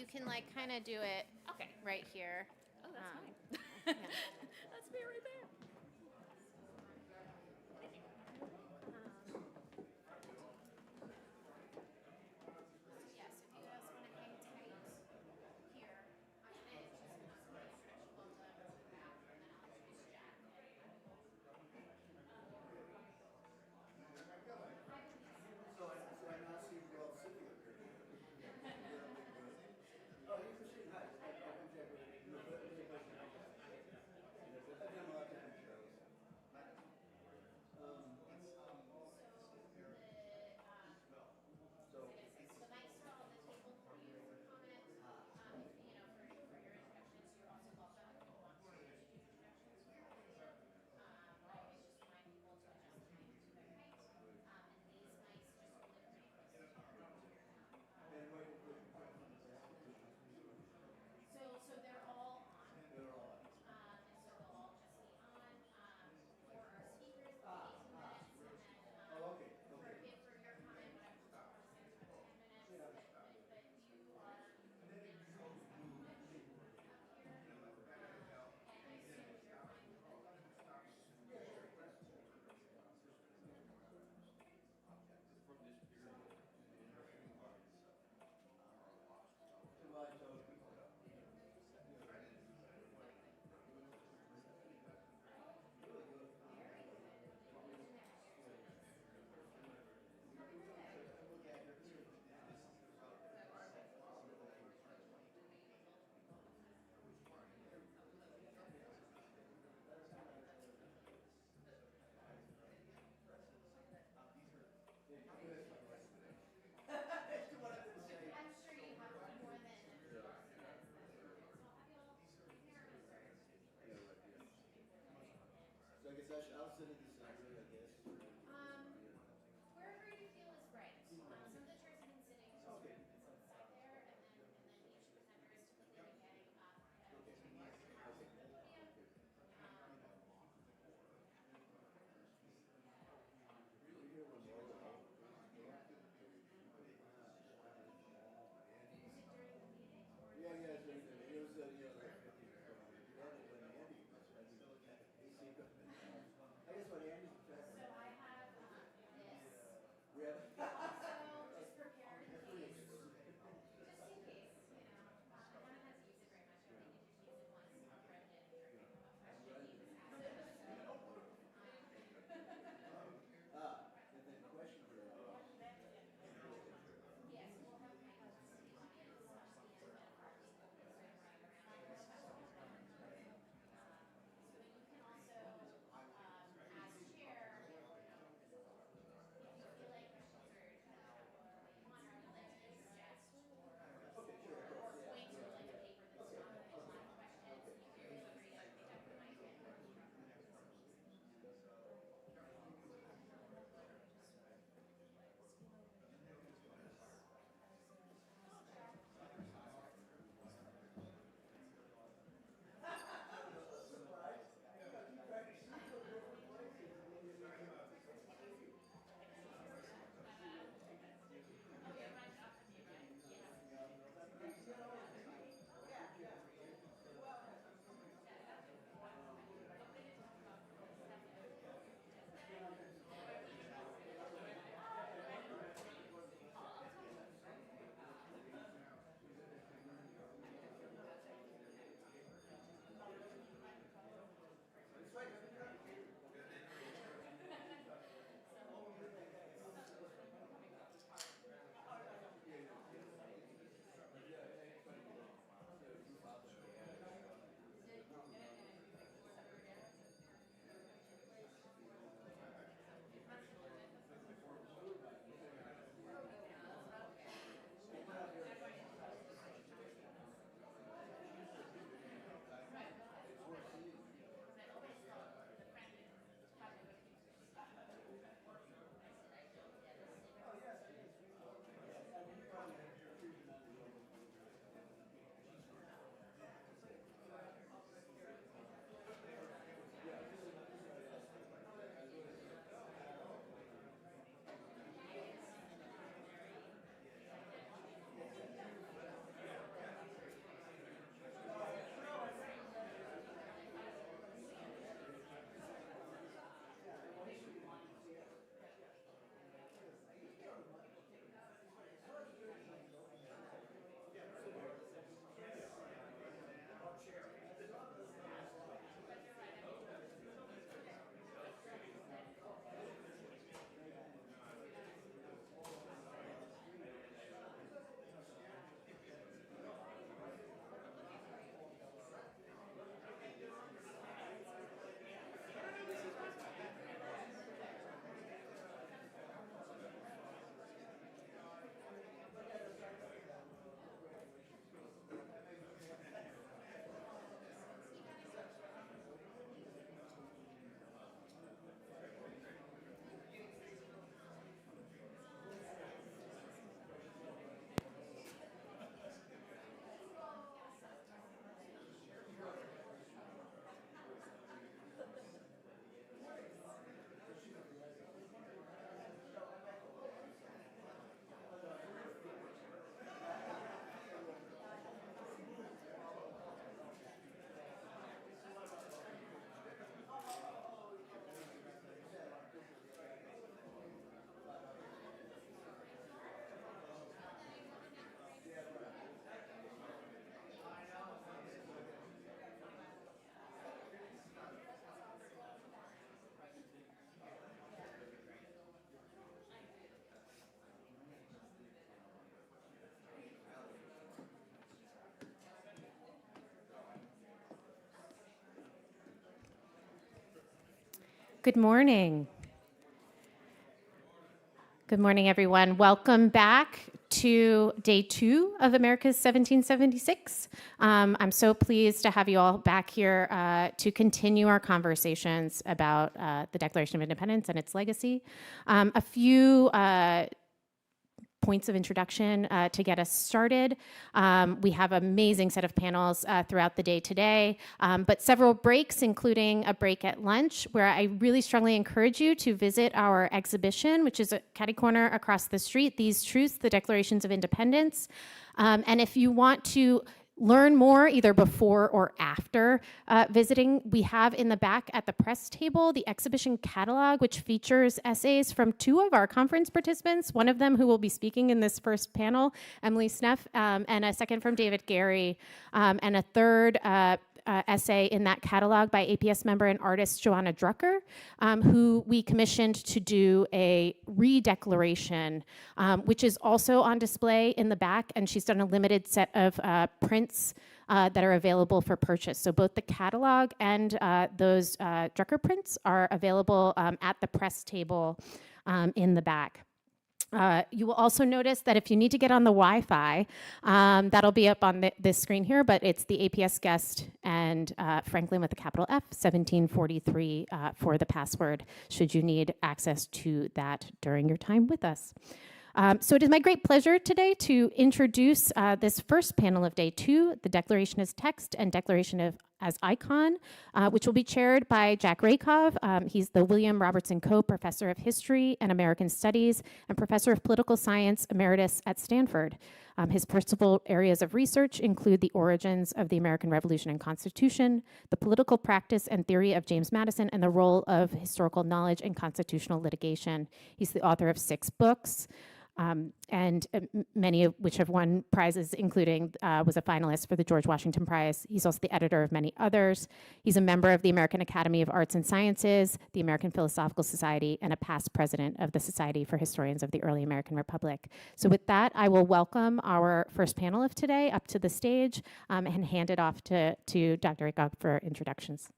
you can like kind of do it Okay. right here. Oh, that's fine. Yeah. That's me right there. Yes, if you guys want to hang tight here on it, just stretchable and then I'll just jack it. So I now see you all sitting up here. Oh, you can see, hi. I'm Jack. Good morning. Good morning, everyone. Welcome back to day 2 of America's 1776. I'm so pleased to have you all back here to continue our conversations about the Declaration of Independence and its legacy. A few points of introduction to get us started. We have an amazing set of panels throughout the day today, but several breaks, including a break at lunch, where I really strongly encourage you to visit our exhibition, which is at catty corner across the street, These Truths, the Declarations of Independence. And if you want to learn more either before or after visiting, we have in the back at the press table the exhibition catalog, which features essays from 2 of our conference participants, one of them who will be speaking in this first panel, Emily Sneff, and a second from David Gary, and a third essay in that catalog by APS member and artist Joanna Drucker, who we commissioned to do a re-declaration, which is also on display in the back, and she's done a limited set of prints that are available for purchase. So both the catalog and those Drucker prints are available at the press table in the back. You will also notice that if you need to get on the Wi-Fi, that'll be up on this screen here, but it's the APS guest and Franklin with a capital F, 1743 for the password, should you need access to that during your time with us. So it is my great pleasure today to introduce this first panel of day 2, the Declaration as Text and Declaration as Icon, which will be chaired by Jack Rakov. He's the William Robertson Coe Professor of History and American Studies and Professor of Political Science Emeritus at Stanford. His principal areas of research include the origins of the American Revolution and Constitution, the political practice and theory of James Madison, and the role of historical knowledge in constitutional litigation. He's the author of 6 books, and many of which have won prizes, including was a finalist for the George Washington Prize. He's also the editor of many others. He's a member of the American Academy of Arts and Sciences, the American Philosophical Society, and a past president of the Society for Historians of the Early American Republic. So with that, I will welcome our first panel of today up to the stage and hand it off to Dr. Rakov for introductions.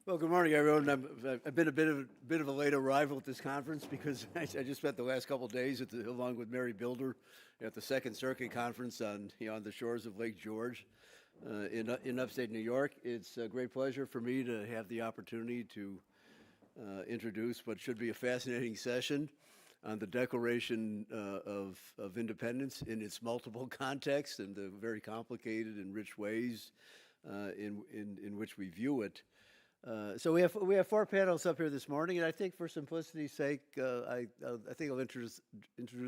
Well, good morning, everyone. I've been a bit of a late arrival at this conference because I just spent the last couple of days along with Mary Bilder at the Second Circuit Conference on the shores of Lake George in upstate New York. It's a great pleasure for me to have the opportunity to introduce what should be a fascinating session on the Declaration of Independence in its multiple contexts and the very complicated and rich ways in which we view it. So we have 4 panels up here this morning, and I think for simplicity's sake, I think I'll introduce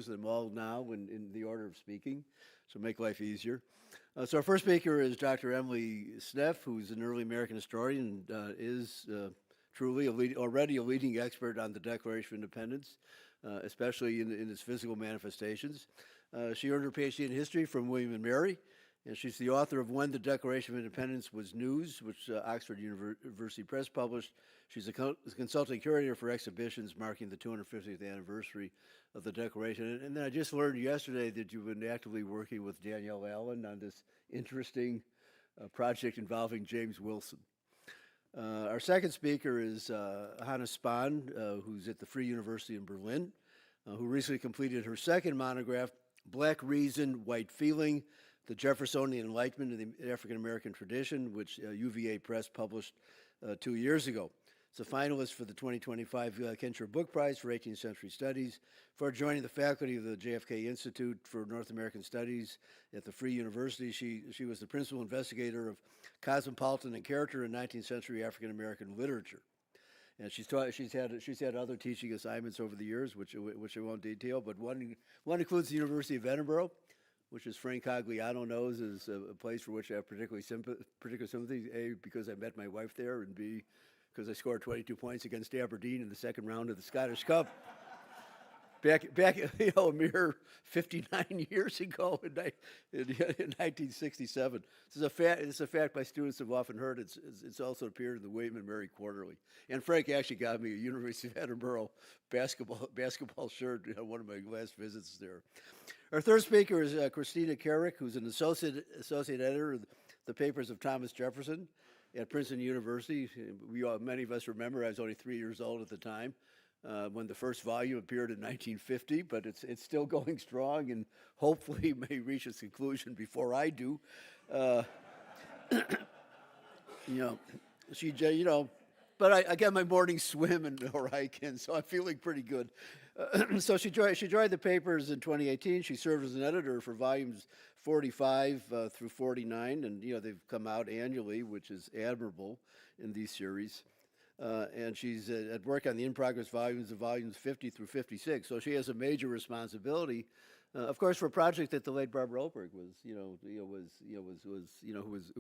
them all now in the order of speaking, so make life easier. So our first speaker is Dr. Emily Sneff, who's an early American historian and is truly already a leading expert on the Declaration of Independence, especially in its physical manifestations. She earned her PhD in history from William and Mary, and she's the author of When the Declaration of Independence Was News, which Oxford University Press published. She's a consulting curator for exhibitions marking the 250th anniversary of the Declaration. And then I just learned yesterday that you've been actively working with Danielle Allen on this interesting project involving James Wilson. Our second speaker is Hannah Spahn, who's at the Free University in Berlin, who recently completed her second monograph, Black Reason, White Feeling, the Jeffersonian Enlightenment in the African American Tradition, which UVA Press published 2 years ago. It's a finalist for the 2025 Kensher Book Prize for 18th Century Studies for joining the faculty of the JFK Institute for North American Studies at the Free University. She was the principal investigator of cosmopolitan and character in 19th century African American literature. And she's had other teaching assignments over the years, which I won't detail, but one includes the University of Edinburgh, which, as Frank Cogliano knows, is a place for which I have particular sympathy, A, because I met my wife there, and B, because I scored 22 points against Aberdeen in the second round of the Scottish Cup. back, a mere 59 years ago in 1967. It's a fact my students have often heard. It's also appeared in the William and Mary Quarterly. And Frank actually got me a University of Edinburgh basketball shirt on one of my last visits there. Our third speaker is Christina Carrick, who's an associate editor of the papers of Thomas Jefferson at Princeton University. Many of us remember I was only 3 years old at the time when the first volume appeared in 1950, but it's still going strong and hopefully may reach its conclusion before I do. But I got my morning swim or hike in, so I'm feeling pretty good. So she joined the papers in 2018. She served as an editor for volumes 45 through 49, and they've come out annually, which is admirable in these series. And she's at work on the in-progress volumes of volumes 50 through 56. So she has a major responsibility, of course, for a project that the late Barbara Oberg who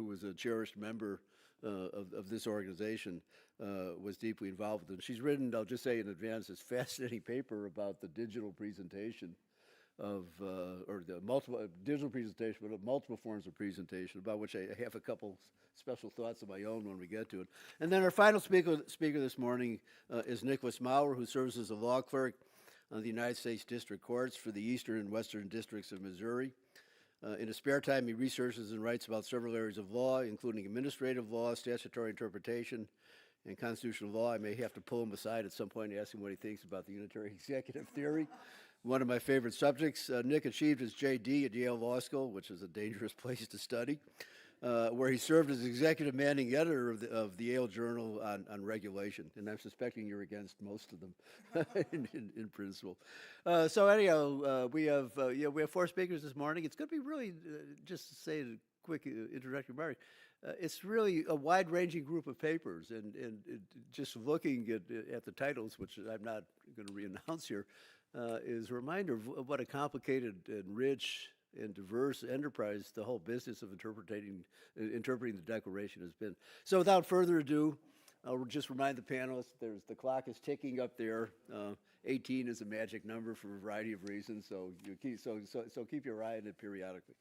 was a cherished member of this organization, was deeply involved with. And she's written, I'll just say in advance, this fascinating paper about the digital presentation of, or the digital presentation, but of multiple forms of presentation, about which I have a couple special thoughts of my own when we get to it. And then our final speaker this morning is Nicholas Maurer, who serves as a law clerk on the United States District Courts for the Eastern and Western Districts of Missouri. In his spare time, he researches and writes about several areas of law, including administrative law, statutory interpretation, and constitutional law. I may have to pull him aside at some point and ask him what he thinks about the unitary executive theory. One of my favorite subjects. Nick achieved his JD at Yale Law School, which is a dangerous place to study, where he served as executive managing editor of the Yale Journal on regulation. And I'm suspecting you're against most of them in principle. So anyhow, we have four speakers this morning. It's going to be really, just to say a quick introductory remark, it's really a wide-ranging group of papers, and just looking at the titles, which I'm not going to re-announce here, is a reminder of what a complicated and rich and diverse enterprise the whole business of interpreting the Declaration has been. So without further ado, I'll just remind the panelists, the clock is ticking up there. 18 is a magic number for a variety of reasons, so keep your eye on it periodically.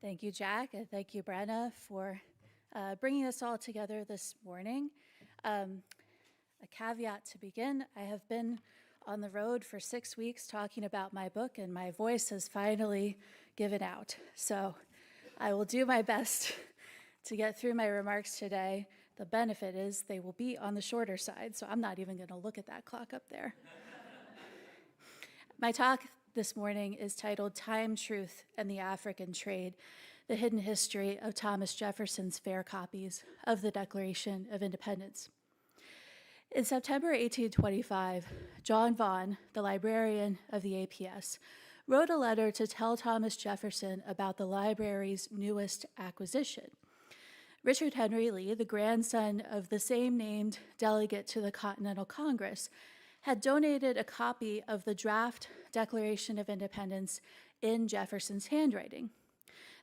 Thank you, Jack, and thank you, Brenna, for bringing us all together this morning. A caveat to begin, I have been on the road for 6 weeks talking about my book, and my voice has finally given out. So I will do my best to get through my remarks today. The benefit is they will be on the shorter side, so I'm not even going to look at that clock up there. My talk this morning is titled Time, Truth, and the African Trade, the Hidden History of Thomas Jefferson's Fair Copies of the Declaration of Independence. In September 1825, John Vaughan, the librarian of the APS, wrote a letter to tell Thomas Jefferson about the library's newest acquisition. Richard Henry Lee, the grandson of the same named delegate to the Continental Congress, had donated a copy of the draft Declaration of Independence in Jefferson's handwriting.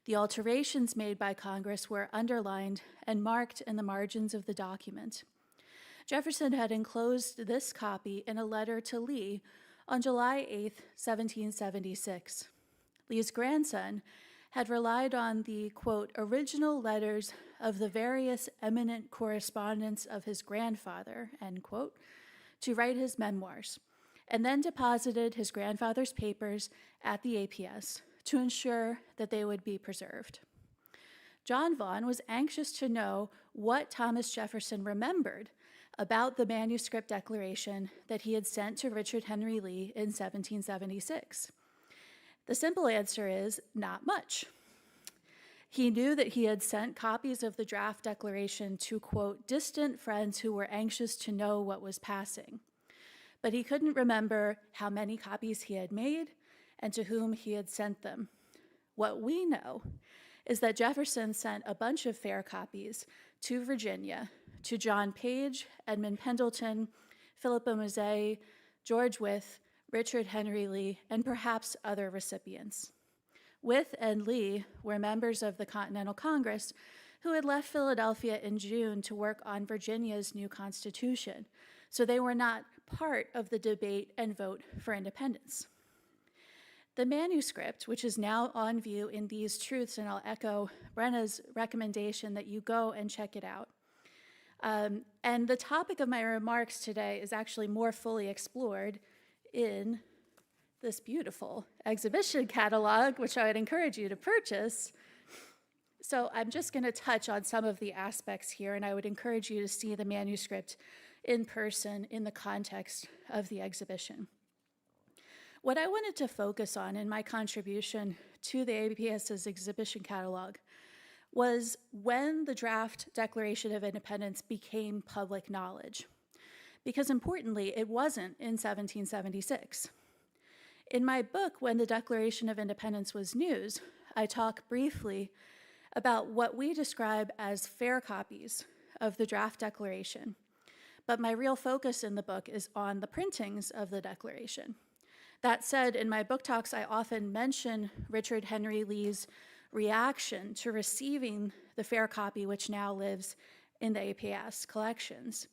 The alterations made by Congress were underlined and marked in the margins of the document. Jefferson had enclosed this copy in a letter to Lee on July 8, 1776. Lee's grandson had relied on the, quote, original letters of the various eminent correspondents of his grandfather, end quote, to write his memoirs, and then deposited his grandfather's papers at the APS to ensure that they would be preserved. John Vaughan was anxious to know what Thomas Jefferson remembered about the manuscript declaration that he had sent to Richard Henry Lee in 1776. The simple answer is not much. He knew that he had sent copies of the draft declaration to, quote, distant friends who were anxious to know what was passing. But he couldn't remember how many copies he had made and to whom he had sent them. What we know is that Jefferson sent a bunch of fair copies to Virginia, to John Page, Edmund Pendleton, Philippa Mazzei, George Wythe, Richard Henry Lee, and perhaps other recipients. Wythe and Lee were members of the Continental Congress who had left Philadelphia in June to work on Virginia's new constitution, so they were not part of the debate and vote for independence. The manuscript, which is now on view in These Truths, and I'll echo Brenna's recommendation that you go and check it out. And the topic of my remarks today is actually more fully explored in this beautiful exhibition catalog, which I would encourage you to purchase. So I'm just going to touch on some of the aspects here, and I would encourage you to see the manuscript in person in the context of the exhibition. What I wanted to focus on in my contribution to the APS's exhibition catalog was when the draft Declaration of Independence became public knowledge. Because importantly, it wasn't in 1776. In my book, When the Declaration of Independence Was News, I talk briefly about what we describe as fair copies of the draft declaration. But my real focus in the book is on the printings of the Declaration. That said, in my book talks, I often mention Richard Henry Lee's reaction to receiving the fair copy, which now lives in the APS collections.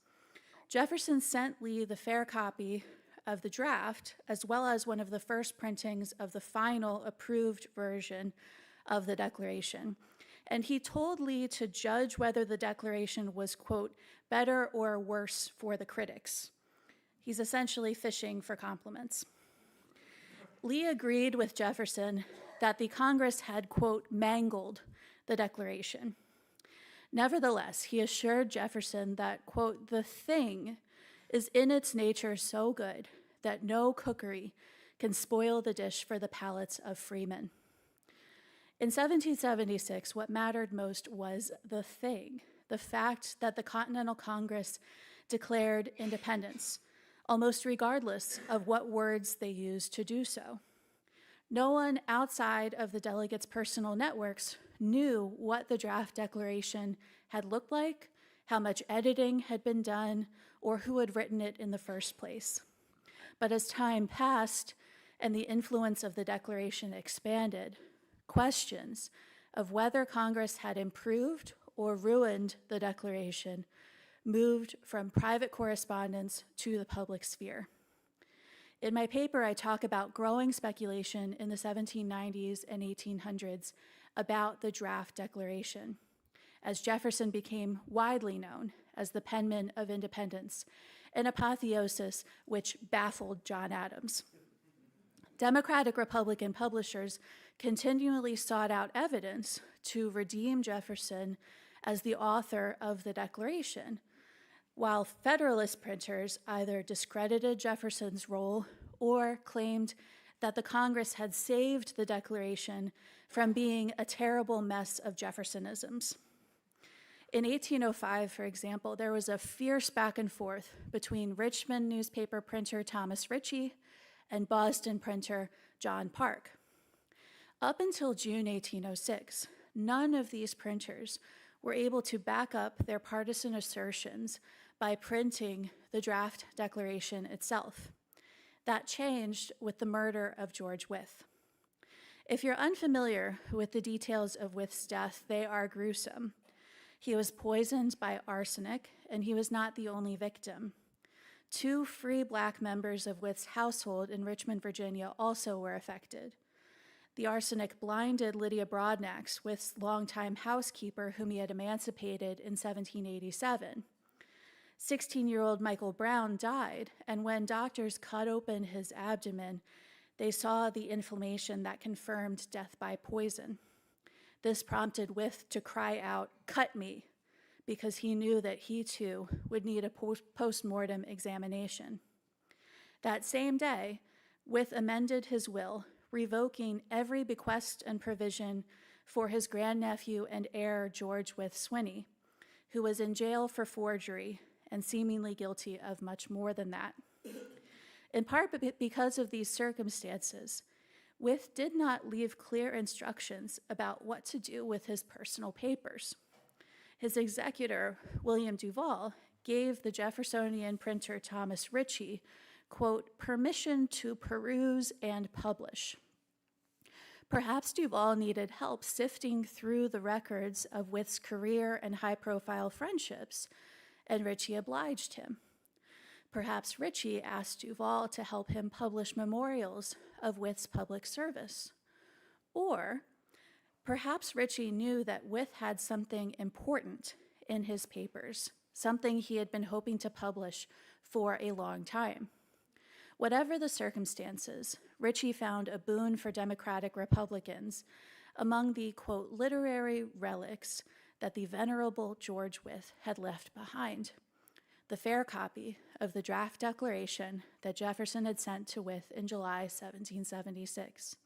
Jefferson sent Lee the fair copy of the draft, as well as one of the first printings of the final approved version of the Declaration. And he told Lee to judge whether the Declaration was, quote, better or worse for the critics. He's essentially fishing for compliments. Lee agreed with Jefferson that the Congress had, quote, mangled the Declaration. Nevertheless, he assured Jefferson that, quote, the thing is in its nature so good that no cookery can spoil the dish for the palates of freemen. In 1776, what mattered most was the thing, the fact that the Continental Congress declared independence, almost regardless of what words they used to do so. No one outside of the delegates' personal networks knew what the draft declaration had looked like, how much editing had been done, or who had written it in the first place. But as time passed and the influence of the declaration expanded, questions of whether Congress had improved or ruined the declaration moved from private correspondence to the public sphere. In my paper, I talk about growing speculation in the 1790s and 1800s about the draft declaration, as Jefferson became widely known as the penman of independence, an apotheosis which baffled John Adams. Democratic Republican publishers continually sought out evidence to redeem Jefferson as the author of the Declaration, while Federalist printers either discredited Jefferson's role or claimed that the Congress had saved the Declaration from being a terrible mess of Jeffersonisms. In 1805, for example, there was a fierce back and forth between Richmond newspaper printer Thomas Ritchie and Boston printer John Parke. Up until June 1806, none of these printers were able to back up their partisan assertions by printing the draft declaration itself. That changed with the murder of George Wythe. If you're unfamiliar with the details of Wythe's death, they are gruesome. He was poisoned by arsenic, and he was not the only victim. 2 free Black members of Wythe's household in Richmond, Virginia, also were affected. The arsenic blinded Lydia Broadnax, Wythe's longtime housekeeper, whom he had emancipated in 1787. 16-year-old Michael Brown died, and when doctors cut open his abdomen, they saw the inflammation that confirmed death by poison. This prompted Wythe to cry out, "Cut me," because he knew that he too would need a post-mortem examination. That same day, Wythe amended his will, revoking every bequest and provision for his grandnephew and heir, George Wythe Swinney, who was in jail for forgery and seemingly guilty of much more than that. In part because of these circumstances, Wythe did not leave clear instructions about what to do with his personal papers. His executor, William Duval, gave the Jeffersonian printer Thomas Ritchie, quote, permission to peruse and publish. Perhaps Duvall needed help sifting through the records of Wyth's career and high-profile friendships, and Ritchie obliged him. Perhaps Ritchie asked Duvall to help him publish memorials of Wyth's public service. Or perhaps Ritchie knew that Wyth had something important in his papers, something he had been hoping to publish for a long time. Whatever the circumstances, Ritchie found a boon for Democratic Republicans among the, quote, literary relics that the venerable George Wyth had left behind: the fair copy of the draft declaration that Jefferson had sent to Wyth in July 1776,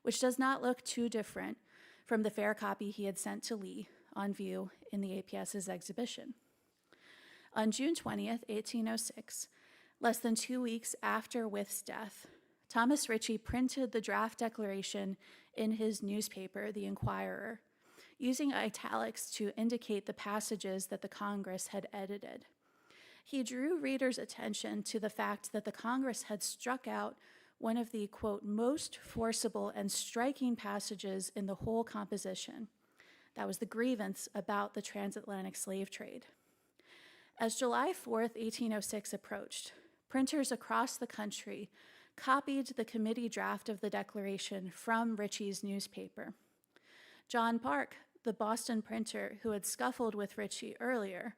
which does not look too different from the fair copy he had sent to Lee on view in the APS's exhibition. On June 20th, 1806, less than 2 weeks after Wyth's death, Thomas Ritchie printed the draft declaration in his newspaper, The Inquirer, using italics to indicate the passages that the Congress had edited. He drew readers' attention to the fact that the Congress had struck out one of the, quote, most forcible and striking passages in the whole composition. That was the grievance about the transatlantic slave trade. As July 4th, 1806 approached, printers across the country copied the committee draft of the Declaration from Ritchie's newspaper. John Park, the Boston printer who had scuffled with Ritchie earlier,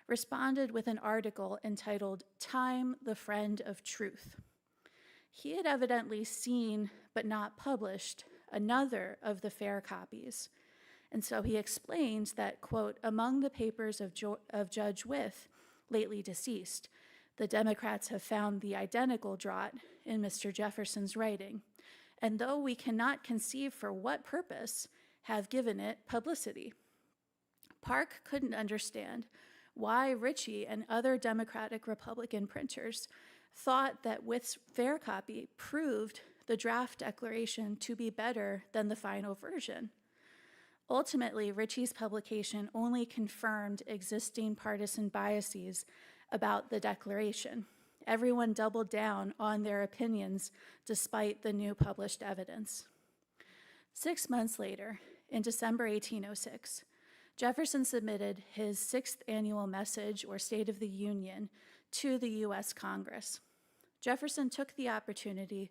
responded with an article entitled "Time, the Friend of Truth." He had evidently seen, but not published, another of the fair copies, and so he explained that, quote, among the papers of Judge Wyth, lately deceased, the Democrats have found the identical draught in Mr. Jefferson's writing, and though we cannot conceive for what purpose, have given it publicity. Park couldn't understand why Ritchie and other Democratic Republican printers thought that Wyth's fair copy proved the draft declaration to be better than the final version. Ultimately, Ritchie's publication only confirmed existing partisan biases about the declaration. Everyone doubled down on their opinions despite the new published evidence. 6 months later, in December 1806, Jefferson submitted his 6th annual message or State of the Union to the U.S. Congress. Jefferson took the opportunity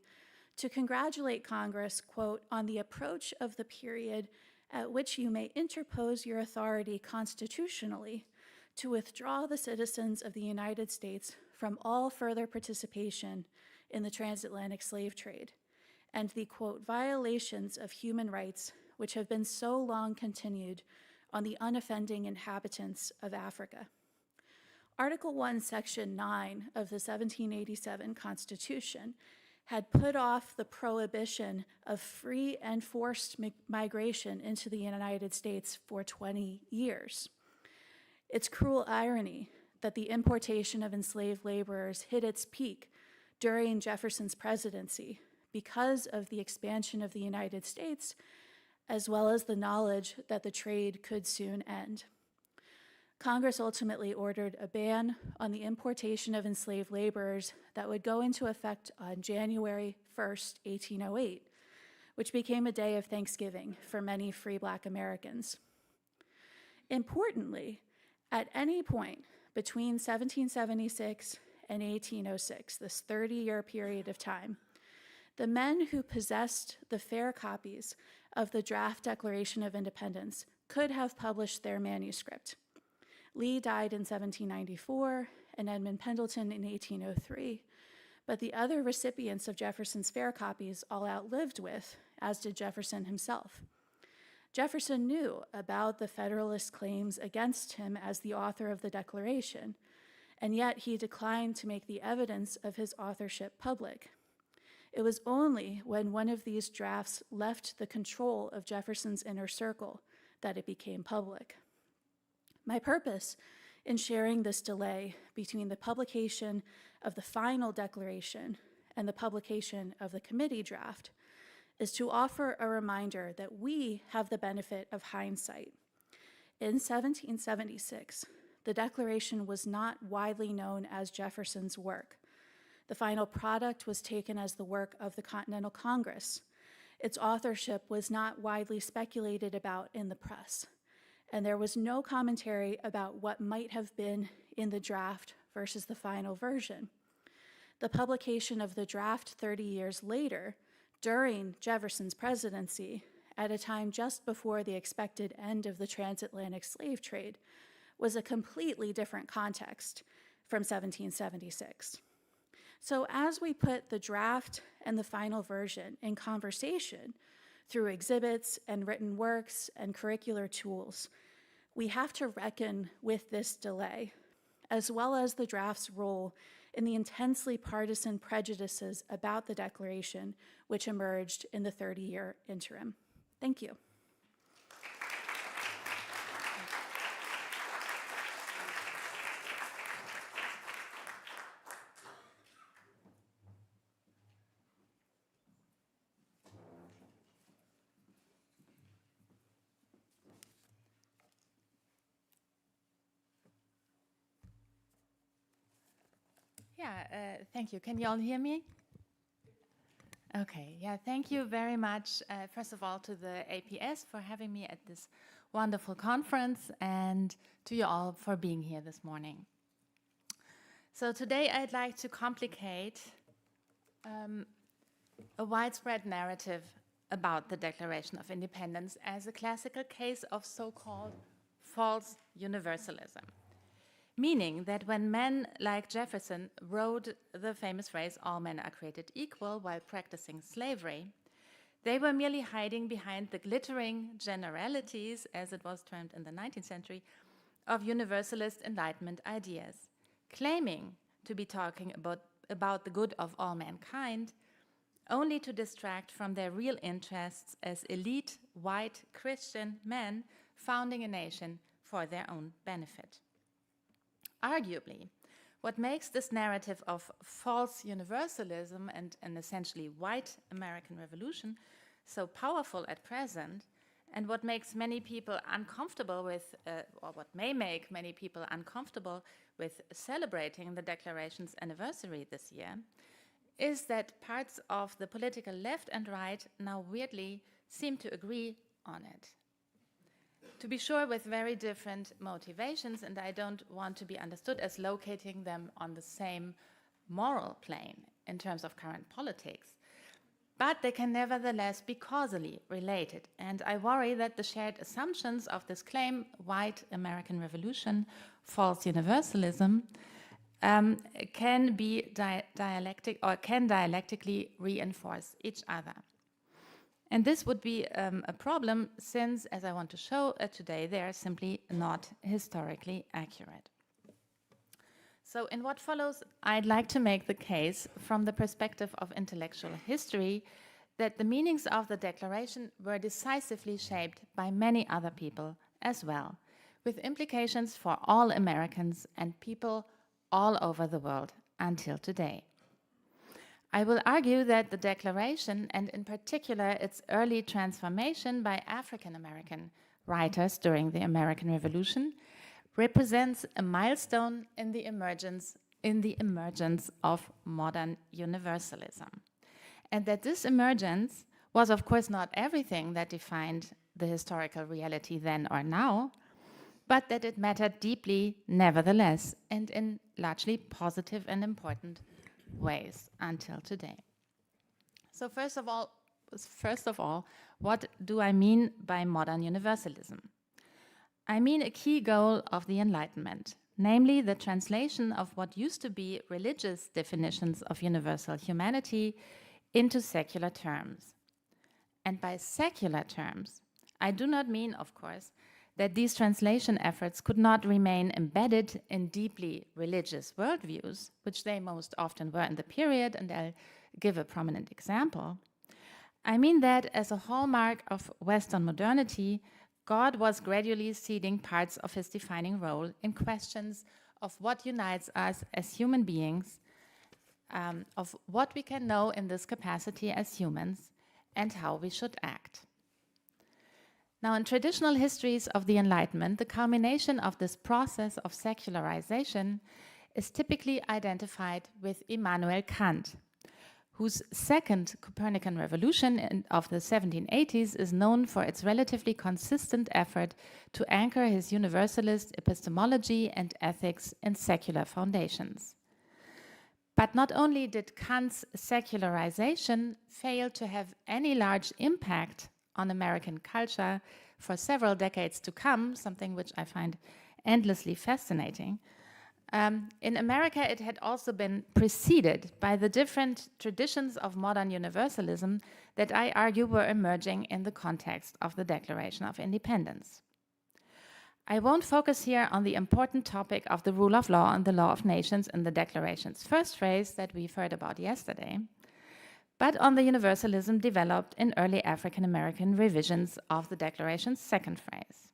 to congratulate Congress, quote, on the approach of the period at which you may interpose your authority constitutionally to withdraw the citizens of the United States from all further participation in the transatlantic slave trade, and the, quote, violations of human rights which have been so long continued on the unoffending inhabitants of Africa. Article 1, Section 9 of the 1787 Constitution had put off the prohibition of free and forced migration into the United States for 20 years. It's cruel irony that the importation of enslaved laborers hit its peak during Jefferson's presidency because of the expansion of the United States, as well as the knowledge that the trade could soon end. Congress ultimately ordered a ban on the importation of enslaved laborers that would go into effect on January 1st, 1808, which became a day of Thanksgiving for many free Black Americans. Importantly, at any point between 1776 and 1806, this 30-year period of time, the men who possessed the fair copies of the draft Declaration of Independence could have published their manuscript. Lee died in 1794 and Edmund Pendleton in 1803, but the other recipients of Jefferson's fair copies all outlived Wyth, as did Jefferson himself. Jefferson knew about the Federalist claims against him as the author of the Declaration, and yet he declined to make the evidence of his authorship public. It was only when one of these drafts left the control of Jefferson's inner circle that it became public. My purpose in sharing this delay between the publication of the final declaration and the publication of the committee draft is to offer a reminder that we have the benefit of hindsight. In 1776, the Declaration was not widely known as Jefferson's work. The final product was taken as the work of the Continental Congress, Its authorship was not widely speculated about in the press, and there was no commentary about what might have been in the draft versus the final version. The publication of the draft 30 years later, during Jefferson's presidency, at a time just before the expected end of the transatlantic slave trade, was a completely different context from 1776. So as we put the draft and the final version in conversation through exhibits and written works and curricular tools, we have to reckon with this delay, as well as the draft's role in the intensely partisan prejudices about the Declaration which emerged in the 30-year interim. Thank you. Yeah, thank you. Can you all hear me? Okay, yeah, thank you very much, first of all, to the APS for having me at this wonderful conference, and to you all for being here this morning. So today I'd like to complicate a widespread narrative about the Declaration of Independence as a classical case of so-called false universalism. Meaning that when men like Jefferson wrote the famous phrase, "all men are created equal," while practicing slavery, they were merely hiding behind the glittering generalities, as it was termed in the 19th century, of universalist Enlightenment ideas, claiming to be talking about the good of all mankind, only to distract from their real interests as elite, white, Christian men founding a nation for their own benefit. Arguably, what makes this narrative of false universalism and an essentially white American revolution so powerful at present, and what makes many people uncomfortable with, or what may make many people uncomfortable with celebrating the Declaration's anniversary this year, is that parts of the political left and right now weirdly seem to agree on it. To be sure, with very different motivations, and I don't want to be understood as locating them on the same moral plane in terms of current politics. But they can nevertheless be causally related, and I worry that the shared assumptions of this claim, white American revolution, false universalism, can be dialectically reinforce each other. And this would be a problem since, as I want to show today, they are simply not historically accurate. So in what follows, I'd like to make the case from the perspective of intellectual history that the meanings of the Declaration were decisively shaped by many other people as well, with implications for all Americans and people all over the world until today. I will argue that the Declaration, and in particular its early transformation by African American writers during the American Revolution, represents a milestone in the emergence of modern universalism. And that this emergence was, of course, not everything that defined the historical reality then or now, but that it mattered deeply nevertheless, and in largely positive and important ways until today. So first of all, what do I mean by modern universalism? I mean a key goal of the Enlightenment, namely the translation of what used to be religious definitions of universal humanity into secular terms. And by secular terms, I do not mean, of course, that these translation efforts could not remain embedded in deeply religious worldviews, which they most often were in the period, and I'll give a prominent example. I mean that as a hallmark of Western modernity, God was gradually ceding parts of his defining role in questions of what unites us as human beings, of what we can know in this capacity as humans, and how we should act. Now, in traditional histories of the Enlightenment, the culmination of this process of secularization is typically identified with Immanuel Kant, whose second Copernican revolution of the 1780s is known for its relatively consistent effort to anchor his universalist epistemology and ethics in secular foundations. But not only did Kant's secularization fail to have any large impact on American culture for several decades to come, something which I find endlessly fascinating, in America, it had also been preceded by the different traditions of modern universalism that I argue were emerging in the context of the Declaration of Independence. I won't focus here on the important topic of the rule of law and the law of nations in the Declaration's first phrase that we've heard about yesterday, but on the universalism developed in early African American revisions of the Declaration's second phrase.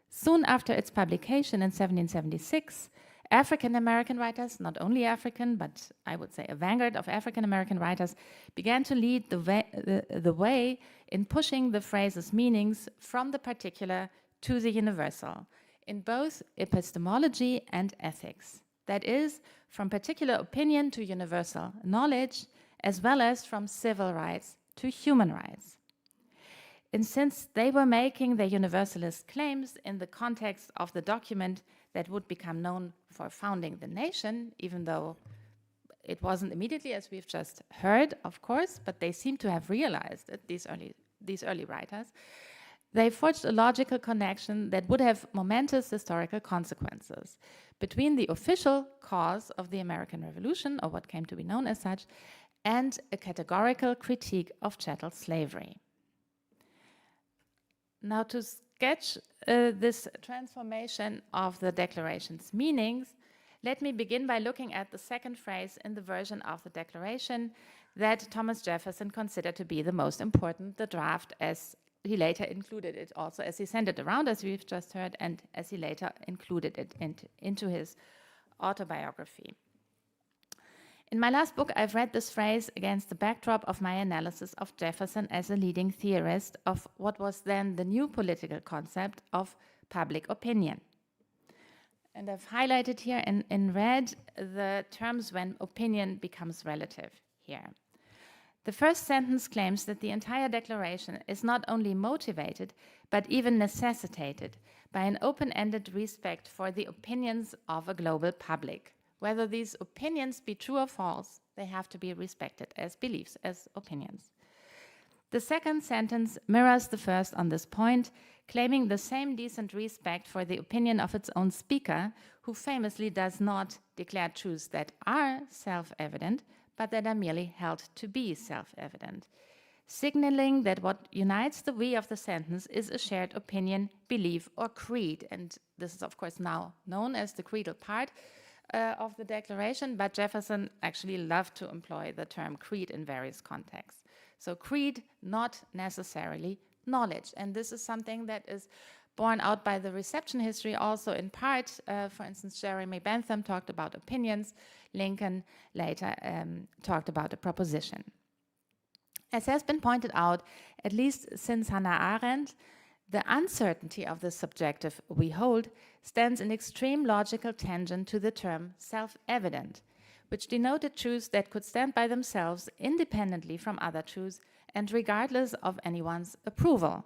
Soon after its publication in 1776, African American writers, not only African, but I would say a vanguard of African American writers, began to lead the way in pushing the phrase's meanings from the particular to the universal, in both epistemology and ethics. That is, from particular opinion to universal knowledge, as well as from civil rights to human rights. And since they were making their universalist claims in the context of the document that would become known for founding the nation, even though it wasn't immediately, as we've just heard, of course, but they seem to have realized it, these early writers, they forged a logical connection that would have momentous historical consequences between the official cause of the American Revolution, or what came to be known as such, and a categorical critique of chattel slavery. Now, to sketch this transformation of the Declaration's meanings, let me begin by looking at the second phrase in the version of the Declaration that Thomas Jefferson considered to be the most important, the draft, as he later included it also, as he sent it around, as we've just heard, and as he later included it into his autobiography. In my last book, I've read this phrase against the backdrop of my analysis of Jefferson as a leading theorist of what was then the new political concept of public opinion. And I've highlighted here in red the terms when opinion becomes relative here. The first sentence claims that the entire declaration is not only motivated, but even necessitated by an open-ended respect for the opinions of a global public. Whether these opinions be true or false, they have to be respected as beliefs, as opinions. The second sentence mirrors the first on this point, claiming the same decent respect for the opinion of its own speaker, who famously does not declare truths that are self-evident, but that are merely held to be self-evident, signaling that what unites the we of the sentence is a shared opinion, belief, or creed. And this is, of course, now known as the creedal part of the Declaration, but Jefferson actually loved to employ the term creed in various contexts. So creed, not necessarily knowledge. And this is something that is borne out by the reception history also in part. For instance, Jeremy Bentham talked about opinions. Lincoln later talked about a proposition. As has been pointed out, at least since Hannah Arendt, the uncertainty of the subjective we hold stands in extreme logical tension to the term self-evident, which denoted truths that could stand by themselves independently from other truths and regardless of anyone's approval.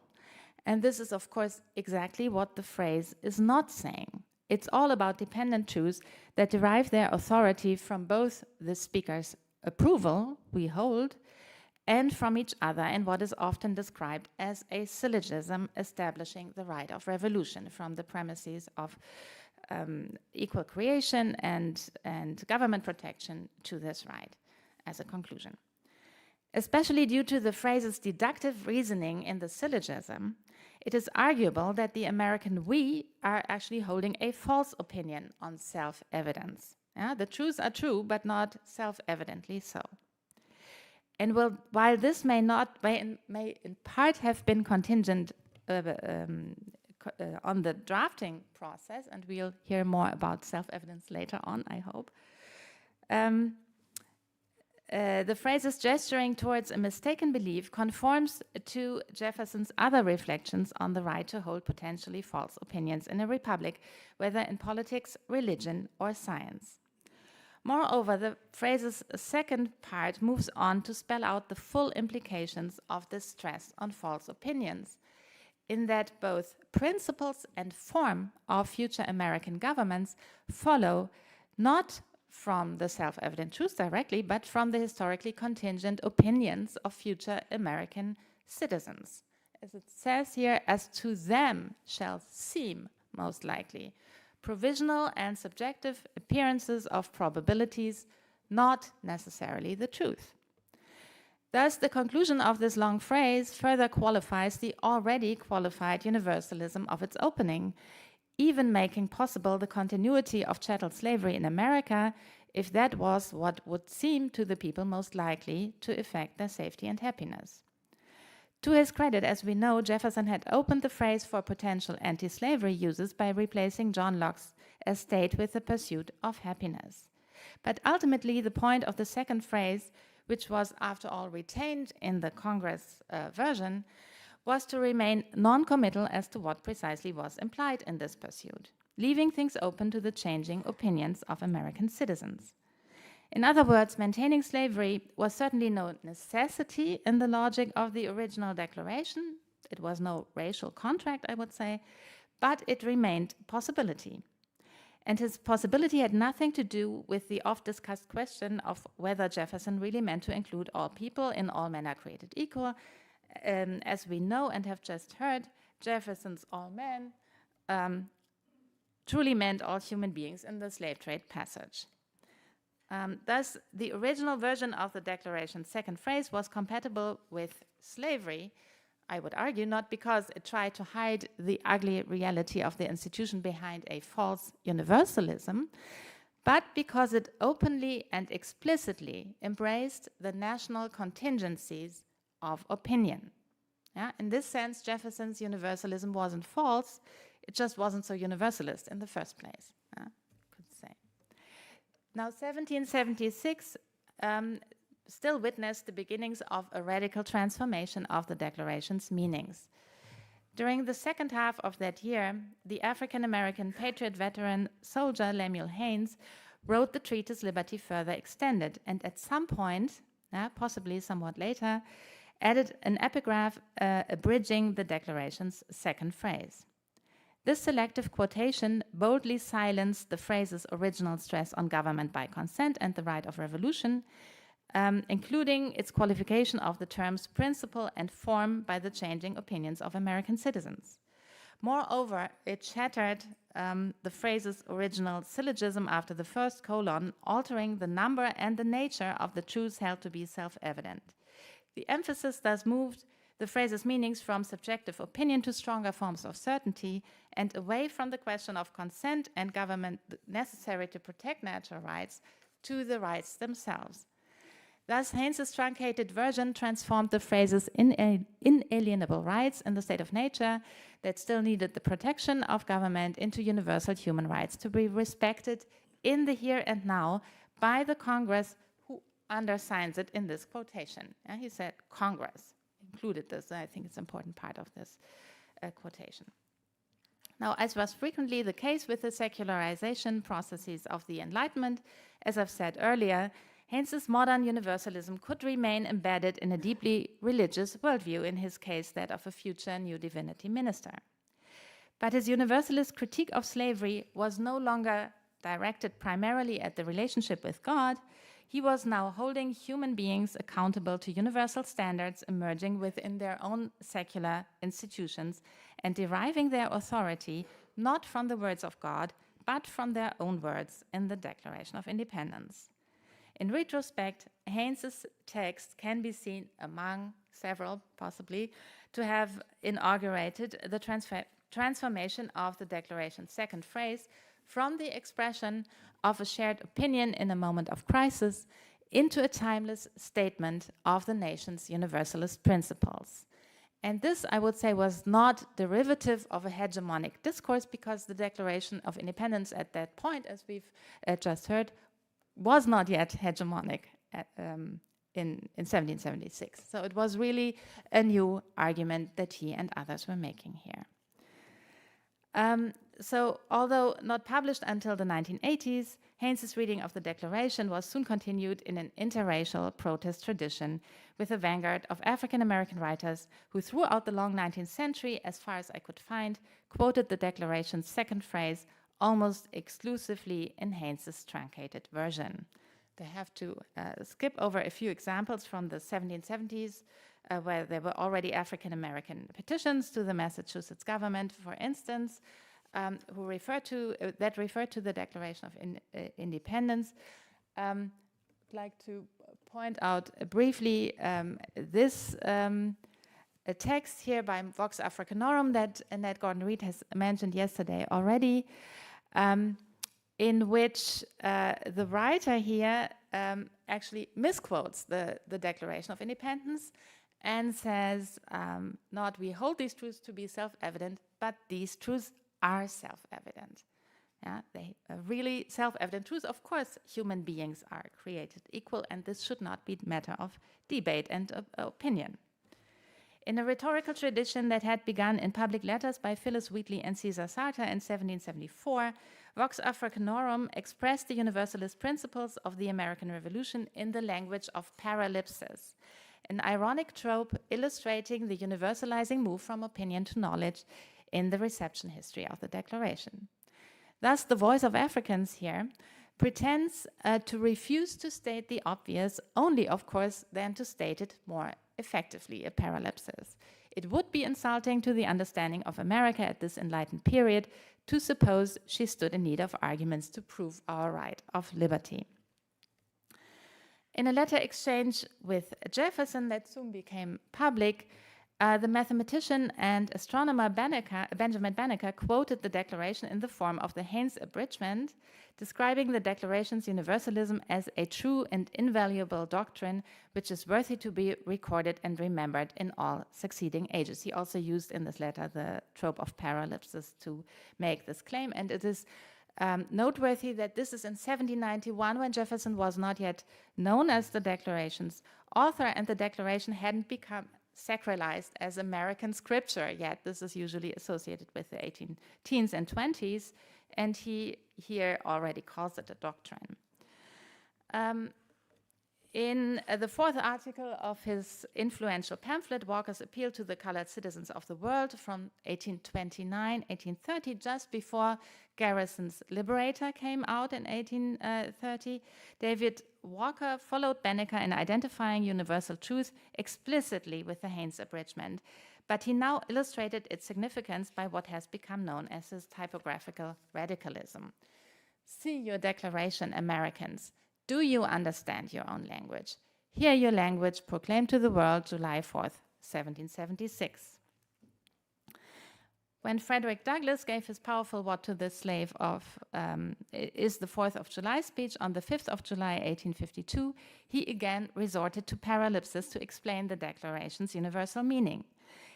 And this is, of course, exactly what the phrase is not saying. It's all about dependent truths that derive their authority from both the speaker's approval we hold and from each other in what is often described as a syllogism establishing the right of revolution from the premises of equal creation and government protection to this right as a conclusion. Especially due to the phrase's deductive reasoning in the syllogism, it is arguable that the American we are actually holding a false opinion on self-evidence. Yeah? The truths are true, but not self-evidently so. And while this may in part have been contingent on the drafting process, and we'll hear more about self-evidence later on, I hope, the phrase's gesturing towards a mistaken belief conforms to Jefferson's other reflections on the right to hold potentially false opinions in a republic, whether in politics, religion, or science. Moreover, the phrase's second part moves on to spell out the full implications of this stress on false opinions, in that both principles and form of future American governments follow not from the self-evident truths directly, but from the historically contingent opinions of future American citizens. As it says here, as to them shall seem most likely, provisional and subjective appearances of probabilities, not necessarily the truth. Thus, the conclusion of this long phrase further qualifies the already qualified universalism of its opening, even making possible the continuity of chattel slavery in America, if that was what would seem to the people most likely to affect their safety and happiness. To his credit, as we know, Jefferson had opened the phrase for potential anti-slavery uses by replacing John Locke's estate with the pursuit of happiness. But ultimately, the point of the second phrase, which was after all retained in the Congress version, was to remain non-committal as to what precisely was implied in this pursuit, leaving things open to the changing opinions of American citizens. In other words, maintaining slavery was certainly no necessity in the logic of the original declaration. It was no racial contract, I would say, but it remained possibility. And his possibility had nothing to do with the oft-discussed question of whether Jefferson really meant to include all people in all men are created equal. As we know and have just heard, Jefferson's all men truly meant all human beings in the slave trade passage. Thus, the original version of the Declaration's second phrase was compatible with slavery, I would argue, not because it tried to hide the ugly reality of the institution behind a false universalism, but because it openly and explicitly embraced the national contingencies of opinion. Yeah? In this sense, Jefferson's universalism wasn't false, it just wasn't so universalist in the first place. Could say. Now, 1776 still witnessed the beginnings of a radical transformation of the Declaration's meanings. During the second half of that year, the African-American patriot veteran soldier Lemuel Haynes wrote the treatise Liberty Further Extended, and at some point, possibly somewhat later, added an epigraph abridging the Declaration's second phrase. This selective quotation boldly silenced the phrase's original stress on government by consent and the right of revolution, including its qualification of the terms principle and form by the changing opinions of American citizens. Moreover, it shattered the phrase's original syllogism after the first colon, altering the number and the nature of the truths held to be self-evident. The emphasis thus moved the phrase's meanings from subjective opinion to stronger forms of certainty and away from the question of consent and government necessary to protect natural rights to the rights themselves. Thus, Haynes's truncated version transformed the phrase's inalienable rights in the state of nature that still needed the protection of government into universal human rights to be respected in the here and now by the Congress who undersigns it in this quotation. He said Congress included this. I think it's an important part of this quotation. Now, as was frequently the case with the secularization processes of the Enlightenment, as I've said earlier, Haynes's modern universalism could remain embedded in a deeply religious worldview, in his case that of a future new divinity minister. But his universalist critique of slavery was no longer directed primarily at the relationship with God. He was now holding human beings accountable to universal standards emerging within their own secular institutions and deriving their authority not from the words of God, but from their own words in the Declaration of Independence. In retrospect, Haynes's text can be seen among several, possibly, to have inaugurated the transformation of the Declaration's second phrase from the expression of a shared opinion in a moment of crisis into a timeless statement of the nation's universalist principles. And this, I would say, was not derivative of a hegemonic discourse, because the Declaration of Independence at that point, as we've just heard, was not yet hegemonic in 1776. So it was really a new argument that he and others were making here. So, although not published until the 1980s, Haynes's reading of the Declaration was soon continued in an interracial protest tradition with a vanguard of African American writers who, throughout the long 19th century, as far as I could find, quoted the Declaration's second phrase almost exclusively in Haynes's truncated version. They have to skip over a few examples from the 1770s, where there were already African American petitions to the Massachusetts government, for instance, who refer to the Declaration of Independence. I'd like to point out briefly this a text here by Vox Africanorum that Annette Gordon-Reed has mentioned yesterday already, in which the writer here actually misquotes the Declaration of Independence and says, not we hold these truths to be self-evident, but these truths are self-evident. Yeah, they are really self-evident truths. Of course, human beings are created equal, and this should not be a matter of debate and opinion. In a rhetorical tradition that had begun in public letters by Phyllis Wheatley and Caesar Salter in 1774, Vox Africanorum expressed the universalist principles of the American Revolution in the language of paralipsis, an ironic trope illustrating the universalizing move from opinion to knowledge in the reception history of the Declaration. Thus, the voice of Africans here pretends to refuse to state the obvious, only, of course, then to state it more effectively, a paralipsis. It would be insulting to the understanding of America at this enlightened period to suppose she stood in need of arguments to prove our right of liberty. In a letter exchange with Jefferson that soon became public, the mathematician and astronomer Benjamin Banneker quoted the Declaration in the form of the Haynes abridgment, describing the Declaration's universalism as a true and invaluable doctrine which is worthy to be recorded and remembered in all succeeding ages. He also used in this letter the trope of paralipsis to make this claim, and it is noteworthy that this is in 1791, when Jefferson was not yet known as the Declaration's author, and the Declaration hadn't become sacralized as American scripture yet. This is usually associated with the 18 teens and 20s, and he here already calls it a doctrine. In the fourth article of his influential pamphlet, Walker's Appeal to the Colored Citizens of the World from 1829-1830, just before Garrison's Liberator came out in 1830, David Walker followed Banneker in identifying universal truth explicitly with the Haynes abridgment, but he now illustrated its significance by what has become known as his typographical radicalism. See your Declaration, Americans. Do you understand your own language? Hear your language proclaimed to the world July 4th, 1776. When Frederick Douglass gave his powerful What to the Slave is the 4th of July speech on the 5th of July, 1852, he again resorted to paralipsis to explain the Declaration's universal meaning,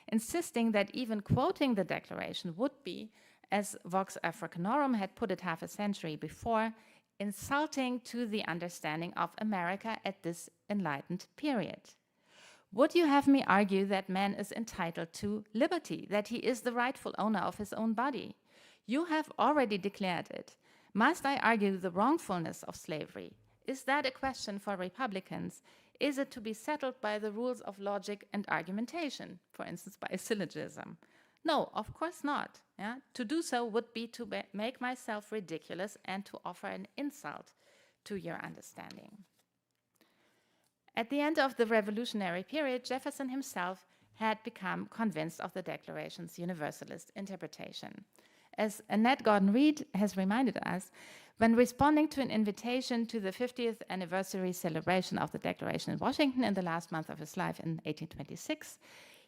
insisting that even quoting the Declaration would be, as Vox Africanorum had put it half a century before, insulting to the understanding of America at this enlightened period. Would you have me argue that man is entitled to liberty, that he is the rightful owner of his own body? You have already declared it. Must I argue the wrongfulness of slavery? Is that a question for Republicans? Is it to be settled by the rules of logic and argumentation, for instance, by a syllogism? No, of course not. Yeah? To do so would be to make myself ridiculous and to offer an insult to your understanding. At the end of the revolutionary period, Jefferson himself had become convinced of the Declaration's universalist interpretation. As Annette Gordon-Reed has reminded us, when responding to an invitation to the 50th anniversary celebration of the Declaration in Washington in the last month of his life in 1826,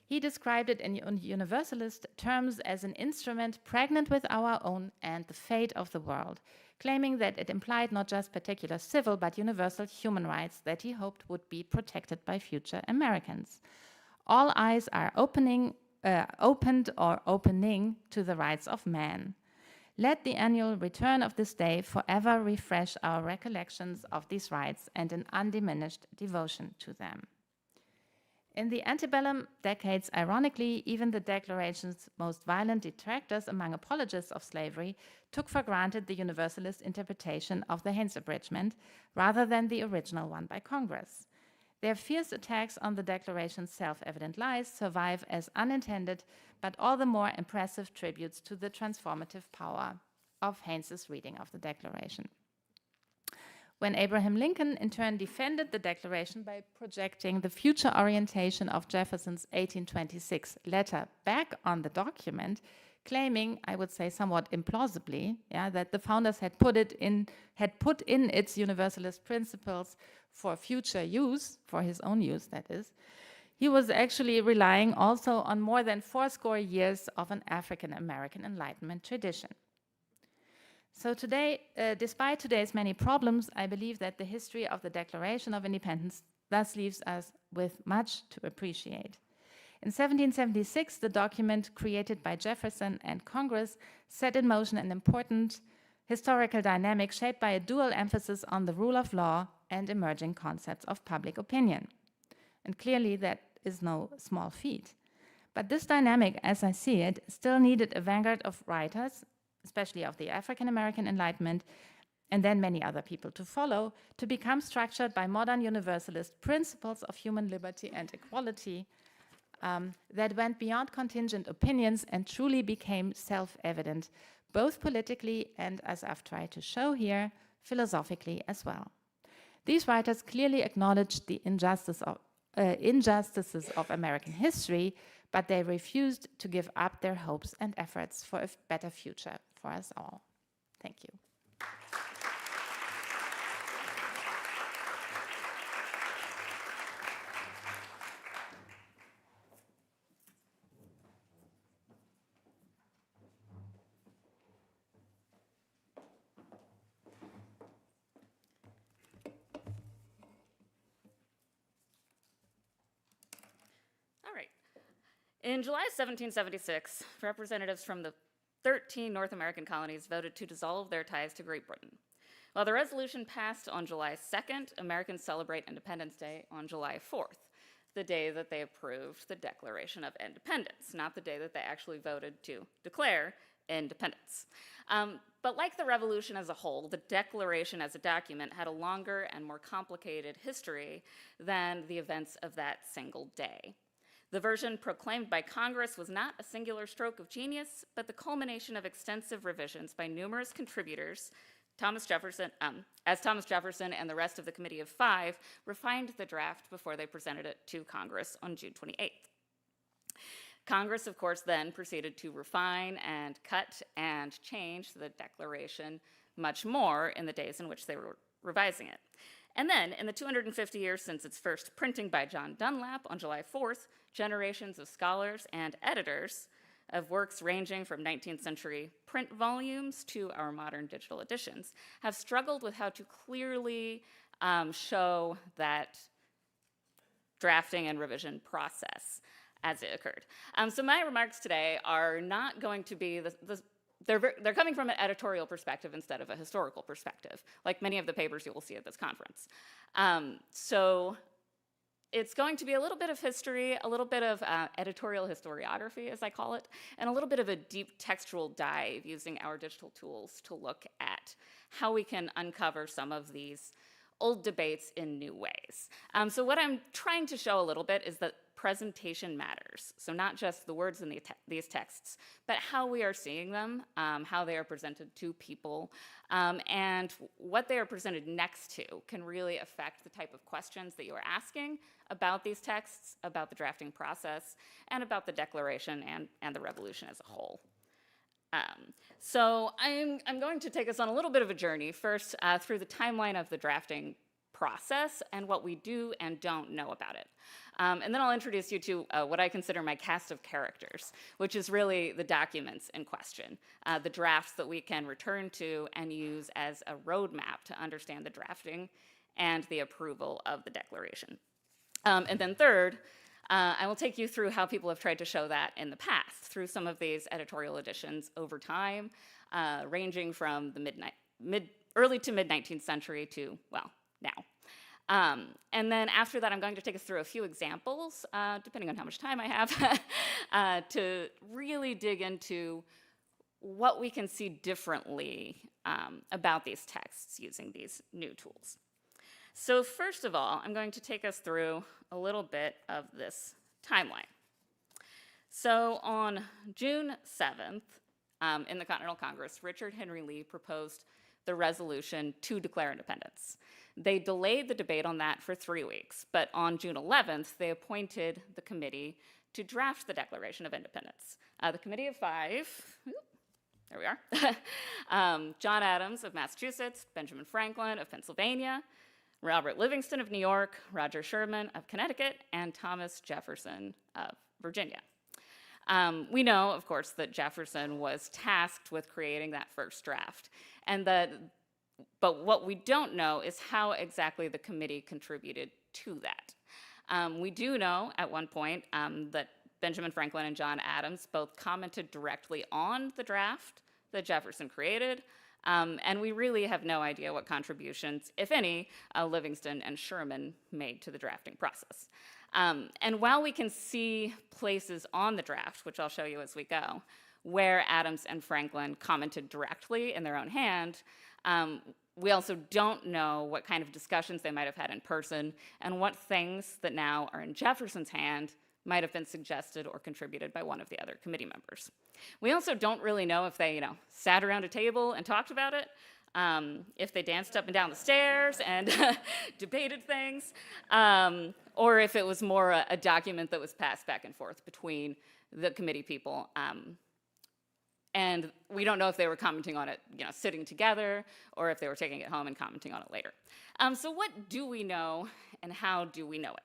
he described it in universalist terms as an instrument pregnant with our own and the fate of the world, claiming that it implied not just particular civil but universal human rights that he hoped would be protected by future Americans. All eyes are opened or opening to the rights of man. Let the annual return of this day forever refresh our recollections of these rights and an undiminished devotion to them. In the antebellum decades, ironically, even the Declaration's most violent detractors among apologists of slavery took for granted the Universalist interpretation of the Haynes Abridgment rather than the original one by Congress. Their fierce attacks on the Declaration's self-evident lies survive as unintended, but all the more impressive tributes to the transformative power of Haynes's reading of the Declaration. When Abraham Lincoln in turn defended the Declaration by projecting the future orientation of Jefferson's 1826 letter back on the document, claiming, I would say somewhat implausibly, that the founders had put in its Universalist principles for future use, for his own use, that is, he was actually relying also on more than 80 years of an African American Enlightenment tradition. So today, despite today's many problems, I believe that the history of the Declaration of Independence thus leaves us with much to appreciate. In 1776, the document created by Jefferson and Congress set in motion an important historical dynamic shaped by a dual emphasis on the rule of law and emerging concepts of public opinion. And clearly that is no small feat. But this dynamic, as I see it, still needed a vanguard of writers, especially of the African American Enlightenment, and then many other people to follow, to become structured by modern universalist principles of human liberty and equality that went beyond contingent opinions and truly became self-evident, both politically and, as I've tried to show here, philosophically as well. These writers clearly acknowledged the injustices of American history, but they refused to give up their hopes and efforts for a better future for us all. Thank you. All right. In July 1776, representatives from the 13 North American colonies voted to dissolve their ties to Great Britain. While the resolution passed on July 2nd, Americans celebrate Independence Day on July 4th, the day that they approved the Declaration of Independence, not the day that they actually voted to declare independence. But like the revolution as a whole, the Declaration as a document had a longer and more complicated history than the events of that single day. The version proclaimed by Congress was not a singular stroke of genius, but the culmination of extensive revisions by numerous contributors. Thomas Jefferson and the rest of the Committee of Five refined the draft before they presented it to Congress on June 28th. Congress, of course, then proceeded to refine and cut and change the Declaration much more in the days in which they were revising it. And then, in the 250 years since its first printing by John Dunlap on July 4th, generations of scholars and editors of works ranging from 19th century print volumes to our modern digital editions have struggled with how to clearly show that drafting and revision process as it occurred. So my remarks today are not going to be they're coming from an editorial perspective instead of a historical perspective, like many of the papers you will see at this conference. So it's going to be a little bit of history, a little bit of editorial historiography, as I call it, and a little bit of a deep textual dive using our digital tools to look at how we can uncover some of these old debates in new ways. So what I'm trying to show a little bit is that presentation matters. So not just the words in these texts, but how we are seeing them, how they are presented to people, and what they are presented next to can really affect the type of questions that you are asking about these texts, about the drafting process, and about the Declaration and the Revolution as a whole. So I'm going to take us on a little bit of a journey, first through the timeline of the drafting process and what we do and don't know about it. And then I'll introduce you to what I consider my cast of characters, which is really the documents in question, the drafts that we can return to and use as a roadmap to understand the drafting and the approval of the Declaration. And then third, I will take you through how people have tried to show that in the past through some of these editorial editions over time, ranging from the early to mid 19th century to, well, now. And then after that, I'm going to take us through a few examples, depending on how much time I have, to really dig into what we can see differently about these texts using these new tools. So first of all, I'm going to take us through a little bit of this timeline. So on June 7th, in the Continental Congress, Richard Henry Lee proposed the resolution to declare independence. They delayed the debate on that for 3 weeks, but on June 11th, they appointed the committee to draft the Declaration of Independence. The Committee of Five, there we are, John Adams of Massachusetts, Benjamin Franklin of Pennsylvania, Robert Livingston of New York, Roger Sherman of Connecticut, and Thomas Jefferson of Virginia. We know, of course, that Jefferson was tasked with creating that first draft, but what we don't know is how exactly the committee contributed to that. We do know at one point that Benjamin Franklin and John Adams both commented directly on the draft that Jefferson created, and we really have no idea what contributions, if any, Livingston and Sherman made to the drafting process. And while we can see places on the draft, which I'll show you as we go, where Adams and Franklin commented directly in their own hand, we also don't know what kind of discussions they might have had in person and what things that now are in Jefferson's hand might have been suggested or contributed by one of the other committee members. We also don't really know if they, sat around a table and talked about it, if they danced up and down the stairs and debated things, or if it was more a document that was passed back and forth between the committee people. And we don't know if they were commenting on it, sitting together, or if they were taking it home and commenting on it later. So what do we know, and how do we know it?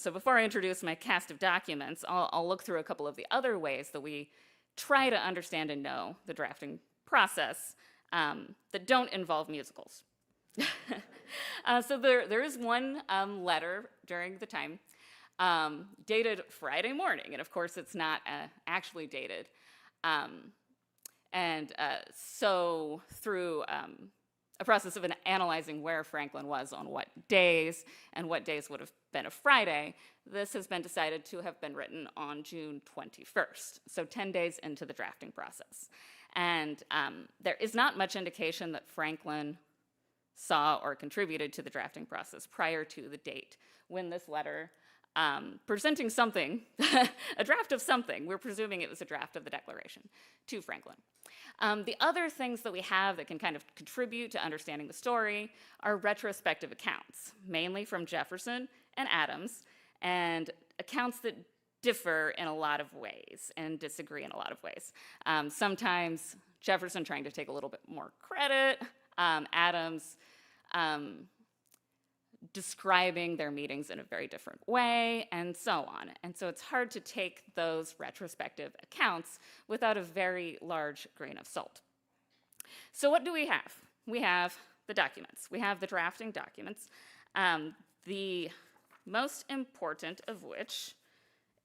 So before I introduce my cast of documents, I'll look through a couple of the other ways that we try to understand and know the drafting process that don't involve musicals. So there is one letter during the time dated Friday morning, and of course it's not actually dated. So through a process of analyzing where Franklin was on what days and what days would have been a Friday, this has been decided to have been written on June 21st, so 10 days into the drafting process. And there is not much indication that Franklin saw or contributed to the drafting process prior to the date when this letter presenting something, a draft of something, we're presuming it was a draft of the Declaration, to Franklin. The other things that we have that can kind of contribute to understanding the story are retrospective accounts, mainly from Jefferson and Adams, and accounts that differ in a lot of ways and disagree in a lot of ways. Sometimes Jefferson trying to take a little bit more credit, Adams describing their meetings in a very different way, and so on. And so it's hard to take those retrospective accounts without a very large grain of salt. So what do we have? We have the documents. We have the drafting documents, the most important of which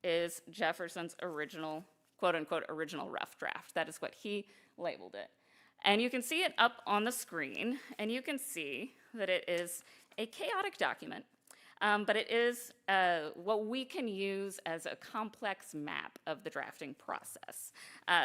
is Jefferson's original, quote-unquote, original rough draft. That is what he labeled it. And you can see it up on the screen, and you can see that it is a chaotic document, but it is what we can use as a complex map of the drafting process.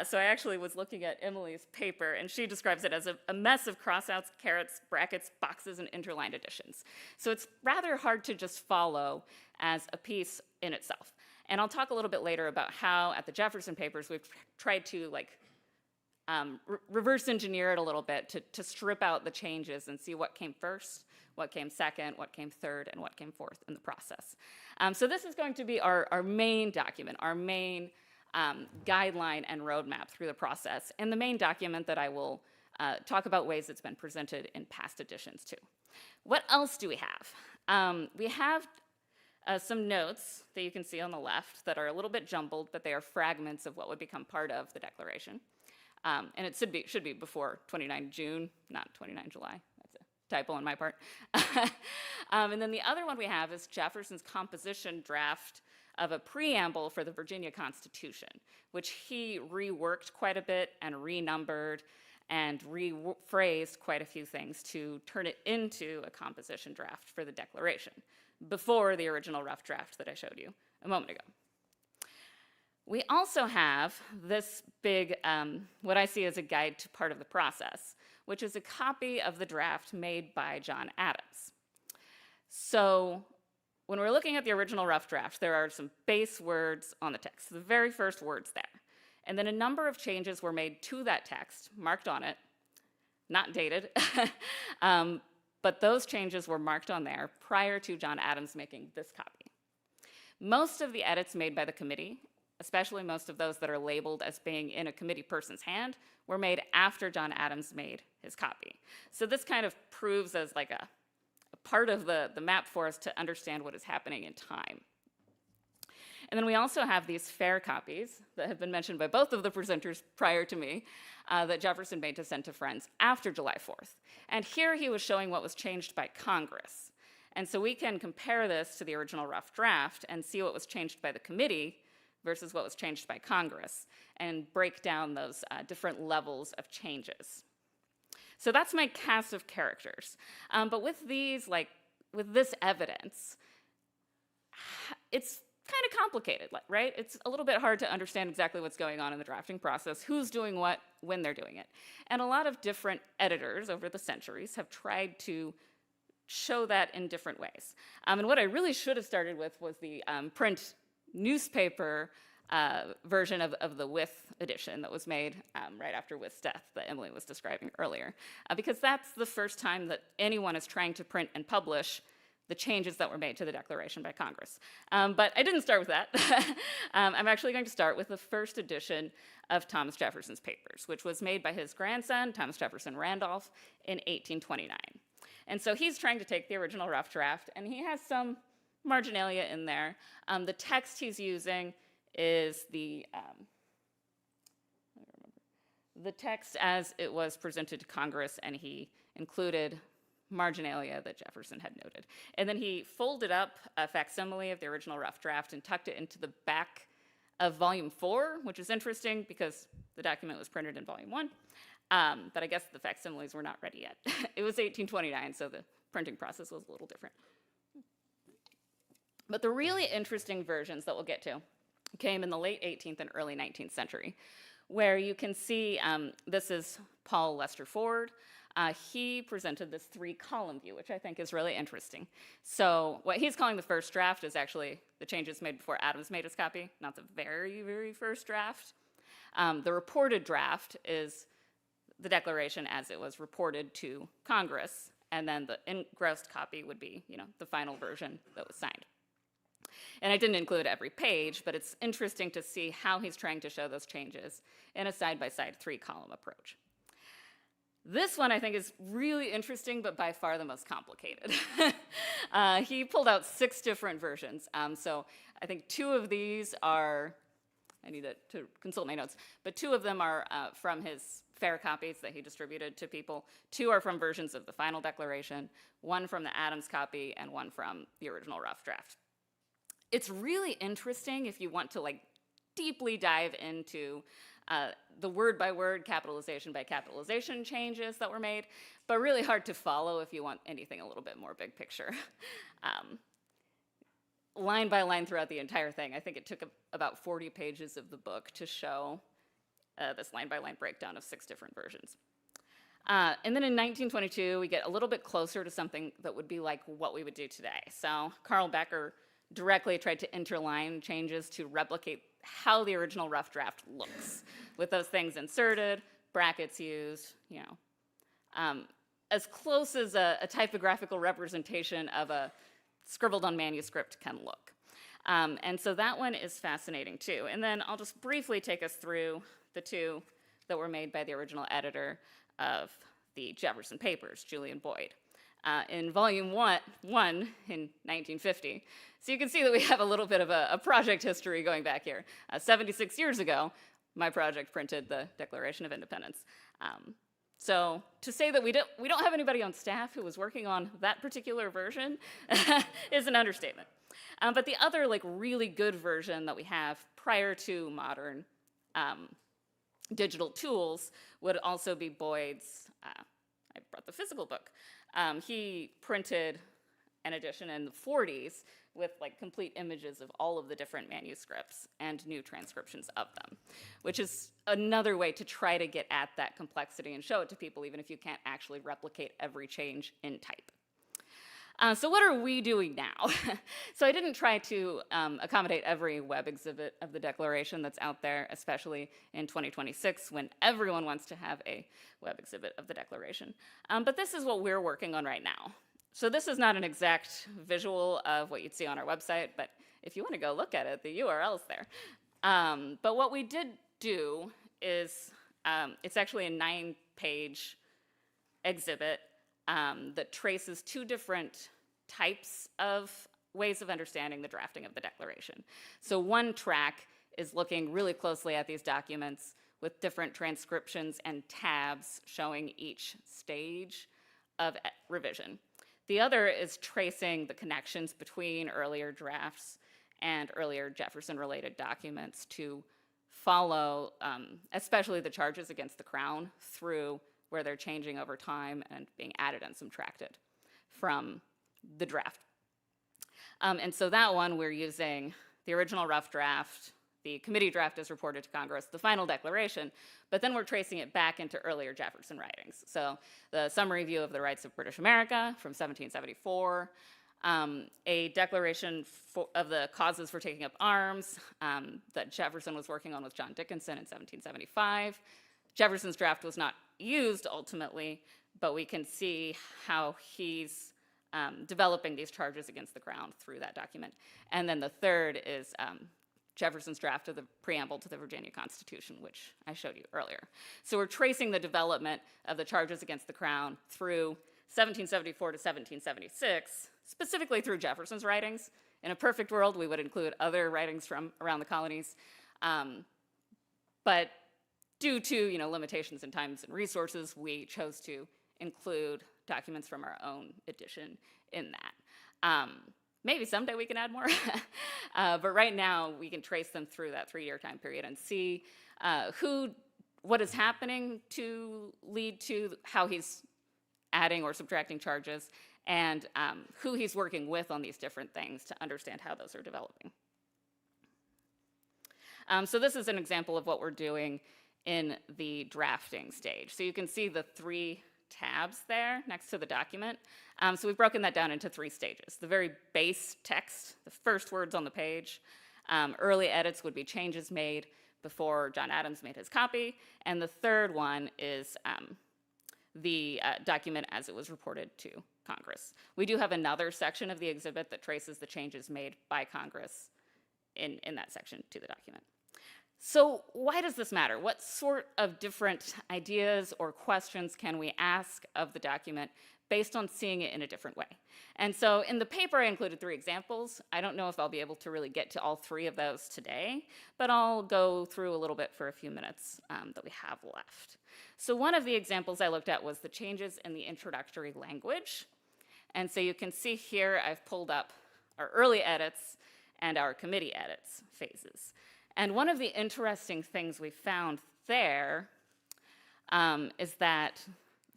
So I actually was looking at Emily's paper, and she describes it as a mess of crossouts, carets, brackets, boxes, and interlined additions. So it's rather hard to just follow as a piece in itself. And I'll talk a little bit later about how at the Jefferson papers we've tried to reverse engineer it a little bit to strip out the changes and see what came first, what came second, what came third, and what came fourth in the process. So this is going to be our main document, our main guideline and roadmap through the process, and the main document that I will talk about ways it's been presented in past editions too. What else do we have? We have some notes that you can see on the left that are a little bit jumbled, but they are fragments of what would become part of the Declaration. And it should be before 29 June, not 29 July. That's a typo on my part. And then the other one we have is Jefferson's composition draft of a preamble for the Virginia Constitution, which he reworked quite a bit and renumbered and rephrased quite a few things to turn it into a composition draft for the Declaration, before the original rough draft that I showed you a moment ago. We also have this big, what I see as a guide to part of the process, which is a copy of the draft made by John Adams. So when we're looking at the original rough draft, there are some base words on the text, the very first words there. And then a number of changes were made to that text, marked on it, not dated, but those changes were marked on there prior to John Adams making this copy. Most of the edits made by the committee, especially most of those that are labeled as being in a committee person's hand, were made after John Adams made his copy. So this kind of proves as like a part of the map for us to understand what is happening in time. And then we also have these fair copies that have been mentioned by both of the presenters prior to me that Jefferson made to send to friends after July 4th. And here he was showing what was changed by Congress. And so we can compare this to the original rough draft and see what was changed by the committee versus what was changed by Congress, and break down those different levels of changes. So that's my cast of characters. But with these, with this evidence, it's kind of complicated, right? It's a little bit hard to understand exactly what's going on in the drafting process, who's doing what, when they're doing it. And a lot of different editors over the centuries have tried to show that in different ways. And what I really should have started with was the print newspaper version of the Wyth edition that was made right after Wyth's death that Emily was describing earlier, because that's the first time that anyone is trying to print and publish the changes that were made to the Declaration by Congress. But I didn't start with that. I'm actually going to start with the first edition of Thomas Jefferson's papers, which was made by his grandson, Thomas Jefferson Randolph, in 1829. And so he's trying to take the original rough draft, and he has some marginalia in there. The text he's using is the text as it was presented to Congress, and he included marginalia that Jefferson had noted. And then he folded up a facsimile of the original rough draft and tucked it into the back of volume 4, which is interesting because the document was printed in volume 1. But I guess the facsimiles were not ready yet. It was 1829, so the printing process was a little different. But the really interesting versions that we'll get to came in the late 18th and early 19th century, where you can see, this is Paul Lester Ford. He presented this 3-column view, which I think is really interesting. So what he's calling the first draft is actually the changes made before Adams made his copy, not the very, very first draft. The reported draft is the Declaration as it was reported to Congress, and then the engrossed copy would be, the final version that was signed. And I didn't include every page, but it's interesting to see how he's trying to show those changes in a side-by-side 3-column approach. This one I think is really interesting, but by far the most complicated. He pulled out 6 different versions. So I think 2 of these are, I need to consult my notes, but 2 of them are from his fair copies that he distributed to people. 2 are from versions of the final Declaration, 1 from the Adams copy, and 1 from the original rough draft. It's really interesting if you want to deeply dive into the word-by-word, capitalization-by-capitalization changes that were made, but really hard to follow if you want anything a little bit more big picture. Line by line throughout the entire thing, I think it took about 40 pages of the book to show this line-by-line breakdown of 6 different versions. And then in 1922, we get a little bit closer to something that would be like what we would do today. So Carl Becker directly tried to interline changes to replicate how the original rough draft looks, with those things inserted, brackets used, as close as a typographical representation of a scribbled on manuscript can look. And so that one is fascinating too. And then I'll just briefly take us through the 2 that were made by the original editor of the Jefferson Papers, Julian Boyd. In volume 1 in 1950. So you can see that we have a little bit of a project history going back here. 76 years ago, my project printed the Declaration of Independence. So to say that we don't have anybody on staff who was working on that particular version is an understatement. But the other really good version that we have prior to modern digital tools would also be Boyd's, I brought the physical book. He printed an edition in the 40s with like complete images of all of the different manuscripts and new transcriptions of them, which is another way to try to get at that complexity and show it to people, even if you can't actually replicate every change in type. So what are we doing now? So I didn't try to accommodate every web exhibit of the Declaration that's out there, especially in 2026 when everyone wants to have a web exhibit of the Declaration. But this is what we're working on right now. So this is not an exact visual of what you'd see on our website, but if you want to go look at it, the URL's there. But what we did do is, it's actually a 9-page exhibit that traces 2 different types of ways of understanding the drafting of the Declaration. So one track is looking really closely at these documents with different transcriptions and tabs showing each stage of revision. The other is tracing the connections between earlier drafts and earlier Jefferson-related documents to follow, especially the charges against the Crown, through where they're changing over time and being added and subtracted from the draft. And so that one, we're using the original rough draft, the committee draft as reported to Congress, the final declaration, but then we're tracing it back into earlier Jefferson writings. So the summary view of the rights of British America from 1774, a declaration of the causes for taking up arms that Jefferson was working on with John Dickinson in 1775. Jefferson's draft was not used ultimately, but we can see how he's developing these charges against the Crown through that document. And then the third is Jefferson's draft of the preamble to the Virginia Constitution, which I showed you earlier. So we're tracing the development of the charges against the Crown through 1774 to 1776, specifically through Jefferson's writings. In a perfect world, we would include other writings from around the colonies. But due to limitations in times and resources, we chose to include documents from our own edition in that. Maybe someday we can add more, but right now we can trace them through that 3-year time period and see what is happening to lead to how he's adding or subtracting charges, and who he's working with on these different things to understand how those are developing. So this is an example of what we're doing in the drafting stage. So you can see the 3 tabs there next to the document. So we've broken that down into 3 stages. The very base text, the first words on the page. Early edits would be changes made before John Adams made his copy. And the third one is the document as it was reported to Congress. We do have another section of the exhibit that traces the changes made by Congress in that section to the document. So why does this matter? What sort of different ideas or questions can we ask of the document based on seeing it in a different way? And so in the paper, I included 3 examples. I don't know if I'll be able to really get to all 3 of those today, but I'll go through a little bit for a few minutes that we have left. So one of the examples I looked at was the changes in the introductory language. And so you can see here, I've pulled up our early edits and our committee edits phases. And one of the interesting things we found there is that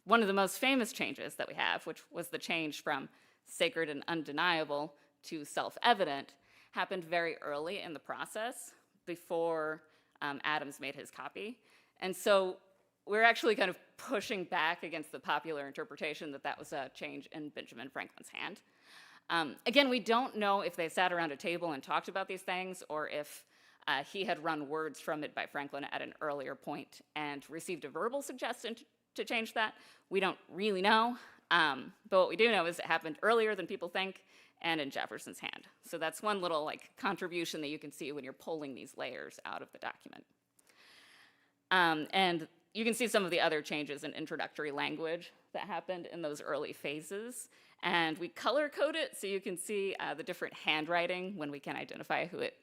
one of the most famous changes that we have, which was the change from sacred and undeniable to self-evident, happened very early in the process before Adams made his copy. And so we're actually kind of pushing back against the popular interpretation that that was a change in Benjamin Franklin's hand. Again, we don't know if they sat around a table and talked about these things or if he had run words from it by Franklin at an earlier point and received a verbal suggestion to change that. We don't really know, but what we do know is it happened earlier than people think and in Jefferson's hand. So that's one little contribution that you can see when you're pulling these layers out of the document. And you can see some of the other changes in introductory language that happened in those early phases. And we color code it so you can see the different handwriting when we can identify who it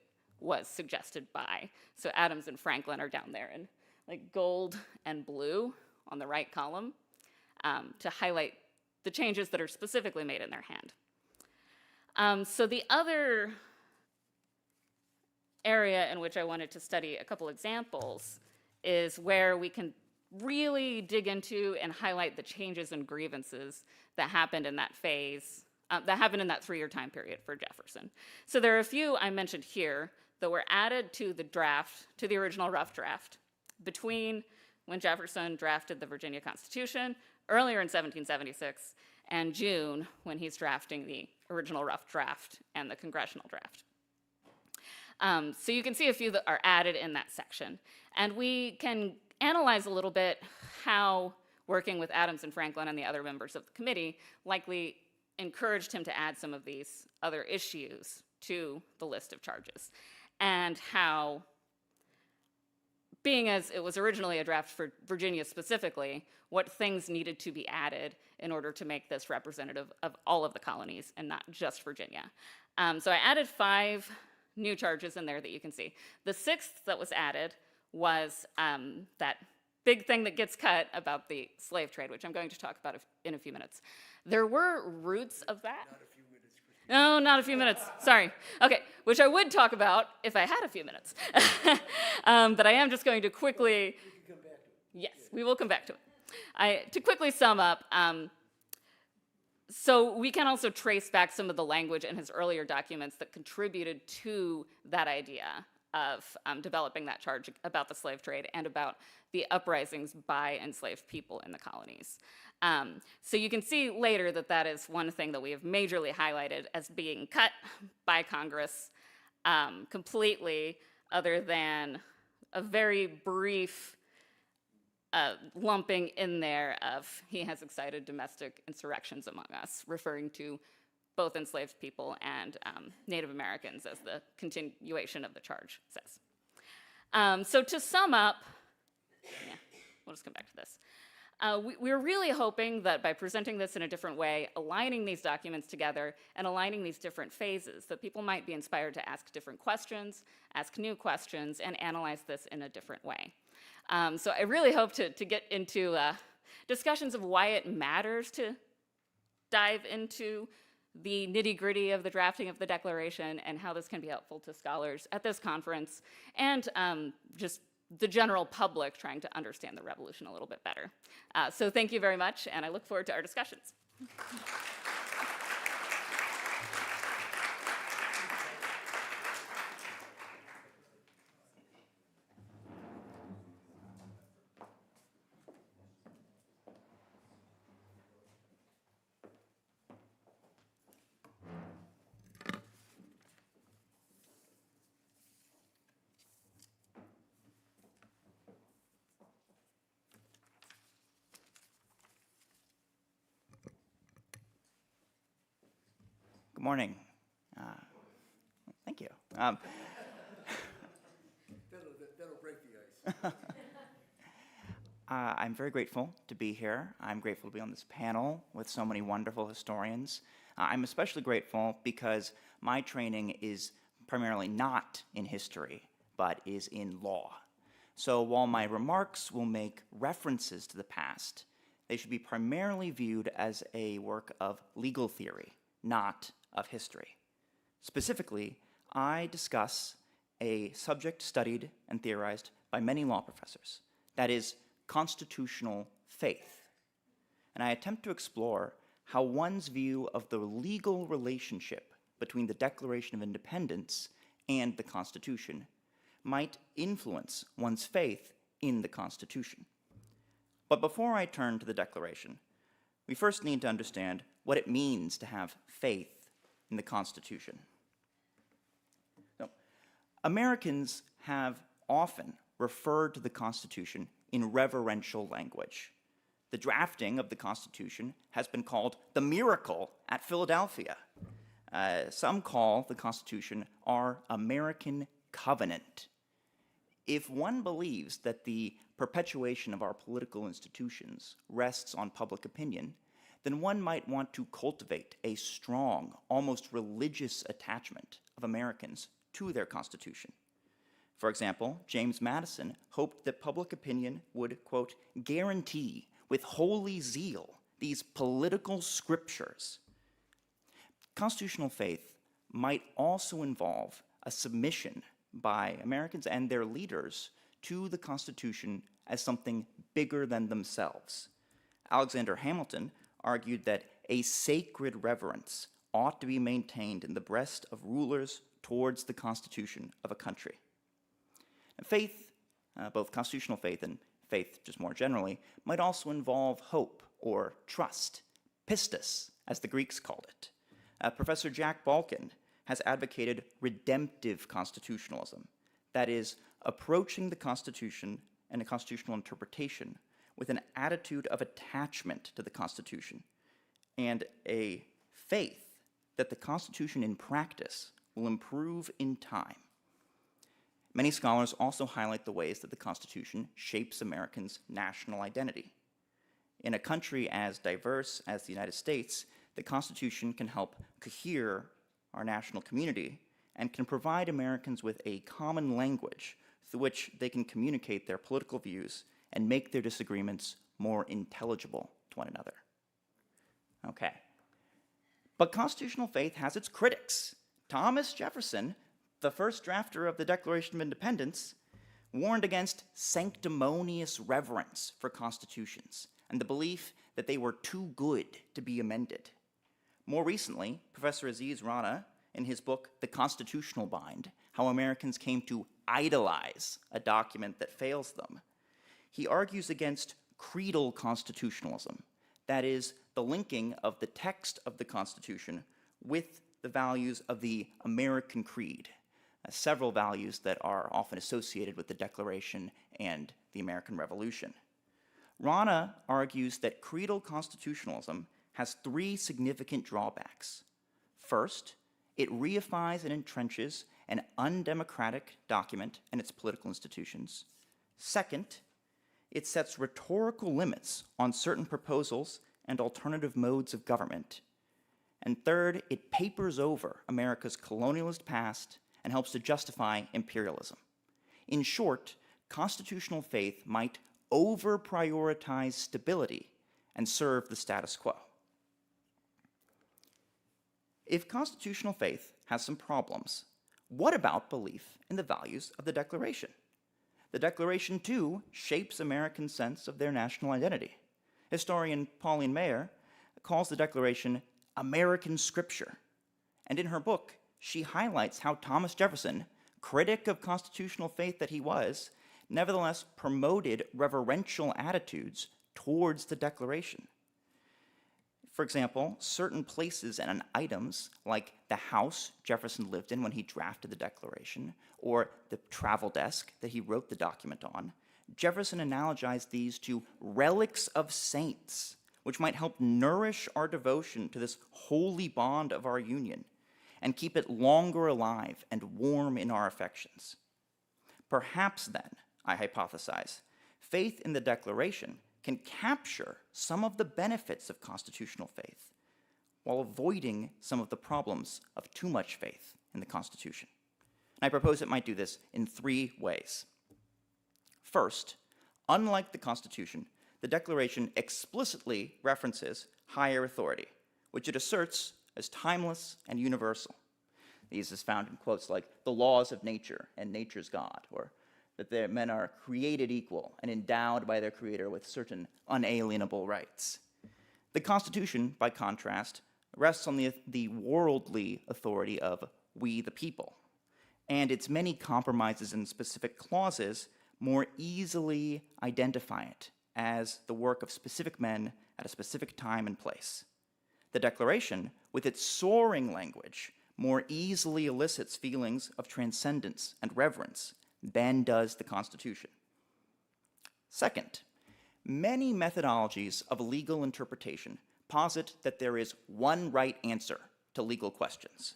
was suggested by. So Adams and Franklin are down there in gold and blue on the right column to highlight the changes that are specifically made in their hand. So the other area in which I wanted to study a couple examples is where we can really dig into and highlight the changes and grievances that happened in that phase, that happened in that 3-year time period for Jefferson. So there are a few I mentioned here that were added to the draft, to the original rough draft, between when Jefferson drafted the Virginia Constitution earlier in 1776 and June when he's drafting the original rough draft and the congressional draft. So you can see a few that are added in that section. And we can analyze a little bit how working with Adams and Franklin and the other members of the committee likely encouraged him to add some of these other issues to the list of charges, and how, being as it was originally a draft for Virginia specifically, what things needed to be added in order to make this representative of all of the colonies and not just Virginia. So I added 5 new charges in there that you can see. The 6th that was added was that big thing that gets cut about the slave trade, which I'm going to talk about in a few minutes. There were roots of that. Not a few minutes, Christine. No, not a few minutes. Sorry. Okay, which I would talk about if I had a few minutes. But I am just going to quickly. We can come back to it. Yes, we will come back to it. To quickly sum up, so we can also trace back some of the language in his earlier documents that contributed to that idea of developing that charge about the slave trade and about the uprisings by enslaved people in the colonies. So you can see later that that is one thing that we have majorly highlighted as being cut by Congress completely, other than a very brief lumping in there of he has excited domestic insurrections among us, referring to both enslaved people and Native Americans, as the continuation of the charge says. So to sum up, yeah, we'll just come back to this. We're really hoping that by presenting this in a different way, aligning these documents together and aligning these different phases, that people might be inspired to ask different questions, ask new questions, and analyze this in a different way. So I really hope to get into discussions of why it matters to dive into the nitty-gritty of the drafting of the Declaration and how this can be helpful to scholars at this conference and just the general public trying to understand the revolution a little bit better. So thank you very much, and I look forward to our discussions. Good morning. Thank you. That'll break the ice. I'm very grateful to be here. I'm grateful to be on this panel with so many wonderful historians. I'm especially grateful because my training is primarily not in history, but is in law. So while my remarks will make references to the past, they should be primarily viewed as a work of legal theory, not of history. Specifically, I discuss a subject studied and theorized by many law professors, that is, constitutional faith. And I attempt to explore how one's view of the legal relationship between the Declaration of Independence and the Constitution might influence one's faith in the Constitution. But before I turn to the Declaration, we first need to understand what it means to have faith in the Constitution. So, Americans have often referred to the Constitution in reverential language. The drafting of the Constitution has been called the miracle at Philadelphia. Some call the Constitution our American covenant. If one believes that the perpetuation of our political institutions rests on public opinion, then one might want to cultivate a strong, almost religious attachment of Americans to their Constitution. For example, James Madison hoped that public opinion would, quote, guarantee with holy zeal these political scriptures. Constitutional faith might also involve a submission by Americans and their leaders to the Constitution as something bigger than themselves. Alexander Hamilton argued that a sacred reverence ought to be maintained in the breast of rulers towards the Constitution of a country. And faith, both constitutional faith and faith just more generally, might also involve hope or trust, pistis, as the Greeks called it. Professor Jack Balkin has advocated redemptive constitutionalism, that is, approaching the Constitution and a constitutional interpretation with an attitude of attachment to the Constitution and a faith that the Constitution in practice will improve in time. Many scholars also highlight the ways that the Constitution shapes Americans' national identity. In a country as diverse as the United States, the Constitution can help cohere our national community and can provide Americans with a common language through which they can communicate their political views and make their disagreements more intelligible to one another. Okay. But constitutional faith has its critics. Thomas Jefferson, the first drafter of the Declaration of Independence, warned against sanctimonious reverence for constitutions and the belief that they were too good to be amended. More recently, Professor Aziz Rana, in his book, The Constitutional Bind, How Americans Came to Idolize a Document That Fails Them, he argues against creedal constitutionalism, that is, the linking of the text of the Constitution with the values of the American creed, several values that are often associated with the Declaration and the American Revolution. Rana argues that creedal constitutionalism has three significant drawbacks. First, it reifies and entrenches an undemocratic document and its political institutions. Second, it sets rhetorical limits on certain proposals and alternative modes of government. And third, it papers over America's colonialist past and helps to justify imperialism. In short, constitutional faith might over-prioritize stability and serve the status quo. If constitutional faith has some problems, what about belief in the values of the Declaration? The Declaration, too, shapes Americans' sense of their national identity. Historian Pauline Maier calls the Declaration American scripture, and in her book, she highlights how Thomas Jefferson, critic of constitutional faith that he was, nevertheless promoted reverential attitudes towards the Declaration. For example, certain places and items, like the house Jefferson lived in when he drafted the Declaration, or the travel desk that he wrote the document on, Jefferson analogized these to relics of saints, which might help nourish our devotion to this holy bond of our union and keep it longer alive and warm in our affections. Perhaps then, I hypothesize, faith in the Declaration can capture some of the benefits of constitutional faith while avoiding some of the problems of too much faith in the Constitution. And I propose it might do this in three ways. First, unlike the Constitution, the Declaration explicitly references higher authority, which it asserts as timeless and universal. These is found in quotes like, "the laws of nature and nature's God," or that men are created equal and endowed by their Creator with certain unalienable rights. The Constitution, by contrast, rests on the worldly authority of we the people, and its many compromises and specific clauses more easily identify it as the work of specific men at a specific time and place. The Declaration, with its soaring language, more easily elicits feelings of transcendence and reverence than does the Constitution. Second, many methodologies of legal interpretation posit that there is one right answer to legal questions.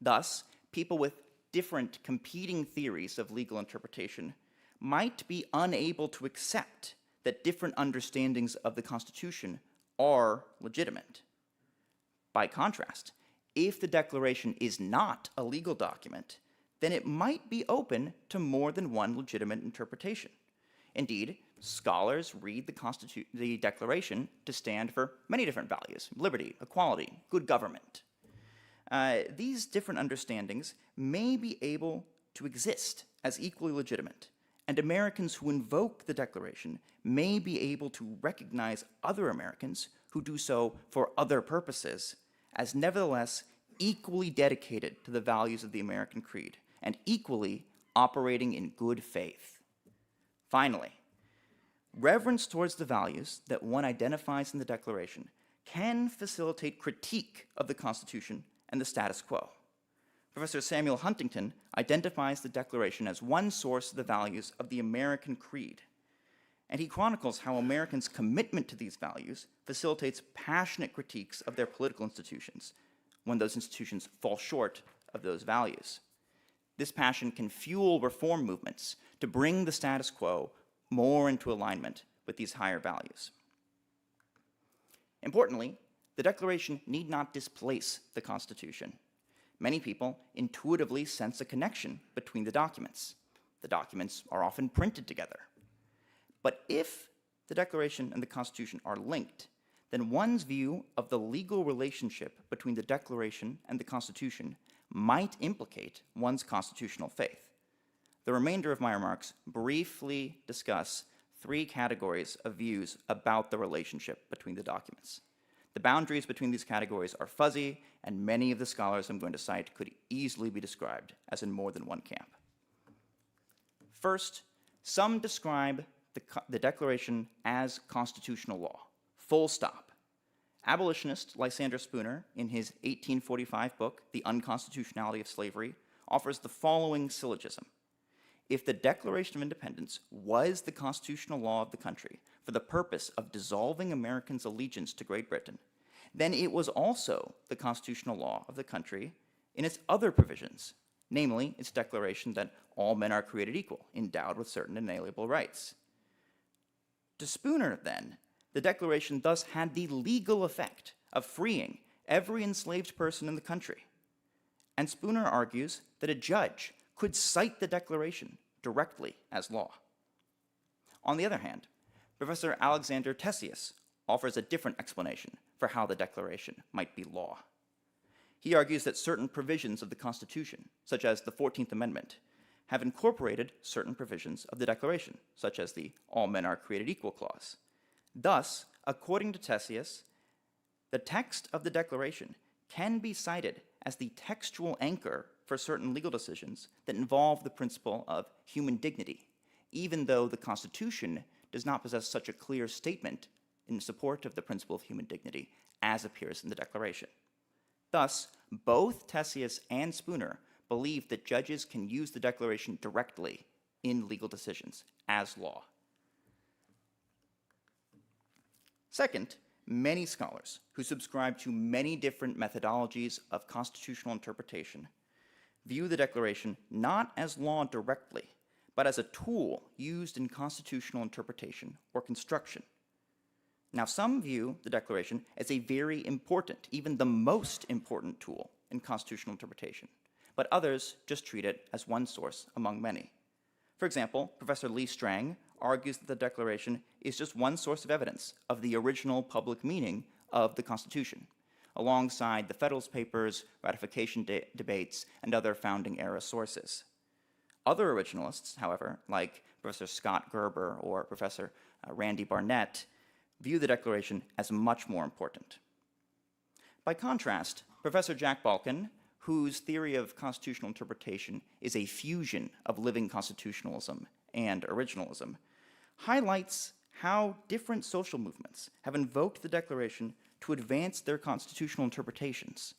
Thus, people with different competing theories of legal interpretation might be unable to accept that different understandings of the Constitution are legitimate. By contrast, if the Declaration is not a legal document, then it might be open to more than one legitimate interpretation. Indeed, scholars read the Declaration to stand for many different values: liberty, equality, good government. These different understandings may be able to exist as equally legitimate, and Americans who invoke the Declaration may be able to recognize other Americans who do so for other purposes as nevertheless equally dedicated to the values of the American creed and equally operating in good faith. Finally, reverence towards the values that one identifies in the Declaration can facilitate critique of the Constitution and the status quo. Professor Samuel Huntington identifies the Declaration as one source of the values of the American creed, and he chronicles how Americans' commitment to these values facilitates passionate critiques of their political institutions when those institutions fall short of those values. This passion can fuel reform movements to bring the status quo more into alignment with these higher values. Importantly, the Declaration need not displace the Constitution. Many people intuitively sense a connection between the documents. The documents are often printed together. But if the Declaration and the Constitution are linked, then one's view of the legal relationship between the Declaration and the Constitution might implicate one's constitutional faith. The remainder of my remarks briefly discuss three categories of views about the relationship between the documents. The boundaries between these categories are fuzzy, and many of the scholars I'm going to cite could easily be described as in more than one camp. First, some describe the Declaration as constitutional law, full stop. Abolitionist Lysander Spooner, in his 1845 book, The Unconstitutionality of Slavery, offers the following syllogism. If the Declaration of Independence was the constitutional law of the country for the purpose of dissolving Americans' allegiance to Great Britain, then it was also the constitutional law of the country in its other provisions, namely its declaration that all men are created equal, endowed with certain inalienable rights. To Spooner, then, the Declaration thus had the legal effect of freeing every enslaved person in the country. And Spooner argues that a judge could cite the Declaration directly as law. On the other hand, Professor Alexander Tessius offers a different explanation for how the Declaration might be law. He argues that certain provisions of the Constitution, such as the 14th Amendment, have incorporated certain provisions of the Declaration, such as the all men are created equal clause. Thus, according to Tessius, the text of the Declaration can be cited as the textual anchor for certain legal decisions that involve the principle of human dignity, even though the Constitution does not possess such a clear statement in support of the principle of human dignity as appears in the Declaration. Thus, both Tessius and Spooner believe that judges can use the Declaration directly in legal decisions as law. Second, many scholars who subscribe to many different methodologies of constitutional interpretation view the Declaration not as law directly, but as a tool used in constitutional interpretation or construction. Now, some view the Declaration as a very important, even the most important tool in constitutional interpretation, but others just treat it as one source among many. For example, Professor Lee Strang argues that the Declaration is just one source of evidence of the original public meaning of the Constitution, alongside the Federalist Papers, ratification debates, and other founding-era sources. Other originalists, however, like Professor Scott Gerber or Professor Randy Barnett, view the Declaration as much more important. By contrast, Professor Jack Balkin, whose theory of constitutional interpretation is a fusion of living constitutionalism and originalism, highlights how different social movements have invoked the Declaration to advance their constitutional interpretations.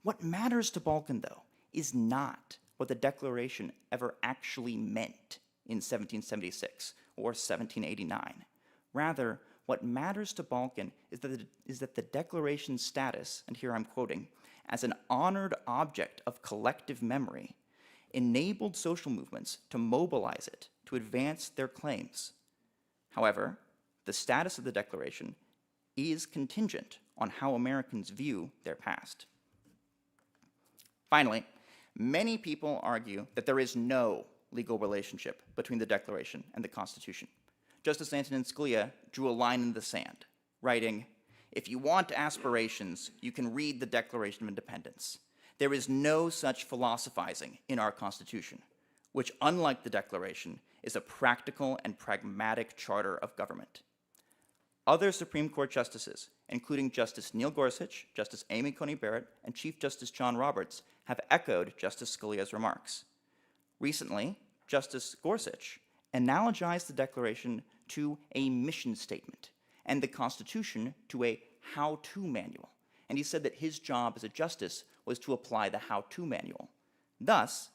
What matters to Balkin, though, is not what the Declaration ever actually meant in 1776 or 1789. Rather, what matters to Balkin is that the Declaration's status, and here I'm quoting, as an honored object of collective memory, enabled social movements to mobilize it to advance their claims. However, the status of the Declaration is contingent on how Americans view their past. Finally, many people argue that there is no legal relationship between the Declaration and the Constitution. Justice Antonin Scalia drew a line in the sand, writing, "If you want aspirations, you can read the Declaration of Independence. There is no such philosophizing in our Constitution. which, unlike the Declaration, is a practical and pragmatic charter of government. Other Supreme Court justices, including Justice Neil Gorsuch, Justice Amy Coney Barrett, and Chief Justice John Roberts, have echoed Justice Scalia's remarks. Recently, Justice Gorsuch analogized the Declaration to a mission statement and the Constitution to a how-to manual, and he said that his job as a justice was to apply the how-to manual. Thus,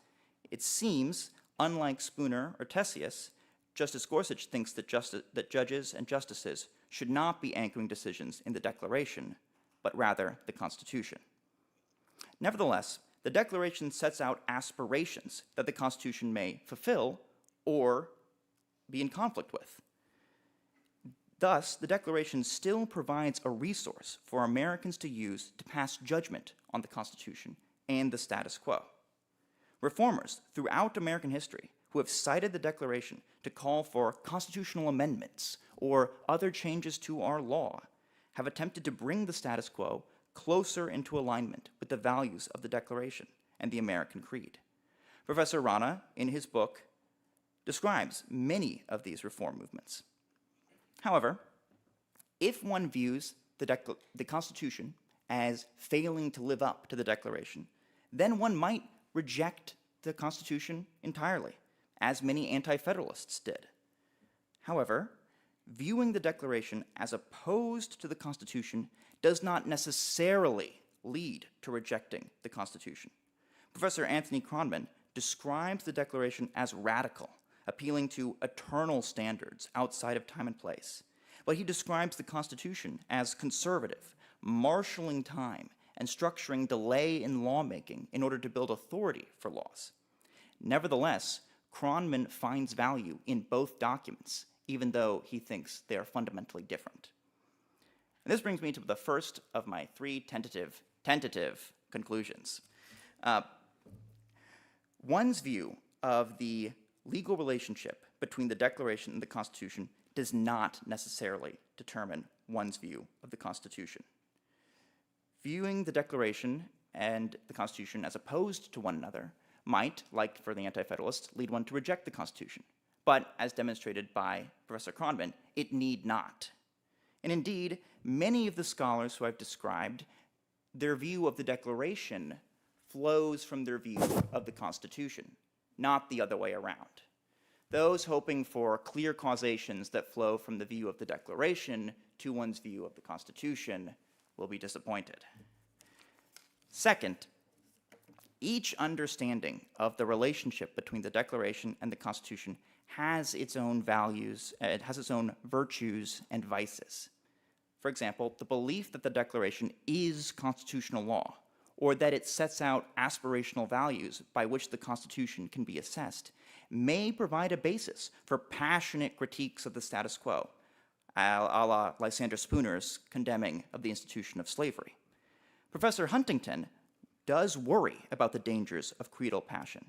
it seems, unlike Spooner or Tessius, Justice Gorsuch thinks that judges and justices should not be anchoring decisions in the Declaration, but rather the Constitution. Nevertheless, the Declaration sets out aspirations that the Constitution may fulfill or be in conflict with. Thus, the Declaration still provides a resource for Americans to use to pass judgment on the Constitution and the status quo. Reformers throughout American history who have cited the Declaration to call for constitutional amendments or other changes to our law have attempted to bring the status quo closer into alignment with the values of the Declaration and the American Creed. Professor Rana, in his book, describes many of these reform movements. However, if one views the Constitution as failing to live up to the Declaration, then one might reject the Constitution entirely, as many anti-federalists did. However, viewing the Declaration as opposed to the Constitution does not necessarily lead to rejecting the Constitution. Professor Anthony Kronman describes the Declaration as radical, appealing to eternal standards outside of time and place. But he describes the Constitution as conservative, marshaling time and structuring delay in lawmaking in order to build authority for laws. Nevertheless, Kronman finds value in both documents, even though he thinks they are fundamentally different. And this brings me to the first of my three tentative conclusions. One's view of the legal relationship between the Declaration and the Constitution does not necessarily determine one's view of the Constitution. Viewing the Declaration and the Constitution as opposed to one another might, like for the Anti-Federalists, lead one to reject the Constitution. But, as demonstrated by Professor Kronman, it need not. And indeed, many of the scholars who I've described, their view of the Declaration flows from their view of the Constitution, not the other way around. Those hoping for clear causations that flow from the view of the Declaration to one's view of the Constitution will be disappointed. Second, each understanding of the relationship between the Declaration and the Constitution has its own values, it has its own virtues and vices. For example, the belief that the Declaration is constitutional law, or that it sets out aspirational values by which the Constitution can be assessed, may provide a basis for passionate critiques of the status quo, a la Lysander Spooner's condemning of the institution of slavery. Professor Huntington does worry about the dangers of creedal passion.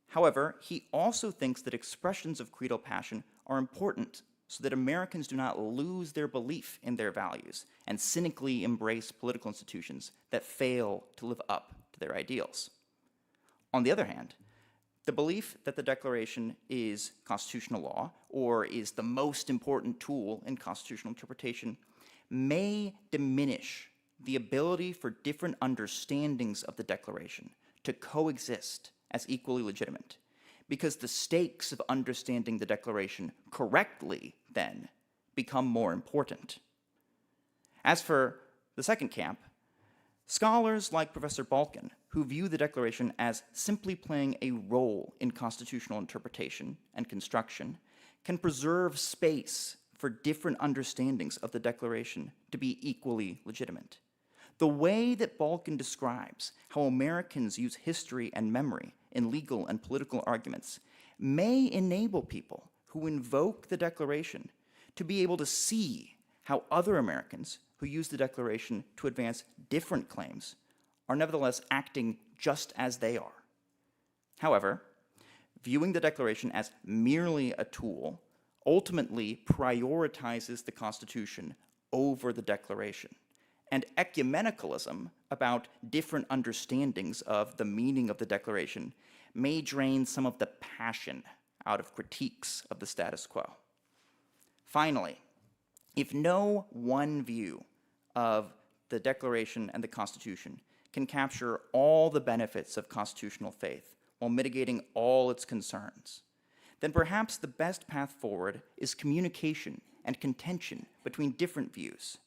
However, he also thinks that expressions of creedal passion are important so that Americans do not lose their belief in their values and cynically embrace political institutions that fail to live up to their ideals. On the other hand, the belief that the Declaration is constitutional law or is the most important tool in constitutional interpretation may diminish the ability for different understandings of the Declaration to coexist as equally legitimate, because the stakes of understanding the Declaration correctly, then, become more important. As for the second camp, scholars like Professor Balkin, who view the Declaration as simply playing a role in constitutional interpretation and construction, can preserve space for different understandings of the Declaration to be equally legitimate. The way that Balkin describes how Americans use history and memory in legal and political arguments may enable people who invoke the Declaration to be able to see how other Americans who use the Declaration to advance different claims are nevertheless acting just as they are. However, viewing the Declaration as merely a tool ultimately prioritizes the Constitution over the Declaration, and ecumenicalism about different understandings of the meaning of the Declaration may drain some of the passion out of critiques of the status quo. Finally, if no one view of the Declaration and the Constitution can capture all the benefits of constitutional faith while mitigating all its concerns, then perhaps the best path forward is communication and contention between different views.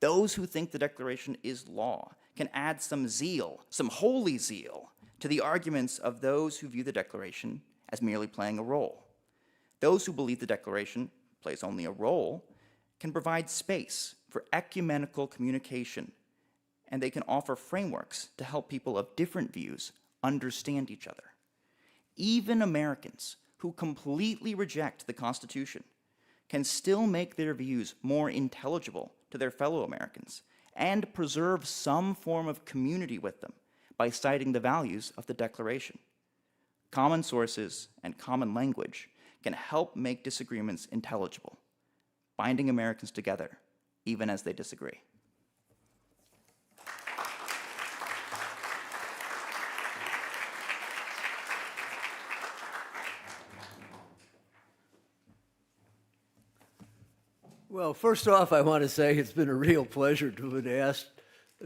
Those who think the Declaration is law can add some zeal, some holy zeal, to the arguments of those who view the Declaration as merely playing a role. Those who believe the Declaration plays only a role can provide space for ecumenical communication, and they can offer frameworks to help people of different views understand each other. Even Americans who completely reject the Constitution can still make their views more intelligible to their fellow Americans and preserve some form of community with them by citing the values of the Declaration. Common sources and common language can help make disagreements intelligible, binding Americans together even as they disagree. Well, first off, I want to say it's been a real pleasure to have been asked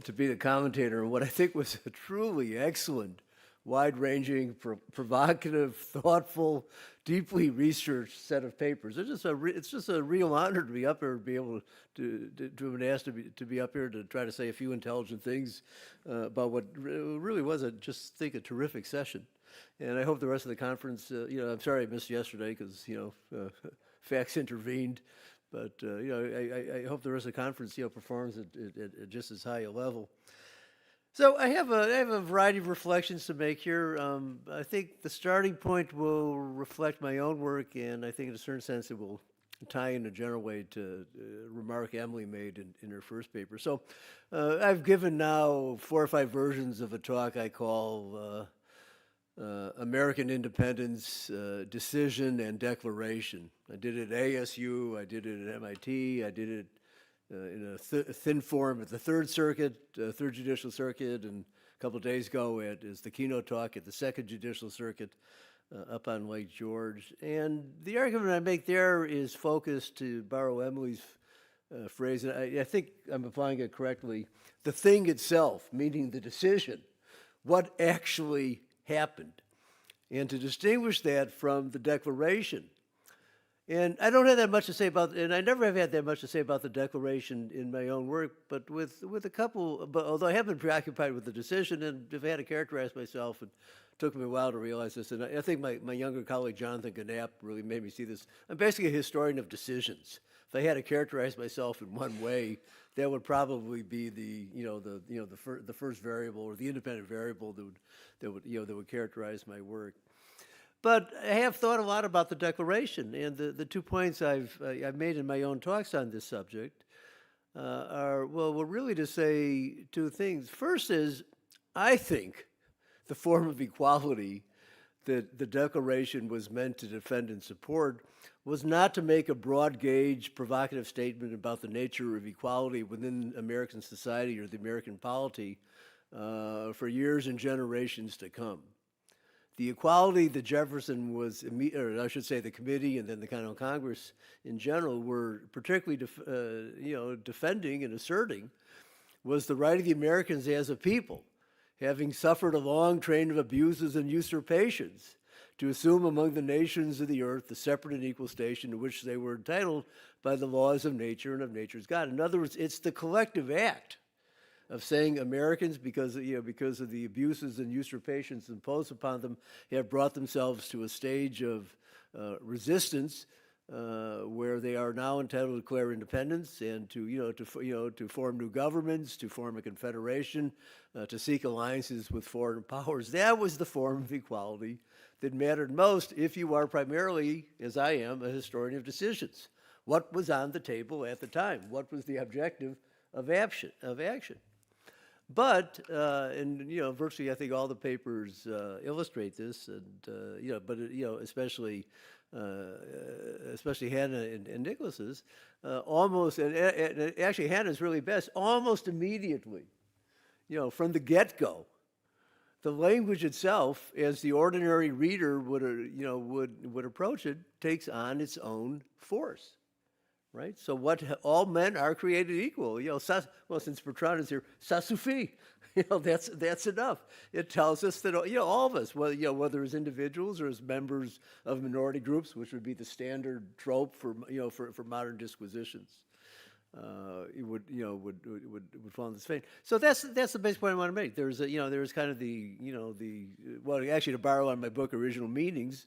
to be the commentator on what I think was a truly excellent, wide-ranging, provocative, thoughtful, deeply researched set of papers. It's just a real honor to be up here, to be able to have been asked to be up here to try to say a few intelligent things about what really was, a terrific session. And I hope the rest of the conference, I'm sorry I missed yesterday because, facts intervened. But I hope the rest of the conference performs at just as high a level. So I have a variety of reflections to make here. I think the starting point will reflect my own work, and I think in a certain sense it will tie in a general way to a remark Emily made in her first paper. So I've given now 4 or 5 versions of a talk I call American Independence, Decision and Declaration. I did it at ASU, I did it at MIT, I did it in a thin form at the Third Judicial Circuit, and a couple of days ago as the keynote talk at the Second Judicial Circuit up on Lake George. And the argument I make there is focused, to borrow Emily's phrase, and I think I'm applying it correctly, the thing itself, meaning the decision, what actually happened, and to distinguish that from the Declaration. And I don't have that much to say about, and I never have had that much to say about the Declaration in my own work, but with a couple, although I have been preoccupied with the decision and have had to characterize myself, it took me a while to realize this, and I think my younger colleague Jonathan Knapp really made me see this. I'm basically a historian of decisions. If I had to characterize myself in one way, that would probably be the first variable, or the independent variable that would characterize my work. But I have thought a lot about the Declaration, and the 2 points I've made in my own talks on this subject were really to say 2 things. First is, I think the form of equality that the Declaration was meant to defend and support was not to make a broad gauge, provocative statement about the nature of equality within American society or the American polity for years and generations to come. The equality that Jefferson was, or I should say the committee and then the Continental Congress in general were particularly defending and asserting was the right of the Americans as a people, having suffered a long train of abuses and usurpations, to assume among the nations of the earth the separate and equal station to which they were entitled by the laws of nature and of nature's God. In other words, it's the collective act of saying Americans, because of the abuses and usurpations imposed upon them, have brought themselves to a stage of resistance where they are now entitled to declare independence and to form new governments, to form a confederation, to seek alliances with foreign powers. That was the form of equality that mattered most if you are primarily, as I am, a historian of decisions. What was on the table at the time? What was the objective of action? But virtually, I think all the papers illustrate this, and especially Hannah and Nicholas's, almost, and actually Hannah's really best, almost immediately, from the get-go, the language itself, as the ordinary reader would approach it, takes on its own force, right? So all men are created equal. Well, since Bertrand is here, ça suffit. That's enough. It tells us that all of us, whether as individuals or as members of minority groups, which would be the standard trope for modern disquisitions. It would fall in this vein. So that's the basic point I want to make. There's kind of actually, to borrow on my book, Original Meanings,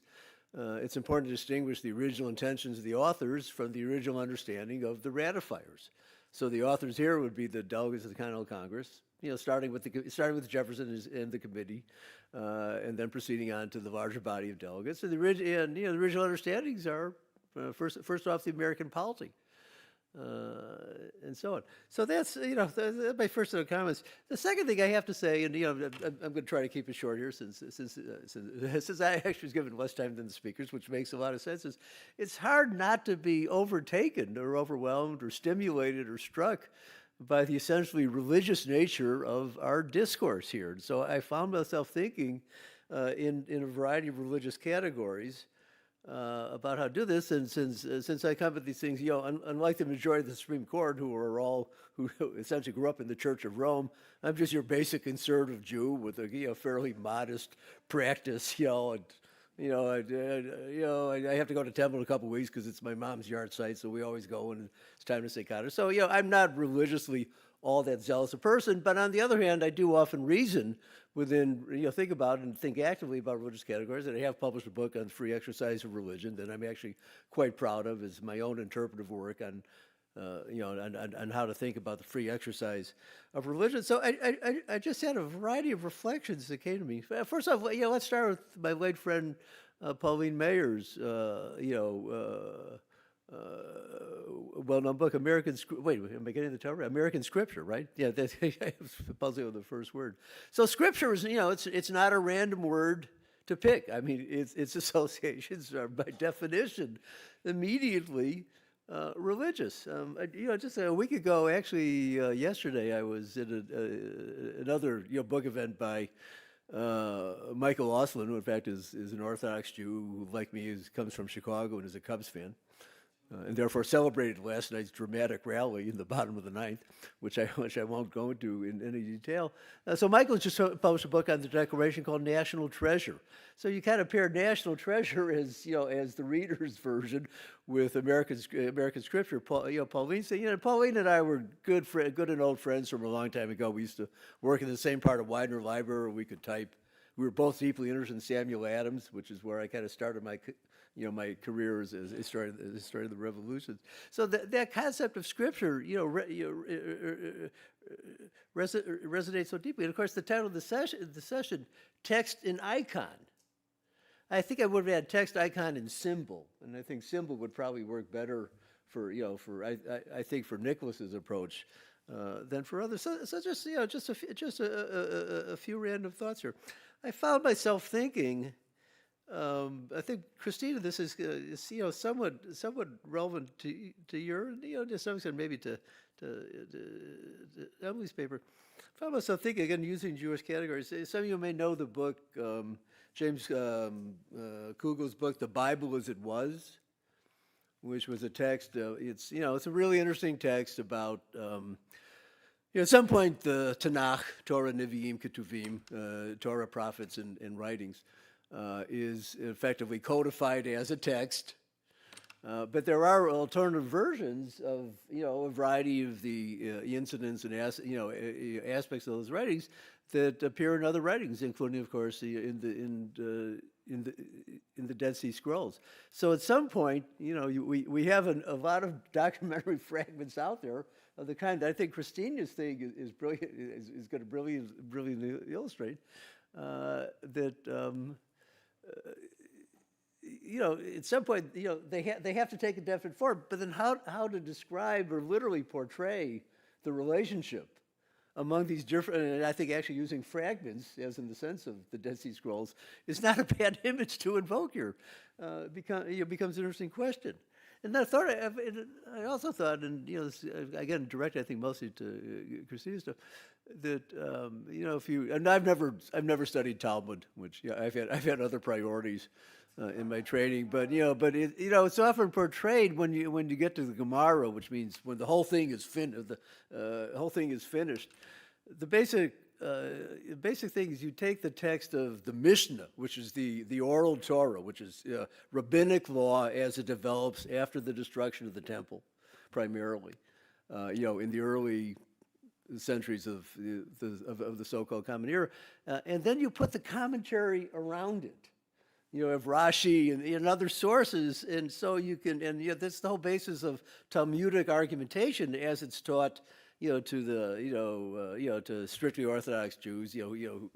it's important to distinguish the original intentions of the authors from the original understanding of the ratifiers. So the authors here would be the delegates of the Continental Congress, starting with Jefferson and the committee, and then proceeding on to the larger body of delegates. And the original understandings are first off the American polity. And so on. So that's my first set of comments. The second thing I have to say, and I'm going to try to keep it short here, since I actually was given less time than the speakers, which makes a lot of sense. Is it's hard not to be overtaken or overwhelmed or stimulated or struck by the essentially religious nature of our discourse here. And so I found myself thinking in a variety of religious categories. About how to do this, and since I come at these things, unlike the majority of the Supreme Court, who essentially grew up in the Church of Rome, I'm just your basic conservative Jew with a fairly modest practice, and I have to go to temple in a couple of weeks because it's my mom's yard site, so we always go when it's time to say Kaddish. So I'm not religiously all that zealous a person, but on the other hand, I do often reason within, think about and think actively about religious categories, and I have published a book on free exercise of religion that I'm actually quite proud of as my own interpretive work on, on how to think about the free exercise of religion. So I just had a variety of reflections that came to me. First off, let's start with my late friend Pauline Mayer's, well-known book, American Scripture, right? Yeah, that's puzzling with the first word. So Scripture is, it's not a random word to pick. I mean, its associations are by definition immediately religious. Just a week ago, actually, yesterday, I was at another book event by Michael Oslin, who in fact is an Orthodox Jew who, like me, comes from Chicago and is a Cubs fan. And therefore celebrated last night's dramatic rally in the bottom of the ninth, which I won't go into in any detail. So Michael just published a book on the Declaration called National Treasure. So you kind of pair National Treasure as the reader's version with American Scripture. Pauline said, Pauline and I were good and old friends from a long time ago. We used to work in the same part of Widener Library where we could type. We were both deeply interested in Samuel Adams, which is where I kind of started my career as historian of the revolution. So that concept of Scripture, resonates so deeply. And of course, the title of the session, Text and Icon. I think I would have had text, icon, and symbol, and I think symbol would probably work better for I think for Nicholas's approach than for others. So just a few random thoughts here. I found myself thinking. I think, Christina, this is somewhat relevant to your, to some extent maybe to Emily's paper. I found myself thinking, again, using Jewish categories. Some of you may know the book, James Kugel's book, The Bible as It Was, which was a text. It's a really interesting text about. At some point, the Tanakh, Torah, Nevi'im, Ketuvim, Torah, prophets, and writings, is effectively codified as a text, but there are alternative versions of a variety of the incidents and aspects of those writings that appear in other writings, including, of course, in the Dead Sea Scrolls. So at some point, we have a lot of documentary fragments out there of the kind that I think Christina's thing is brilliant, is going to brilliantly illustrate that. At some point, they have to take a definite form. But then, how to describe or literally portray the relationship among these different? And I think actually using fragments, as in the sense of the Dead Sea Scrolls, is not a bad image to invoke here. Becomes an interesting question. And I also thought, and this, again, directed I think mostly to Christina's stuff, that if you, and I've never studied Talmud, which I've had other priorities in my training, but it's often portrayed when you get to the Gemara, which means when the whole thing is finished. The basic thing is you take the text of the Mishnah, which is the oral Torah, which is rabbinic law as it develops after the destruction of the temple, primarily, in the early centuries of the so-called Common Era, and then you put the commentary around it. Of Rashi and other sources, and so you can, and that's the whole basis of Talmudic argumentation as it's taught, to the, to strictly Orthodox Jews, who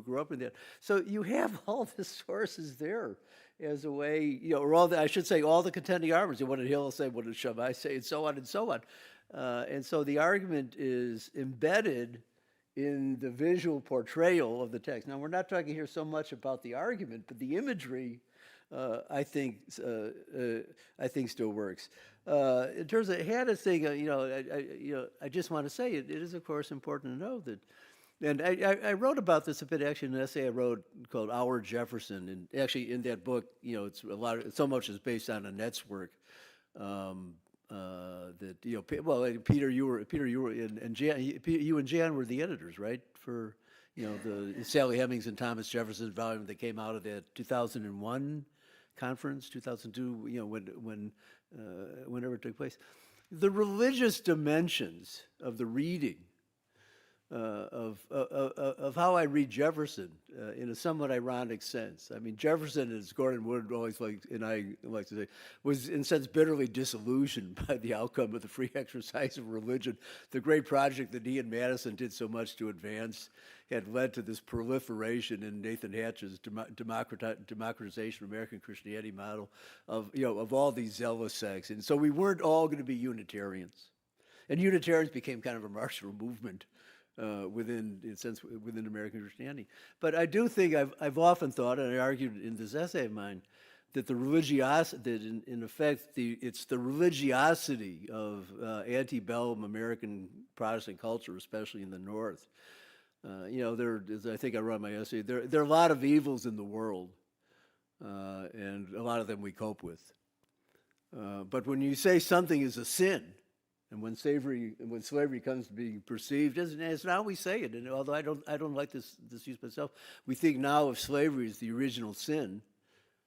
grew up in that. So you have all the sources there as a way, or all the contending arguments. What did Hillel say? What did Shammai say? And so on and so on. And so the argument is embedded in the visual portrayal of the text. Now, we're not talking here so much about the argument, but the imagery, I think still works. In terms of Hannah's thing, I just want to say it is, of course, important to know that, and I wrote about this a bit, actually, in an essay I wrote called Our Jefferson, and actually in that book, it's so much is based on Annette's work. Peter, you were and Jan, you and Jan were the editors, right? For the Sally Hemings and Thomas Jefferson volume that came out of that 2001 conference, 2002. Whenever it took place, the religious dimensions of the reading of how I read Jefferson in a somewhat ironic sense. I mean, Jefferson, as Gordon Wood always I like to say, was in a sense bitterly disillusioned by the outcome of the free exercise of religion. The great project that he and Madison did so much to advance had led to this proliferation in Nathan Hatch's democratization of American Christianity model of all these zealous sects. And so we weren't all going to be Unitarians. And Unitarians became kind of a martial movement within American Christianity. But I do think I've often thought, and I argued in this essay of mine, that the religiosity, that in effect, it's the religiosity of antebellum American Protestant culture, especially in the North. As I think I wrote in my essay, there are a lot of evils in the world, and a lot of them we cope with. But when you say something is a sin, and when slavery comes to be perceived, as now we say it, and although I don't like this use myself, we think now of slavery as the original sin.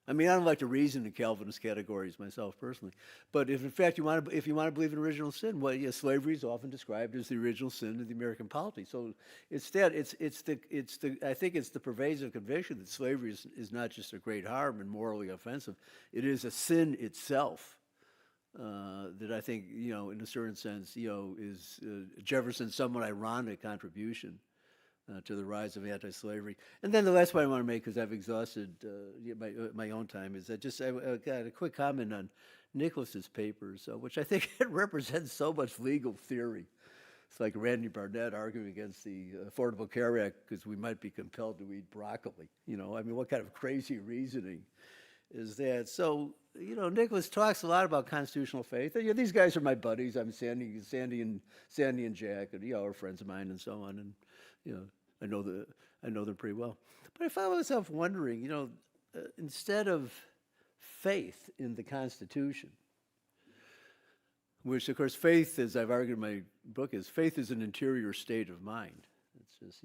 I mean, I don't like to reason in Calvinist categories myself personally, but if in fact you want to believe in original sin, well, yes, slavery is often described as the original sin of the American polity. So instead, I think it's the pervasive conviction that slavery is not just a great harm and morally offensive; it is a sin itself. That I think, in a certain sense, is Jefferson's somewhat ironic contribution to the rise of anti-slavery. And then the last point I want to make, because I've exhausted my own time, is that I got a quick comment on Nicholas's papers, which I think represents so much legal theory. It's like Randy Barnett arguing against the Affordable Care Act because we might be compelled to eat broccoli. I mean, what kind of crazy reasoning is that? So, Nicholas talks a lot about constitutional faith. These guys are my buddies. I'm Sandy and Jack, and are friends of mine, and so on. And I know them pretty well. But I found myself wondering, instead of faith in the Constitution, which of course faith, as I've argued in my book, faith is an interior state of mind. It's just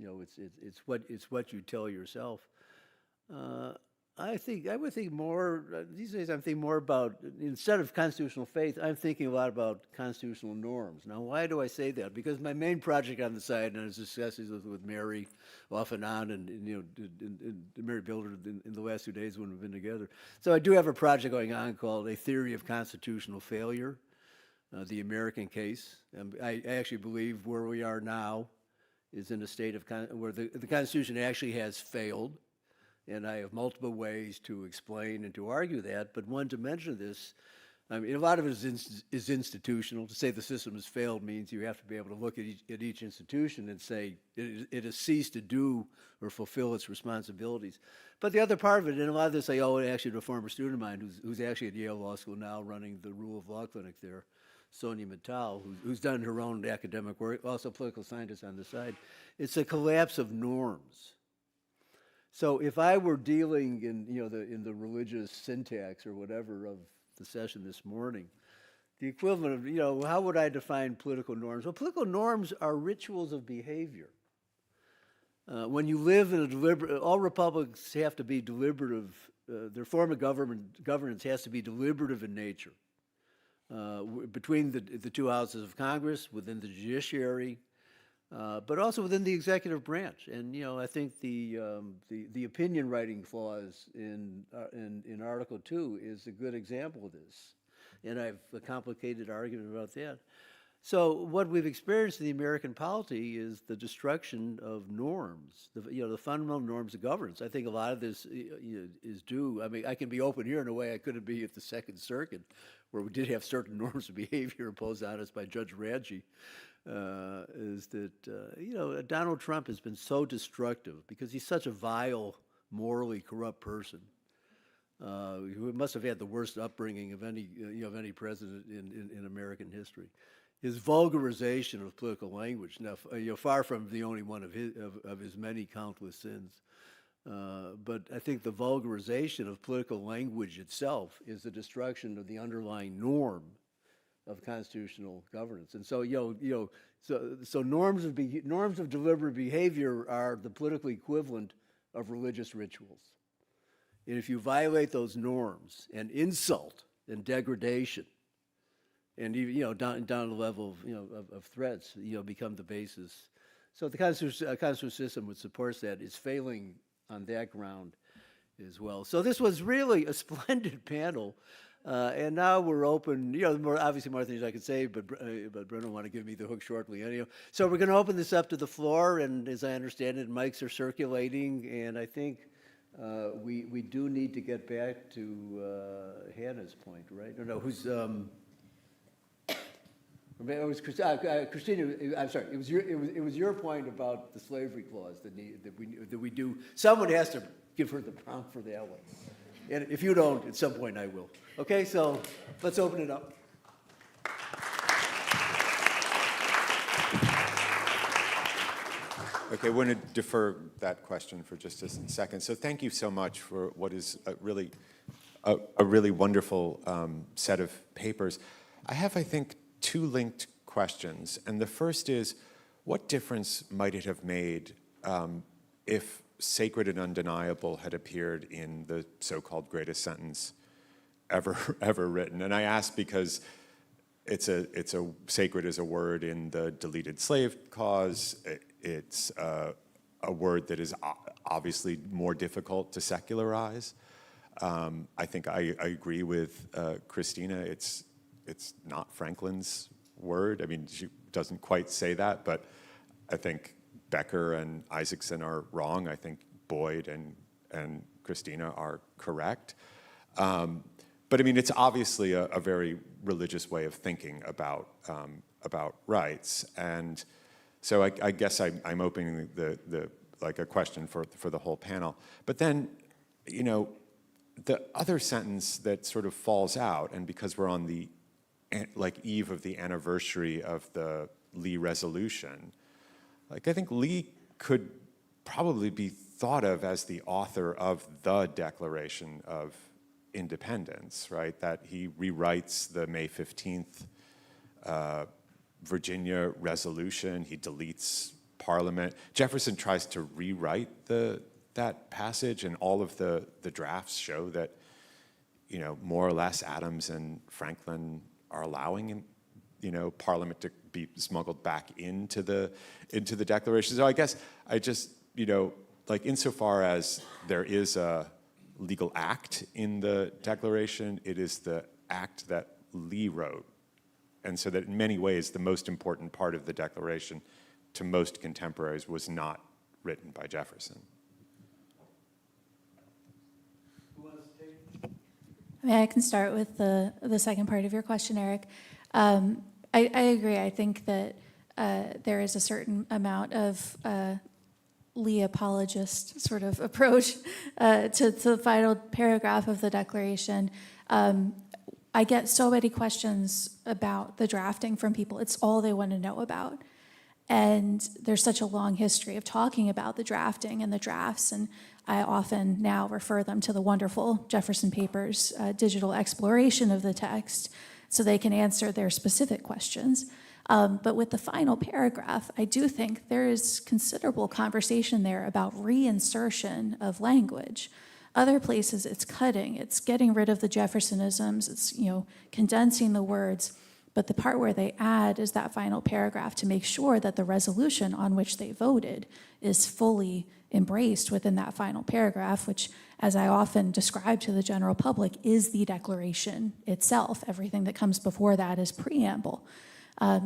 it's what you tell yourself. I would think more, these days I'm thinking more about, instead of constitutional faith, I'm thinking a lot about constitutional norms. Now, why do I say that? Because my main project on the side, and I was discussing this with Mary off and on, and Mary Builder in the last 2 days when we've been together. So I do have a project going on called A Theory of Constitutional Failure, the American case. I actually believe where we are now is in a state of, where the Constitution actually has failed. And I have multiple ways to explain and to argue that, but one dimension of this I mean, a lot of it is institutional. To say the system has failed means you have to be able to look at each institution and say it has ceased to do or fulfill its responsibilities. But the other part of it, and a lot of this I owe actually to a former student of mine who's actually at Yale Law School now running the Rule of Law Clinic there, Sonia Mittal, who's done her own academic work, also political scientist on the side. It's a collapse of norms. So if I were dealing in the religious syntax or whatever of the session this morning, the equivalent of, how would I define political norms? Well, political norms are rituals of behavior. When you live in a deliberate, all republics have to be deliberative. Their form of governance has to be deliberative in nature. Between the two houses of Congress, within the judiciary, but also within the executive branch. And I think the opinion writing clause in Article 2 is a good example of this. And I have a complicated argument about that. So what we've experienced in the American polity is the destruction of norms, the fundamental norms of governance. I think a lot of this is due. I mean, I can be open here in a way I couldn't be at the Second Circuit, where we did have certain norms of behavior imposed on us by Judge Radji. Is that Donald Trump has been so destructive because he's such a vile, morally corrupt person. Who must have had the worst upbringing of any president in American history. His vulgarization of political language, now far from the only one of his many countless sins, but I think the vulgarization of political language itself is the destruction of the underlying norm of constitutional governance. And so so norms of deliberate behavior are the political equivalent of religious rituals. And if you violate those norms, and insult and degradation, and even down to the level of threats, become the basis. So the constitutional system which supports that is failing on that ground as well. So this was really a splendid panel, and now we're open. Obviously more things I could say, but Brennan will want to give me the hook shortly anyhow. So we're going to open this up to the floor, and as I understand it, mics are circulating, and I think we do need to get back to Hannah's point, right? No, who's it was Christina. I'm sorry. It was your point about the slavery clause that we do. Someone has to give her the prompt for that one, and if you don't, at some point I will. Okay, so let's open it up. Okay, I want to defer that question for just a second. So thank you so much for what is a really wonderful set of papers. I have, I think, two linked questions. And the first is, what difference might it have made if Sacred and Undeniable had appeared in the so-called greatest sentence ever written? And I ask because it's a sacred is a word in the deleted slave clause. It's a word that is obviously more difficult to secularize. I think I agree with Christina. It's not Franklin's word. I mean, she doesn't quite say that, but I think Becker and Isaacson are wrong. I think Boyd and Christina are correct. But I mean, it's obviously a very religious way of thinking about rights. And so I guess I'm opening a question for the whole panel. But then, the other sentence that sort of falls out, and because we're on the eve of the anniversary of the Lee resolution, I think Lee could probably be thought of as the author of the Declaration of Independence, right? That he rewrites the May 15th Virginia resolution. He deletes Parliament. Jefferson tries to rewrite that passage, and all of the drafts show that, more or less Adams and Franklin are allowing, Parliament to be smuggled back into the Declaration. So I guess I just, insofar as there is a legal act in the Declaration, it is the act that Lee wrote. And so that in many ways, the most important part of the Declaration to most contemporaries was not written by Jefferson. I mean, I can start with the second part of your question, Eric. I agree. I think that there is a certain amount of Lee apologist sort of approach to the final paragraph of the Declaration. I get so many questions about the drafting from people. It's all they want to know about. And there's such a long history of talking about the drafting and the drafts, and I often now refer them to the wonderful Jefferson Papers digital exploration of the text so they can answer their specific questions. But with the final paragraph, I do think there is considerable conversation there about reinsertion of language. Other places it's cutting, it's getting rid of the Jeffersonisms, it's condensing the words. But the part where they add is that final paragraph to make sure that the resolution on which they voted is fully embraced within that final paragraph, which, as I often describe to the general public, is the Declaration itself. Everything that comes before that is preamble.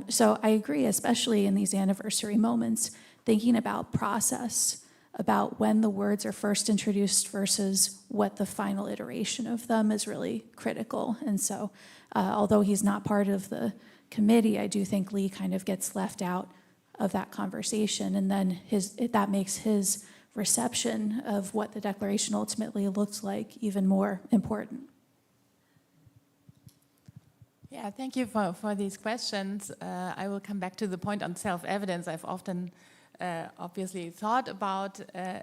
So I agree, especially in these anniversary moments, thinking about process, about when the words are first introduced versus what the final iteration of them is really critical. And so although he's not part of the committee, I do think Lee kind of gets left out of that conversation, and then that makes his reception of what the Declaration ultimately looks like even more important. Yeah, thank you for these questions. I will come back to the point on self-evidence. I've often obviously thought about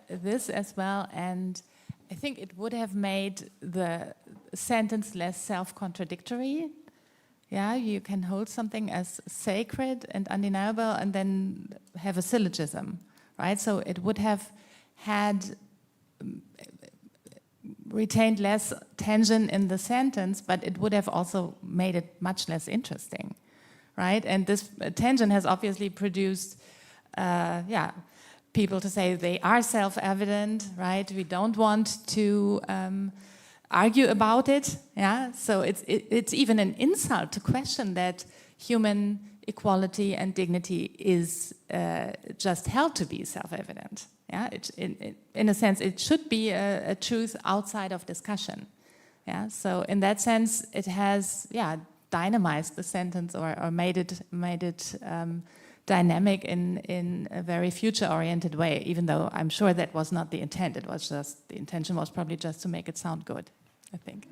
this as well, and I think it would have made the sentence less self-contradictory. Yeah, you can hold something as sacred and undeniable and then have a syllogism, right? So it would have had retained less tension in the sentence, but it would have also made it much less interesting, right? And this tension has obviously produced, people to say they are self-evident, right? We don't want to argue about it, yeah? So it's even an insult to question that human equality and dignity is just held to be self-evident. Yeah, in a sense, it should be a truth outside of discussion. Yeah, so in that sense, it has dynamized the sentence or made it dynamic in a very future-oriented way. Even though I'm sure that was not the intent. It was just the intention was probably just to make it sound good, I think.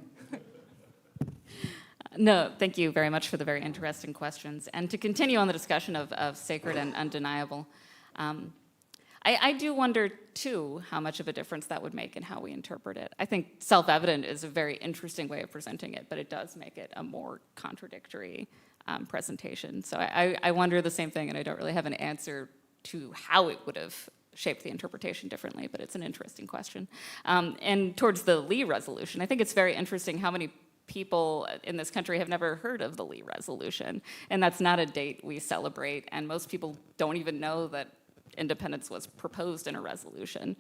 No, thank you very much for the very interesting questions. And to continue on the discussion of sacred and undeniable. I do wonder, too, how much of a difference that would make in how we interpret it. I think self-evident is a very interesting way of presenting it, but it does make it a more contradictory presentation. So I wonder the same thing, and I don't really have an answer to how it would have shaped the interpretation differently, but it's an interesting question. And towards the Lee resolution, I think it's very interesting how many people in this country have never heard of the Lee resolution, and that's not a date we celebrate, and most people don't even know that independence was proposed in a resolution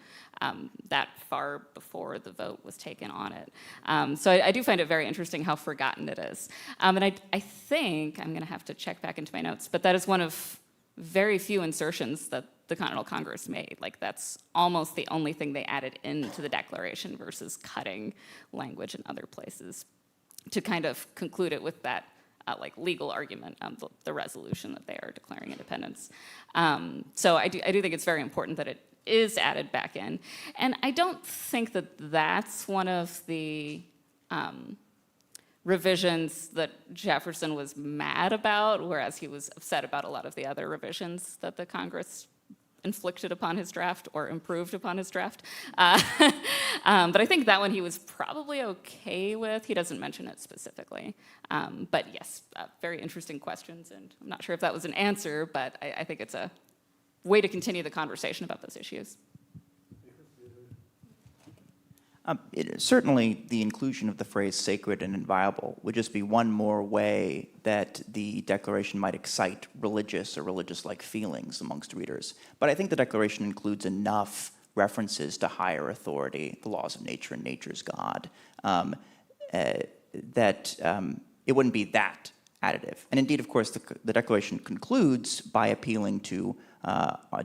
that far before the vote was taken on it. So I do find it very interesting how forgotten it is. And I think, I'm gonna have to check back into my notes, but that is one of very few insertions that the Continental Congress made. Like, that's almost the only thing they added into the Declaration versus cutting language in other places to kind of conclude it with that like legal argument of the resolution that they are declaring independence. So I do think it's very important that it is added back in. And I don't think that that's one of the revisions that Jefferson was mad about, whereas he was upset about a lot of the other revisions that the Congress inflicted upon his draft or improved upon his draft. But I think that one he was probably okay with. He doesn't mention it specifically. But yes, very interesting questions, and I'm not sure if that was an answer, but I think it's a way to continue the conversation about those issues. Certainly, the inclusion of the phrase sacred and inviolable would just be one more way that the Declaration might excite religious or religious-like feelings amongst readers. But I think the Declaration includes enough references to higher authority, the laws of nature and nature's God, that it wouldn't be that additive. And indeed, of course, the Declaration concludes by appealing to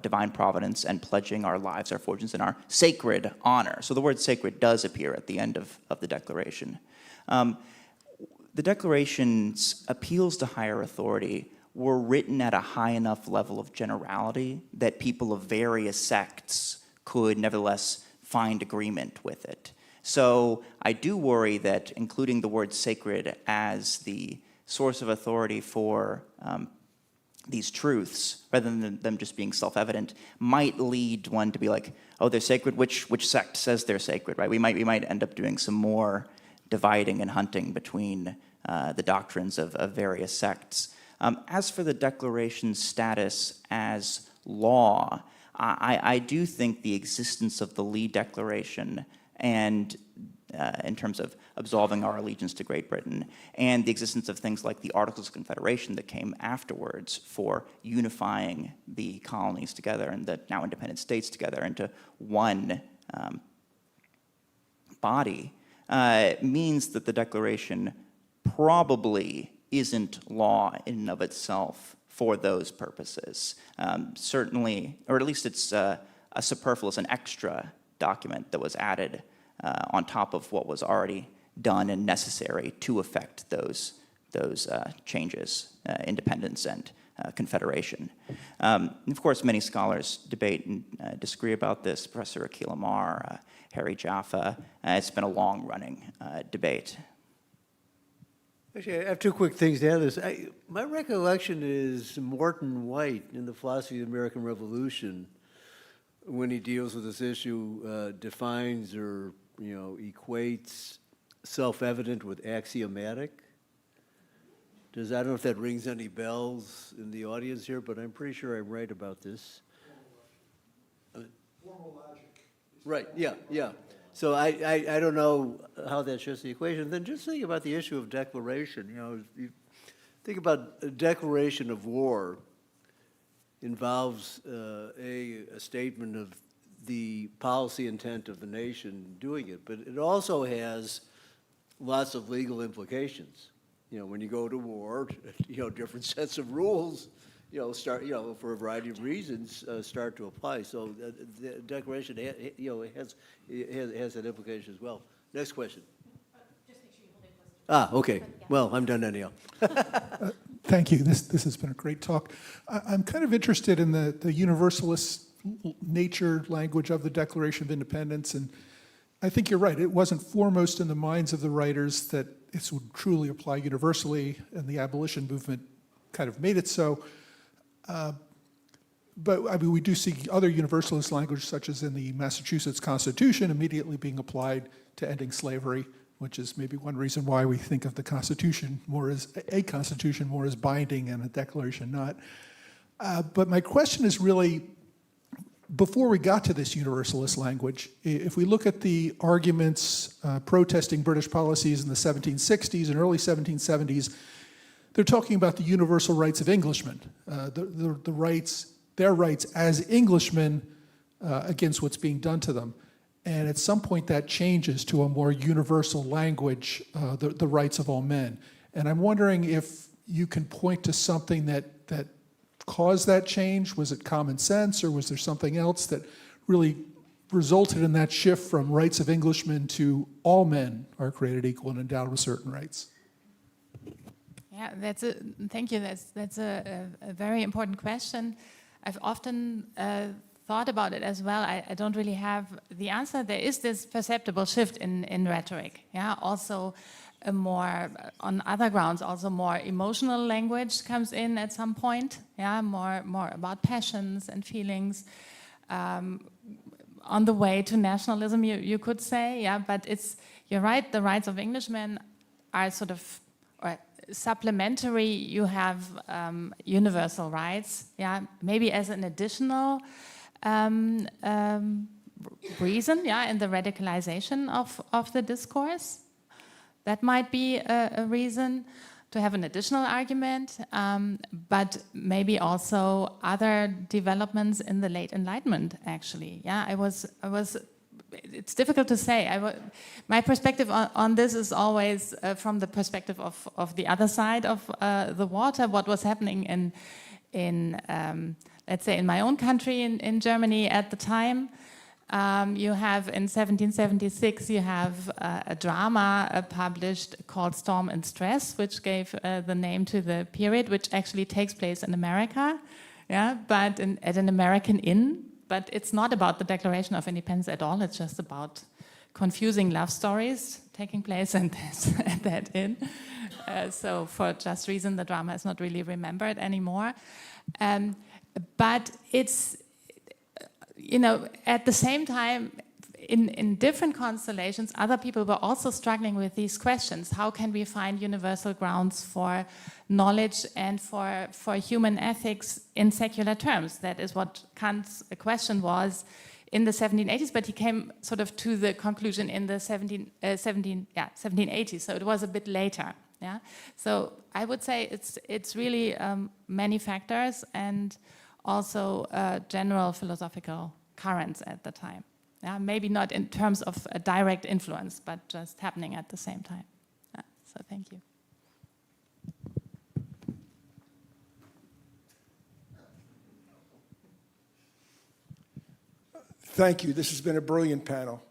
divine providence and pledging our lives, our fortunes, and our sacred honor. So the word sacred does appear at the end of the Declaration. The Declaration's appeals to higher authority were written at a high enough level of generality that people of various sects could nevertheless find agreement with it. So I do worry that including the word sacred as the source of authority for these truths, rather than them just being self-evident, might lead one to be like, oh, they're sacred, which sect says they're sacred, right? We might end up doing some more dividing and hunting between the doctrines of various sects. As for the Declaration's status as law, I do think the existence of the Lee Declaration and in terms of absolving our allegiance to Great Britain, and the existence of things like the Articles of Confederation that came afterwards for unifying the colonies together and the now independent states together into one body, means that the Declaration probably isn't law in and of itself for those purposes. Certainly, or at least it's a superfluous, an extra document that was added on top of what was already done and necessary to effect those changes, independence and confederation. And of course, many scholars debate and disagree about this. Professor Akhil Amar, Harry Jaffa. It's been a long-running debate. Actually, I have two quick things to add to this. My recollection is Morton White in the Philosophy of the American Revolution, when he deals with this issue, defines or equates self-evident with axiomatic. I don't know if that rings any bells in the audience here, but I'm pretty sure I'm right about this. Formal logic. Right, yeah. So I don't know how that shifts the equation. Then just think about the issue of declaration. You think about a declaration of war involves a statement of the policy intent of the nation doing it, but it also has lots of legal implications. When you go to war, different sets of rules, start, for a variety of reasons, start to apply. So the Declaration, has that implication as well. Next question. Just make sure you hold it close. Okay. Well, I'm done anyhow. Thank you. This has been a great talk. I'm kind of interested in the universalist nature language of the Declaration of Independence, and I think you're right. It wasn't foremost in the minds of the writers that this would truly apply universally, and the abolition movement kind of made it so. But I mean, we do see other universalist language, such as in the Massachusetts Constitution, immediately being applied to ending slavery, which is maybe one reason why we think of the Constitution more as a Constitution more as binding and a declaration not. But my question is really, before we got to this universalist language, if we look at the arguments protesting British policies in the 1760s and early 1770s, they're talking about the universal rights of Englishmen, their rights as Englishmen against what's being done to them. And at some point that changes to a more universal language, the rights of all men. And I'm wondering if you can point to something that caused that change. Was it common sense, or was there something else that really resulted in that shift from rights of Englishmen to all men are created equal and endowed with certain rights? Yeah, thank you. That's a very important question. I've often thought about it as well. I don't really have the answer. There is this perceptible shift in rhetoric. Yeah, also a more, on other grounds, also more emotional language comes in at some point. Yeah, more about passions and feelings. On the way to nationalism, you could say. Yeah, but you're right. The rights of Englishmen are sort of supplementary. You have universal rights. Yeah, maybe as an additional reason. Yeah, in the radicalization of the discourse. That might be a reason to have an additional argument, but maybe also other developments in the late Enlightenment, actually. Yeah, it's difficult to say. My perspective on this is always from the perspective of the other side of the water, what was happening in let's say, in my own country, in Germany at the time. You have in 1776, you have a drama published called Storm and Stress, which gave the name to the period, which actually takes place in America, yeah, but at an American inn. But it's not about the Declaration of Independence at all. It's just about confusing love stories taking place at that inn. So for just reason, the drama is not really remembered anymore. But it's, you know, at the same time, in different constellations, other people were also struggling with these questions. How can we find universal grounds for knowledge and for human ethics in secular terms? That is what Kant's question was in the 1780s, but he came sort of to the conclusion in the 1780s, so it was a bit later. Yeah, so I would say it's really many factors and also general philosophical currents at the time. Yeah, maybe not in terms of a direct influence, but just happening at the same time. Yeah, so thank you. Thank you. This has been a brilliant panel.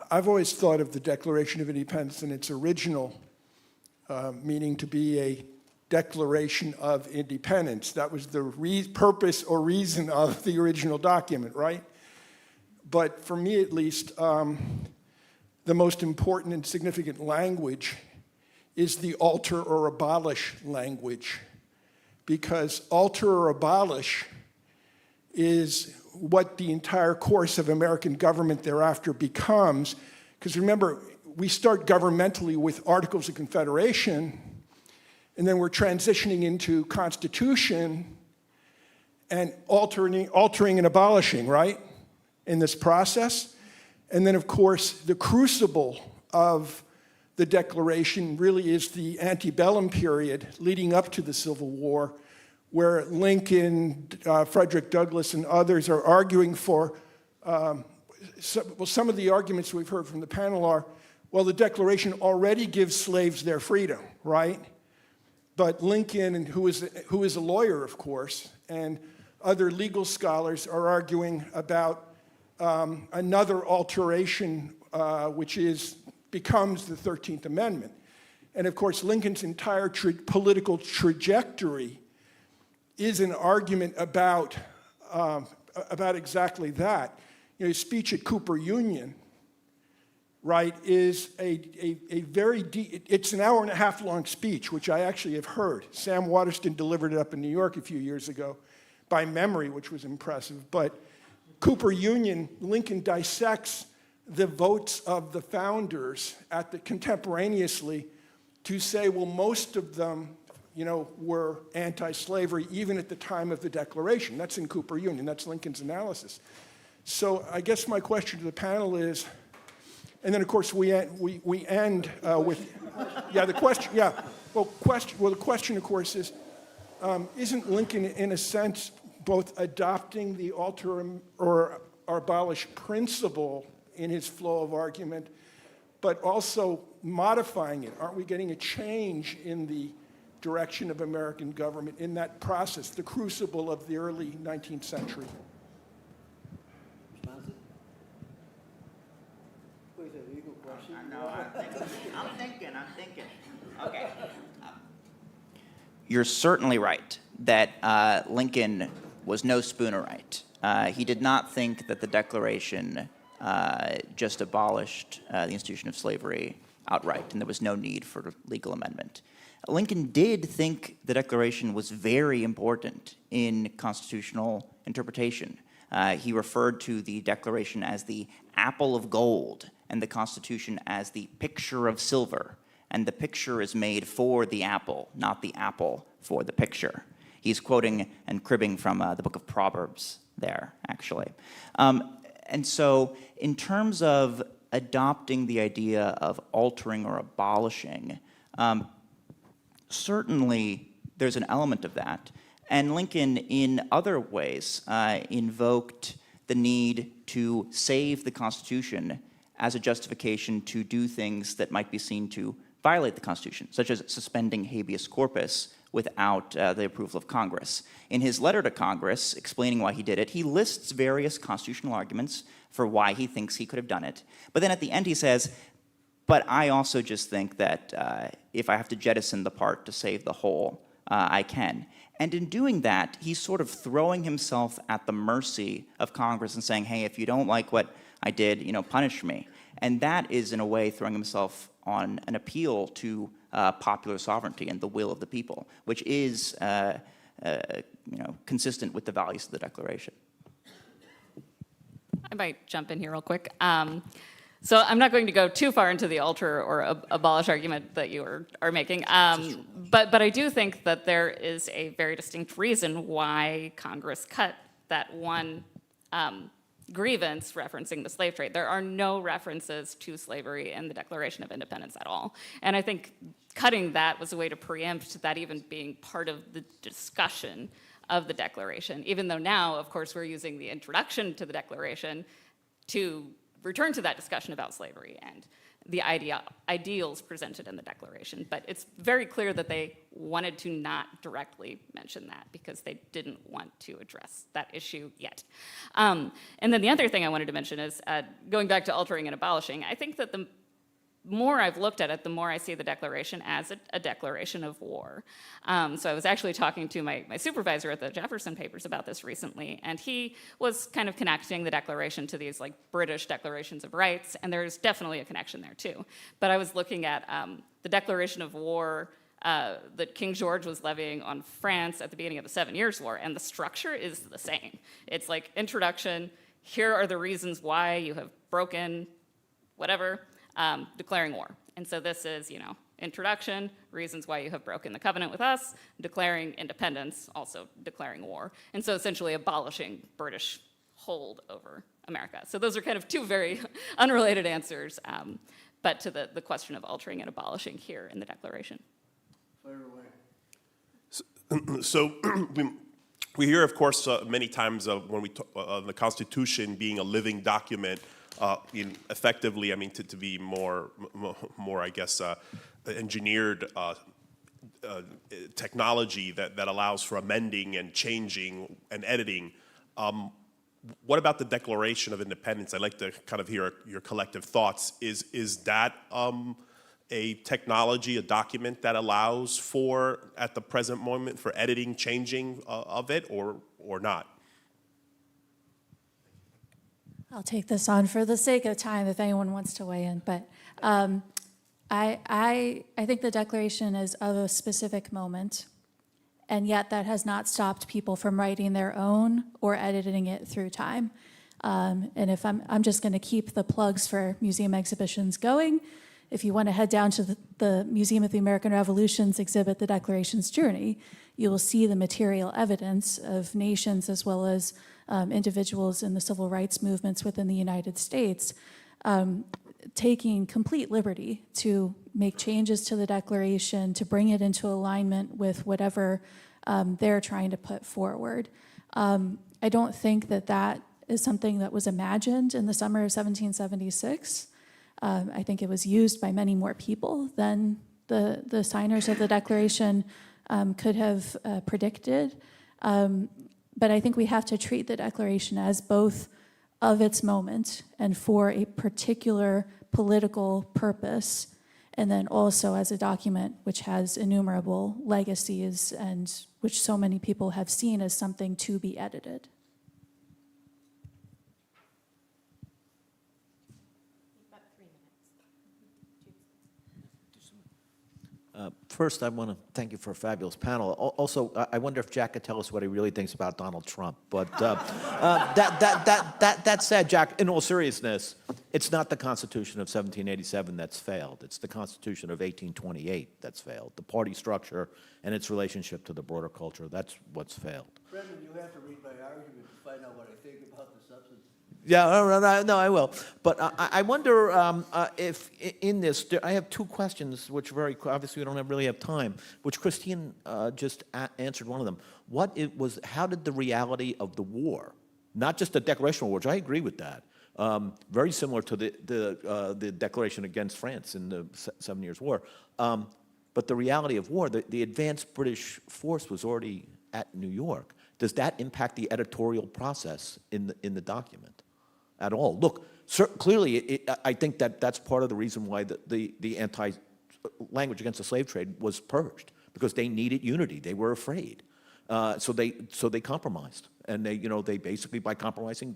I've always thought of the Declaration of Independence in its original meaning to be a Declaration of Independence. That was the purpose or reason of the original document, right? But for me, at least, the most important and significant language is the alter or abolish language, because alter or abolish is what the entire course of American government thereafter becomes. Because remember, we start governmentally with Articles of Confederation, and then we're transitioning into Constitution and altering and abolishing, right, in this process. And then, of course, the crucible of the Declaration really is the antebellum period leading up to the Civil War, where Lincoln, Frederick Douglass, and others are arguing for, some of the arguments we've heard from the panel are, well, the Declaration already gives slaves their freedom, right? But Lincoln, who is a lawyer, of course, and other legal scholars are arguing about another alteration, which becomes the 13th Amendment. And of course, Lincoln's entire political trajectory is an argument about exactly that. You know, his speech at Cooper Union, right, is a very deep, it's an hour and a half long speech, which I actually have heard. Sam Waterston delivered it up in New York a few years ago by memory, which was impressive. But Cooper Union, Lincoln dissects the votes of the founders contemporaneously to say, well, most of them, you know, were anti-slavery even at the time of the Declaration. That's in Cooper Union. That's Lincoln's analysis. So I guess my question to the panel is, and then of course we end with, yeah, the question, yeah. Well, the question of course is, isn't Lincoln in a sense both adopting the alter or abolish principle in his flow of argument, but also modifying it? Aren't we getting a change in the direction of American government in that process, the crucible of the early 19th century? Wait, is that a legal question? No, I'm thinking. Okay. You're certainly right that Lincoln was no Spoonerite. He did not think that the Declaration just abolished the institution of slavery outright, and there was no need for legal amendment. Lincoln did think the Declaration was very important in constitutional interpretation. He referred to the Declaration as the apple of gold and the Constitution as the picture of silver. And the picture is made for the apple, not the apple for the picture. He's quoting and cribbing from the book of Proverbs there, actually. And so in terms of adopting the idea of altering or abolishing, certainly there's an element of that. And Lincoln, in other ways, invoked the need to save the Constitution as a justification to do things that might be seen to violate the Constitution, such as suspending habeas corpus without the approval of Congress. In his letter to Congress explaining why he did it, he lists various constitutional arguments for why he thinks he could have done it. But then at the end he says, but I also just think that if I have to jettison the part to save the whole, I can. And in doing that, he's sort of throwing himself at the mercy of Congress and saying, hey, if you don't like what I did, punish me. And that is, in a way, throwing himself on an appeal to popular sovereignty and the will of the people, which is consistent with the values of the Declaration. I might jump in here real quick. So I'm not going to go too far into the alter or abolish argument that you are making, but I do think that there is a very distinct reason why Congress cut that one grievance referencing the slave trade. There are no references to slavery in the Declaration of Independence at all. And I think cutting that was a way to preempt that even being part of the discussion of the Declaration, even though now, of course, we're using the introduction to the Declaration to return to that discussion about slavery and the ideals presented in the Declaration. But it's very clear that they wanted to not directly mention that because they didn't want to address that issue yet. And then the other thing I wanted to mention is, going back to altering and abolishing, I think that the more I've looked at it, the more I see the Declaration as a declaration of war. So I was actually talking to my supervisor at the Jefferson Papers about this recently, and he was kind of connecting the Declaration to these British declarations of rights, and there's definitely a connection there too. But I was looking at the declaration of war that King George was levying on France at the beginning of the 7 Years' War, and the structure is the same. It's like introduction, here are the reasons why you have broken whatever, declaring war. And so this is, introduction, reasons why you have broken the covenant with us, declaring independence, also declaring war. And so essentially abolishing British hold over America. So those are kind of two very unrelated answers, but to the question of altering and abolishing here in the Declaration. Fire away. So we hear, of course, many times when we talk the Constitution being a living document, effectively, to be more, I guess, engineered technology that allows for amending and changing and editing. What about the Declaration of Independence? I'd like to kind of hear your collective thoughts. Is that a technology, a document that allows for, at the present moment, for editing, changing of it, or not? I'll take this on for the sake of time if anyone wants to weigh in, but I think the Declaration is of a specific moment, and yet that has not stopped people from writing their own or editing it through time. And if I'm just going to keep the plugs for museum exhibitions going. If you want to head down to the Museum of the American Revolution's exhibit, The Declaration's Journey, you will see the material evidence of nations as well as individuals in the civil rights movements within the United States taking complete liberty to make changes to the Declaration, to bring it into alignment with whatever they're trying to put forward. I don't think that is something that was imagined in the summer of 1776. I think it was used by many more people than the signers of the Declaration could have predicted. But I think we have to treat the Declaration as both of its moment and for a particular political purpose, and then also as a document which has innumerable legacies and which so many people have seen as something to be edited. First, I want to thank you for a fabulous panel. Also, I wonder if Jack could tell us what he really thinks about Donald Trump. But that said, Jack, in all seriousness, it's not the Constitution of 1787 that's failed. It's the Constitution of 1828 that's failed. The party structure and its relationship to the broader culture, that's what's failed. Brendan, you have to read my argument to find out what I think about the substance. Yeah, no, I will. But I wonder if in this, I have two questions, which obviously we don't really have time, which Christine just answered one of them. How did the reality of the war, not just the Declaration of War, which I agree with that, very similar to the Declaration against France in the Seven Years' War. But the reality of war, the advanced British force was already at New York. Does that impact the editorial process in the document at all? Look, clearly, I think that's part of the reason why the language against the slave trade was purged, because they needed unity. They were afraid, so they compromised, and they basically, by compromising,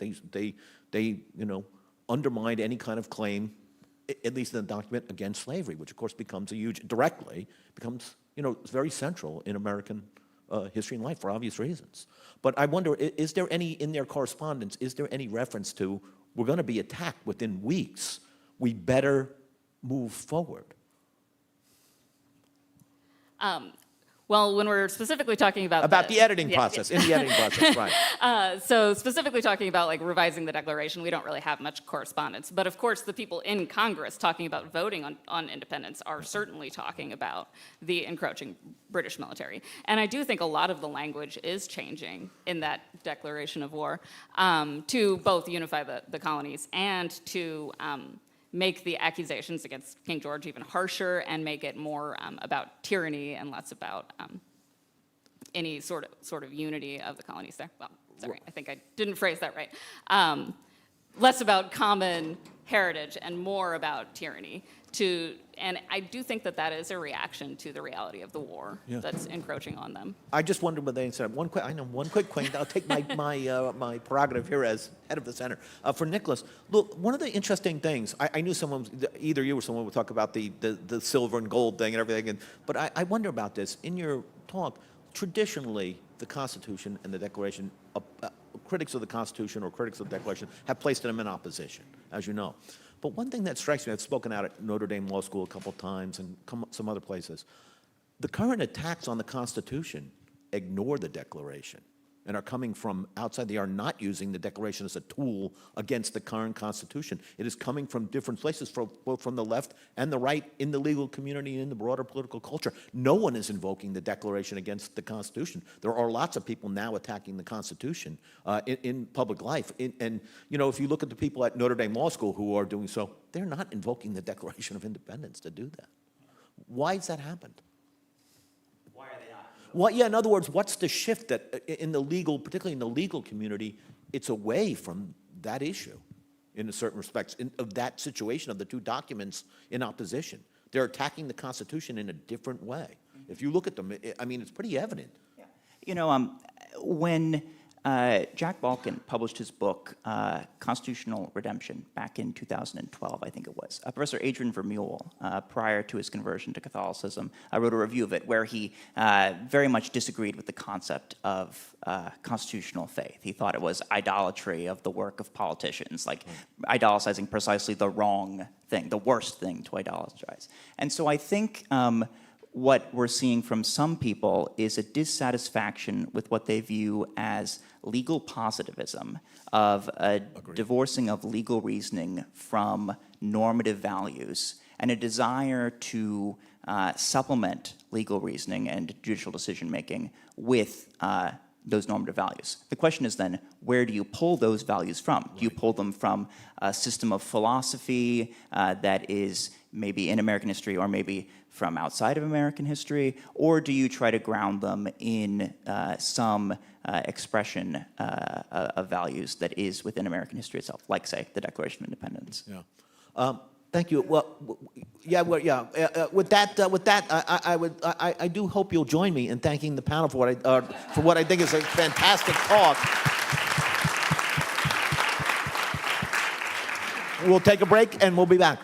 they undermined any kind of claim, at least in the document, against slavery, which of course becomes very central in American history and life for obvious reasons. But I wonder, is there any, in their correspondence, is there any reference to, we're going to be attacked within weeks, we better move forward? Well, when we're specifically talking about the editing process, in the editing process, right. So specifically talking about like revising the Declaration, we don't really have much correspondence. But of course, the people in Congress talking about voting on independence are certainly talking about the encroaching British military. And I do think a lot of the language is changing in that declaration of war to both unify the colonies and to make the accusations against King George even harsher and make it more about tyranny and less about any sort of unity of the colonies there. Well, sorry, I think I didn't phrase that right. Less about common heritage and more about tyranny. And I do think that is a reaction to the reality of the war that's encroaching on them. I just wondered what they said. One quick point. I'll take my prerogative here as head of the center. For Nicholas, look, one of the interesting things, I knew either you or someone would talk about the silver and gold thing and everything, but I wonder about this. In your talk, traditionally, the Constitution and the Declaration, critics of the Constitution or critics of the Declaration have placed them in opposition, as you know. But one thing that strikes me, I've spoken out at Notre Dame Law School a couple times and some other places, the current attacks on the Constitution ignore the Declaration and are coming from outside. They are not using the Declaration as a tool against the current Constitution. It is coming from different places, both from the left and the right, in the legal community and in the broader political culture. No one is invoking the Declaration against the Constitution. There are lots of people now attacking the Constitution in public life. And if you look at the people at Notre Dame Law School who are doing so, they're not invoking the Declaration of Independence to do that. Why has that happened? Well, in other words, what's the shift that particularly in the legal community, it's away from that issue in a certain respects, of that situation of the two documents in opposition. They're attacking the Constitution in a different way. If you look at them, it's pretty evident. Yeah. When Jack Balkin published his book, Constitutional Redemption, back in 2012, I think it was. Professor Adrian Vermeule, prior to his conversion to Catholicism, wrote a review of it where he very much disagreed with the concept of constitutional faith. He thought it was idolatry of the work of politicians, like idolatrizing precisely the wrong thing, the worst thing to idolatrize. And so I think what we're seeing from some people is a dissatisfaction with what they view as legal positivism, of a divorcing of legal reasoning from normative values, and a desire to supplement legal reasoning and judicial decision-making with those normative values. The question is then, where do you pull those values from? Do you pull them from a system of philosophy that is maybe in American history or maybe from outside of American history, or do you try to ground them in some expression of values that is within American history itself, like, say, the Declaration of Independence? Yeah. Thank you. Well, with that, I do hope you'll join me in thanking the panel for what I think is a fantastic talk. We'll take a break and we'll be back.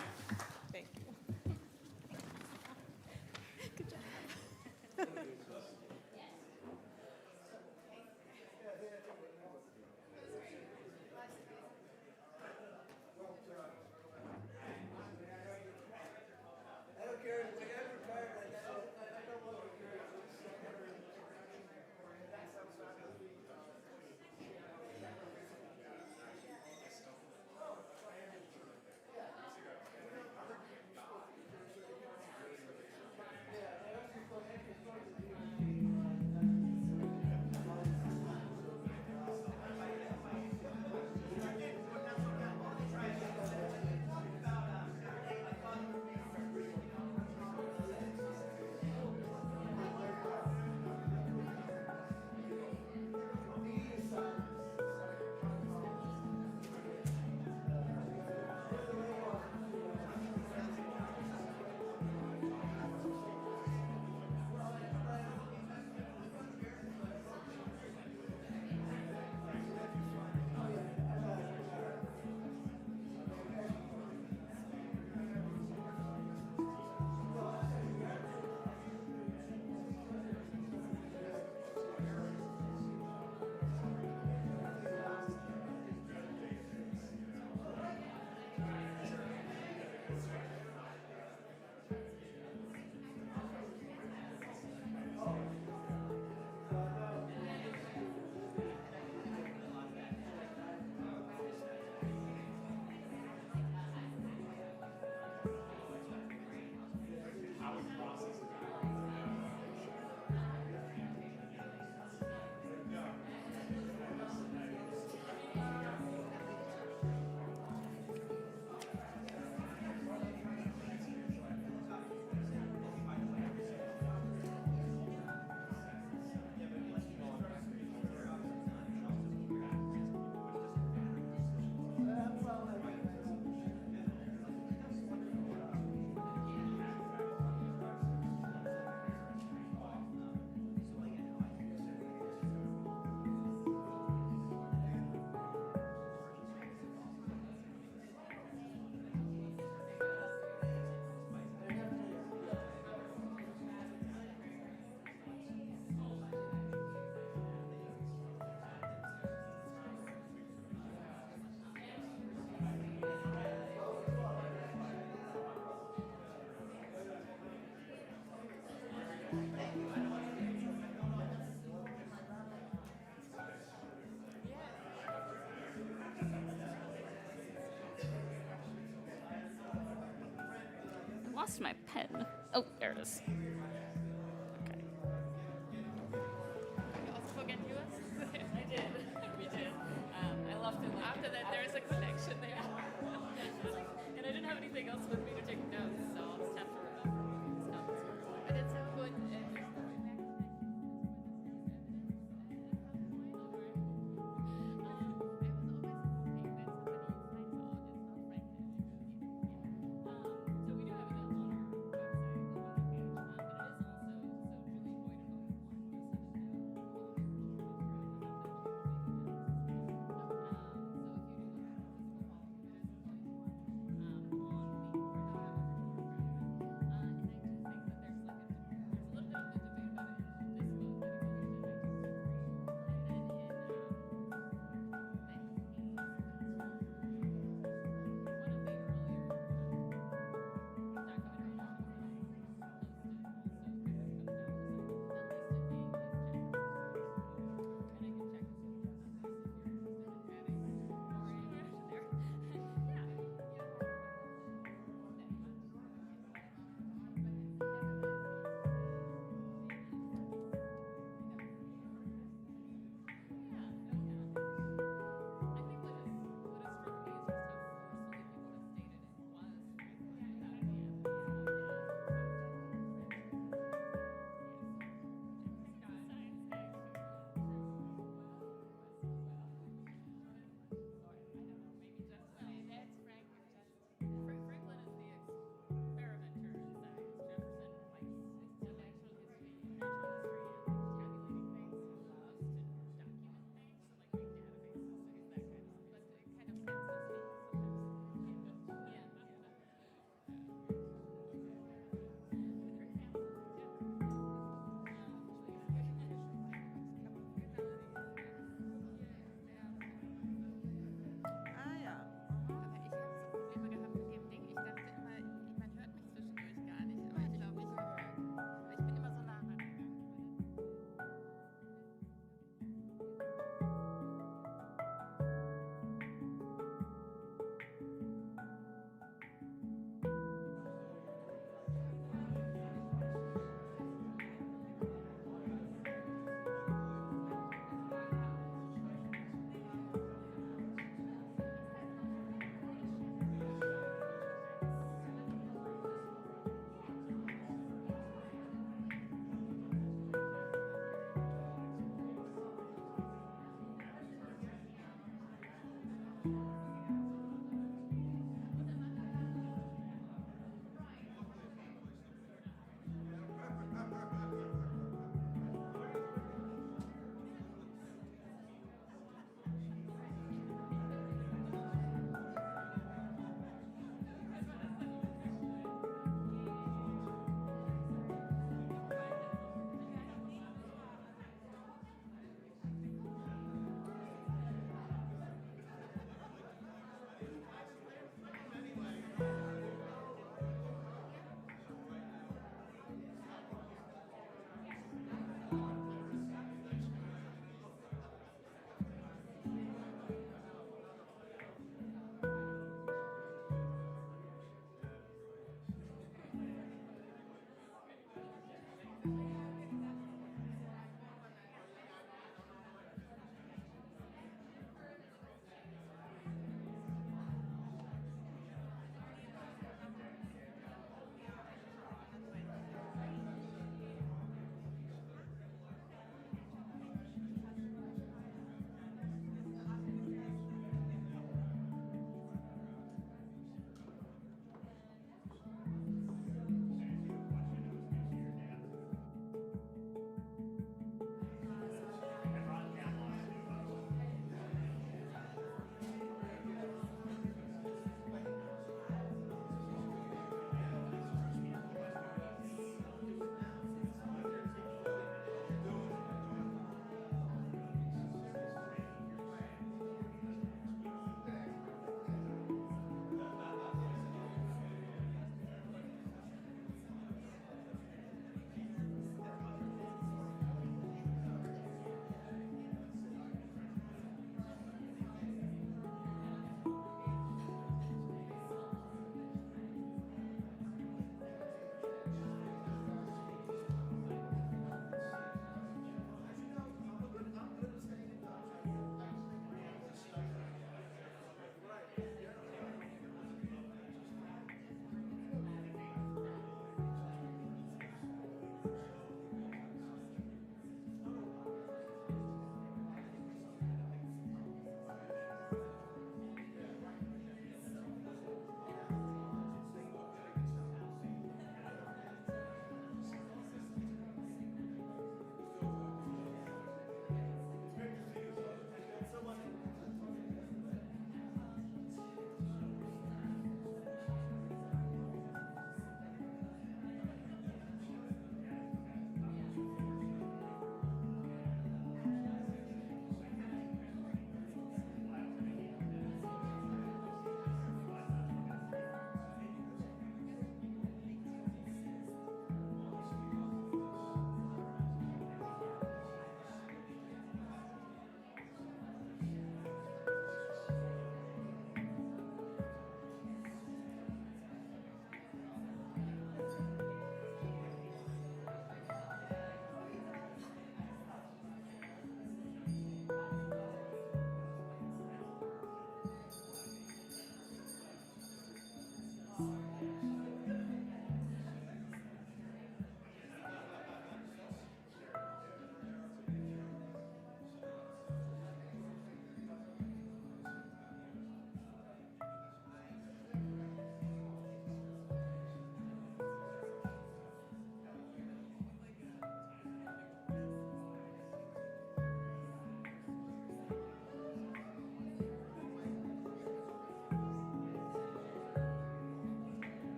lost my pen. Oh, there it is. Okay. You also forget US? I did. We did. I left it. After that, there is a connection there. And I didn't have anything else with me to take notes, so I'll just have to remember. But it's so good. So we do have it on our website, on our page, but it is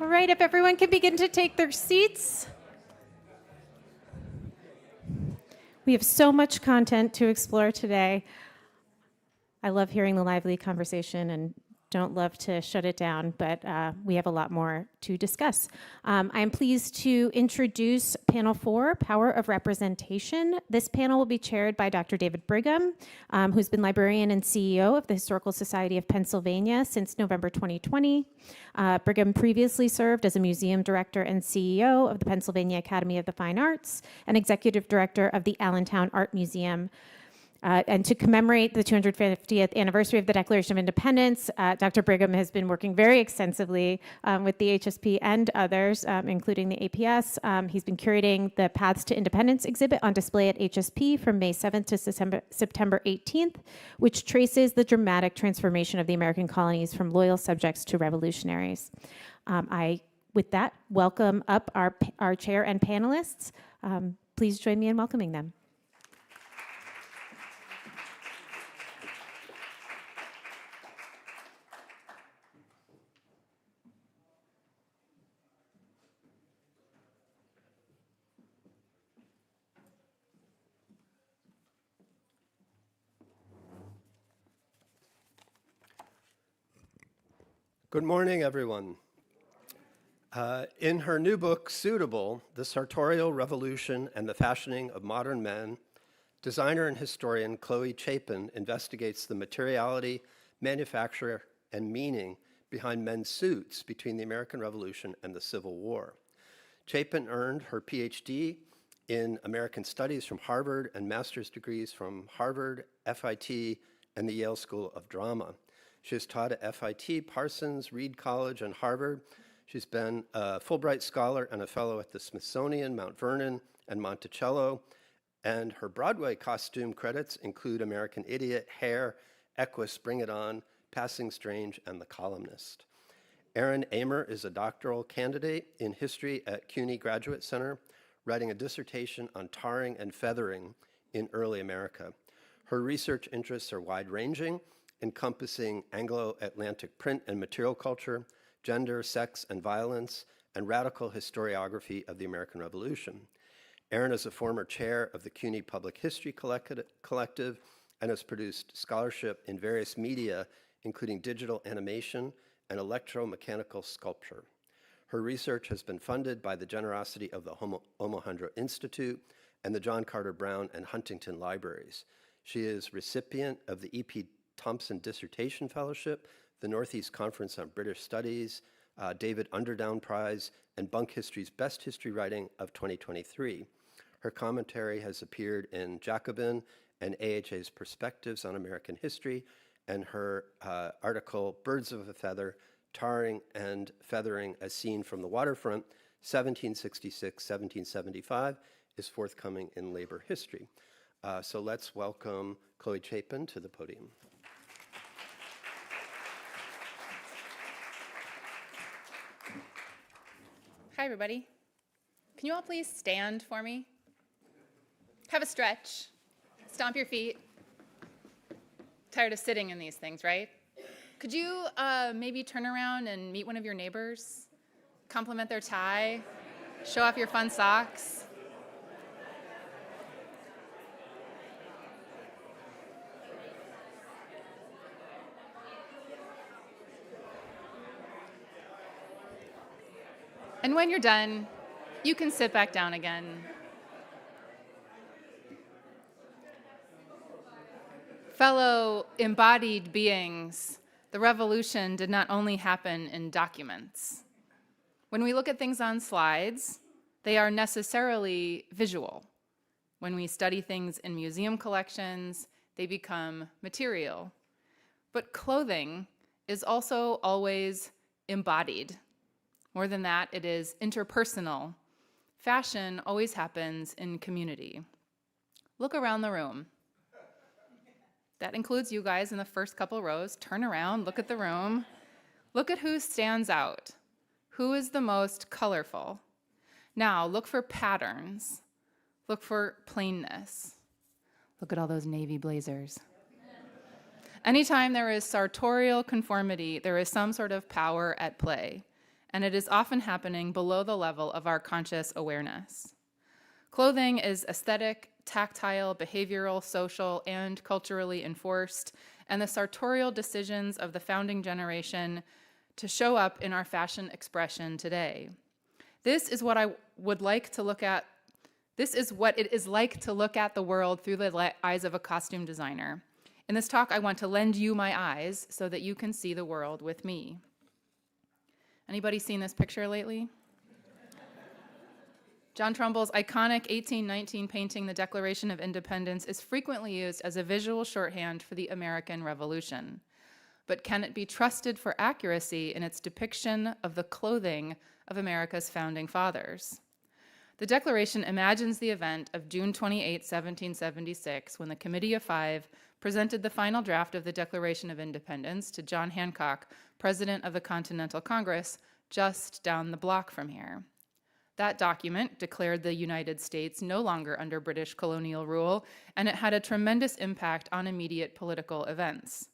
All right, if everyone can begin to take their seats. We have so much content to explore today. I love hearing the lively conversation and don't love to shut it down, but we have a lot more to discuss. I am pleased to introduce panel 4, Power of Representation. This panel will be chaired by Dr. David Brigham, who's been librarian and CEO of the Historical Society of Pennsylvania since November 2020. Brigham previously served as a museum director and CEO of the Pennsylvania Academy of the Fine Arts and executive director of the Allentown Art Museum. And to commemorate the 250th anniversary of the Declaration of Independence, Dr. Brigham has been working very extensively with the HSP and others, including the APS. He's been curating the Paths to Independence exhibit on display at HSP from May 7th to September 18th, which traces the dramatic transformation of the American colonies from loyal subjects to revolutionaries. With that, welcome up our chair and panelists. Please join me in welcoming them. Good morning, everyone. In her new book, Suitable, The Sartorial Revolution and the Fashioning of Modern Men, designer and historian Chloe Chapin investigates the materiality, manufacture, and meaning behind men's suits between the American Revolution and the Civil War. Chapin earned her PhD in American Studies from Harvard and master's degrees from Harvard, FIT, and the Yale School of Drama. She has taught at FIT, Parsons, Reed College, and Harvard. She's been a Fulbright Scholar and a Fellow at the Smithsonian, Mount Vernon, and Monticello. And her Broadway costume credits include American Idiot, Hair, Equus, Bring It On, Passing Strange, and The Columnist. Erin Amer is a doctoral candidate in history at CUNY Graduate Center, writing a dissertation on tarring and feathering in early America. Her research interests are wide-ranging, encompassing Anglo-Atlantic print and material culture, gender, sex, and violence, and radical historiography of the American Revolution. Erin is a former chair of the CUNY Public History Collective and has produced scholarship in various media, including digital animation and electromechanical sculpture. Her research has been funded by the generosity of the Omohundro Institute and the John Carter Brown and Huntington Libraries. She is recipient of the E.P. Thompson Dissertation Fellowship, the Northeast Conference on British Studies, David Underdown Prize, and Bunk History's Best History Writing of 2023. Her commentary has appeared in Jacobin and AHA's Perspectives on American History, and her article, Birds of a Feather, Tarring and Feathering as Seen from the Waterfront, 1766-1775, is forthcoming in Labor History. So let's welcome Chloe Chapin to the podium. Hi, everybody. Can you all please stand for me? Have a stretch. Stomp your feet. Tired of sitting in these things, right? Could you maybe turn around and meet one of your neighbors? Compliment their tie? Show off your fun socks? And when you're done, you can sit back down again. Fellow embodied beings, the revolution did not only happen in documents. When we look at things on slides, they are necessarily visual. When we study things in museum collections, they become material. But clothing is also always embodied. More than that, it is interpersonal. Fashion always happens in community. Look around the room. That includes you guys in the first couple rows. Turn around, look at the room. Look at who stands out. Who is the most colorful? Now, look for patterns. Look for plainness. Look at all those navy blazers. Anytime there is sartorial conformity, there is some sort of power at play. and it is often happening below the level of our conscious awareness. Clothing is aesthetic, tactile, behavioral, social, and culturally enforced, and the sartorial decisions of the founding generation to show up in our fashion expression today. This is what I would like to look at. This is what it is like to look at the world through the eyes of a costume designer. In this talk, I want to lend you my eyes so that you can see the world with me. Anybody seen this picture lately? John Trumbull's iconic 1819 painting, The Declaration of Independence, is frequently used as a visual shorthand for the American Revolution. But can it be trusted for accuracy in its depiction of the clothing of America's founding fathers? The Declaration imagines the event of June 28, 1776, when the Committee of Five presented the final draft of the Declaration of Independence to John Hancock, President of the Continental Congress, just down the block from here. That document declared the United States no longer under British colonial rule, and it had a tremendous impact on immediate political events.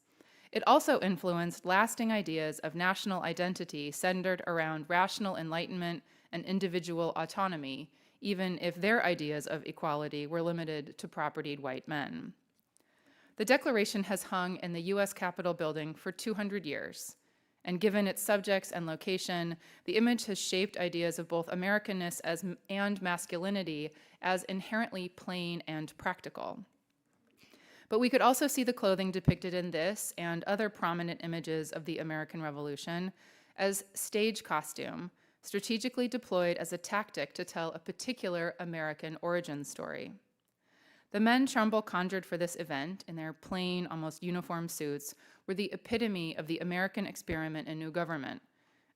It also influenced lasting ideas of national identity centered around rational enlightenment and individual autonomy, even if their ideas of equality were limited to propertied white men. The Declaration has hung in the U.S. Capitol building for 200 years. And given its subjects and location, the image has shaped ideas of both Americanness and masculinity as inherently plain and practical. But we could also see the clothing depicted in this and other prominent images of the American Revolution as stage costume, strategically deployed as a tactic to tell a particular American origin story. The men Trumbull conjured for this event, in their plain, almost uniform suits, were the epitome of the American experiment in new government.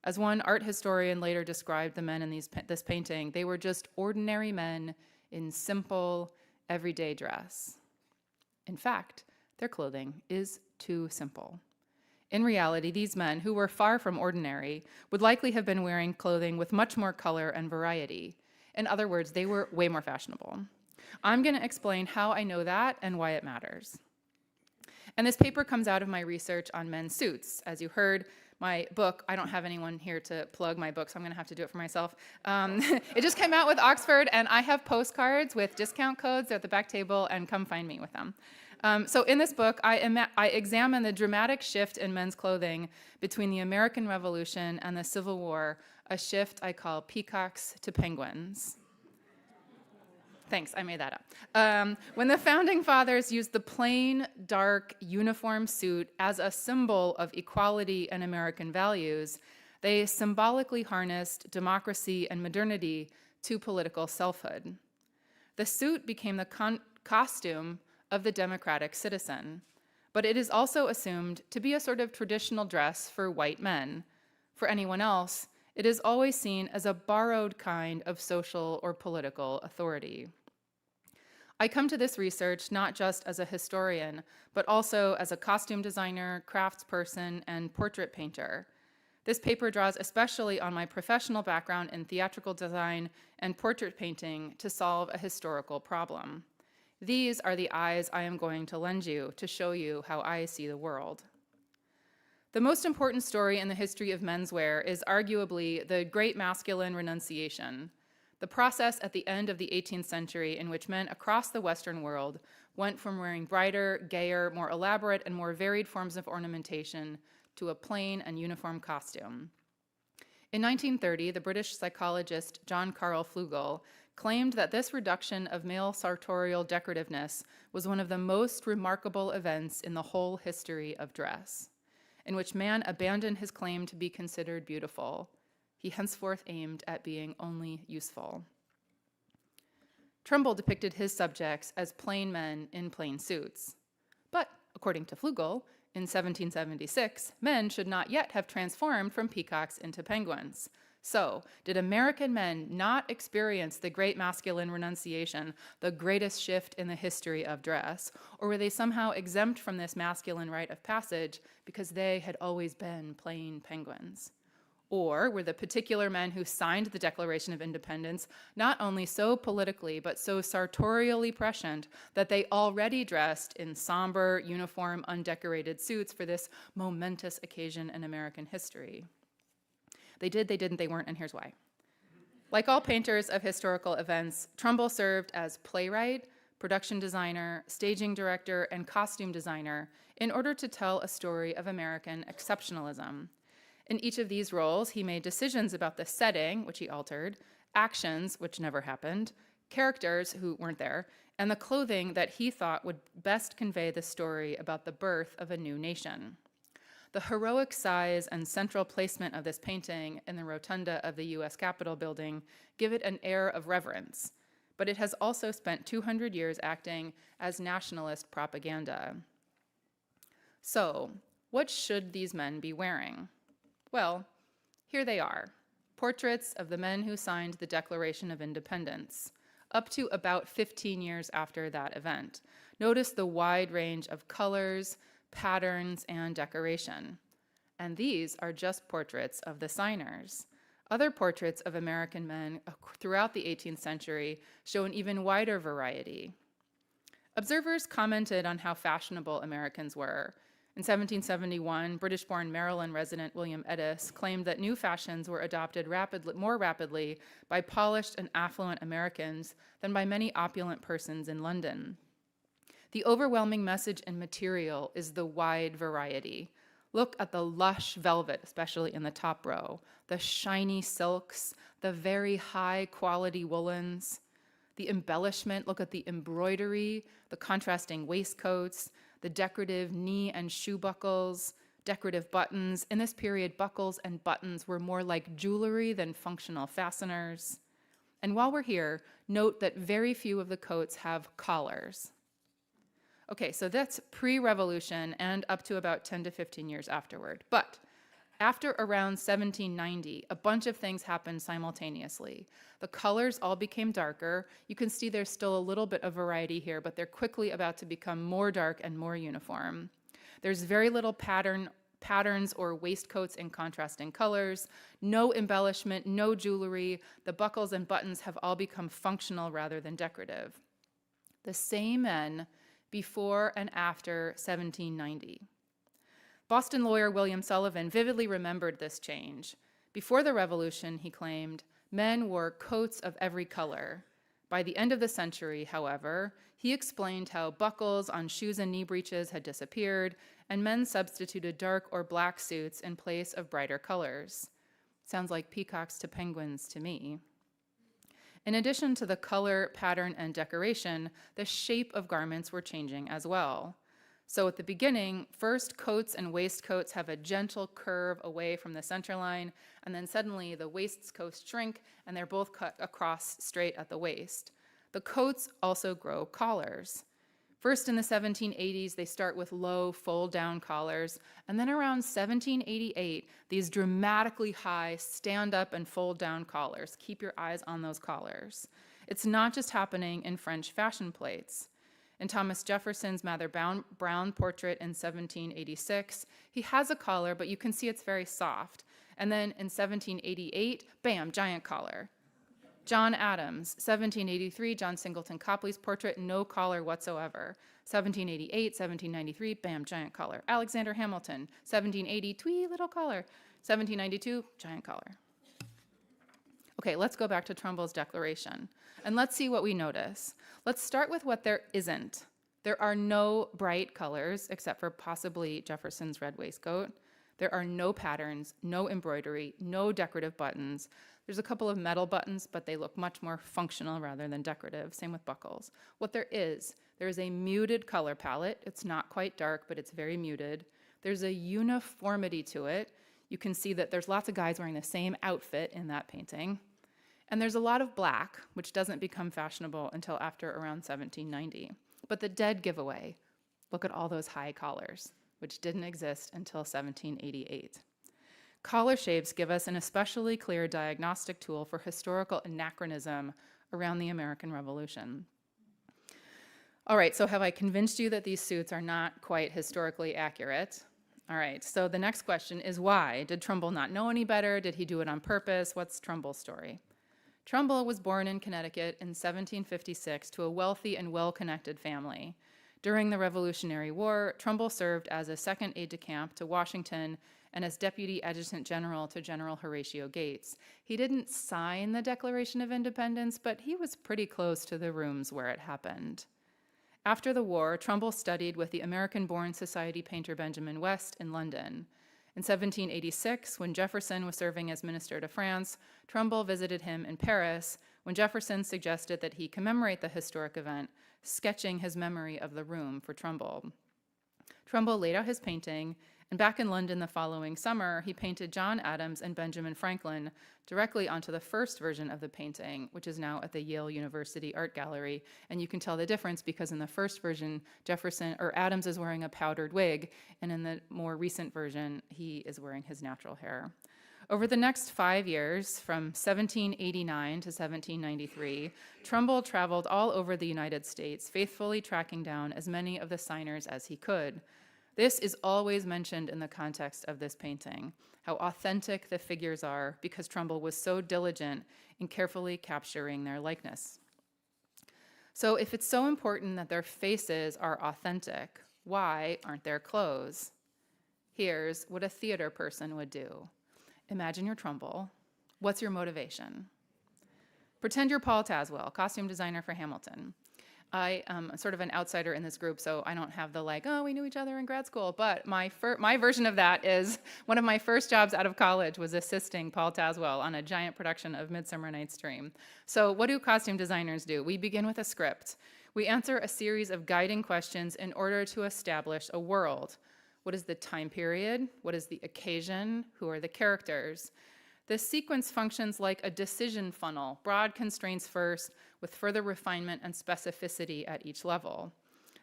As one art historian later described the men in this painting, they were just ordinary men in simple, everyday dress. In fact, their clothing is too simple. In reality, these men, who were far from ordinary, would likely have been wearing clothing with much more color and variety. In other words, they were way more fashionable. I'm going to explain how I know that and why it matters. And this paper comes out of my research on men's suits. As you heard, my book, I don't have anyone here to plug my book, so I'm going to have to do it for myself. It just came out with Oxford, and I have postcards with discount codes at the back table, and come find me with them. So in this book, I examine the dramatic shift in men's clothing between the American Revolution and the Civil War, a shift I call peacocks to penguins. Thanks, I made that up. When the Founding Fathers used the plain, dark, uniform suit as a symbol of equality and American values, they symbolically harnessed democracy and modernity to political selfhood. The suit became the costume of the democratic citizen, but it is also assumed to be a sort of traditional dress for white men. For anyone else, it is always seen as a borrowed kind of social or political authority. I come to this research not just as a historian, but also as a costume designer, craftsperson, and portrait painter. This paper draws especially on my professional background in theatrical design and portrait painting to solve a historical problem. These are the eyes I am going to lend you to show you how I see the world. The most important story in the history of menswear is arguably the Great Masculine Renunciation, the process at the end of the 18th century in which men across the Western world went from wearing brighter, gayer, more elaborate, and more varied forms of ornamentation to a plain and uniform costume. In 1930, the British psychologist John Carl Flugel claimed that this reduction of male sartorial decorativeness was one of the most remarkable events in the whole history of dress, in which man abandoned his claim to be considered beautiful. He henceforth aimed at being only useful. Trumbull depicted his subjects as plain men in plain suits. But, according to Flugel, in 1776, men should not yet have transformed from peacocks into penguins. So, did American men not experience the Great Masculine Renunciation, the greatest shift in the history of dress, or were they somehow exempt from this masculine rite of passage because they had always been plain penguins? Or were the particular men who signed the Declaration of Independence not only so politically but so sartorially prescient that they already dressed in somber, uniform, undecorated suits for this momentous occasion in American history? They did, they didn't, they weren't, and here's why. Like all painters of historical events, Trumbull served as playwright, production designer, staging director, and costume designer in order to tell a story of American exceptionalism. In each of these roles, he made decisions about the setting, which he altered, actions, which never happened, characters who weren't there, and the clothing that he thought would best convey the story about the birth of a new nation. The heroic size and central placement of this painting in the rotunda of the US Capitol building give it an air of reverence, but it has also spent 200 years acting as nationalist propaganda. So, what should these men be wearing? Well, here they are, portraits of the men who signed the Declaration of Independence, up to about 15 years after that event. Notice the wide range of colors, patterns, and decoration. And these are just portraits of the signers. Other portraits of American men throughout the 18th century show an even wider variety. Observers commented on how fashionable Americans were. In 1771, British-born Maryland resident William Edis claimed that new fashions were adopted more rapidly by polished and affluent Americans than by many opulent persons in London. The overwhelming message in material is the wide variety. Look at the lush velvet, especially in the top row, the shiny silks, the very high quality woolens, the embellishment, look at the embroidery, the contrasting waistcoats, the decorative knee and shoe buckles, decorative buttons. In this period, buckles and buttons were more like jewelry than functional fasteners. And while we're here, note that very few of the coats have collars. Okay, so that's pre-revolution and up to about 10 to 15 years afterward. But after around 1790, a bunch of things happened simultaneously. The colors all became darker. You can see there's still a little bit of variety here, but they're quickly about to become more dark and more uniform. There's very little patterns or waistcoats in contrasting colors, no embellishment, no jewelry. The buckles and buttons have all become functional rather than decorative. The same men before and after 1790. Boston lawyer William Sullivan vividly remembered this change. Before the Revolution, he claimed, men wore coats of every color. By the end of the century, however, he explained how buckles on shoes and knee breeches had disappeared, and men substituted dark or black suits in place of brighter colors. Sounds like peacocks to penguins to me. In addition to the color, pattern, and decoration, the shape of garments were changing as well. So at the beginning, first coats and waistcoats have a gentle curve away from the center line, and then suddenly the waistcoats shrink and they're both cut across straight at the waist. The coats also grow collars. First in the 1780s, they start with low fold-down collars, and then around 1788, these dramatically high stand-up and fold-down collars. Keep your eyes on those collars. It's not just happening in French fashion plates. In Thomas Jefferson's Mather Brown portrait in 1786, he has a collar, but you can see it's very soft. And then in 1788, bam, giant collar. John Adams, 1783, John Singleton Copley's portrait, no collar whatsoever. 1788, 1793, bam, giant collar. Alexander Hamilton, 1780, twee little collar. 1792, giant collar. Okay, let's go back to Trumbull's declaration, and let's see what we notice. Let's start with what there isn't. There are no bright colors, except for possibly Jefferson's red waistcoat. There are no patterns, no embroidery, no decorative buttons. There's a couple of metal buttons, but they look much more functional rather than decorative. Same with buckles. What there is a muted color palette. It's not quite dark, but it's very muted. There's a uniformity to it. You can see that there's lots of guys wearing the same outfit in that painting. And there's a lot of black, which doesn't become fashionable until after around 1790. But the dead giveaway, look at all those high collars, which didn't exist until 1788. Collar shapes give us an especially clear diagnostic tool for historical anachronism around the American Revolution. All right, so have I convinced you that these suits are not quite historically accurate? All right, so the next question is why? Did Trumbull not know any better? Did he do it on purpose? What's Trumbull's story? Trumbull was born in Connecticut in 1756 to a wealthy and well-connected family. During the Revolutionary War, Trumbull served as a second aide-de-camp to Washington and as Deputy Adjutant General to General Horatio Gates. He didn't sign the Declaration of Independence, but he was pretty close to the rooms where it happened. After the war, Trumbull studied with the American-born society painter Benjamin West in London. In 1786, when Jefferson was serving as minister to France, Trumbull visited him in Paris when Jefferson suggested that he commemorate the historic event, sketching his memory of the room for Trumbull. Trumbull laid out his painting, and back in London the following summer, he painted John Adams and Benjamin Franklin directly onto the first version of the painting, which is now at the Yale University Art Gallery. And you can tell the difference because in the first version, Adams is wearing a powdered wig, and in the more recent version, he is wearing his natural hair. Over the next 5 years, from 1789 to 1793, Trumbull traveled all over the United States, faithfully tracking down as many of the signers as he could. This is always mentioned in the context of this painting, how authentic the figures are because Trumbull was so diligent in carefully capturing their likeness. So if it's so important that their faces are authentic, why aren't their clothes? Here's what a theater person would do. Imagine you're Trumbull. What's your motivation? Pretend you're Paul Tazewell, costume designer for Hamilton. I am sort of an outsider in this group, so I don't have the we knew each other in grad school, but my version of that is one of my first jobs out of college was assisting Paul Tazewell on a giant production of Midsummer Night's Dream. So what do costume designers do? We begin with a script. We answer a series of guiding questions in order to establish a world. What is the time period? What is the occasion? Who are the characters? This sequence functions like a decision funnel, broad constraints first, with further refinement and specificity at each level.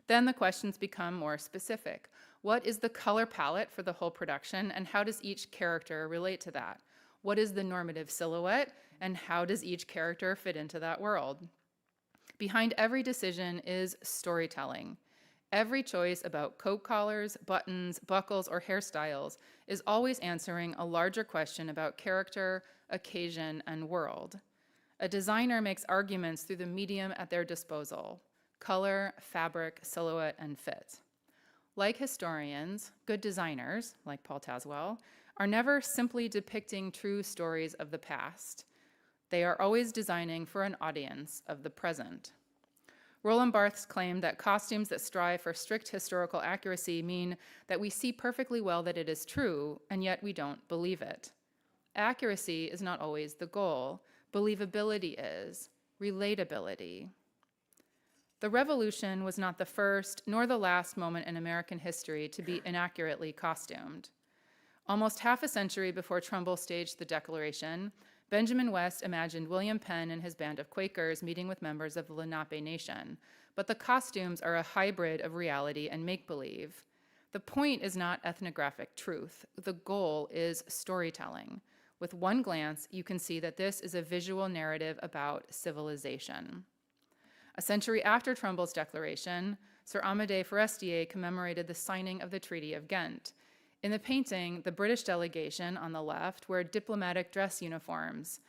Then the questions become more specific. What is the color palette for the whole production, and how does each character relate to that? What is the normative silhouette, and how does each character fit into that world? Behind every decision is storytelling. Every choice about coat collars, buttons, buckles, or hairstyles is always answering a larger question about character, occasion, and world. A designer makes arguments through the medium at their disposal: color, fabric, silhouette, and fit. Like historians, good designers, like Paul Tazewell, are never simply depicting true stories of the past. They are always designing for an audience of the present. Roland Barthes claimed that costumes that strive for strict historical accuracy mean that we see perfectly well that it is true, and yet we don't believe it. Accuracy is not always the goal. Believability is. Relatability. The Revolution was not the first nor the last moment in American history to be inaccurately costumed. Almost half a century before Trumbull staged the Declaration, Benjamin West imagined William Penn and his band of Quakers meeting with members of the Lenape Nation, but the costumes are a hybrid of reality and make-believe. The point is not ethnographic truth. The goal is storytelling. With one glance, you can see that this is a visual narrative about civilization. A century after Trumbull's declaration, Sir Amédée Forestier commemorated the signing of the Treaty of Ghent. In the painting, the British delegation on the left wear diplomatic dress uniforms.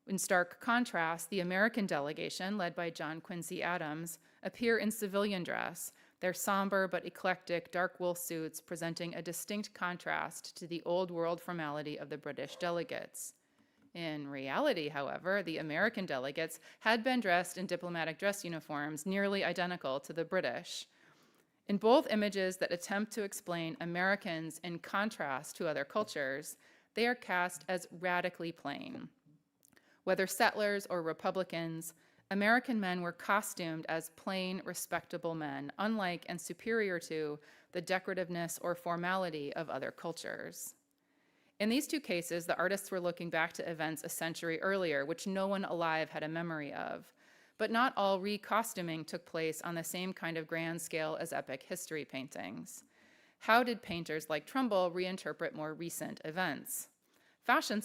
In stark contrast, the American delegation, led by John Quincy Adams, appear in civilian dress, their somber but eclectic dark wool suits presenting a distinct contrast to the old world formality of the British delegates. In reality, however, the American delegates had been dressed in diplomatic dress uniforms nearly identical to the British. In both images that attempt to explain Americans in contrast to other cultures, they are cast as radically plain. Whether settlers or Republicans, American men were costumed as plain, respectable men, unlike and superior to the decorativeness or formality of other cultures. In these two cases, the artists were looking back to events a century earlier, which no one alive had a memory of. But not all recostuming took place on the same kind of grand scale as epic history paintings. How did painters like Trumbull reinterpret more recent events? Fashion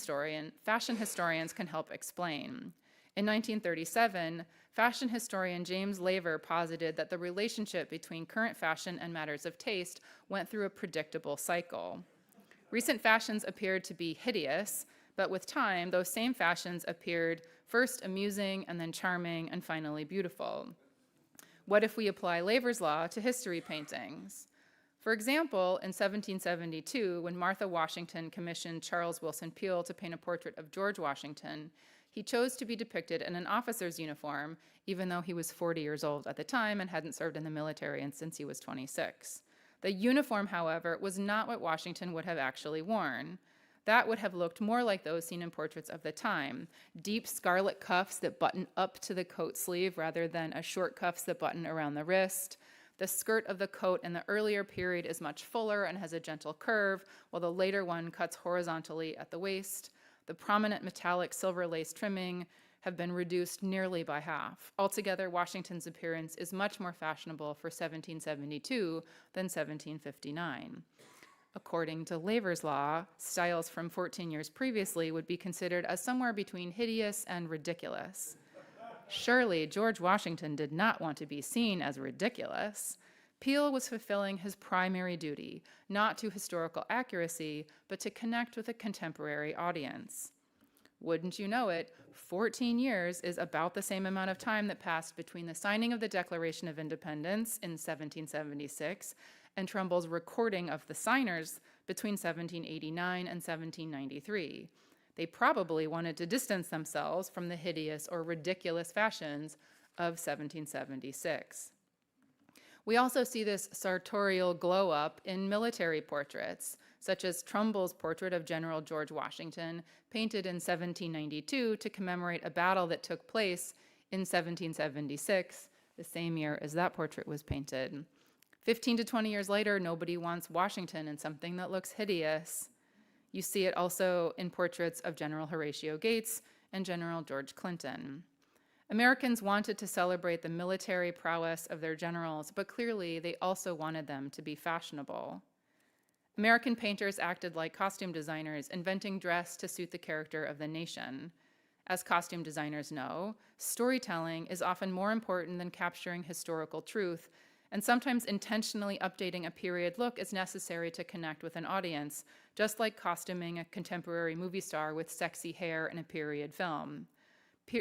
historians can help explain. In 1937, fashion historian James Laver posited that the relationship between current fashion and matters of taste went through a predictable cycle. Recent fashions appeared to be hideous, but with time, those same fashions appeared first amusing and then charming and finally beautiful. What if we apply Laver's law to history paintings? For example, in 1772, when Martha Washington commissioned Charles Wilson Peale to paint a portrait of George Washington, he chose to be depicted in an officer's uniform, even though he was 40 years old at the time and hadn't served in the military since he was 26. The uniform, however, was not what Washington would have actually worn. That would have looked more like those seen in portraits of the time, deep scarlet cuffs that button up to the coat sleeve rather than a short cuffs that button around the wrist. The skirt of the coat in the earlier period is much fuller and has a gentle curve, while the later one cuts horizontally at the waist. The prominent metallic silver lace trimming have been reduced nearly by half. Altogether, Washington's appearance is much more fashionable for 1772 than 1759. According to Laver's law, styles from 14 years previously would be considered as somewhere between hideous and ridiculous. Surely, George Washington did not want to be seen as ridiculous. Peale was fulfilling his primary duty, not to historical accuracy, but to connect with a contemporary audience. Wouldn't you know it, 14 years is about the same amount of time that passed between the signing of the Declaration of Independence in 1776 and Trumbull's recording of the signers between 1789 and 1793. They probably wanted to distance themselves from the hideous or ridiculous fashions of 1776. We also see this sartorial glow-up in military portraits, such as Trumbull's portrait of General George Washington, painted in 1792 to commemorate a battle that took place in 1776, the same year as that portrait was painted. 15 to 20 years later, nobody wants Washington in something that looks hideous. You see it also in portraits of General Horatio Gates and General George Clinton. Americans wanted to celebrate the military prowess of their generals, but clearly they also wanted them to be fashionable. American painters acted like costume designers, inventing dress to suit the character of the nation. As costume designers know, storytelling is often more important than capturing historical truth, and sometimes intentionally updating a period look is necessary to connect with an audience, just like costuming a contemporary movie star with sexy hair in a period film.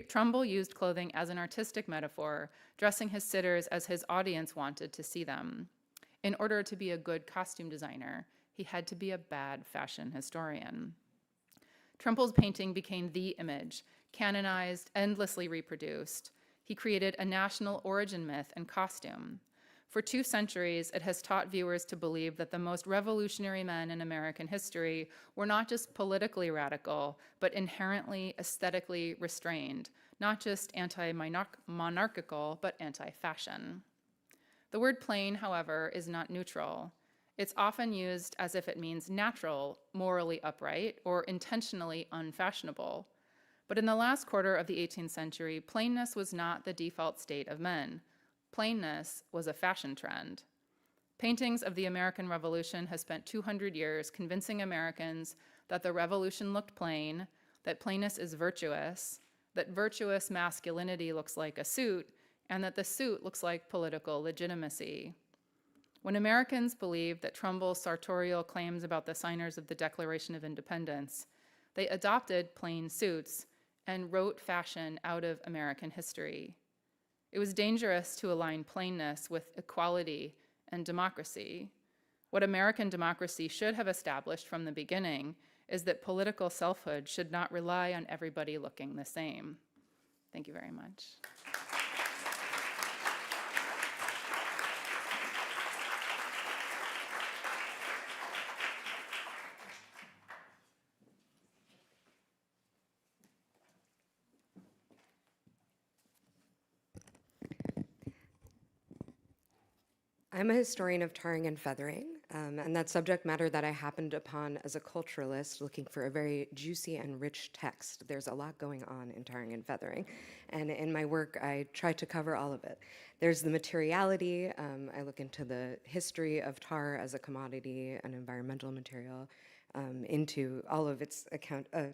Trumbull used clothing as an artistic metaphor, dressing his sitters as his audience wanted to see them. In order to be a good costume designer, he had to be a bad fashion historian. Trumbull's painting became the image, canonized, endlessly reproduced. He created a national origin myth and costume. For 2 centuries, it has taught viewers to believe that the most revolutionary men in American history were not just politically radical, but inherently aesthetically restrained, not just anti-monarchical, but anti-fashion. The word plain, however, is not neutral. It's often used as if it means natural, morally upright, or intentionally unfashionable. But in the last quarter of the 18th century, plainness was not the default state of men. Plainness was a fashion trend. Paintings of the American Revolution have spent 200 years convincing Americans that the revolution looked plain, that plainness is virtuous, that virtuous masculinity looks like a suit, and that the suit looks like political legitimacy. When Americans believed that Trumbull's sartorial claims about the signers of the Declaration of Independence, they adopted plain suits and wrote fashion out of American history. It was dangerous to align plainness with equality and democracy. What American democracy should have established from the beginning is that political selfhood should not rely on everybody looking the same. Thank you very much. I'm a historian of tarring and feathering, and that subject matter that I happened upon as a culturalist looking for a very juicy and rich text. There's a lot going on in tarring and feathering, and in my work I try to cover all of it. There's the materiality. I look into the history of tar as a commodity, an environmental material, into all of its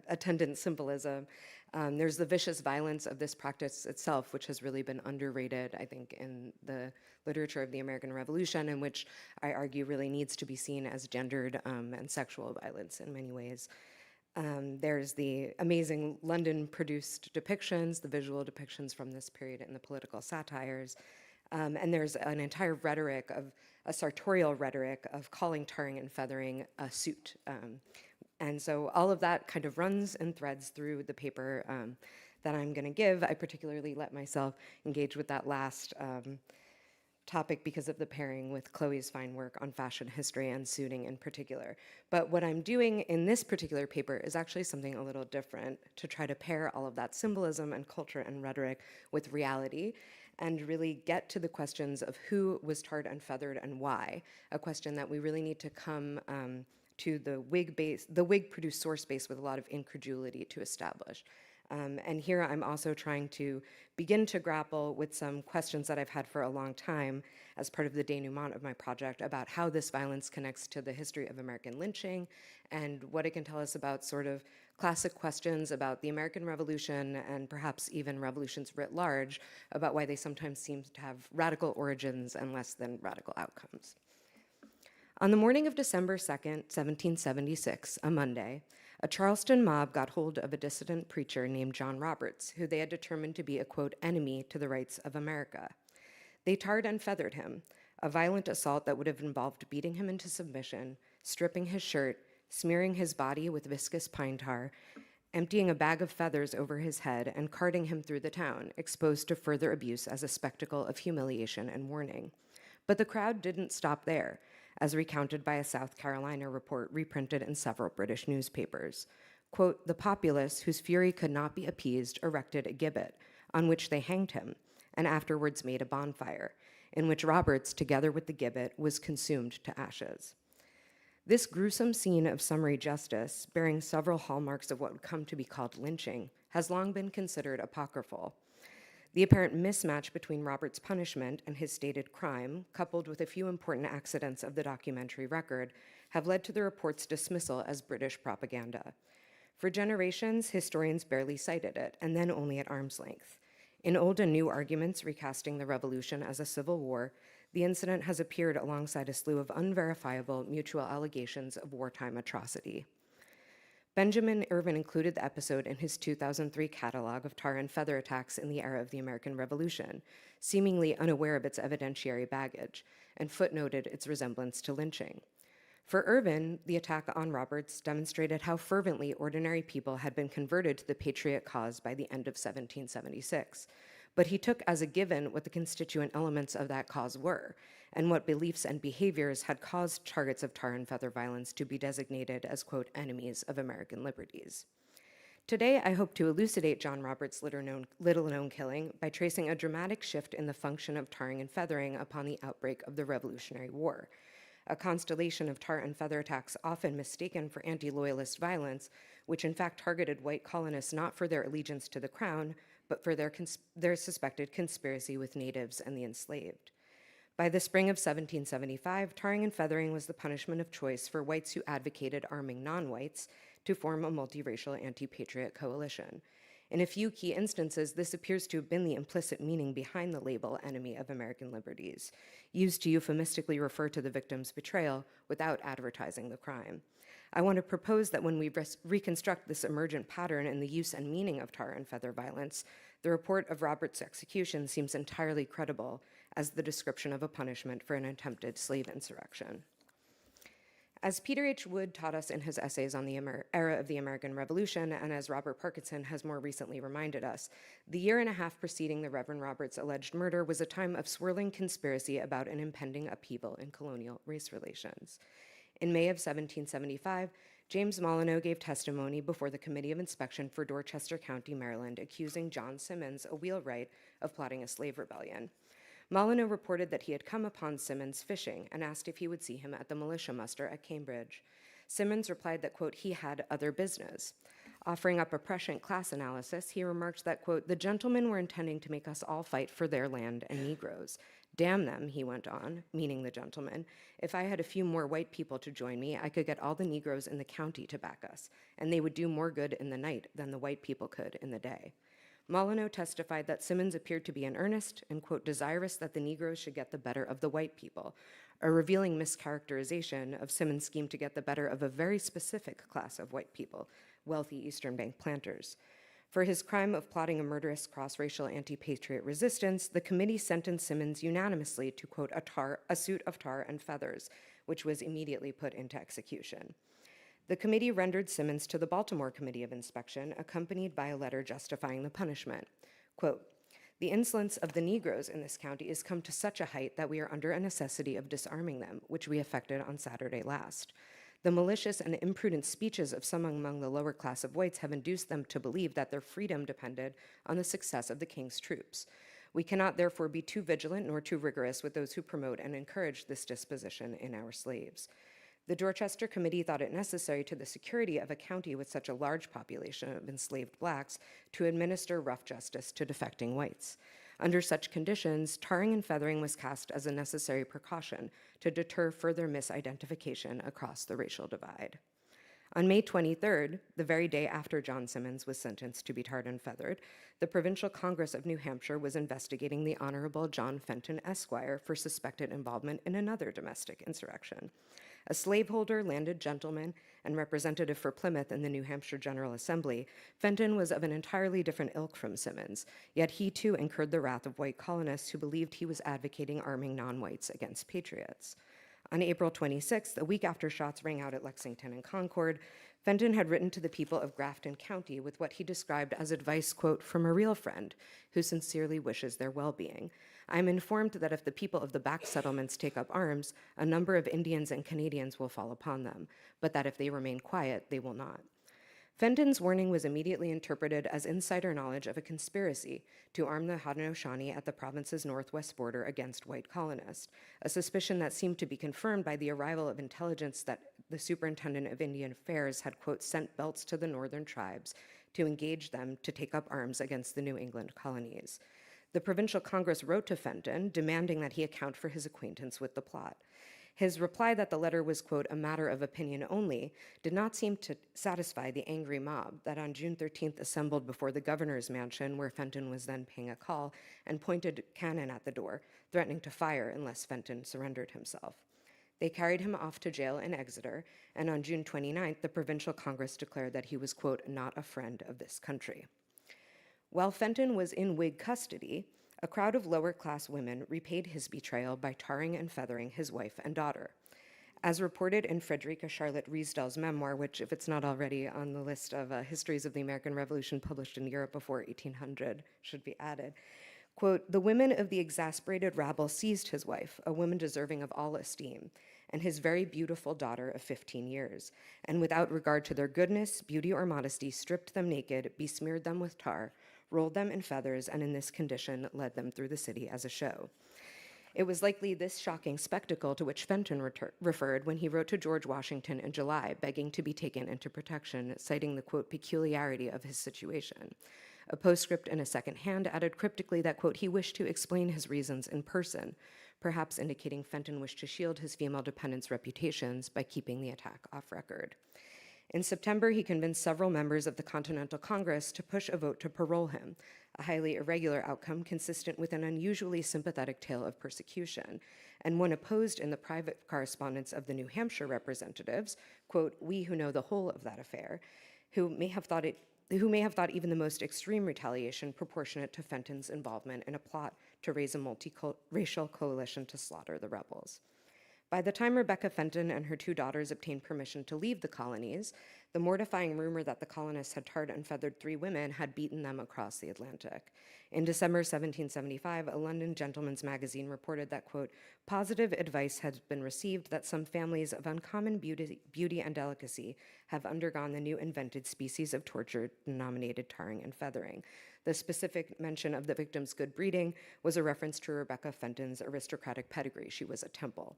attendant symbolism. There's the vicious violence of this practice itself, which has really been underrated, I think, in the literature of the American Revolution, and which I argue really needs to be seen as gendered and sexual violence in many ways. There's the amazing London-produced depictions, the visual depictions from this period in the political satires. And there's an entire rhetoric of a sartorial rhetoric of calling tarring and feathering a suit. And so all of that kind of runs and threads through the paper that I'm going to give. I particularly let myself engage with that last topic because of the pairing with Chloe's fine work on fashion history and suiting in particular. But what I'm doing in this particular paper is actually something a little different, to try to pair all of that symbolism and culture and rhetoric with reality and really get to the questions of who was tarred and feathered and why, a question that we really need to come to the Whig-produced source base with a lot of incredulity to establish. And here I'm also trying to begin to grapple with some questions that I've had for a long time as part of the denouement of my project about how this violence connects to the history of American lynching and what it can tell us about sort of classic questions about the American Revolution and perhaps even revolutions writ large, about why they sometimes seem to have radical origins and less than radical outcomes. On the morning of December 2nd, 1776, a Monday, a Charleston mob got hold of a dissident preacher named John Roberts, who they had determined to be a, quote, enemy to the rights of America. They tarred and feathered him, a violent assault that would have involved beating him into submission, stripping his shirt, smearing his body with viscous pine tar, emptying a bag of feathers over his head, and carting him through the town, exposed to further abuse as a spectacle of humiliation and warning. But the crowd didn't stop there, as recounted by a South Carolina report reprinted in several British newspapers. Quote, the populace, whose fury could not be appeased, erected a gibbet, on which they hanged him, and afterwards made a bonfire, in which Roberts, together with the gibbet, was consumed to ashes. This gruesome scene of summary justice, bearing several hallmarks of what would come to be called lynching, has long been considered apocryphal. The apparent mismatch between Roberts' punishment and his stated crime, coupled with a few important accidents of the documentary record, have led to the report's dismissal as British propaganda. For generations, historians barely cited it, and then only at arm's length. In old and new arguments recasting the Revolution as a civil war, the incident has appeared alongside a slew of unverifiable mutual allegations of wartime atrocity. Benjamin Irvin included the episode in his 2003 catalog of tar and feather attacks in the era of the American Revolution, seemingly unaware of its evidentiary baggage, and footnoted its resemblance to lynching. For Irvin, the attack on Roberts demonstrated how fervently ordinary people had been converted to the patriot cause by the end of 1776. But he took as a given what the constituent elements of that cause were, and what beliefs and behaviors had caused targets of tar and feather violence to be designated as, quote, enemies of American liberties. Today, I hope to elucidate John Roberts' little-known killing by tracing a dramatic shift in the function of tarring and feathering upon the outbreak of the Revolutionary War, a constellation of tar and feather attacks often mistaken for anti-loyalist violence, which in fact targeted white colonists not for their allegiance to the crown, but for their suspected conspiracy with natives and the enslaved. By the spring of 1775, tarring and feathering was the punishment of choice for whites who advocated arming non-whites to form a multiracial anti-patriot coalition. In a few key instances, this appears to have been the implicit meaning behind the label enemy of American liberties, used to euphemistically refer to the victim's betrayal without advertising the crime. I want to propose that when we reconstruct this emergent pattern in the use and meaning of tar and feather violence, the report of Roberts' execution seems entirely credible as the description of a punishment for an attempted slave insurrection. As Peter H. Wood taught us in his essays on the era of the American Revolution, and as Robert Parkinson has more recently reminded us, the year and a half preceding the Reverend Roberts' alleged murder was a time of swirling conspiracy about an impending upheaval in colonial race relations. In May of 1775, James Molyneux gave testimony before the Committee of Inspection for Dorchester County, Maryland, accusing John Simmons, a wheelwright, of plotting a slave rebellion. Molyneux reported that he had come upon Simmons fishing and asked if he would see him at the militia muster at Cambridge. Simmons replied that, quote, he had other business. Offering up a prescient class analysis, he remarked that, quote, the gentlemen were intending to make us all fight for their land and Negroes. Damn them, he went on, meaning the gentlemen. If I had a few more white people to join me, I could get all the Negroes in the county to back us, and they would do more good in the night than the white people could in the day. Molyneux testified that Simmons appeared to be in earnest and, quote, desirous that the Negroes should get the better of the white people, a revealing mischaracterization of Simmons' scheme to get the better of a very specific class of white people, wealthy Eastern Bank planters. For his crime of plotting a murderous cross-racial anti-patriot resistance, the committee sentenced Simmons unanimously to, quote, a suit of tar and feathers, which was immediately put into execution. The committee rendered Simmons to the Baltimore Committee of Inspection, accompanied by a letter justifying the punishment. Quote, "The insolence of the Negroes in this county is come to such a height that we are under a necessity of disarming them, which we effected on Saturday last. The malicious and imprudent speeches of some among the lower class of whites have induced them to believe that their freedom depended on the success of the king's troops. We cannot therefore be too vigilant nor too rigorous with those who promote and encourage this disposition in our slaves. The Dorchester Committee thought it necessary to the security of a county with such a large population of enslaved blacks to administer rough justice to defecting whites. Under such conditions, tarring and feathering was cast as a necessary precaution to deter further misidentification across the racial divide." On May 23rd, the very day after John Simmons was sentenced to be tarred and feathered, the Provincial Congress of New Hampshire was investigating the Honorable John Fenton, Esquire, for suspected involvement in another domestic insurrection. A slaveholder, landed gentleman, and representative for Plymouth in the New Hampshire General Assembly, Fenton was of an entirely different ilk from Simmons, yet he too incurred the wrath of white colonists who believed he was advocating arming non-whites against patriots. On April 26th, a week after shots rang out at Lexington and Concord, Fenton had written to the people of Grafton County with what he described as advice, quote, "from a real friend who sincerely wishes their well-being. I am informed that if the people of the back settlements take up arms, a number of Indians and Canadians will fall upon them, but that if they remain quiet, they will not." Fenton's warning was immediately interpreted as insider knowledge of a conspiracy to arm the Haudenosaunee at the province's northwest border against white colonists, a suspicion that seemed to be confirmed by the arrival of intelligence that the Superintendent of Indian Affairs had, quote, "sent belts to the northern tribes to engage them to take up arms against the New England colonies." The Provincial Congress wrote to Fenton, demanding that he account for his acquaintance with the plot. His reply that the letter was, quote, "a matter of opinion only," did not seem to satisfy the angry mob that on June 13th assembled before the governor's mansion, where Fenton was then paying a call, and pointed cannon at the door, threatening to fire unless Fenton surrendered himself. They carried him off to jail in Exeter, and on June 29th, the Provincial Congress declared that he was, quote, "not a friend of this country." While Fenton was in Whig custody, a crowd of lower-class women repaid his betrayal by tarring and feathering his wife and daughter. As reported in Frederica Charlotte Riesdel's memoir, which, if it's not already on the list of histories of the American Revolution published in Europe before 1800, should be added, quote, "the women of the exasperated rabble seized his wife, a woman deserving of all esteem, and his very beautiful daughter of 15 years, and without regard to their goodness, beauty, or modesty, stripped them naked, besmeared them with tar, rolled them in feathers, and in this condition led them through the city as a show." It was likely this shocking spectacle to which Fenton referred when he wrote to George Washington in July, begging to be taken into protection, citing the, quote, "peculiarity of his situation." A postscript in a second hand added cryptically that, quote, "he wished to explain his reasons in person," perhaps indicating Fenton wished to shield his female dependents' reputations by keeping the attack off record. In September, he convinced several members of the Continental Congress to push a vote to parole him, a highly irregular outcome consistent with an unusually sympathetic tale of persecution, and one opposed in the private correspondence of the New Hampshire representatives, quote, "we who know the whole of that affair," who may have thought even the most extreme retaliation proportionate to Fenton's involvement in a plot to raise a multiracial coalition to slaughter the rebels. By the time Rebecca Fenton and her two daughters obtained permission to leave the colonies, the mortifying rumor that the colonists had tarred and feathered 3 women had beaten them across the Atlantic. In December 1775, a London gentleman's magazine reported that, quote, "positive advice has been received that some families of uncommon beauty and delicacy have undergone the new invented species of torture denominated tarring and feathering." The specific mention of the victim's good breeding was a reference to Rebecca Fenton's aristocratic pedigree. She was a Temple.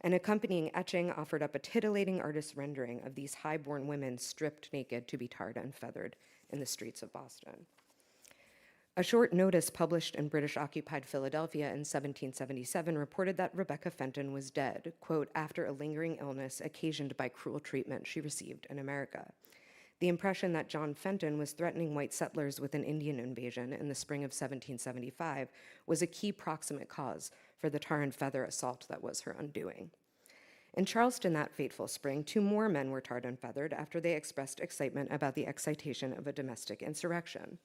An accompanying etching offered up a titillating artist's rendering of these high-born women stripped naked to be tarred and feathered in the streets of Boston. A short notice published in British-occupied Philadelphia in 1777 reported that Rebecca Fenton was dead, quote, "after a lingering illness occasioned by cruel treatment she received in America." The impression that John Fenton was threatening white settlers with an Indian invasion in the spring of 1775 was a key proximate cause for the tar and feather assault that was her undoing. In Charleston that fateful spring, 2 more men were tarred and feathered after they expressed excitement about the excitation of a domestic insurrection.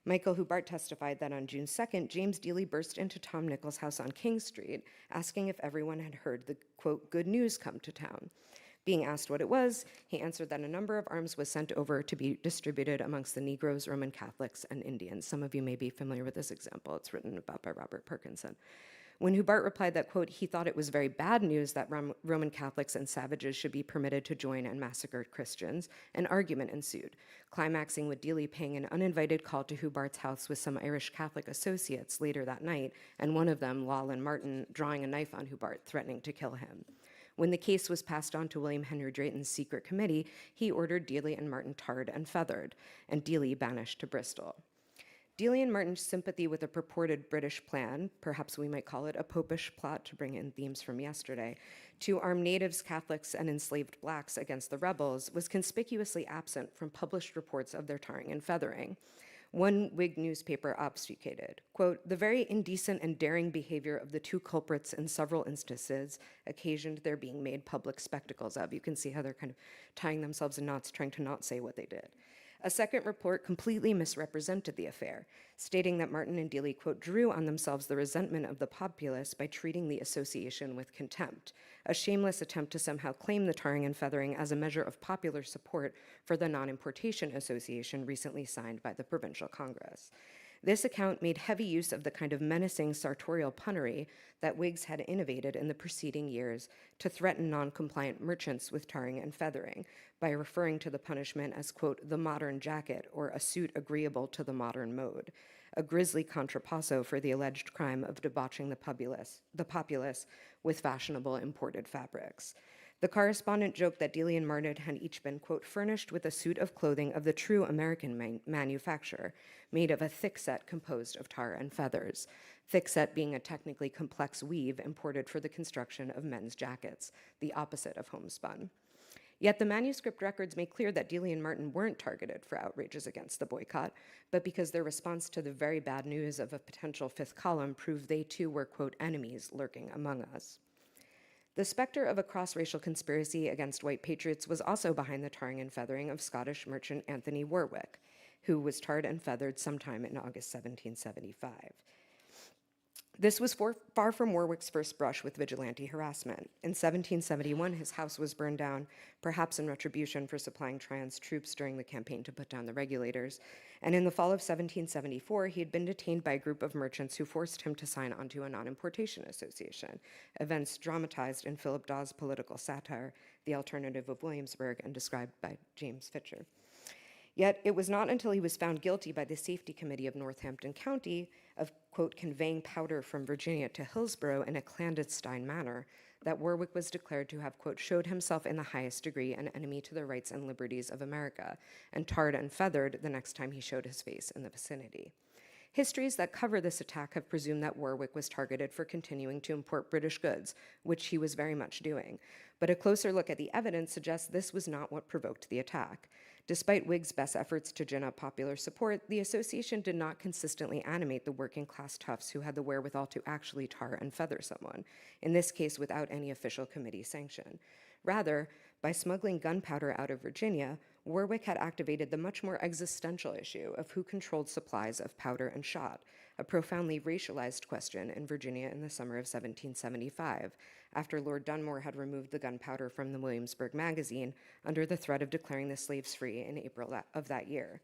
Michael Hubart testified that on June 2nd, James Dealey burst into Tom Nichols' house on King Street, asking if everyone had heard the, quote, good news come to town. Being asked what it was, he answered that a number of arms was sent over to be distributed amongst the Negroes, Roman Catholics, and Indians. Some of you may be familiar with this example. It's written about by Robert Perkinson. When Hubart replied that, quote, he thought it was very bad news that Roman Catholics and savages should be permitted to join and massacre Christians, an argument ensued, climaxing with Dealey paying an uninvited call to Hubart's house with some Irish Catholic associates later that night, and one of them, Lawlin Martin, drawing a knife on Hubart, threatening to kill him. When the case was passed on to William Henry Drayton's secret committee, he ordered Dealey and Martin tarred and feathered, and Dealey banished to Bristol. Dealey and Martin's sympathy with a purported British plan, perhaps we might call it a popish plot to bring in themes from yesterday, to arm natives, Catholics, and enslaved blacks against the rebels was conspicuously absent from published reports of their tarring and feathering. One Whig newspaper obfuscated, quote, the very indecent and daring behavior of the 2 culprits in several instances occasioned their being made public spectacles of. You can see how they're kind of tying themselves in knots, trying to not say what they did. A second report completely misrepresented the affair, stating that Martin and Dealey, quote, drew on themselves the resentment of the populace by treating the association with contempt, a shameless attempt to somehow claim the tarring and feathering as a measure of popular support for the Non-Importation Association recently signed by the Provincial Congress. This account made heavy use of the kind of menacing sartorial punnery that Whigs had innovated in the preceding years to threaten non-compliant merchants with tarring and feathering by referring to the punishment as, quote, the modern jacket or a suit agreeable to the modern mode, a grisly contrapasso for the alleged crime of debauching the populace with fashionable imported fabrics. The correspondent joked that Dealey and Martin had each been, quote, furnished with a suit of clothing of the true American manufacture, made of a thickset composed of tar and feathers, thickset being a technically complex weave imported for the construction of men's jackets, the opposite of homespun. Yet the manuscript records make clear that Dealey and Martin weren't targeted for outrages against the boycott, but because their response to the very bad news of a potential 5th column proved they too were, quote, enemies lurking among us. The specter of a cross-racial conspiracy against white patriots was also behind the tarring and feathering of Scottish merchant Anthony Warwick, who was tarred and feathered sometime in August 1775. This was far from Warwick's first brush with vigilante harassment. In 1771, his house was burned down, perhaps in retribution for supplying Tryon's troops during the campaign to put down the regulators. And in the fall of 1774, he had been detained by a group of merchants who forced him to sign onto a non-importation association, events dramatized in Philip Dawes' political satire, The Alternative of Williamsburg, and described by James Fitcher. Yet it was not until he was found guilty by the Safety Committee of Northampton County of, quote, conveying powder from Virginia to Hillsborough in a clandestine manner that Warwick was declared to have, quote, showed himself in the highest degree an enemy to the rights and liberties of America, and tarred and feathered the next time he showed his face in the vicinity. Histories that cover this attack have presumed that Warwick was targeted for continuing to import British goods, which he was very much doing. But a closer look at the evidence suggests this was not what provoked the attack. Despite Whigs' best efforts to gin up popular support, the association did not consistently animate the working-class toughs who had the wherewithal to actually tar and feather someone, in this case without any official committee sanction. Rather, by smuggling gunpowder out of Virginia, Warwick had activated the much more existential issue of who controlled supplies of powder and shot, a profoundly racialized question in Virginia in the summer of 1775, after Lord Dunmore had removed the gunpowder from the Williamsburg magazine under the threat of declaring the slaves free in April of that year.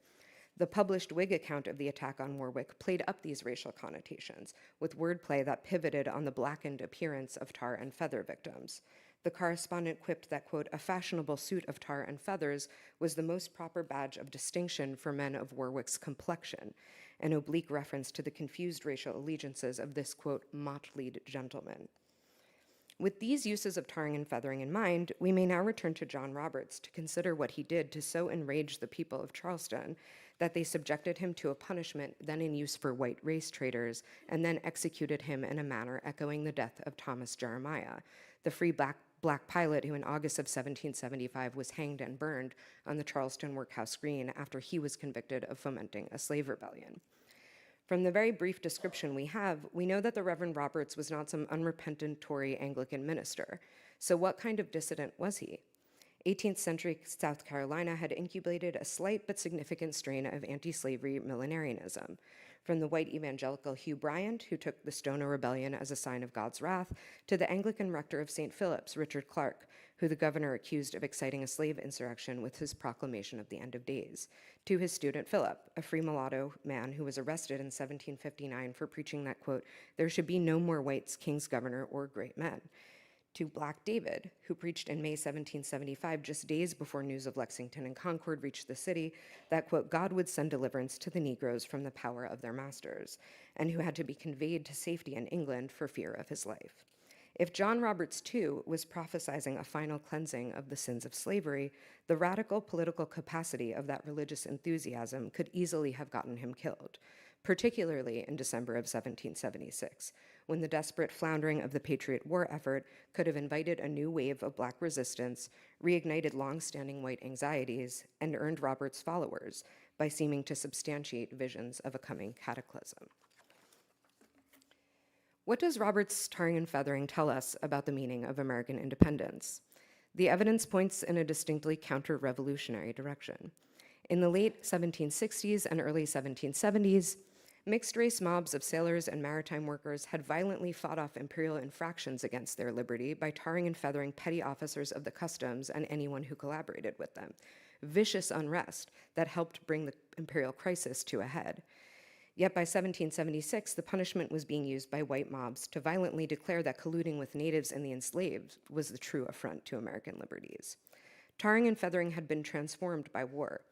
The published Whig account of the attack on Warwick played up these racial connotations, with wordplay that pivoted on the blackened appearance of tar and feather victims. The correspondent quipped that, quote, a fashionable suit of tar and feathers was the most proper badge of distinction for men of Warwick's complexion, an oblique reference to the confused racial allegiances of this, quote, motleyed gentleman. With these uses of tarring and feathering in mind, we may now return to John Roberts to consider what he did to so enrage the people of Charleston that they subjected him to a punishment then in use for white race traders and then executed him in a manner echoing the death of Thomas Jeremiah, the free black pilot who in August of 1775 was hanged and burned on the Charleston Workhouse Green after he was convicted of fomenting a slave rebellion. From the very brief description we have, we know that the Reverend Roberts was not some unrepentant Tory Anglican minister. So what kind of dissident was he? 18th century South Carolina had incubated a slight but significant strain of anti-slavery millenarianism. From the white evangelical Hugh Bryant, who took the Stoner Rebellion as a sign of God's wrath, to the Anglican rector of St. Philip's, Richard Clark, who the governor accused of exciting a slave insurrection with his proclamation of the end of days, to his student Philip, a free mulatto man who was arrested in 1759 for preaching that, quote, there should be no more whites, kings, governor, or great men, to Black David, who preached in May 1775, just days before news of Lexington and Concord reached the city, that, quote, God would send deliverance to the Negroes from the power of their masters, and who had to be conveyed to safety in England for fear of his life. If John Roberts, too, was prophesizing a final cleansing of the sins of slavery, the radical political capacity of that religious enthusiasm could easily have gotten him killed, particularly in December of 1776, when the desperate floundering of the Patriot War effort could have invited a new wave of Black resistance, reignited long-standing white anxieties, and earned Roberts followers by seeming to substantiate visions of a coming cataclysm. What does Roberts' tarring and feathering tell us about the meaning of American independence? The evidence points in a distinctly counter-revolutionary direction. In the late 1760s and early 1770s, mixed-race mobs of sailors and maritime workers had violently fought off imperial infractions against their liberty by tarring and feathering petty officers of the customs and anyone who collaborated with them. Vicious unrest that helped bring the imperial crisis to a head. Yet by 1776, the punishment was being used by white mobs to violently declare that colluding with natives and the enslaved was the true affront to American liberties. Tarring and feathering had been transformed by war,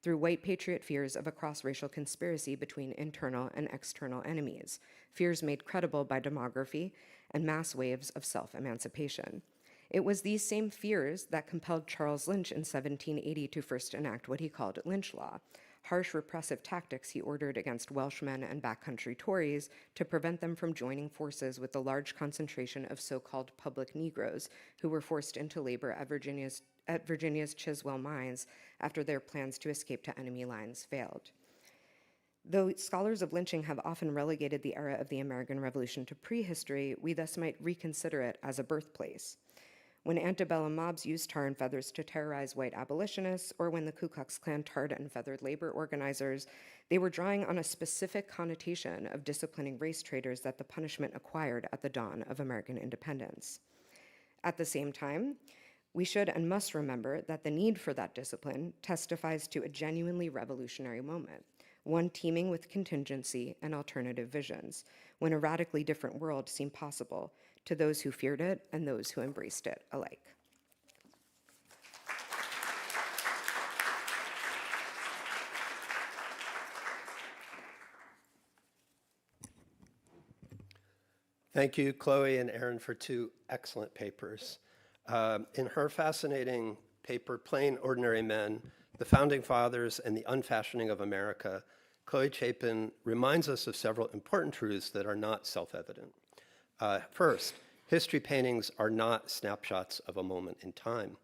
through white patriot fears of a cross-racial conspiracy between internal and external enemies, fears made credible by demography and mass waves of self-emancipation. It was these same fears that compelled Charles Lynch in 1780 to first enact what he called Lynch Law, harsh repressive tactics he ordered against Welshmen and backcountry Tories to prevent them from joining forces with the large concentration of so-called public Negroes who were forced into labor at Virginia's Chiswell mines after their plans to escape to enemy lines failed. Though scholars of lynching have often relegated the era of the American Revolution to prehistory, we thus might reconsider it as a birthplace. When antebellum mobs used tar and feathers to terrorize white abolitionists, or when the Ku Klux Klan tarred and feathered labor organizers, they were drawing on a specific connotation of disciplining race traitors that the punishment acquired at the dawn of American independence. At the same time, we should and must remember that the need for that discipline testifies to a genuinely revolutionary moment, one teeming with contingency and alternative visions, when a radically different world seemed possible to those who feared it and those who embraced it alike. Thank you, Chloe and Aaron, for two excellent papers. In her fascinating paper, Plain Ordinary Men, The Founding Fathers and the Unfashioning of America, Chloe Chapin reminds us of several important truths that are not self-evident. First, history paintings are not snapshots of a moment in time.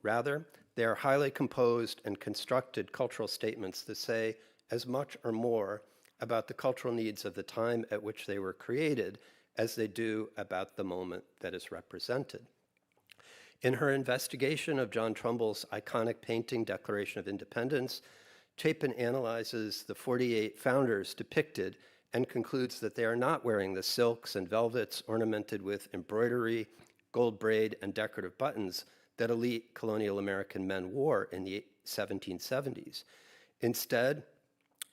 Rather, they are highly composed and constructed cultural statements that say as much or more about the cultural needs of the time at which they were created as they do about the moment that is represented. In her investigation of John Trumbull's iconic painting, Declaration of Independence, Chapin analyzes the 48 founders depicted and concludes that they are not wearing the silks and velvets ornamented with embroidery, gold braid, and decorative buttons that elite colonial American men wore in the 1770s. Instead,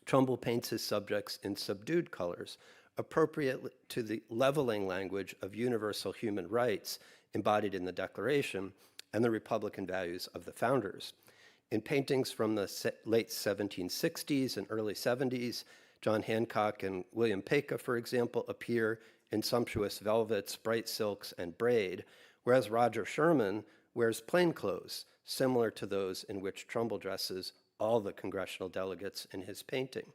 Trumbull paints his subjects in subdued colors, appropriate to the leveling language of universal human rights embodied in the Declaration and the Republican values of the founders. In paintings from the late 1760s and early 70s, John Hancock and William Paca, for example, appear in sumptuous velvets, bright silks, and braid, whereas Roger Sherman wears plain clothes, similar to those in which Trumbull dresses all the congressional delegates in his painting.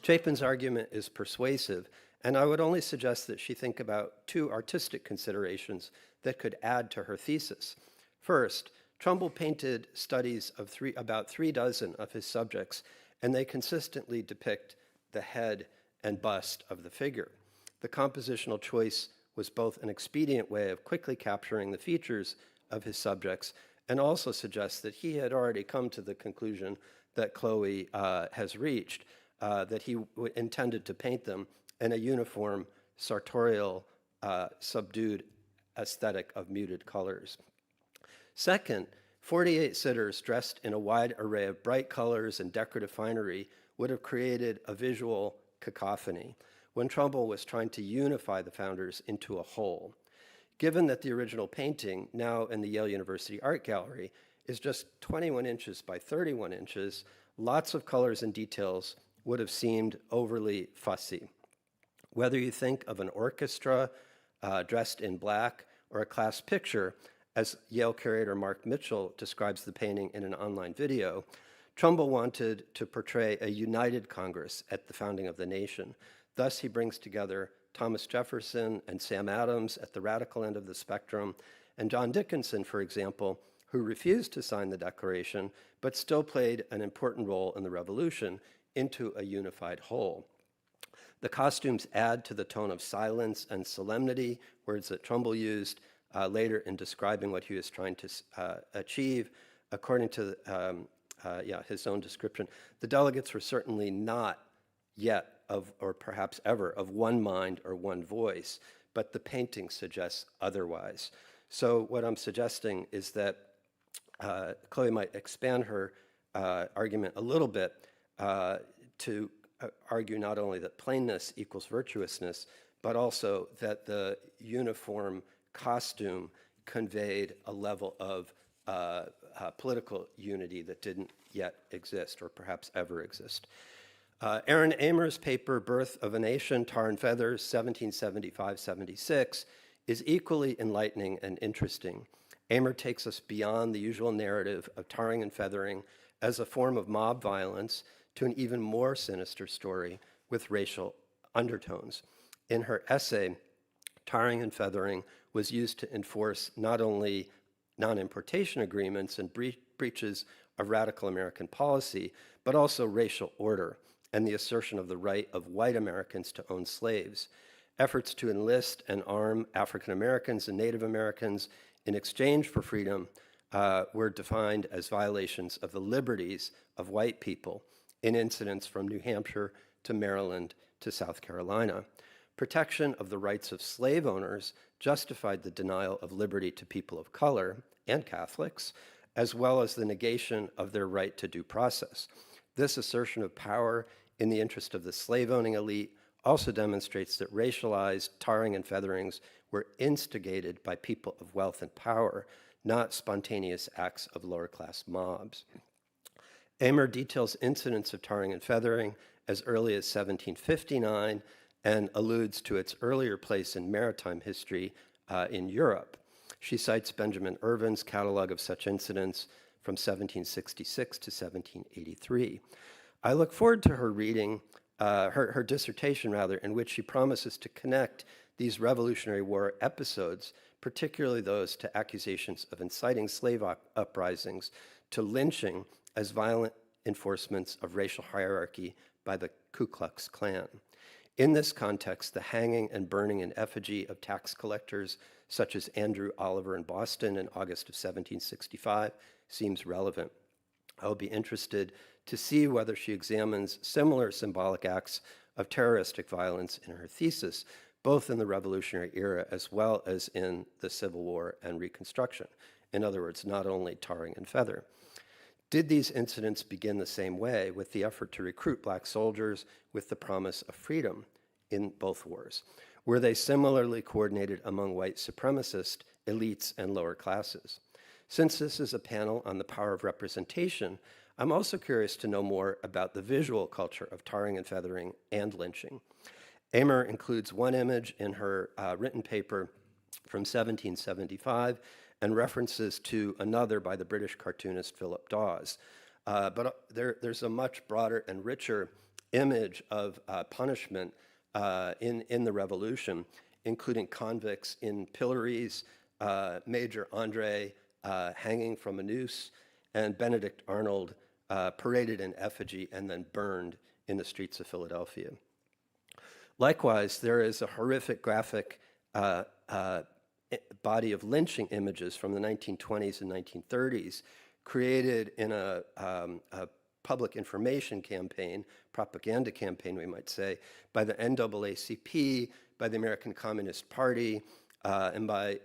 Chapin's argument is persuasive, and I would only suggest that she think about two artistic considerations that could add to her thesis. First, Trumbull painted studies of about 3 dozen of his subjects, and they consistently depict the head and bust of the figure. The compositional choice was both an expedient way of quickly capturing the features of his subjects and also suggests that he had already come to the conclusion that Chloe has reached, that he intended to paint them in a uniform, sartorial, subdued aesthetic of muted colors. Second, 48 sitters dressed in a wide array of bright colors and decorative finery would have created a visual cacophony when Trumbull was trying to unify the founders into a whole. Given that the original painting, now in the Yale University Art Gallery, is just 21 inches by 31 inches, lots of colors and details would have seemed overly fussy. Whether you think of an orchestra dressed in black or a class picture, as Yale curator Mark Mitchell describes the painting in an online video, Trumbull wanted to portray a united Congress at the founding of the nation. Thus, he brings together Thomas Jefferson and Sam Adams at the radical end of the spectrum, and John Dickinson, for example, who refused to sign the Declaration, but still played an important role in the Revolution, into a unified whole. The costumes add to the tone of silence and solemnity, words that Trumbull used later in describing what he was trying to achieve. According to his own description, the delegates were certainly not yet of, or perhaps ever, of one mind or one voice, but the painting suggests otherwise. So what I'm suggesting is that Chloe might expand her argument a little bit to argue not only that plainness equals virtuousness, but also that the uniform costume conveyed a level of political unity that didn't yet exist or perhaps ever exist. Aaron Amer's paper, Birth of a Nation, Tar and Feathers, 1775-76, is equally enlightening and interesting. Amer takes us beyond the usual narrative of tarring and feathering as a form of mob violence to an even more sinister story with racial undertones. In her essay, Tarring and Feathering was used to enforce not only non-importation agreements and breaches of radical American policy, but also racial order and the assertion of the right of white Americans to own slaves. Efforts to enlist and arm African Americans and Native Americans in exchange for freedom were defined as violations of the liberties of white people in incidents from New Hampshire to Maryland to South Carolina. Protection of the rights of slave owners justified the denial of liberty to people of color and Catholics, as well as the negation of their right to due process. This assertion of power in the interest of the slave-owning elite also demonstrates that racialized tarring and featherings were instigated by people of wealth and power, not spontaneous acts of lower-class mobs. Amer details incidents of tarring and feathering as early as 1759 and alludes to its earlier place in maritime history in Europe. She cites Benjamin Irvin's catalog of such incidents from 1766 to 1783. I look forward to her reading, her dissertation rather, in which she promises to connect these Revolutionary War episodes, particularly those to accusations of inciting slave uprisings, to lynching as violent enforcements of racial hierarchy by the Ku Klux Klan. In this context, the hanging and burning in effigy of tax collectors such as Andrew Oliver in Boston in August of 1765 seems relevant. I will be interested to see whether she examines similar symbolic acts of terroristic violence in her thesis, both in the Revolutionary era as well as in the Civil War and Reconstruction. In other words, not only tarring and feather. Did these incidents begin the same way, with the effort to recruit black soldiers with the promise of freedom in both wars? Were they similarly coordinated among white supremacist elites and lower classes? Since this is a panel on the power of representation, I'm also curious to know more about the visual culture of tarring and feathering and lynching. Amer includes one image in her written paper from 1775 and references to another by the British cartoonist Philip Dawes. But there's a much broader and richer image of punishment in the Revolution, including convicts in pillories, Major Andre hanging from a noose, and Benedict Arnold paraded in effigy and then burned in the streets of Philadelphia. Likewise, there is a horrific graphic body of lynching images from the 1920s and 1930s created in a public information campaign, propaganda campaign, we might say, by the NAACP, by the American Communist Party, and by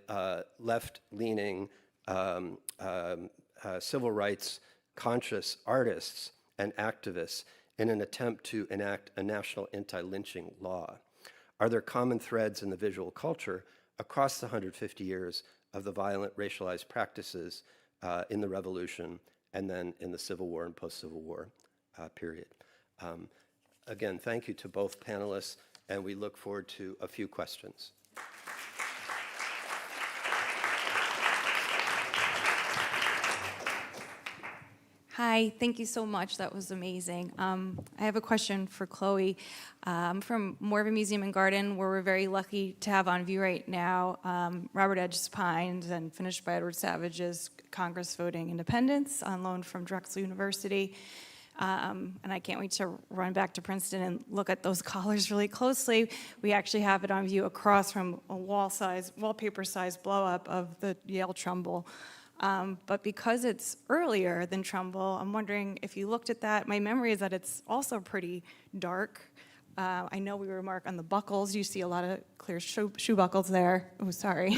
left-leaning civil rights conscious artists and activists in an attempt to enact a national anti-lynching law. Are there common threads in the visual culture across the 150 years of the violent racialized practices in the Revolution and then in the Civil War and post-Civil War period? Again, thank you to both panelists, and we look forward to a few questions. Hi, thank you so much. That was amazing. I have a question for Chloe. From Morvan Museum and Garden, where we're very lucky to have on view right now Robert Edge's Pines and finished by Edward Savage's Congress Voting Independence on loan from Drexel University. And I can't wait to run back to Princeton and look at those collars really closely. We actually have it on view across from a wallpaper-size blow-up of the Yale Trumbull. But because it's earlier than Trumbull, I'm wondering if you looked at that. My memory is that it's also pretty dark. I know we remark on the buckles. You see a lot of clear shoe buckles there. Oh, sorry.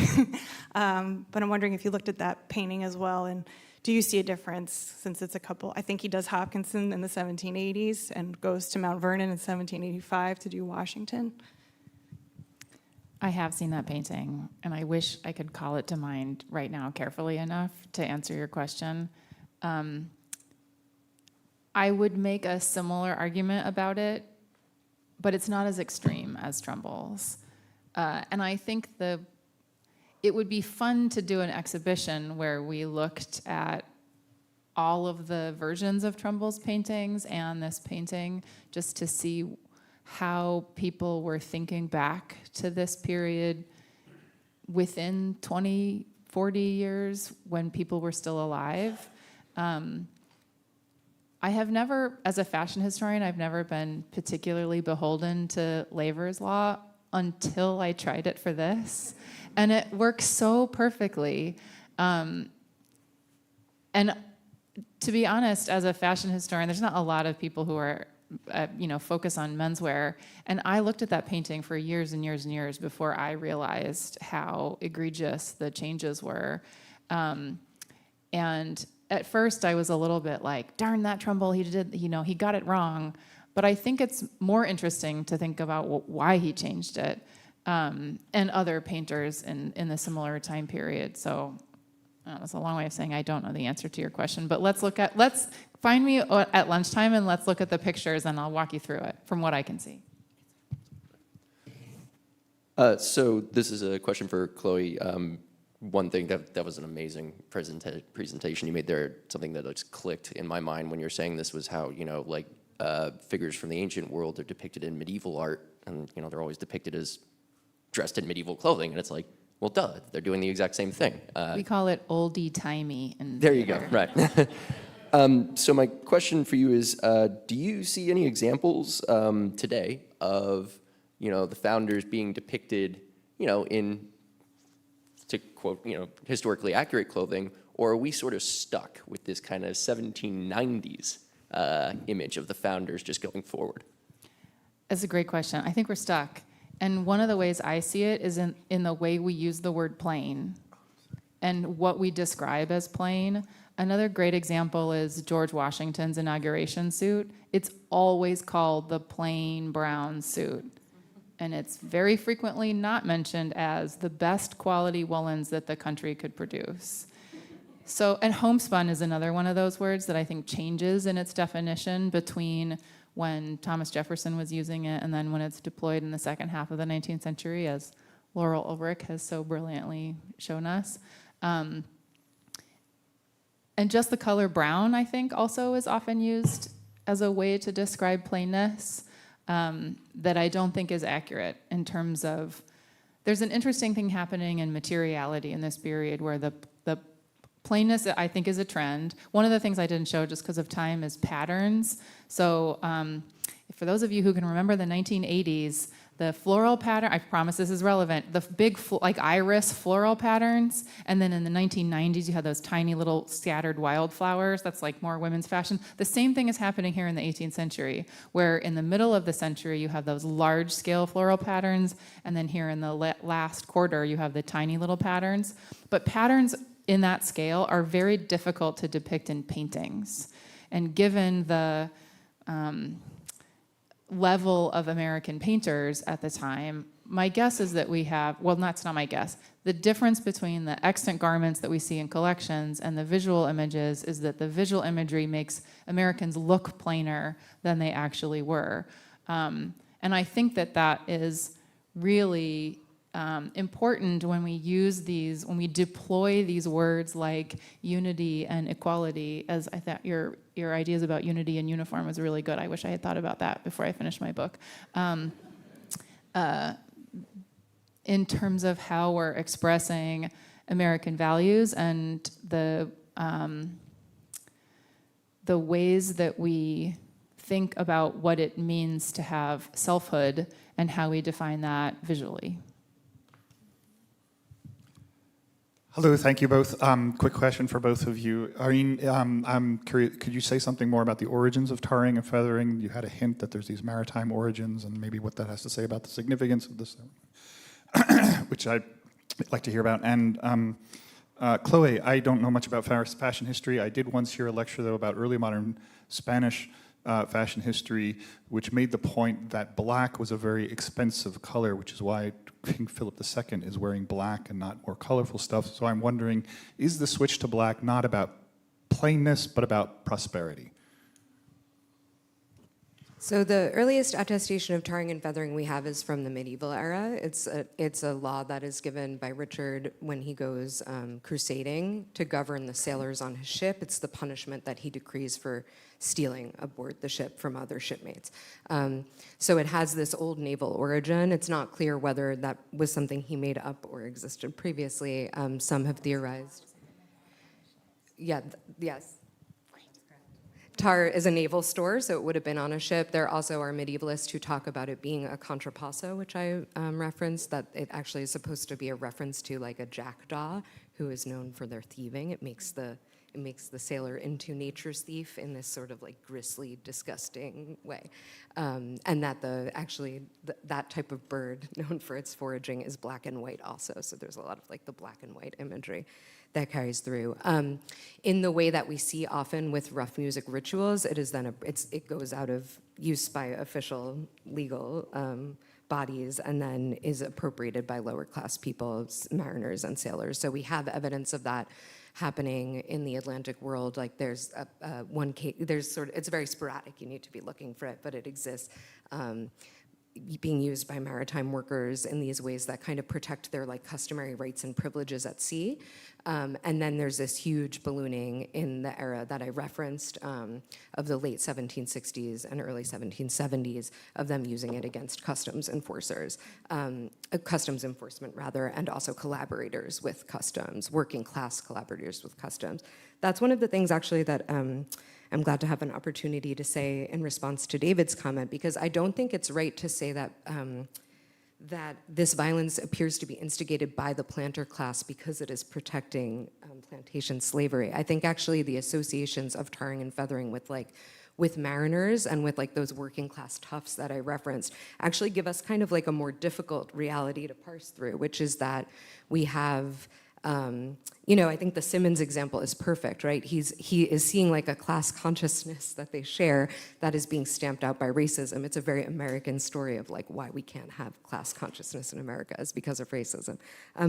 But I'm wondering if you looked at that painting as well, and do you see a difference since it's a couple? I think he does Hopkinson in the 1780s and goes to Mount Vernon in 1785 to do Washington. I have seen that painting, and I wish I could call it to mind right now carefully enough to answer your question. I would make a similar argument about it, but it's not as extreme as Trumbull's. And I think it would be fun to do an exhibition where we looked at all of the versions of Trumbull's paintings and this painting just to see how people were thinking back to this period within 20, 40 years when people were still alive. I have never, as a fashion historian, I've never been particularly beholden to Laver's law until I tried it for this. And it works so perfectly. And to be honest, as a fashion historian, there's not a lot of people who are focus on menswear. And I looked at that painting for years and years and years before I realized how egregious the changes were. And at first I was a little bit like, darn that Trumbull, he got it wrong. But I think it's more interesting to think about why he changed it, and other painters in the similar time period. So that's a long way of saying I don't know the answer to your question, but let's find me at lunchtime and let's look at the pictures and I'll walk you through it from what I can see. So this is a question for Chloe. One thing that was an amazing presentation you made there, something that just clicked in my mind when you're saying this was how, figures from the ancient world are depicted in medieval art, and, they're always depicted as dressed in medieval clothing, and it's like, well, duh, they're doing the exact same thing. We call it oldie-timey. There you go, right. So my question for you is, do you see any examples today of, the founders being depicted, in, to quote, historically accurate clothing, or are we sort of stuck with this kind of 1790s image of the founders just going forward? That's a great question. I think we're stuck. And one of the ways I see it is in the way we use the word plain and what we describe as plain. Another great example is George Washington's inauguration suit. It's always called the plain brown suit. And it's very frequently not mentioned as the best quality woolens that the country could produce. So, and homespun is another one of those words that I think changes in its definition between when Thomas Jefferson was using it and then when it's deployed in the second half of the 19th century, as Laurel Ulrich has so brilliantly shown us. And just the color brown, I think, also is often used as a way to describe plainness that I don't think is accurate in terms of, there's an interesting thing happening in materiality in this period where the plainness, I think, is a trend. One of the things I didn't show just because of time is patterns. So if For those of you who can remember the 1980s, the floral pattern, I promise this is relevant, the big like iris floral patterns, and then in the 1990s you had those tiny little scattered wildflowers. That's like more women's fashion. The same thing is happening here in the 18th century, where in the middle of the century you have those large scale floral patterns, and then here in the last quarter you have the tiny little patterns. But patterns in that scale are very difficult to depict in paintings. And given the level of American painters at the time, my guess is that we have, well, that's not my guess, the difference between the extant garments that we see in collections and the visual images is that the visual imagery makes Americans look plainer than they actually were. And I think that that is really important when we use these, when we deploy these words like unity and equality, as I thought your ideas about unity and uniform was really good. I wish I had thought about that before I finished my book. In terms of how we're expressing American values and the ways that we think about what it means to have selfhood and how we define that visually. Hello, thank you both. Quick question for both of you. Irene, I'm curious, could you say something more about the origins of tarring and feathering? You had a hint that there's these maritime origins and maybe what that has to say about the significance of this, which I'd like to hear about. And Chloe, I don't know much about fashion history. I did once hear a lecture, though, about early modern Spanish fashion history, which made the point that black was a very expensive color, which is why King Philip II is wearing black and not more colorful stuff. So I'm wondering, is the switch to black not about plainness, but about prosperity? So the earliest attestation of tarring and feathering we have is from the medieval era. It's a law that is given by Richard when he goes crusading to govern the sailors on his ship. It's the punishment that he decrees for stealing aboard the ship from other shipmates. So it has this old naval origin. It's not clear whether that was something he made up or existed previously. Some have theorized. Yeah, yes. Tar is a naval store, so it would have been on a ship. There also are medievalists who talk about it being a contrapasso, which I referenced, that it actually is supposed to be a reference to like a jackdaw who is known for their thieving. It makes the sailor into nature's thief in this sort of like grisly, disgusting way. And that that type of bird known for its foraging is black and white also. So there's a lot of like the black and white imagery that carries through. In the way that we see often with rough music rituals, it is then it goes out of use by official legal bodies and then is appropriated by lower class people, mariners and sailors. So we have evidence of that happening in the Atlantic world. Like there's one case, it's very sporadic, you need to be looking for it, but it exists. Being used by maritime workers in these ways that kind of protect their like customary rights and privileges at sea. And then there's this huge ballooning in the era that I referenced of the late 1760s and early 1770s of them using it against customs enforcers, customs enforcement rather, and also collaborators with customs, working class collaborators with customs. That's one of the things actually that I'm glad to have an opportunity to say in response to David's comment, because I don't think it's right to say that that this violence appears to be instigated by the planter class because it is protecting plantation slavery. I think actually the associations of tarring and feathering with mariners and with like those working class toughs that I referenced actually give us kind of like a more difficult reality to parse through, which is that we have I think the Simmons example is perfect, right? He is seeing like a class consciousness that they share that is being stamped out by racism. It's a very American story of like why we can't have class consciousness in America is because of racism.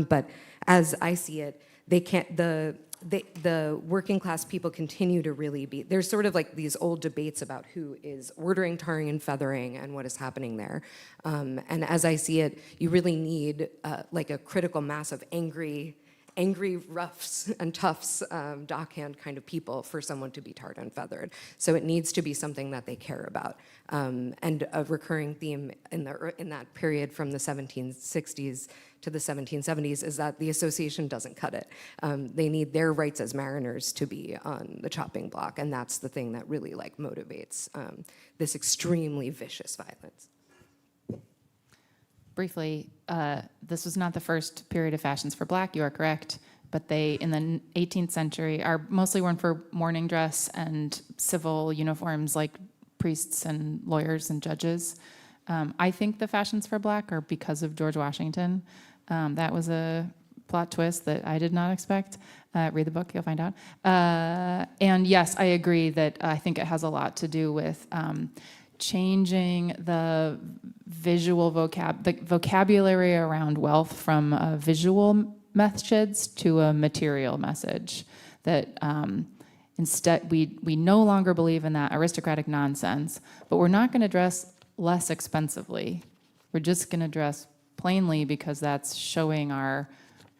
But as I see it, they can't. The working class people continue to really be. There's sort of like these old debates about who is ordering tarring and feathering and what is happening there. And as I see it, you really need like a critical mass of angry angry roughs and toughs, dockhand kind of people for someone to be tarred and feathered. So it needs to be something that they care about. And a recurring theme in that period from the 1760s to the 1770s is that the association doesn't cut it. They need their rights as mariners to be on the chopping block, and that's the thing that really like motivates this extremely vicious violence. Briefly, this was not the first period of fashions for black, you are correct, but they, in the 18th century, are mostly worn for mourning dress and civil uniforms like priests and lawyers and judges. I think the fashions for black are because of George Washington. That was a plot twist that I did not expect. Read the book, you'll find out. And yes, I agree that I think it has a lot to do with changing the visual vocabulary around wealth from a visual message to a material message. That instead, we no longer believe in that aristocratic nonsense, but we're not going to dress less expensively. We're just going to dress plainly because that's showing our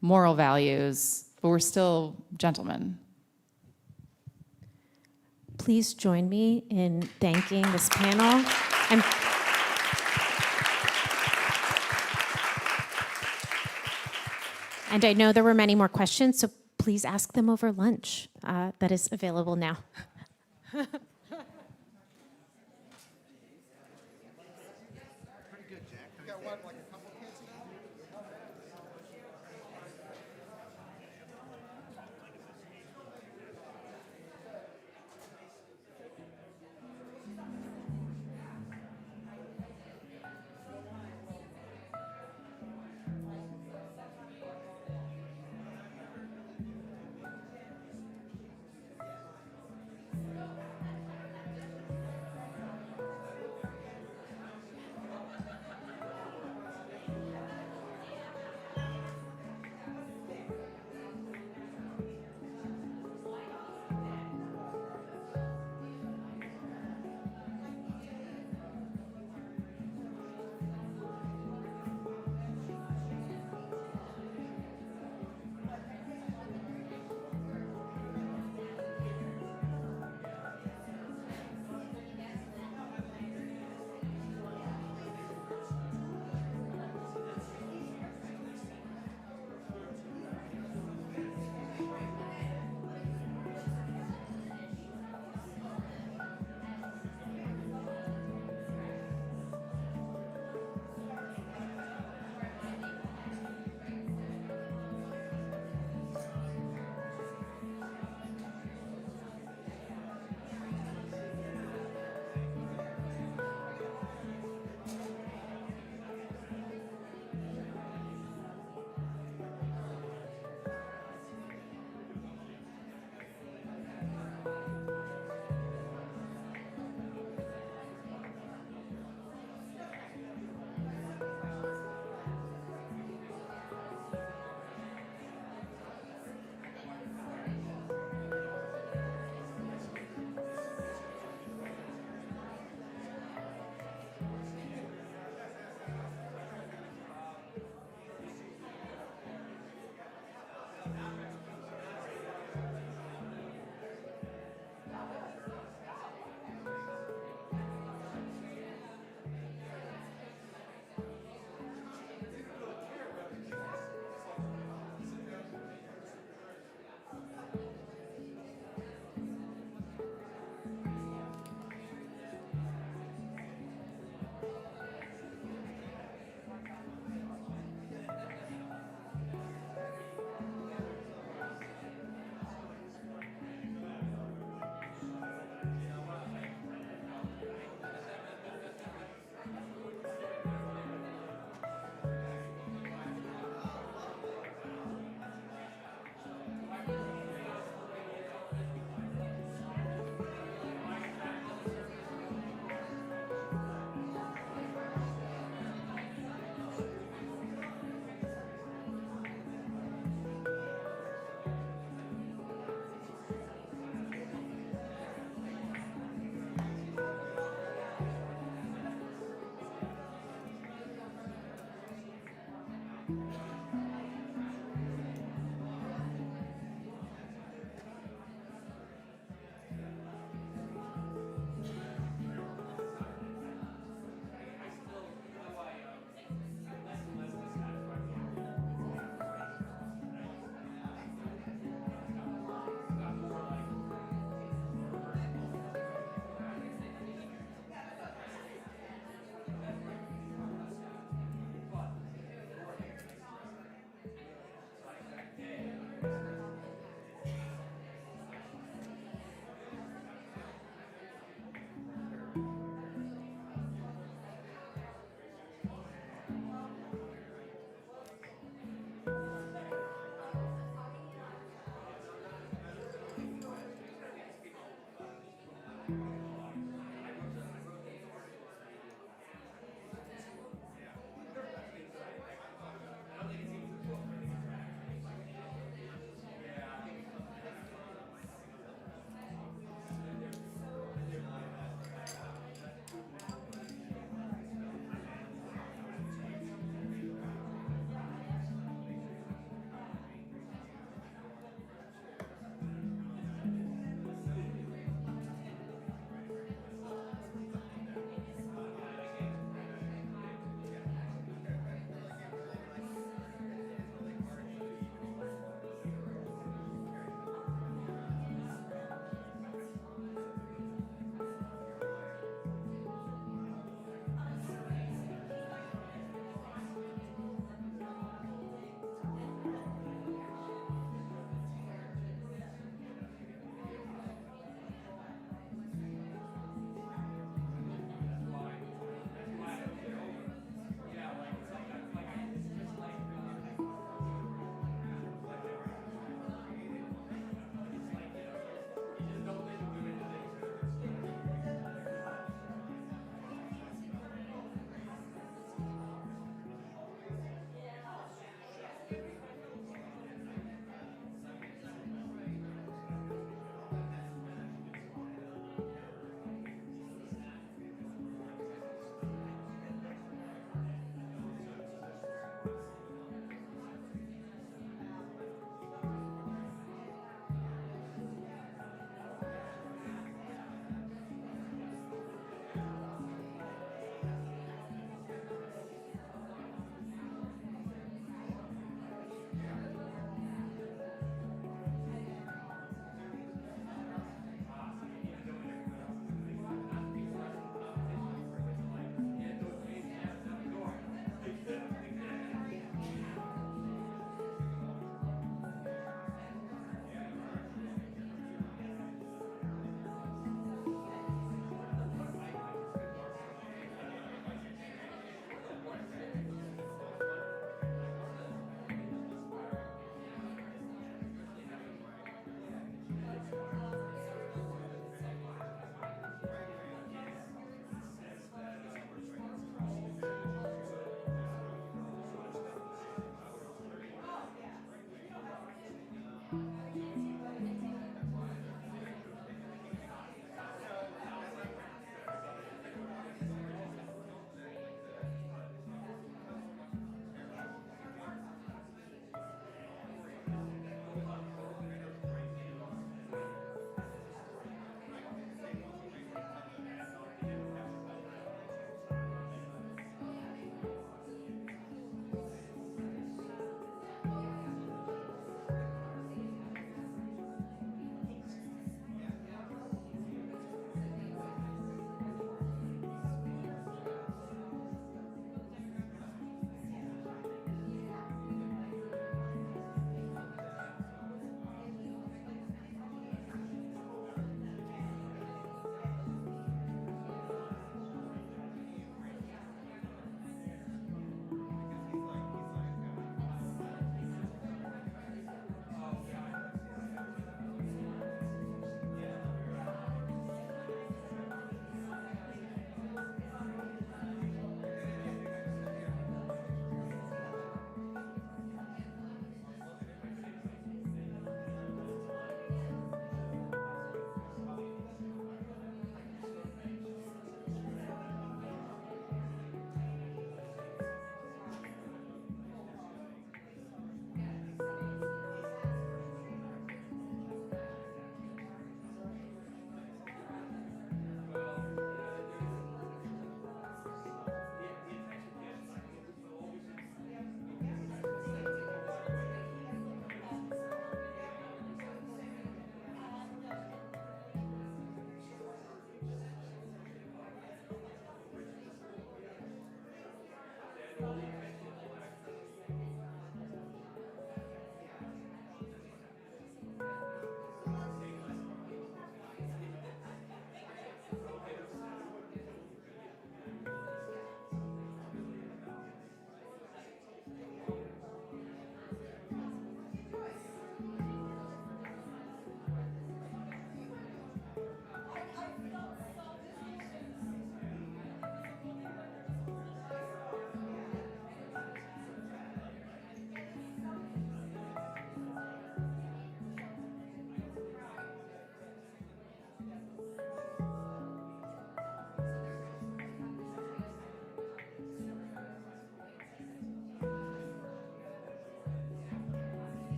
moral values, but we're still gentlemen. Please join me in thanking this panel. And I know there were many more questions, so please ask them over lunch. That is available now.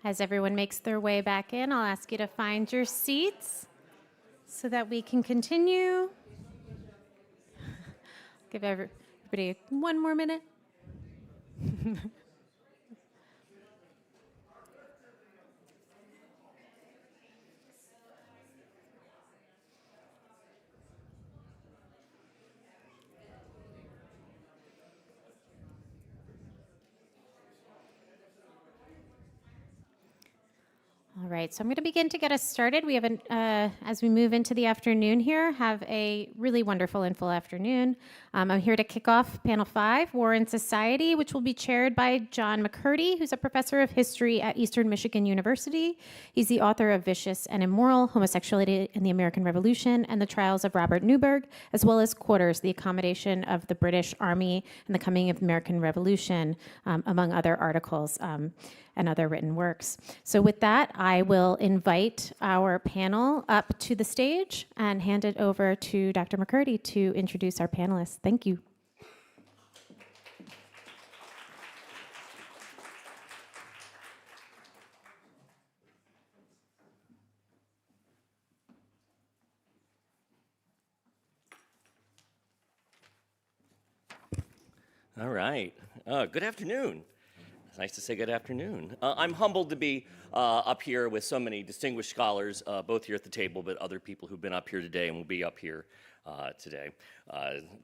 As everyone makes their way back in, I'll ask you to find your seats so that we can continue. Give everybody one more minute. All right, so I'm going to begin to get us started. We have, as we move into the afternoon here, have a really wonderful and full afternoon. I'm here to kick off panel 5, War and Society, which will be chaired by John McCurdy, who's a professor of history at Eastern Michigan University. He's the author of Vicious and Immoral, Homosexuality in the American Revolution, and the Trials of Robert Newburgh, as well as Quarters, the Accommodation of the British Army and the Coming of the American Revolution, among other articles and other written works. So with that, I will invite our panel up to the stage and hand it over to Dr. McCurdy to introduce our panelists. Thank you. All right. Good afternoon. It's nice to say good afternoon. I'm humbled to be up here with so many distinguished scholars, both here at the table, but other people who've been up here today and will be up here today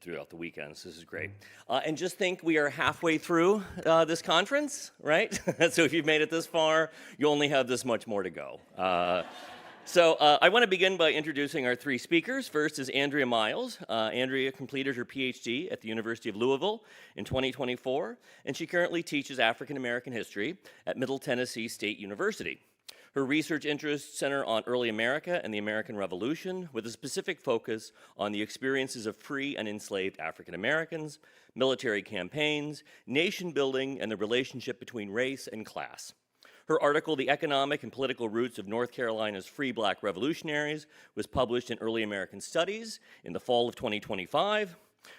throughout the weekend. So this is great. And just think we are halfway through this conference, right? So if you've made it this far, you only have this much more to go. So I want to begin by introducing our 3 speakers. First is Andrea Miles. Andrea completed her PhD at the University of Louisville in 2024, and she currently teaches African American history at Middle Tennessee State University. Her research interests center on early America and the American Revolution, with a specific focus on the experiences of free and enslaved African Americans, military campaigns, nation building, and the relationship between race and class. Her article, The Economic and Political Roots of North Carolina's Free Black Revolutionaries, was published in Early American Studies in the fall of 2025.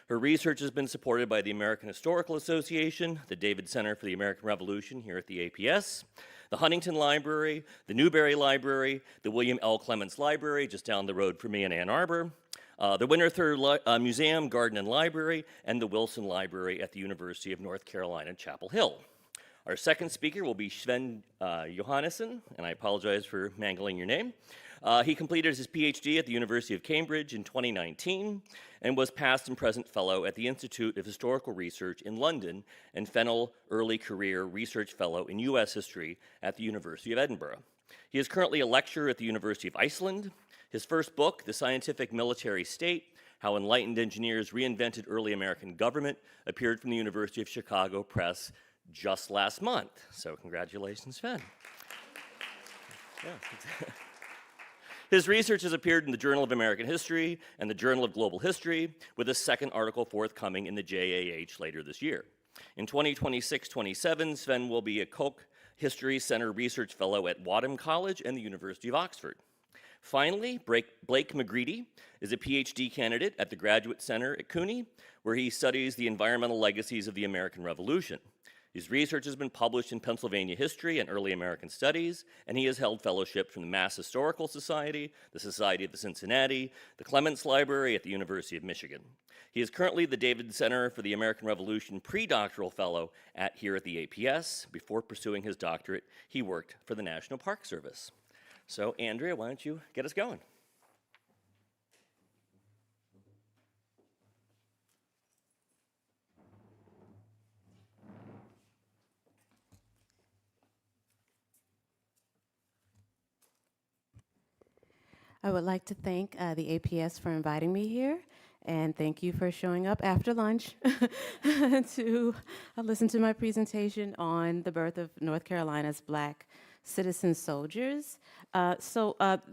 Her research has been supported by the American Historical Association, the David Center for the American Revolution here at the APS, the Huntington Library, the Newberry Library, the William L. Clements Library, just down the road from me in Ann Arbor, the Winterthur Museum, Garden and Library, and the Wilson Library at the University of North Carolina, Chapel Hill. Our second speaker will be Sven Johannesson, and I apologize for mangling your name. He completed his PhD at the University of Cambridge in 2019 and was past and present fellow at the Institute of Historical Research in London and Fennell Early Career Research Fellow in U.S. History at the University of Edinburgh. He is currently a lecturer at the University of Iceland. His first book, The Scientific Military State, How Enlightened Engineers Reinvented Early American Government, appeared from the University of Chicago Press just last month. So congratulations, Sven. Yeah. His research has appeared in the Journal of American History and the Journal of Global History, with a second article forthcoming in the JAH later this year. In 2026-27, Sven will be a Koch History Center Research Fellow at Wadham College and the University of Oxford. Finally, Blake McGreedy is a PhD candidate at the Graduate Center at CUNY, where he studies the environmental legacies of the American Revolution. His research has been published in Pennsylvania History and Early American Studies, and he has held fellowships from the Mass Historical Society, the Society of the Cincinnati, the Clements Library at the University of Michigan. He is currently the David Center for the American Revolution pre-doctoral fellow here at the APS. Before pursuing his doctorate, he worked for the National Park Service. So, Andrea, why don't you get us going? I would like to thank the APS for inviting me here, and thank you for showing up after lunch to listen to my presentation on the birth of North Carolina's Black citizen soldiers.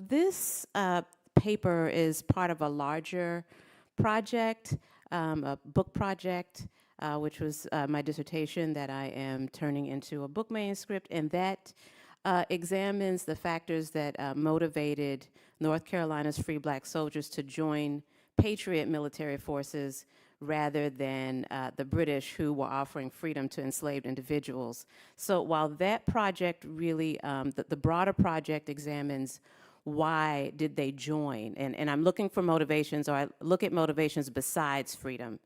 This paper is part of a larger project, a book project, which was my dissertation that I am turning into a book manuscript, and that examines the factors that motivated North Carolina's free black soldiers to join Patriot military forces rather than the British, who were offering freedom to enslaved individuals. So while that project really, the broader project examines why did they join, and I'm looking for motivations, or I look at motivations besides freedom.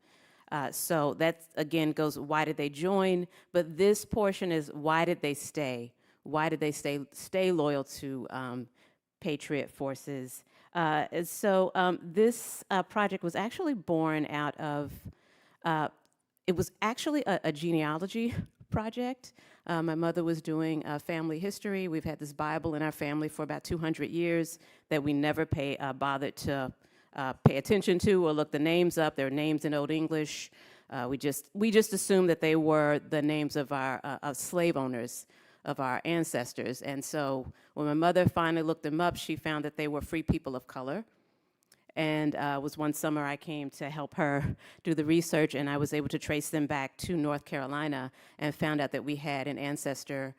So that, again, goes, why did they join? But this portion is, why did they stay? Why did they stay loyal to Patriot forces? This project was actually born out of, it was actually a genealogy project. My mother was doing family history. We've had this Bible in our family for about 200 years that we never bothered to pay attention to or look the names up. There are names in Old English. We just assumed that they were the names of our slave owners, of our ancestors. And so when my mother finally looked them up, she found that they were free people of color. And it was one summer I came to help her do the research, and I was able to trace them back to North Carolina and found out that we had an ancestor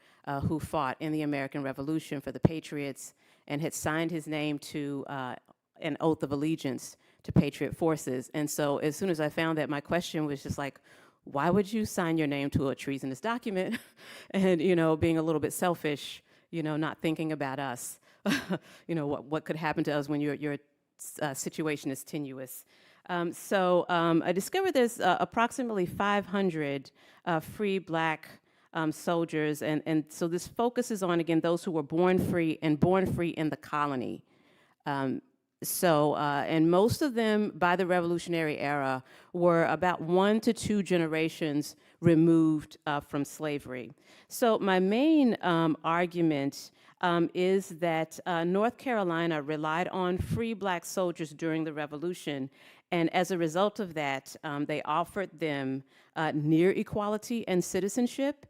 who fought in the American Revolution for the Patriots and had signed his name to an oath of allegiance to Patriot forces. And so as soon as I found that, my question was just like, why would you sign your name to a treasonous document? And, you know, being a little bit selfish, you know, not thinking about us, you know, what could happen to us when your situation is tenuous. I discovered there's approximately 500 free Black soldiers, and so this focuses on, again, those who were born free and born free in the colony. And most of them, by the Revolutionary era, were about 1 to 2 generations removed from slavery. So my main argument is that North Carolina relied on free Black soldiers during the Revolution, and as a result of that, they offered them near equality and citizenship,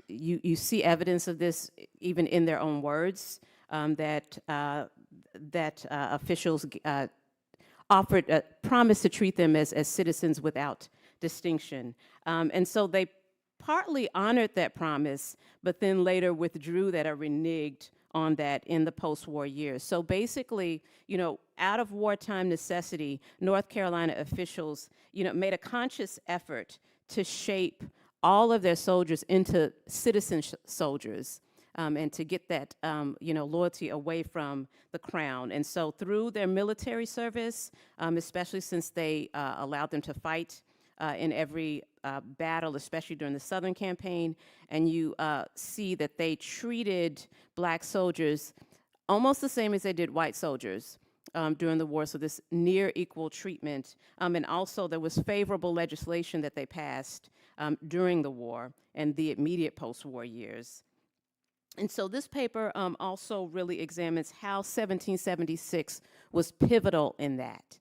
you see evidence of this even in their own words, that officials promised to treat them as citizens without distinction. And so they partly honored that promise, but then later withdrew that or reneged on that in the post-war years. So basically, you know, out of wartime necessity, North Carolina officials, you know, made a conscious effort to shape all of their soldiers into citizen soldiers. And to get that, you know, loyalty away from the crown. And so through their military service, especially since they allowed them to fight in every battle, especially during the Southern campaign, and you see that they treated Black soldiers almost the same as they did white soldiers during the war, so this near equal treatment. And also there was favorable legislation that they passed during the war and the immediate post-war years. And so this paper also really examines how 1776 was pivotal in that,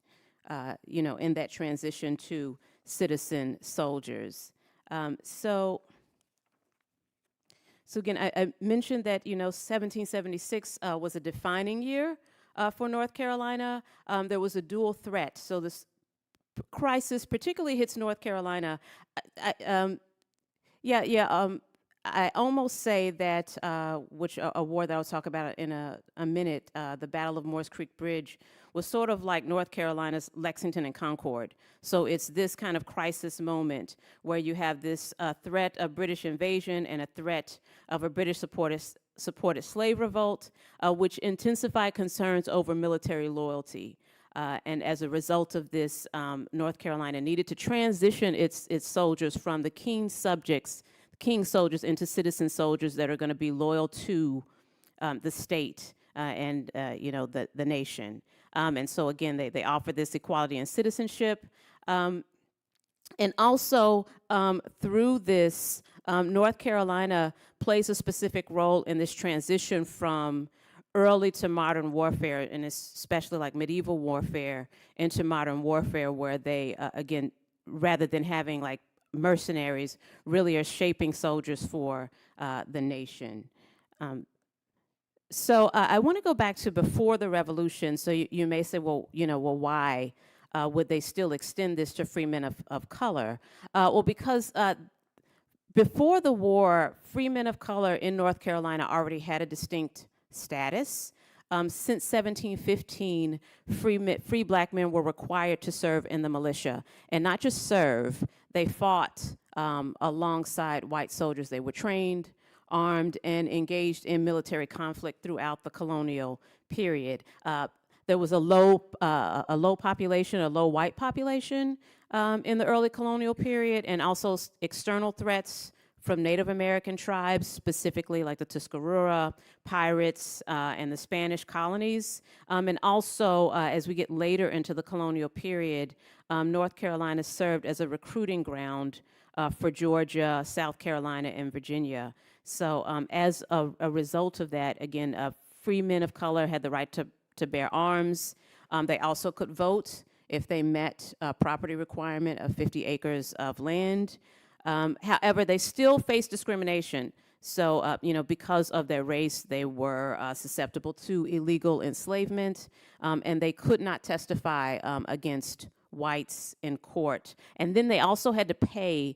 you know, in that transition to citizen soldiers. So again, I mentioned that, you know, 1776 was a defining year for North Carolina. There was a dual threat. So this crisis particularly hits North Carolina. I almost say that, which a war that I'll talk about in a minute, the Battle of Moores Creek Bridge, was sort of like North Carolina's Lexington and Concord. So it's this kind of crisis moment where you have this threat of British invasion and a threat of a British-supported slave revolt, which intensified concerns over military loyalty. And as a result of this, North Carolina needed to transition its soldiers from the King's subjects, King soldiers, into citizen soldiers that are going to be loyal to the state and you know, the nation. And so again, they offer this equality and citizenship. And also through this, North Carolina plays a specific role in this transition from early to modern warfare, and especially like medieval warfare, into modern warfare, where they, again, rather than having like mercenaries, really are shaping soldiers for the nation. I want to go back to before the revolution. So you may say, well, you know, well, why would they still extend this to free men of color? Well, because before the war, free men of color in North Carolina already had a distinct status. Since 1715, free black men were required to serve in the militia. And not just serve, they fought alongside white soldiers. They were trained, armed, and engaged in military conflict throughout the colonial period. There was a low population, a low white population in the early colonial period, and also external threats from Native American tribes, specifically like the Tuscarora, pirates, and the Spanish colonies. And also, as we get later into the colonial period, North Carolina served as a recruiting ground for Georgia, South Carolina, and Virginia. So as a result of that, again, free men of color had the right to bear arms. They also could vote if they met a property requirement of 50 acres of land. However, they still faced discrimination. So, because of their race, they were susceptible to illegal enslavement, and they could not testify against whites in court. And then they also had to pay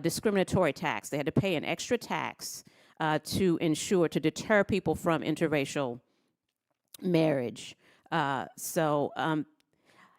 discriminatory tax. They had to pay an extra tax to deter people from interracial marriage.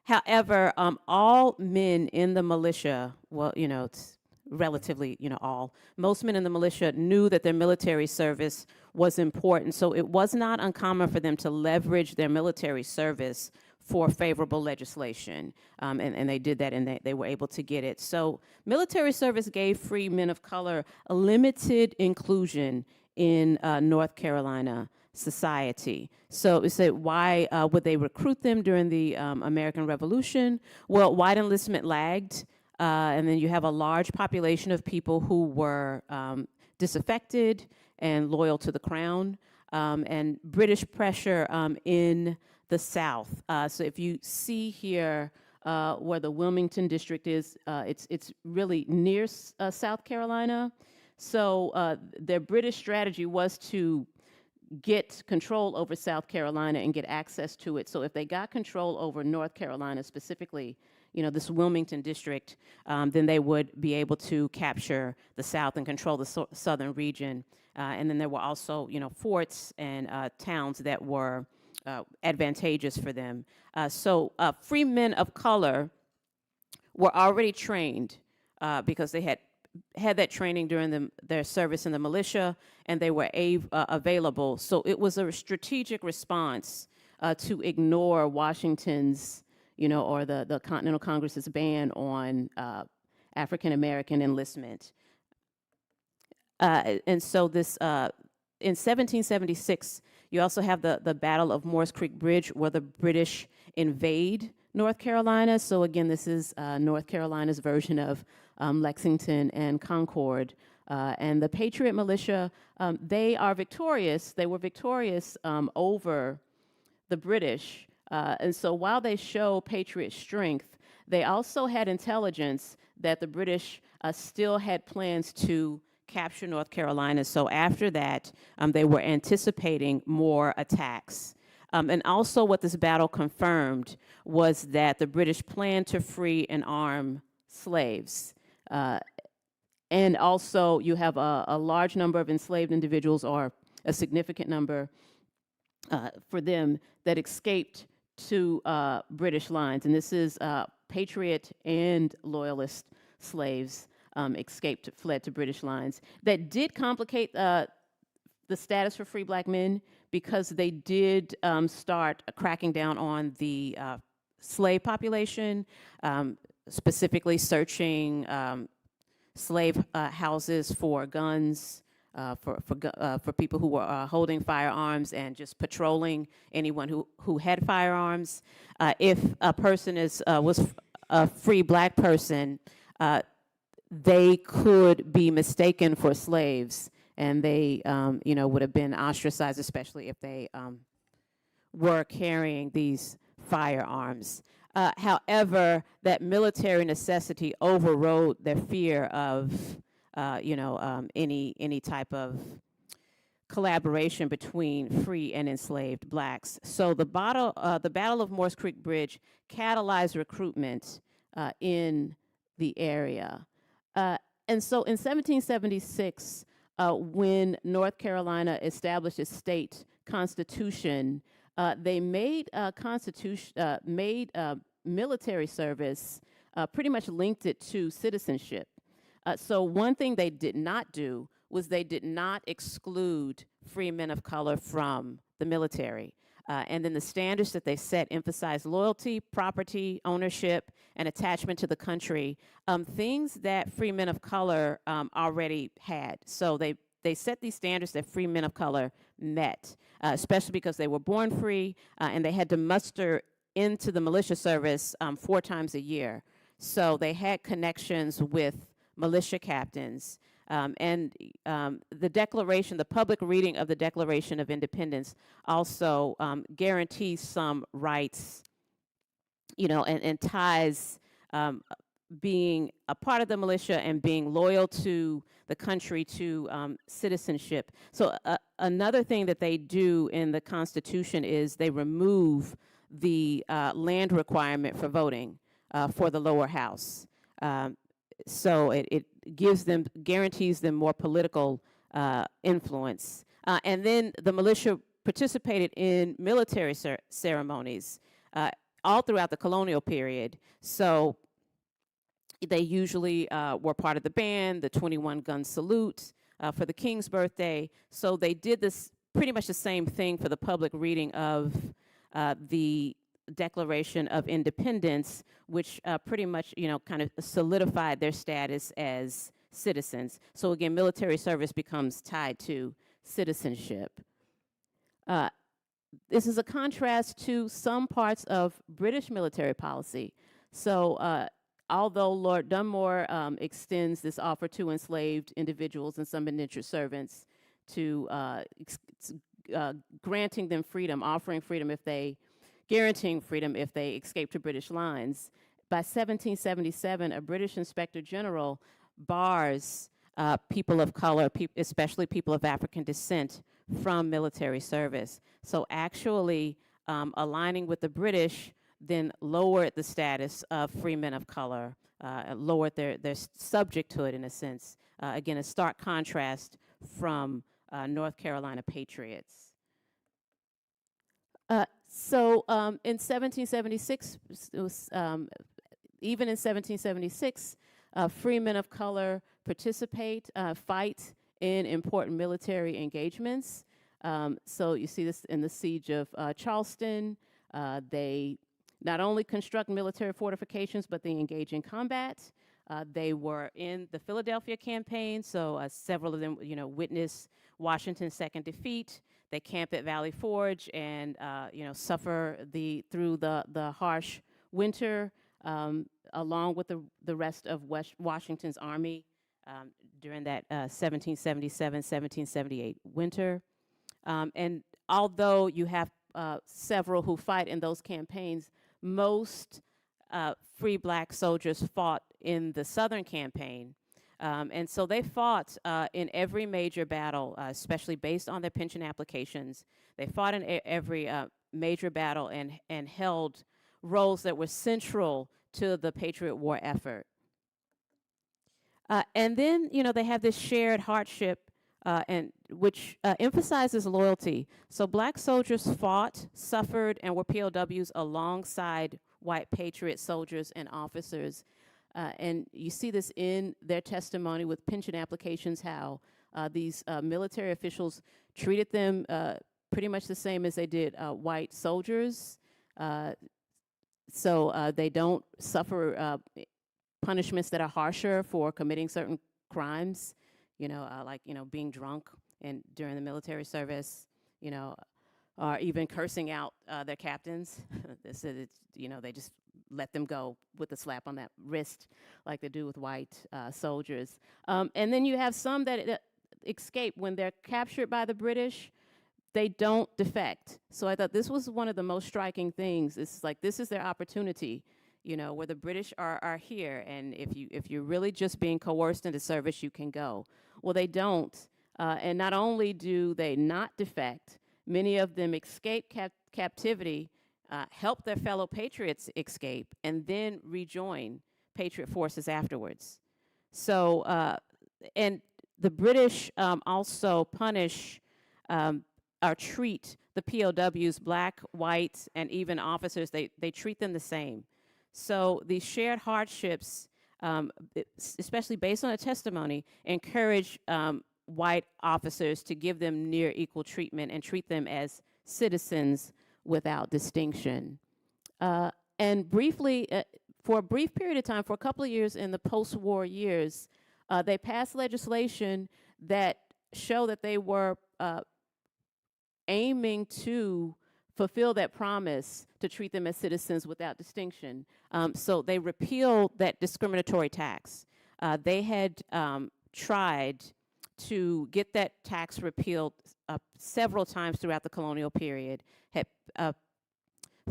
However, all men in the militia, well, it's relatively, all, most men in the militia knew that their military service was important. So it was not uncommon for them to leverage their military service for favorable legislation. And they did that, and they were able to get it. So military service gave free men of color a limited inclusion in North Carolina society. So we said, why would they recruit them during the American Revolution? Well, white enlistment lagged, and then you have a large population of people who were disaffected and loyal to the crown, and British pressure in the South. So if you see here where the Wilmington district is, it's really near South Carolina. So their British strategy was to get control over South Carolina and get access to it. So if they got control over North Carolina specifically, this Wilmington district, then they would be able to capture the South and control the southern region. And then there were also, forts and towns that were advantageous for them. So free men of color were already trained because they had that training during their service in the militia, and they were available. So it was a strategic response to ignore Washington's, or the Continental Congress's ban on African American enlistment. And so this, in 1776, you also have the Battle of Morris Creek Bridge, where the British invade North Carolina. So again, this is North Carolina's version of Lexington and Concord. And the Patriot Militia, they are victorious. They were victorious over the British. And so while they show Patriot strength, they also had intelligence that the British still had plans to capture North Carolina. So after that, they were anticipating more attacks. And also what this battle confirmed was that the British planned to free and arm slaves. And also you have a large number of enslaved individuals, or a significant number for them, that escaped to British lines. And this is Patriot and Loyalist slaves fled to British lines. That did complicate the status for free black men, because they did start cracking down on the slave population, specifically searching slave houses for guns, for people who were holding firearms, and just patrolling anyone who had firearms. If a person was a free black person, they could be mistaken for slaves, and they would have been ostracized, especially if they were carrying these firearms. However, that military necessity overrode their fear of any type of collaboration between free and enslaved blacks. So the Battle of Morris Creek Bridge catalyzed recruitment in the area. And so in 1776, when North Carolina established its state constitution, they made military service pretty much linked it to citizenship. So one thing they did not do was they did not exclude free men of color from the military. And then the standards that they set emphasized loyalty, property, ownership, and attachment to the country, things that free men of color already had. So they set these standards that free men of color met, especially because they were born free and they had to muster into the militia service 4 times a year. So they had connections with militia captains. The declaration, the public reading of the Declaration of Independence also guarantees some rights, and ties being a part of the militia and being loyal to the country to citizenship. So another thing that they do in the Constitution is they remove the land requirement for voting for the lower house. So it guarantees them more political influence. And then the militia participated in military ceremonies all throughout the colonial period. So they usually were part of the band, the 21-gun salute for the king's birthday. So they did this pretty much the same thing for the public reading of the Declaration of Independence, which pretty much, kind of solidified their status as citizens. So again, military service becomes tied to citizenship. This is a contrast to some parts of British military policy. So although Lord Dunmore extends this offer to enslaved individuals and some indentured servants to granting them freedom, offering freedom guaranteeing freedom if they escape to British lines. By 1777, a British inspector general bars people of color, especially people of African descent, from military service. So actually aligning with the British then lowered the status of free men of color, lowered their subject to it in a sense. Again, a stark contrast from North Carolina patriots. So in 1776, it was, even in 1776, free men of color participate, fight in important military engagements. So you see this in the siege of Charleston. They not only construct military fortifications, but they engage in combat. They were in the Philadelphia campaign, so several of them, witnessed Washington's second defeat. They camp at Valley Forge and suffer through the harsh winter, along with the rest of Washington's army during that 1777-1778 winter. And although you have several who fight in those campaigns, most free black soldiers fought in the Southern campaign. And so they fought in every major battle, especially based on their pension applications. They fought in every major battle and held roles that were central to the Patriot War effort. And then, they have this shared hardship, and which emphasizes loyalty. So black soldiers fought, suffered, and were POWs alongside white patriot soldiers and officers. And you see this in their testimony with pension applications, how these military officials treated them pretty much the same as they did white soldiers. So they don't suffer punishments that are harsher for committing certain crimes, like, being drunk and during the military service, or even cursing out their captains. They said they just let them go with a slap on that wrist like they do with white soldiers. And then you have some that escape when they're captured by the British. They don't defect. So I thought this was one of the most striking things. It's like this is their opportunity, where the British are here, and if you're really just being coerced into service, you can go. Well, they don't. And not only do they not defect, many of them escape captivity, help their fellow patriots escape, and then rejoin Patriot forces afterwards. So, and the British also punish or treat the POWs, black, white, and even officers, they treat them the same. So these shared hardships, especially based on a testimony, encourage white officers to give them near equal treatment and treat them as citizens without distinction. And briefly, for a brief period of time, for a couple of years in the post-war years, they passed legislation that showed that they were aiming to fulfill that promise to treat them as citizens without distinction. So they repealed that discriminatory tax. They had tried to get that tax repealed several times throughout the colonial period, had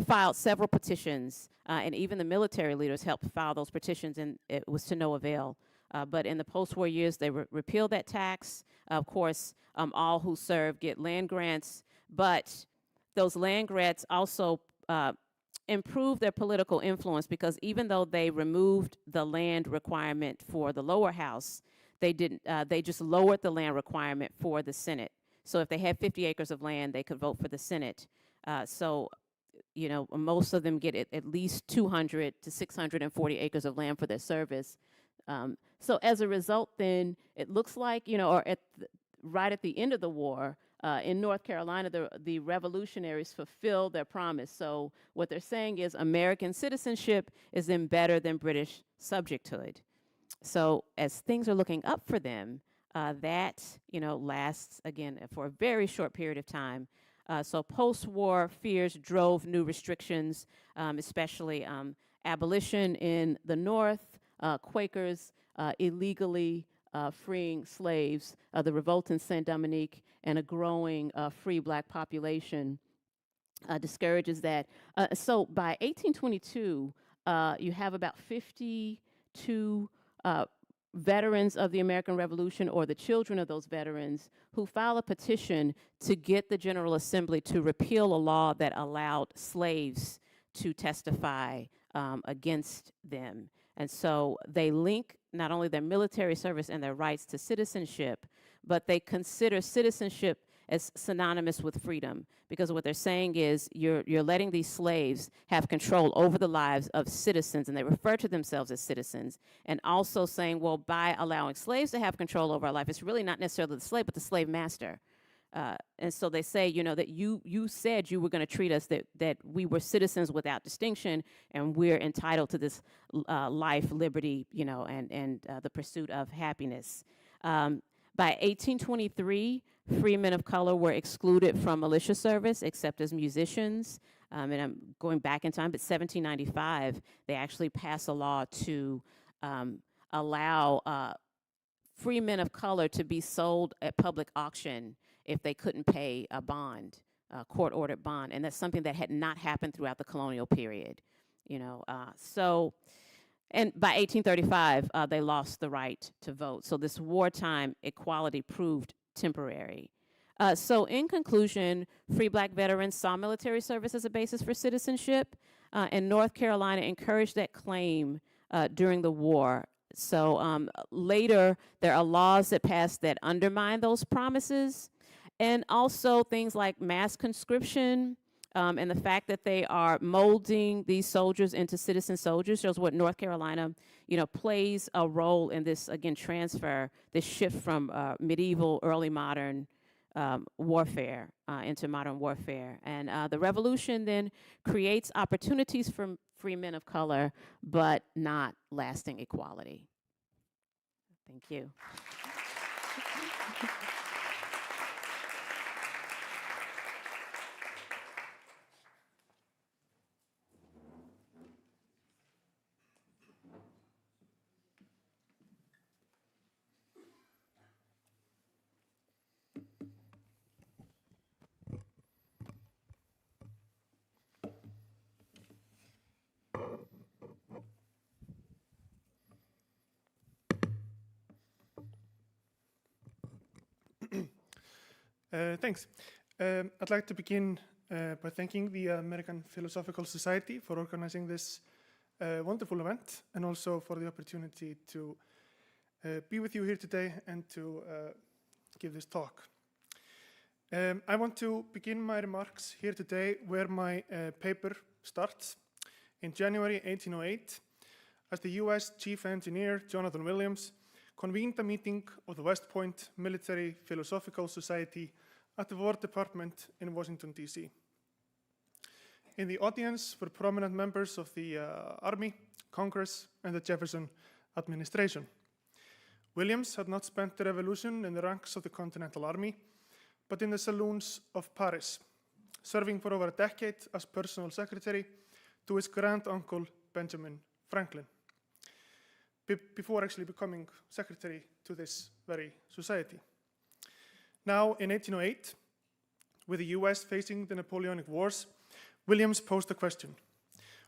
filed several petitions, and even the military leaders helped file those petitions, and it was to no avail. But in the post-war years, they repealed that tax. Of course, all who serve get land grants, but those land grants also improved their political influence, because even though they removed the land requirement for the lower house, they didn't. They just lowered the land requirement for the Senate. So if they had 50 acres of land, they could vote for the Senate. So, you know, most of them get at least 200 to 640 acres of land for their service. So as a result, then it looks like, you know, or right at the end of the war, in North Carolina, the revolutionaries fulfilled their promise. So what they're saying is American citizenship is then better than British subjecthood. So as things are looking up for them, that, you know, lasts, again, for a very short period of time. So post-war fears drove new restrictions, especially abolition in the North, Quakers illegally freeing slaves, the revolt in Saint Dominique, and a growing free black population discourages that. So by 1822, you have about 52 veterans of the American Revolution, or the children of those veterans, who file a petition to get the General Assembly to repeal a law that allowed slaves to testify against them. And so they link not only their military service and their rights to citizenship, but they consider citizenship as synonymous with freedom, because what they're saying is you're letting these slaves have control over the lives of citizens, and they refer to themselves as citizens, and also saying, well, by allowing slaves to have control over our life, it's really not necessarily the slave, but the slave master. And so they say, you know, that you said you were going to treat us, that we were citizens without distinction, and we're entitled to this life, liberty, you know, and the pursuit of happiness. By 1823, free men of color were excluded from militia service, except as musicians. And I'm going back in time, but 1795, they actually passed a law to allow free men of color to be sold at public auction if they couldn't pay a bond, court-ordered bond, and that's something that had not happened throughout the colonial period, you know. And by 1835, they lost the right to vote. So this wartime equality proved temporary. So in conclusion, free black veterans saw military service as a basis for citizenship, and North Carolina encouraged that claim during the war. So later, there are laws that passed that undermine those promises, and also things like mass conscription, and the fact that they are molding these soldiers into citizen soldiers shows what North Carolina, you know, plays a role in this, again, transfer, this shift from medieval, early modern warfare into modern warfare. And the revolution then creates opportunities for free men of color, but not lasting equality. Thank you. Thanks. I'd like to begin by thanking the American Philosophical Society for organizing this wonderful event, and also for the opportunity to be with you here today and to give this talk. I want to begin my remarks here today where my paper starts. In January 1808, as the US Chief Engineer Jonathan Williams convened a meeting of the West Point Military Philosophical Society at the War Department in Washington, D.C. In the audience were prominent members of the Army, Congress, and the Jefferson administration. Williams had not spent the Revolution in the ranks of the Continental Army, but in the saloons of Paris, serving for over a decade as personal secretary to his grand-uncle Benjamin Franklin, before actually becoming secretary to this very society. Now, in 1808, with the US facing the Napoleonic Wars, Williams posed a question.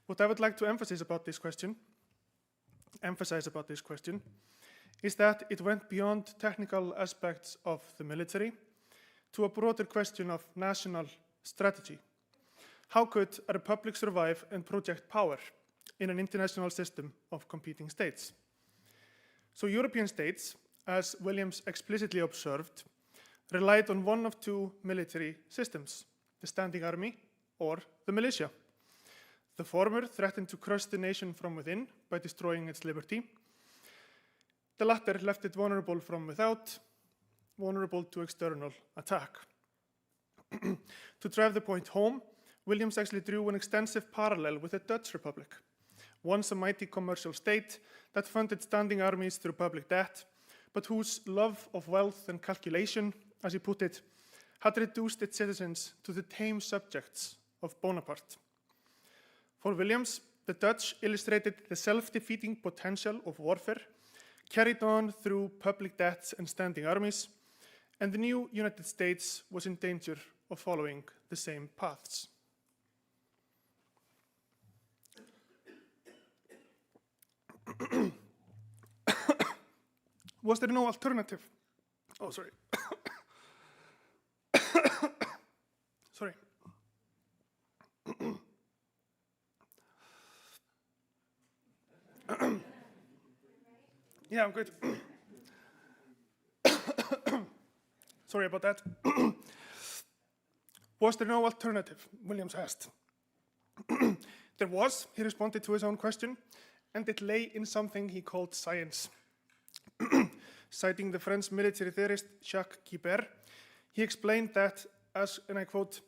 What I would like to emphasize about this question is that it went beyond technical aspects of the military to a broader question of national strategy. How could a republic survive and project power in an international system of competing states? So European states, as Williams explicitly observed, relied on one of two military systems, the standing army or the militia. The former threatened to crush the nation from within by destroying its liberty. The latter left it vulnerable from without, vulnerable to external attack. To drive the point home, Williams actually drew an extensive parallel with the Dutch Republic, once a mighty commercial state that funded standing armies through public debt, but whose love of wealth and calculation, as he put it, had reduced its citizens to the tame subjects of Bonaparte. For Williams, the Dutch illustrated the self-defeating potential of warfare carried on through public debts and standing armies, and the new United States was in danger of following the same paths. Was there no alternative? Oh, sorry. Sorry. Yeah, I'm good. Sorry about that. Was there no alternative? Williams asked. There was, he responded to his own question, and it lay in something he called science. Citing the French military theorist Jacques Guibert, he explained that, as, and I quote,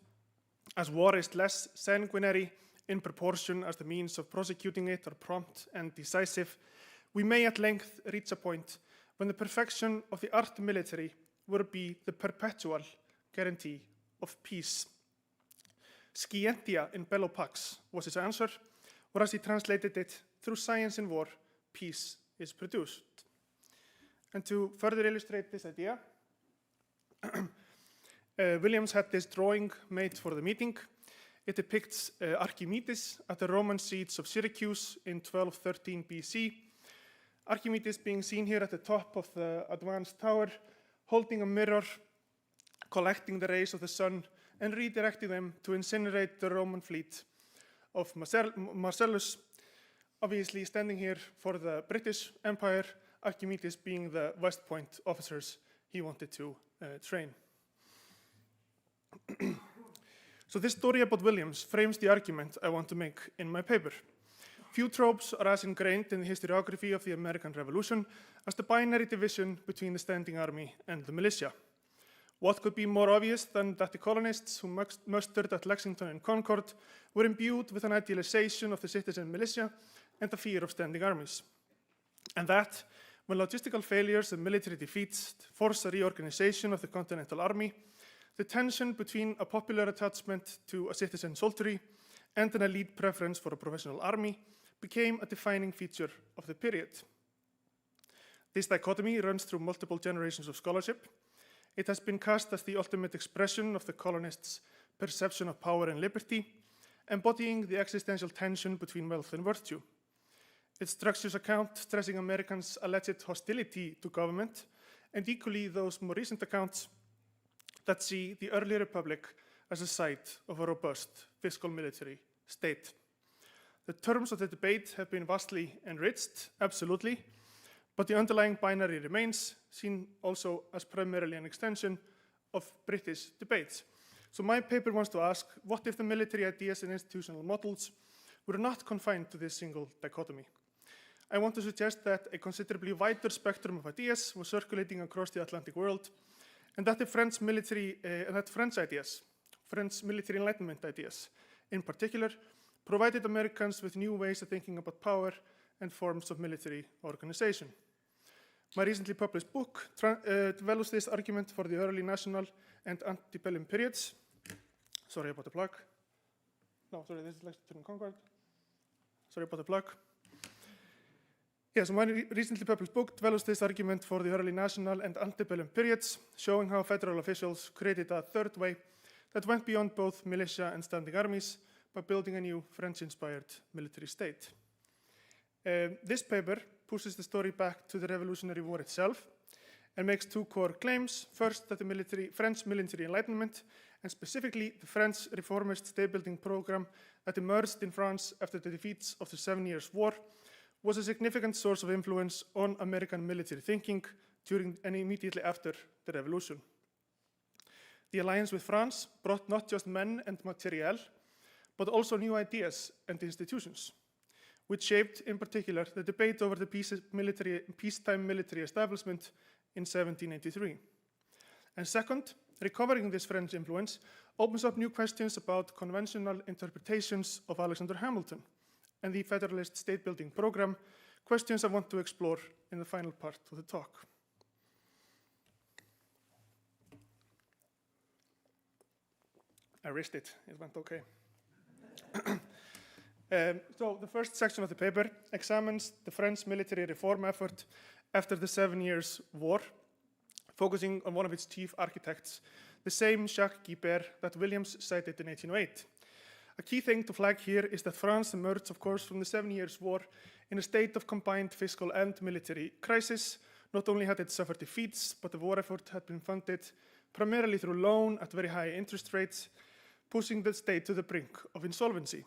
"as war is less sanguinary in proportion as the means of prosecuting it are prompt and decisive, we may at length reach a point when the perfection of the art military will be the perpetual guarantee of peace." Scientia in bello pax was his answer, or as he translated it, through science in war, peace is produced. And to further illustrate this idea, Williams had this drawing made for the meeting. It depicts Archimedes at the Roman siege of Syracuse in 1213 BC. Archimedes being seen here at the top of the advanced tower, holding a mirror, collecting the rays of the sun, and redirecting them to incinerate the Roman fleet of Marcellus, obviously standing here for the British Empire, Archimedes being the West Point officers he wanted to train. So this story about Williams frames the argument I want to make in my paper. Few tropes are as ingrained in the historiography of the American Revolution as the binary division between the standing army and the militia. What could be more obvious than that the colonists who mustered at Lexington and Concord were imbued with an idealization of the citizen militia and the fear of standing armies? And that, when logistical failures and military defeats forced a reorganization of the Continental Army, the tension between a popular attachment to a citizen soldiery and an elite preference for a professional army became a defining feature of the period. This dichotomy runs through multiple generations of scholarship. It has been cast as the ultimate expression of the colonists' perception of power and liberty, embodying the existential tension between wealth and virtue. It structures account stressing Americans' alleged hostility to government, and equally those more recent accounts that see the early republic as a site of a robust fiscal military state. The terms of the debate have been vastly enriched, absolutely, but the underlying binary remains, seen also as primarily an extension of British debates. So my paper wants to ask, what if the military ideas and institutional models were not confined to this single dichotomy? I want to suggest that a considerably wider spectrum of ideas was circulating across the Atlantic world, and that the French military Enlightenment ideas, in particular, provided Americans with new ways of thinking about power and forms of military organization. My recently published book develops this argument for the early national and antebellum periods. Sorry about the plug. No, sorry, this is Lexington and Concord. Sorry about the plug. Yes, my recently published book develops this argument for the early national and antebellum periods, showing how federal officials created a third way that went beyond both militia and standing armies by building a new French-inspired military state. This paper pushes the story back to the Revolutionary War itself and makes two core claims. First, that the French military enlightenment, and specifically the French reformist state-building program that emerged in France after the defeats of the 7 Years' War, was a significant source of influence on American military thinking during and immediately after the revolution. The alliance with France brought not just men and materiel, but also new ideas and institutions, which shaped, in particular, the debate over the peacetime military establishment in 1783. And second, recovering this French influence opens up new questions about conventional interpretations of Alexander Hamilton and the Federalist state-building program, questions I want to explore in the final part of the talk. I risked it, it went okay. So the first section of the paper examines the French military reform effort after the 7 Years' War, focusing on one of its chief architects, the same Jacques Guibert that Williams cited in 1808. A key thing to flag here is that France emerged, of course, from the 7 Years' War in a state of combined fiscal and military crisis. Not only had it suffered defeats, but the war effort had been funded primarily through loan at very high interest rates, pushing the state to the brink of insolvency.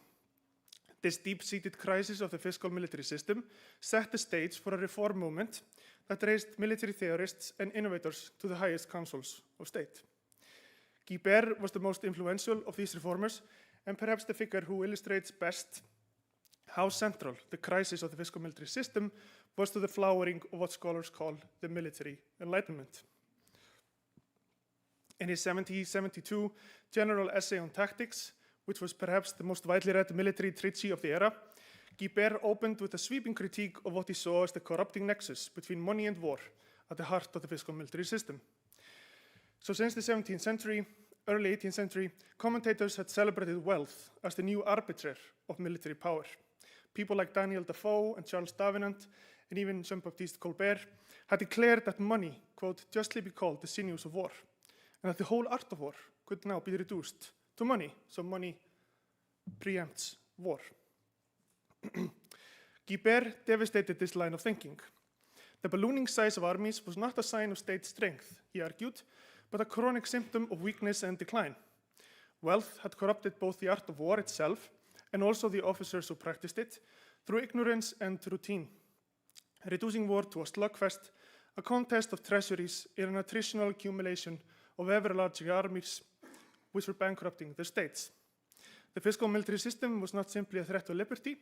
This deep-seated crisis of the fiscal military system set the stage for a reform movement that raised military theorists and innovators to the highest councils of state. Guibert was the most influential of these reformers, and perhaps the figure who illustrates best how central the crisis of the fiscal military system was to the flowering of what scholars call the military enlightenment. In his 1772 general essay on tactics, which was perhaps the most widely read military treatise of the era, Guibert opened with a sweeping critique of what he saw as the corrupting nexus between money and war at the heart of the fiscal military system. So since the 17th century, early 18th century, commentators had celebrated wealth as the new arbiter of military power. People like Daniel Defoe and Charles Davenant, and even Jean-Baptiste Colbert, had declared that money could justly be called the sinews of war, and that the whole art of war could now be reduced to money, so money preempts war. Guibert devastated this line of thinking. The ballooning size of armies was not a sign of state strength, he argued, but a chronic symptom of weakness and decline. Wealth had corrupted both the art of war itself and also the officers who practiced it through ignorance and routine, reducing war to a slugfest, a contest of treasuries in an attritional accumulation of ever larger armies which were bankrupting the states. The fiscal military system was not simply a threat to liberty,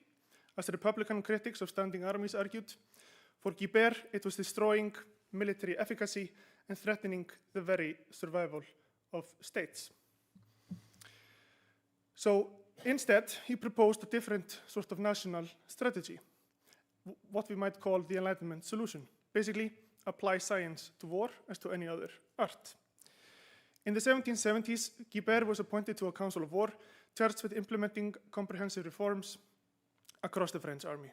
as Republican critics of standing armies argued. For Guibert, it was destroying military efficacy and threatening the very survival of states. So instead, he proposed a different sort of national strategy, what we might call the Enlightenment solution. Basically, apply science to war as to any other art. In the 1770s, Guibert was appointed to a council of war charged with implementing comprehensive reforms across the French army.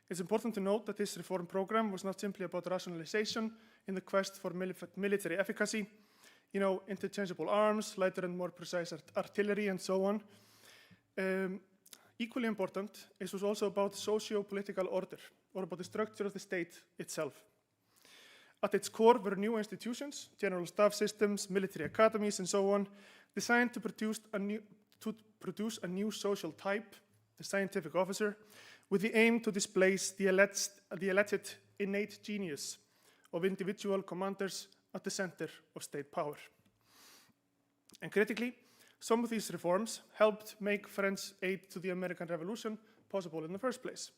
It's important to note that this reform program was not simply about rationalization in the quest for military efficacy, interchangeable arms, lighter and more precise artillery, and so on. Equally important, it was also about socio-political order, or about the structure of the state itself. At its core were new institutions, general staff systems, military academies, and so on, designed to produce a new social type, the scientific officer, with the aim to displace the alleged innate genius of individual commanders at the center of state power. And critically, some of these reforms helped make French aid to the American Revolution possible in the first place.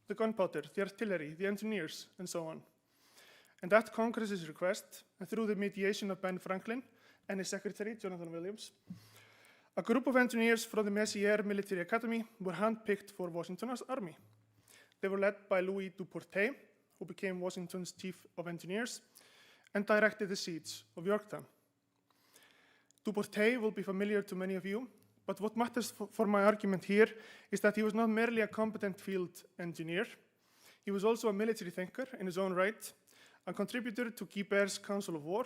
The gunpowder, the artillery, the engineers, and so on. And at Congress's request, and through the mediation of Ben Franklin and his secretary, Jonathan Williams, a group of engineers from the Messier Military Academy were handpicked for Washington's army. They were led by Louis Duportet, who became Washington's chief of engineers, and directed the siege of Yorktown. Duportet will be familiar to many of you, but what matters for my argument here is that he was not merely a competent field engineer. He was also a military thinker in his own right, a contributor to Guibert's Council of War,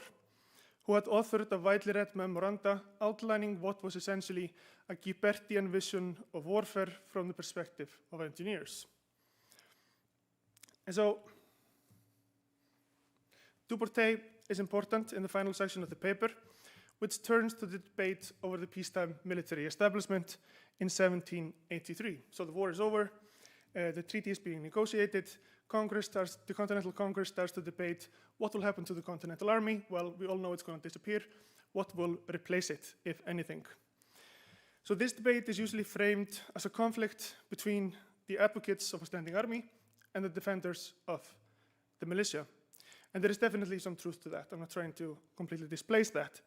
who had authored a widely read memoranda outlining what was essentially a Guibertian vision of warfare from the perspective of engineers. And so, Duportet is important in the final section of the paper, which turns to the debate over the peacetime military establishment in 1783. So the war is over, the treaty is being negotiated, the Continental Congress starts to debate what will happen to the Continental Army. Well, we all know it's going to disappear. What will replace it, if anything? So this debate is usually framed as a conflict between the advocates of a standing army and the defenders of the militia. And there is definitely some truth to that. I'm not trying to completely displace that.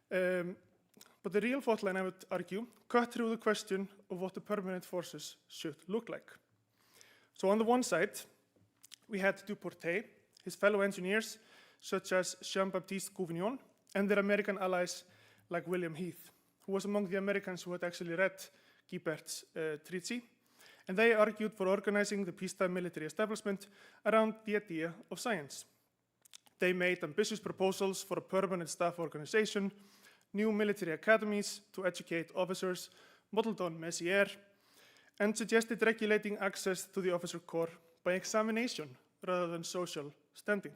But the real fault line, I would argue, cut through the question of what the permanent forces should look like. So on the one side, we had Duportet, his fellow engineers, such as Jean-Baptiste Gouvignon, and their American allies like William Heath, who was among the Americans who had actually read Guibert's treaty. And they argued for organizing the peacetime military establishment around the idea of science. They made ambitious proposals for a permanent staff organization, new military academies to educate officers, modeled on Messier, and suggested regulating access to the officer corps by examination rather than social standing.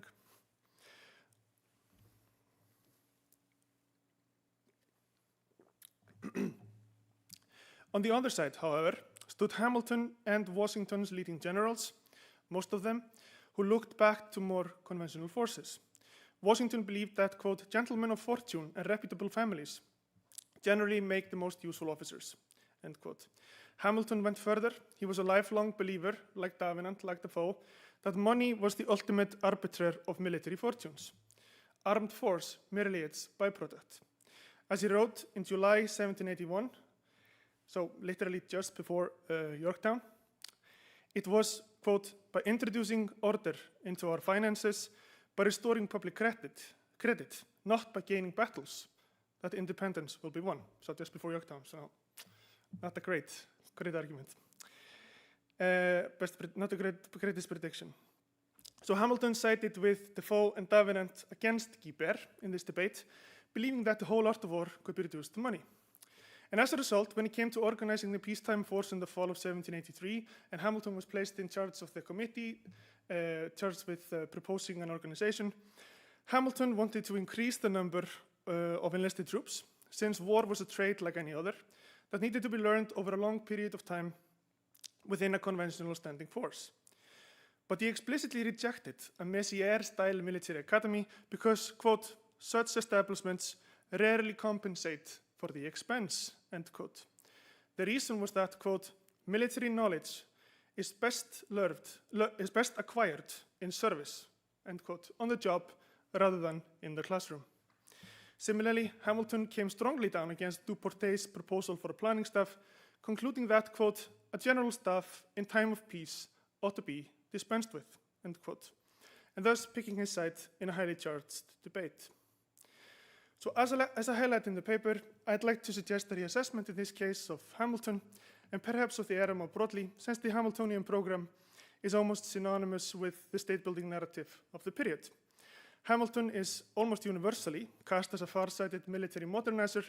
On the other side, however, stood Hamilton and Washington's leading generals, most of them, who looked back to more conventional forces. Washington believed that, quote, gentlemen of fortune and reputable families generally make the most useful officers, end quote. Hamilton went further. He was a lifelong believer, like Davenant, like Defoe, that money was the ultimate arbiter of military fortunes. Armed force merely its byproduct. As he wrote in July 1781, so literally just before Yorktown, it was, quote, by introducing order into our finances, by restoring public credit, not by gaining battles, that independence will be won. So just before Yorktown, so not a great argument. Not the greatest prediction. So Hamilton sided with Defoe and Davenant against Guibert in this debate, believing that the whole art of war could be reduced to money. And as a result, when it came to organizing the peacetime force in the fall of 1783, and Hamilton was placed in charge of the committee, charged with proposing an organization, Hamilton wanted to increase the number of enlisted troops, since war was a trade like any other, that needed to be learned over a long period of time within a conventional standing force. But he explicitly rejected a Messier-style military academy because, quote, such establishments rarely compensate for the expense, end quote. The reason was that, quote, military knowledge is best acquired in service, end quote, on the job rather than in the classroom. Similarly, Hamilton came strongly down against Duportet's proposal for a planning staff, concluding that, quote, a general staff in time of peace ought to be dispensed with, end quote, and thus picking his side in a highly charged debate. So as I highlight in the paper, I'd like to suggest a reassessment in this case of Hamilton and perhaps of the era more broadly, since the Hamiltonian program is almost synonymous with the state-building narrative of the period. Hamilton is almost universally cast as a far-sighted military modernizer,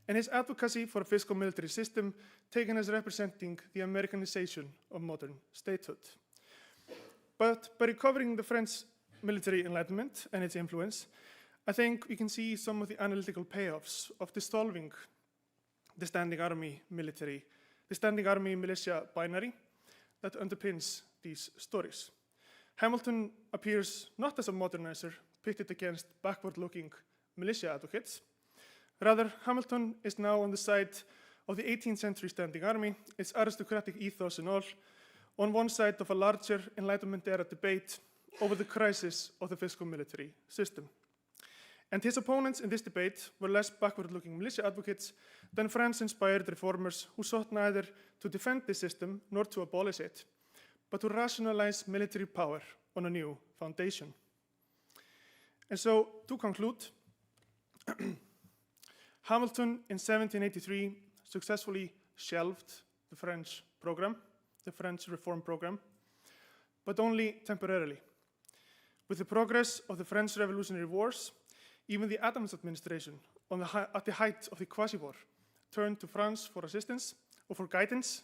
and his advocacy for a fiscal military system taken as representing the Americanization of modern statehood. But by recovering the French military enlightenment and its influence, I think we can see some of the analytical payoffs of dissolving the standing army militia binary that underpins these stories. Hamilton appears not as a modernizer pitted against backward-looking militia advocates. Rather, Hamilton is now on the side of the 18th century standing army, its aristocratic ethos and all, on one side of a larger Enlightenment era debate over the crisis of the fiscal military system. And his opponents in this debate were less backward-looking militia advocates than France-inspired reformers who sought neither to defend the system nor to abolish it, but to rationalize military power on a new foundation. And so, to conclude, Hamilton in 1783 successfully shelved the French program, the French reform program, but only temporarily. With the progress of the French Revolutionary Wars, even the Adams administration, at the height of the Quasi-War, turned to France for assistance, or for guidance,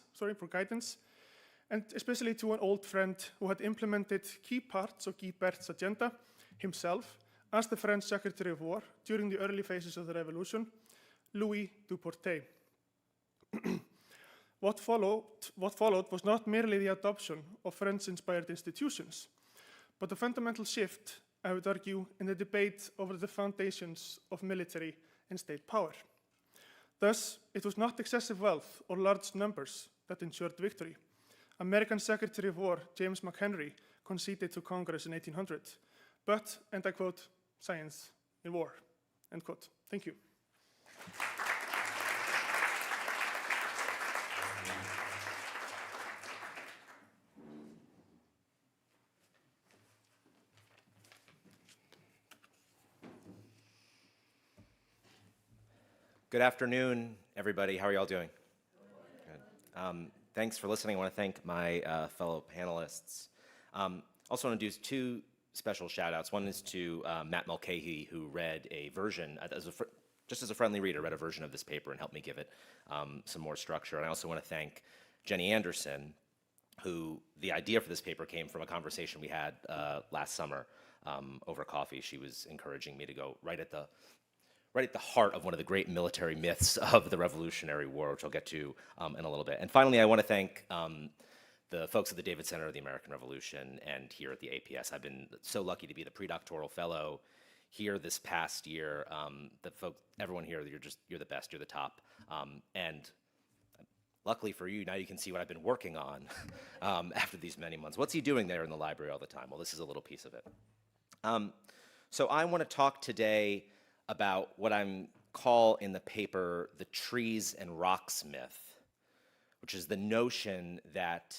and especially to an old friend who had implemented key parts of Guy Bert's agenda himself as the French Secretary of War during the early phases of the revolution, Louis Duportet. What followed was not merely the adoption of French-inspired institutions, but a fundamental shift, I would argue, in the debate over the foundations of military and state power. Thus, it was not excessive wealth or large numbers that ensured victory. American Secretary of War James McHenry conceded to Congress in 1800, but, and I quote, "science in war," end quote. Thank you. Good afternoon, everybody. How are y'all doing? Good. Thanks for listening. I want to thank my fellow panelists. Also want to do two special shout outs. One is to Matt Mulcahy, who read a version, just as a friendly reader, read a version of this paper and helped me give it some more structure. And I also want to thank Jenny Anderson, who the idea for this paper came from a conversation we had last summer over coffee. She was encouraging me to go right at the heart of one of the great military myths of the Revolutionary War, which I'll get to in a little bit. And finally, I want to thank the folks at the David Center of the American Revolution and here at the APS. I've been so lucky to be the pre-doctoral fellow here this past year. Everyone here, you're the best, you're the top. And luckily for you, now you can see what I've been working on after these many months. What's he doing there in the library all the time? Well, this is a little piece of it. So I want to talk today about what I call in the paper the trees and rocks myth, which is the notion that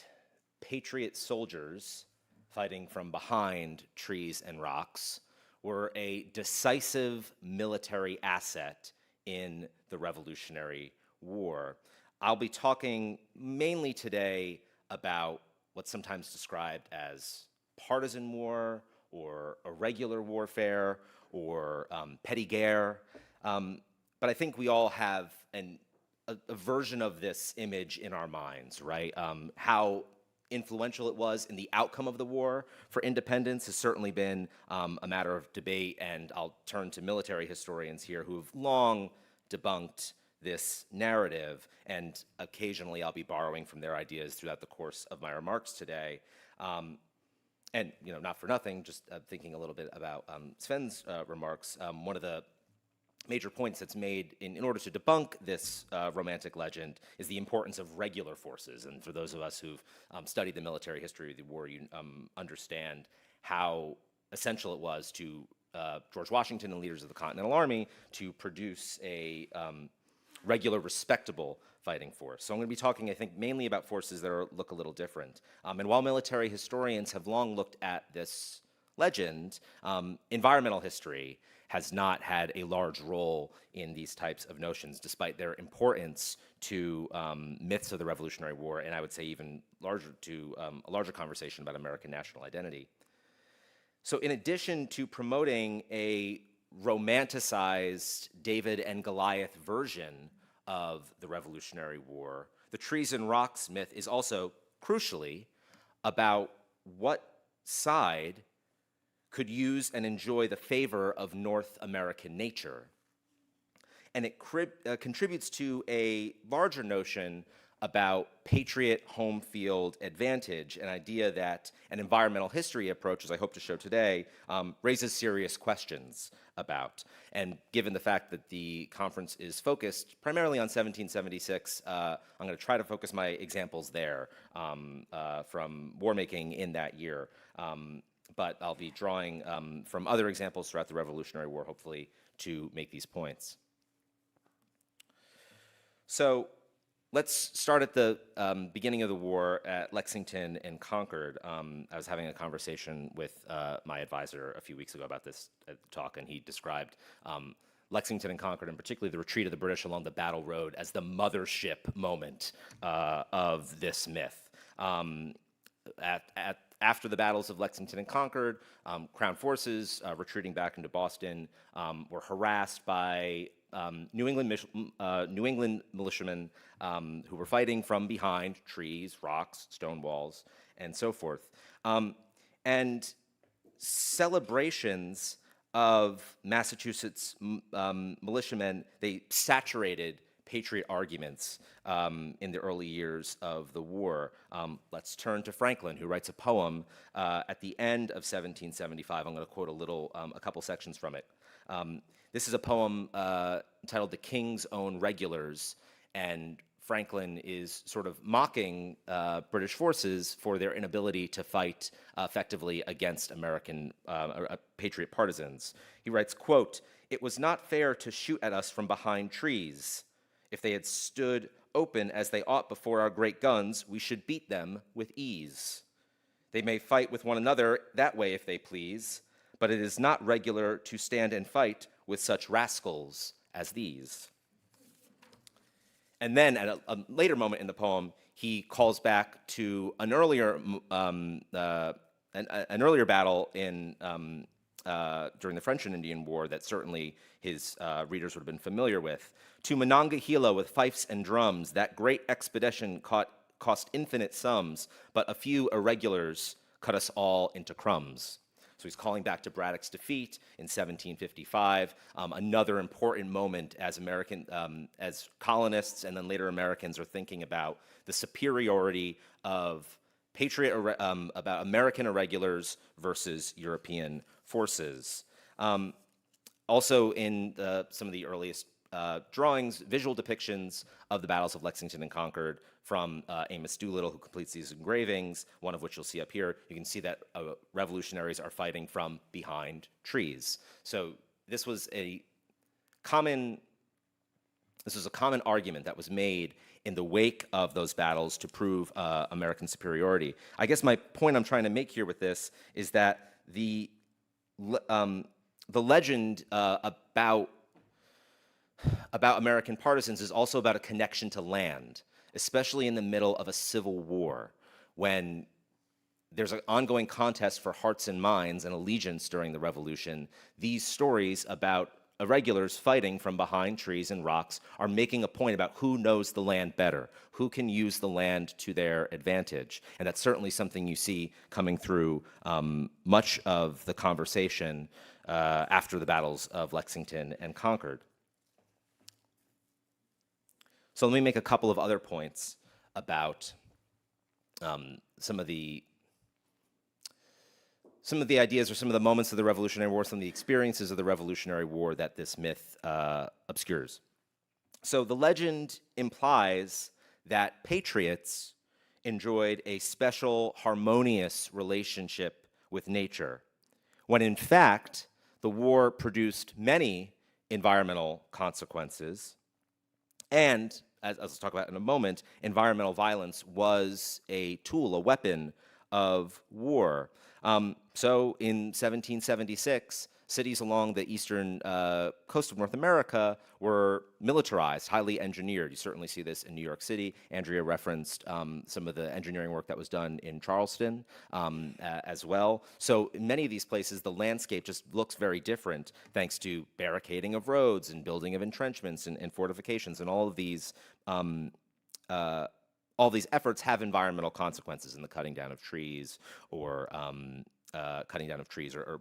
patriot soldiers fighting from behind trees and rocks were a decisive military asset in the Revolutionary War. I'll be talking mainly today about what's sometimes described as partisan war or irregular warfare or petty guerre. But I think we all have a version of this image in our minds, right? How influential it was in the outcome of the war for independence has certainly been a matter of debate, and I'll turn to military historians here who have long debunked this narrative, and occasionally I'll be borrowing from their ideas throughout the course of my remarks today. And not for nothing, just thinking a little bit about Sven's remarks, one of the major points that's made in order to debunk this romantic legend is the importance of regular forces. And for those of us who've studied the military history of the war, you understand how essential it was to George Washington and leaders of the Continental Army to produce a regular, respectable fighting force. So I'm going to be talking, I think, mainly about forces that look a little different. And while military historians have long looked at this legend, environmental history has not had a large role in these types of notions, despite their importance to myths of the Revolutionary War, and I would say even larger to a larger conversation about American national identity. So in addition to promoting a romanticized David and Goliath version of the Revolutionary War, the trees and rocks myth is also, crucially, about what side could use and enjoy the favor of North American nature. And it contributes to a larger notion about patriot home field advantage, an idea that an environmental history approach, as I hope to show today, raises serious questions about. And given the fact that the conference is focused primarily on 1776, I'm going to try to focus my examples there from war making in that year. But I'll be drawing from other examples throughout the Revolutionary War, hopefully, to make these points. So let's start at the beginning of the war at Lexington and Concord. I was having a conversation with my advisor a few weeks ago about this talk, and he described Lexington and Concord, and particularly the retreat of the British along the Battle Road, as the mothership moment of this myth. After the battles of Lexington and Concord, Crown forces retreating back into Boston were harassed by New England militiamen who were fighting from behind trees, rocks, stone walls, and so forth. And celebrations of Massachusetts militiamen, they saturated patriot arguments in the early years of the war. Let's turn to Franklin, who writes a poem at the end of 1775. I'm going to quote a couple sections from it. This is a poem entitled "The King's Own Regulars," and Franklin is sort of mocking British forces for their inability to fight effectively against American patriot partisans. He writes, quote, "It was not fair to shoot at us from behind trees. If they had stood open as they ought before our great guns, we should beat them with ease. They may fight with one another that way if they please, but it is not regular to stand and fight with such rascals as these." And then at a later moment in the poem, he calls back to an earlier battle in during the French and Indian War that certainly his readers would have been familiar with. "To Monongahela with fifes and drums, that great expedition cost infinite sums, but a few irregulars cut us all into crumbs." So he's calling back to Braddock's defeat in 1755, another important moment as as colonists and then later Americans are thinking about the superiority of about American irregulars versus European forces. Also in some of the earliest drawings, visual depictions of the battles of Lexington and Concord from Amos Doolittle, who completes these engravings, one of which you'll see up here. You can see that revolutionaries are fighting from behind trees. So this was a common argument that was made in the wake of those battles to prove American superiority. I guess my point I'm trying to make here with this is that the legend about American partisans is also about a connection to land, especially in the middle of a civil war, when there's an ongoing contest for hearts and minds and allegiance during the Revolution. These stories about irregulars fighting from behind trees and rocks are making a point about who knows the land better, who can use the land to their advantage. And that's certainly something you see coming through much of the conversation after the battles of Lexington and Concord. So let me make a couple of other points about some of the ideas or some of the moments of the Revolutionary War, some of the experiences of the Revolutionary War that this myth obscures. So the legend implies that patriots enjoyed a special harmonious relationship with nature, when in fact the war produced many environmental consequences. And, as I'll talk about in a moment, environmental violence was a tool, a weapon of war. So in 1776, cities along the eastern coast of North America were militarized, highly engineered. You certainly see this in New York City. Andrea referenced some of the engineering work that was done in Charleston as well. So in many of these places, the landscape just looks very different thanks to barricading of roads and building of entrenchments and fortifications, and all of these efforts have environmental consequences in the cutting down of trees or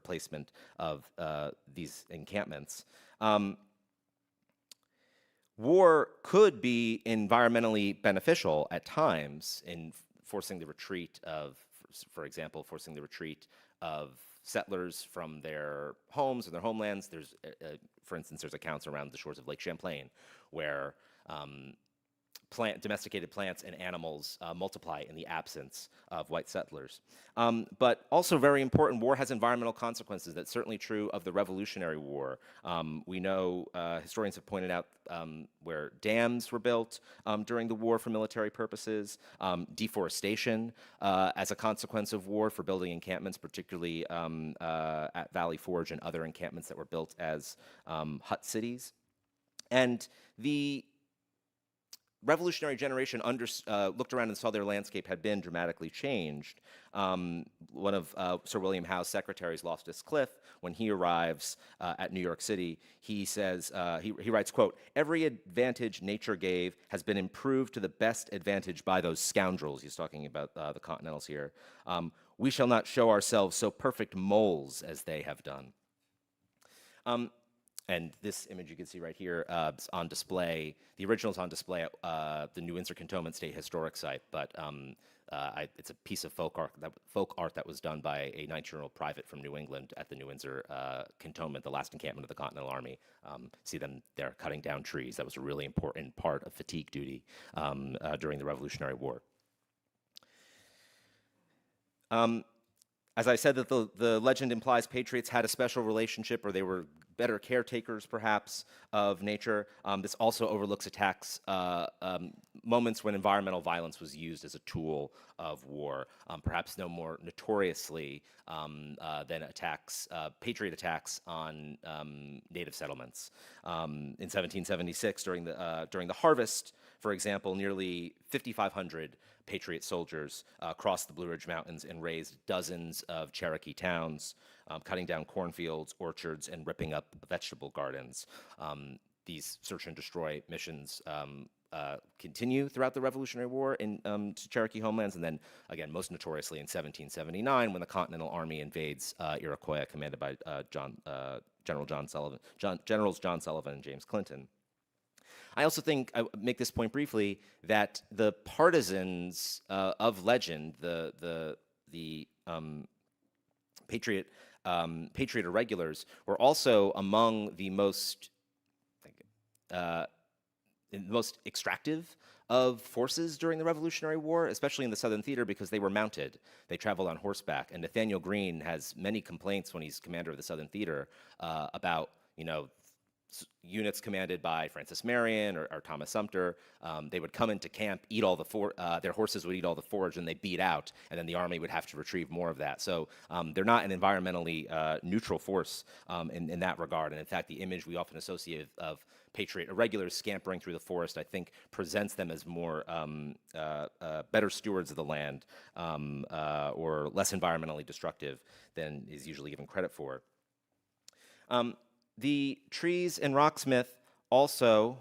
placement of these encampments. war could be environmentally beneficial at times in forcing the retreat of, for example, forcing the retreat of settlers from their homes and their homelands. There's, for instance, there's accounts around the shores of Lake Champlain where domesticated plants and animals multiply in the absence of white settlers. But also very important, war has environmental consequences. That's certainly true of the Revolutionary War. We know, historians have pointed out where dams were built during the war for military purposes, deforestation as a consequence of war for building encampments, particularly at Valley Forge and other encampments that were built as hut cities. And the Revolutionary generation looked around and saw their landscape had been dramatically changed. One of Sir William Howe's secretaries, Loftus Cliff, when he arrives at New York City, he says, he writes, quote, "Every advantage nature gave has been improved to the best advantage by those scoundrels." He's talking about the Continentals here. "We shall not show ourselves so perfect moles as they have done." And this image you can see right here is on display. The original is on display at the New Windsor Cantonment State Historic Site, but it's a piece of folk art that was done by a 19-year-old private from New England at the New Windsor Cantonment, the last encampment of the Continental Army. See them there cutting down trees. That was a really important part of fatigue duty during the Revolutionary War. As I said, that the legend implies patriots had a special relationship, or they were better caretakers, perhaps, of nature. This also overlooks attacks, moments when environmental violence was used as a tool of war, perhaps no more notoriously than patriot attacks on native settlements. In 1776, during the harvest, for example, nearly 5,500 Patriot soldiers crossed the Blue Ridge Mountains and razed dozens of Cherokee towns, cutting down cornfields, orchards, and ripping up vegetable gardens. These search and destroy missions continue throughout the Revolutionary War to Cherokee homelands, and then, again, most notoriously in 1779, when the Continental Army invades Iroquois, commanded by Generals John Sullivan and James Clinton. I also think, I make this point briefly, that the partisans of legend, the Patriot irregulars, were also among the most extractive of forces during the Revolutionary War, especially in the Southern Theater, because they were mounted. They traveled on horseback, and Nathaniel Greene has many complaints when he's commander of the Southern Theater about, units commanded by Francis Marion or Thomas Sumter. They would come into camp, eat all their horses would eat all the forage, and they beat out, and then the army would have to retrieve more of that. So they're not an environmentally neutral force in that regard. And in fact, the image we often associate of Patriot irregulars scampering through the forest, I think, presents them as more better stewards of the land or less environmentally destructive than is usually given credit for. The Trees and Rocks myth also,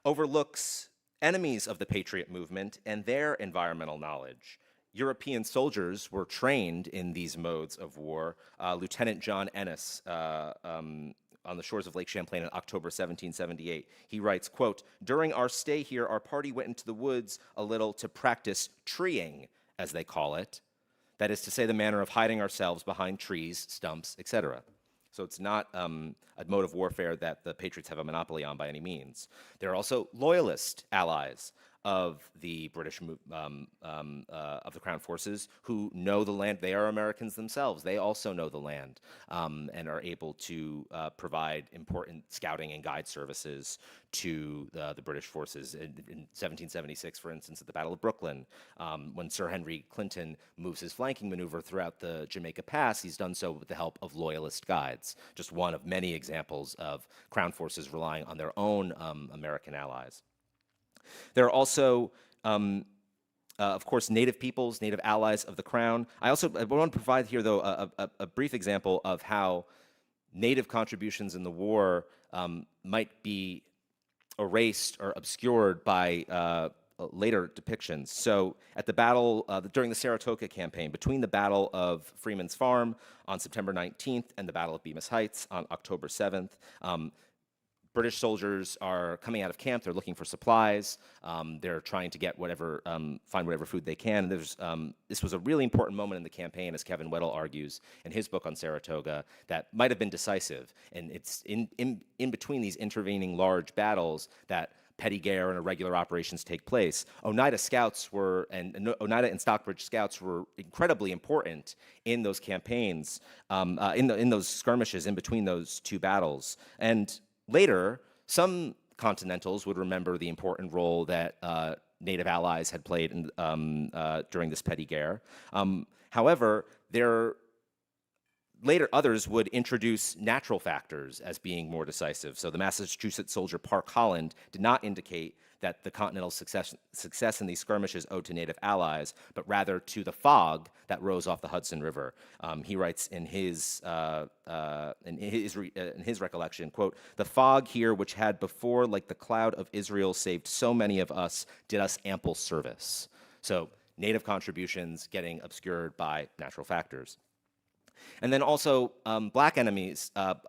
overlooks enemies of the Patriot movement and their environmental knowledge. European soldiers were trained in these modes of war. Lieutenant John Ennis, on the shores of Lake Champlain in October 1778, he writes, quote, "During our stay here, our party went into the woods a little to practice treeing, as they call it. That is to say, the manner of hiding ourselves behind trees, stumps, etc." So it's not a mode of warfare that the Patriots have a monopoly on by any means. There are also loyalist allies of the British, of the Crown Forces, who know the land. They are Americans themselves. They also know the land and are able to provide important scouting and guide services to the British forces. In 1776, for instance, at the Battle of Brooklyn, when Sir Henry Clinton moves his flanking maneuver throughout the Jamaica Pass, he's done so with the help of loyalist guides. Just one of many examples of Crown Forces relying on their own American allies. There are also, of course, Native peoples, Native allies of the Crown. I want to provide here, though, a brief example of how Native contributions in the war might be erased or obscured by later depictions. So at the battle, during the Saratoga campaign, between the Battle of Freeman's Farm on September 19th and the Battle of Bemis Heights on October 7th, British soldiers are coming out of camp. They're looking for supplies. They're trying to get whatever, find whatever food they can. And this was a really important moment in the campaign, as Kevin Weddle argues in his book on Saratoga, that might have been decisive. And it's in between these intervening large battles that petty guerre and irregular operations take place. Oneida Scouts were, and Oneida and Stockbridge Scouts were incredibly important in those campaigns, in those skirmishes in between those two battles. And later, some Continentals would remember the important role that Native allies had played during this petty guerre. However, later others would introduce natural factors as being more decisive. So the Massachusetts soldier Park Holland did not indicate that the Continental success in these skirmishes owed to Native allies, but rather to the fog that rose off the Hudson River. He writes in his recollection, quote, "The fog here, which had before, like the cloud of Israel, saved so many of us, did us ample service." So Native contributions getting obscured by natural factors. And then also black enemies of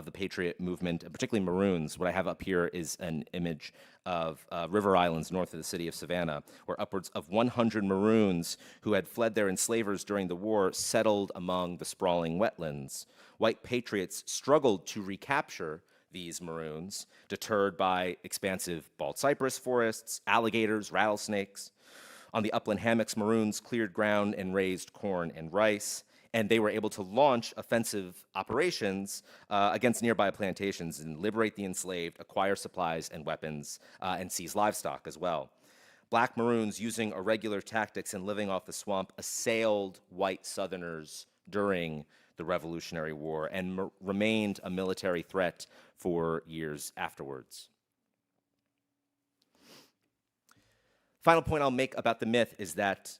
the Patriot movement, particularly Maroons. What I have up here is an image of river islands north of the city of Savannah, where upwards of 100 Maroons who had fled their enslavers during the war settled among the sprawling wetlands. White patriots struggled to recapture these Maroons, deterred by expansive bald cypress forests, alligators, rattlesnakes. On the upland hammocks, Maroons cleared ground and raised corn and rice. And they were able to launch offensive operations against nearby plantations and liberate the enslaved, acquire supplies and weapons, and seize livestock as well. Black Maroons, using irregular tactics and living off the swamp, assailed white Southerners during the Revolutionary War and remained a military threat for years afterwards. Final point I'll make about the myth is that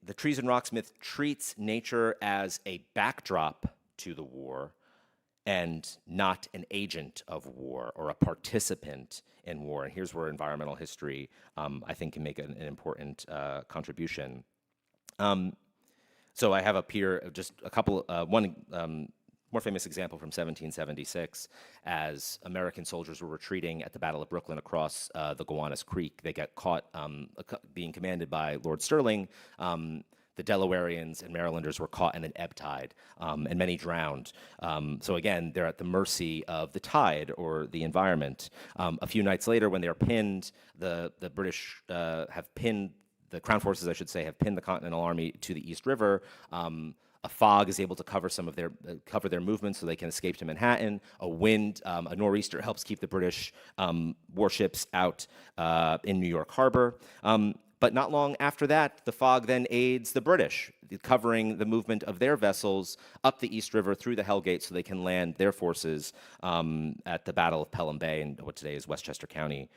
the Trees and Rocks myth treats nature as a backdrop to the war and not an agent of war or a participant in war. And here's where environmental history, I think, can make an important contribution. So I have up here just a couple, one more famous example from 1776, as American soldiers were retreating at the Battle of Brooklyn across the Gowanus Creek. They got caught being commanded by Lord Stirling. The Delawareans and Marylanders were caught in an ebb tide, and many drowned. So again, they're at the mercy of the tide or the environment. A few nights later, when they're pinned, the British have pinned, the Crown Forces, I should say, have pinned the Continental Army to the East River. A fog is able to cover some of their movements so they can escape to Manhattan. A wind, a nor'easter, helps keep the British warships out in New York Harbor. But not long after that, the fog then aids the British, covering the movement of their vessels up the East River through the Hell Gate so they can land their forces at the Battle of Pelham Bay in what today is Westchester County,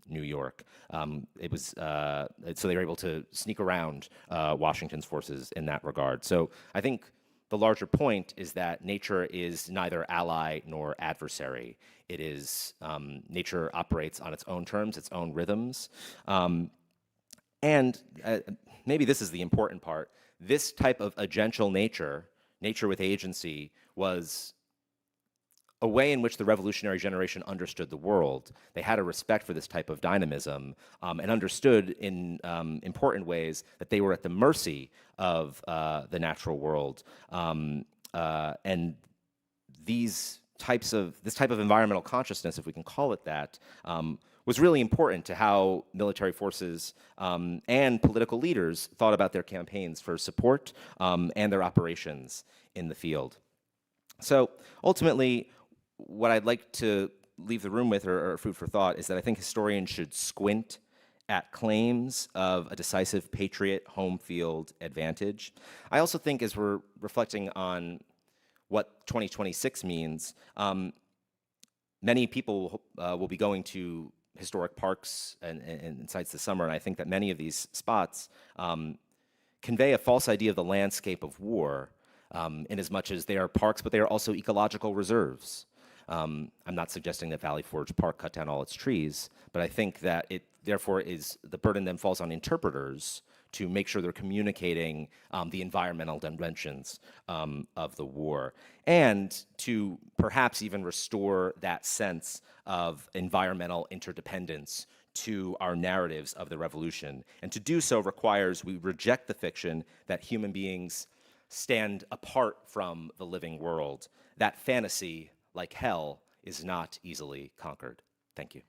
New York. So they were able to sneak around Washington's forces in that regard. So I think the larger point is that nature is neither ally nor adversary. It is, nature operates on its own terms, its own rhythms. And maybe this is the important part. This type of agential nature with agency, was a way in which the revolutionary generation understood the world. They had a respect for this type of dynamism and understood in important ways that they were at the mercy of the natural world. And this type of environmental consciousness, if we can call it that, was really important to how military forces and political leaders thought about their campaigns for support and their operations in the field. So ultimately, what I'd like to leave the room with, or food for thought, is that I think historians should squint at claims of a decisive patriot home field advantage. I also think, as we're reflecting on what 2026 means, many people will be going to historic parks and sites this summer, and I think that many of these spots convey a false idea of the landscape of war, in as much as they are parks, but they are also ecological reserves. I'm not suggesting that Valley Forge Park cut down all its trees, but I think that it therefore is the burden then falls on interpreters to make sure they're communicating the environmental dimensions of the war, and to perhaps even restore that sense of environmental interdependence to our narratives of the revolution. And to do so requires we reject the fiction that human beings stand apart from the living world. That fantasy, like hell, is not easily conquered. Thank you.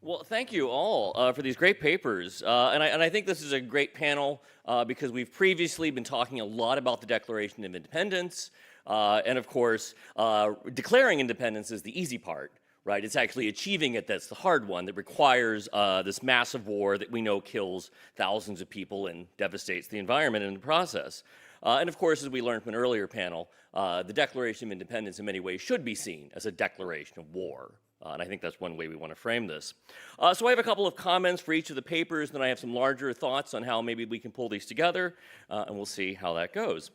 Well, thank you all for these great papers. And I think this is a great panel because we've previously been talking a lot about the Declaration of Independence. And of course, declaring independence is the easy part, right? It's actually achieving it that's the hard one, that requires this massive war that we know kills thousands of people and devastates the environment in the process. And of course, as we learned from an earlier panel, the Declaration of Independence in many ways should be seen as a declaration of war. And I think that's one way we want to frame this. So I have a couple of comments for each of the papers, then I have some larger thoughts on how maybe we can pull these together, and we'll see how that goes.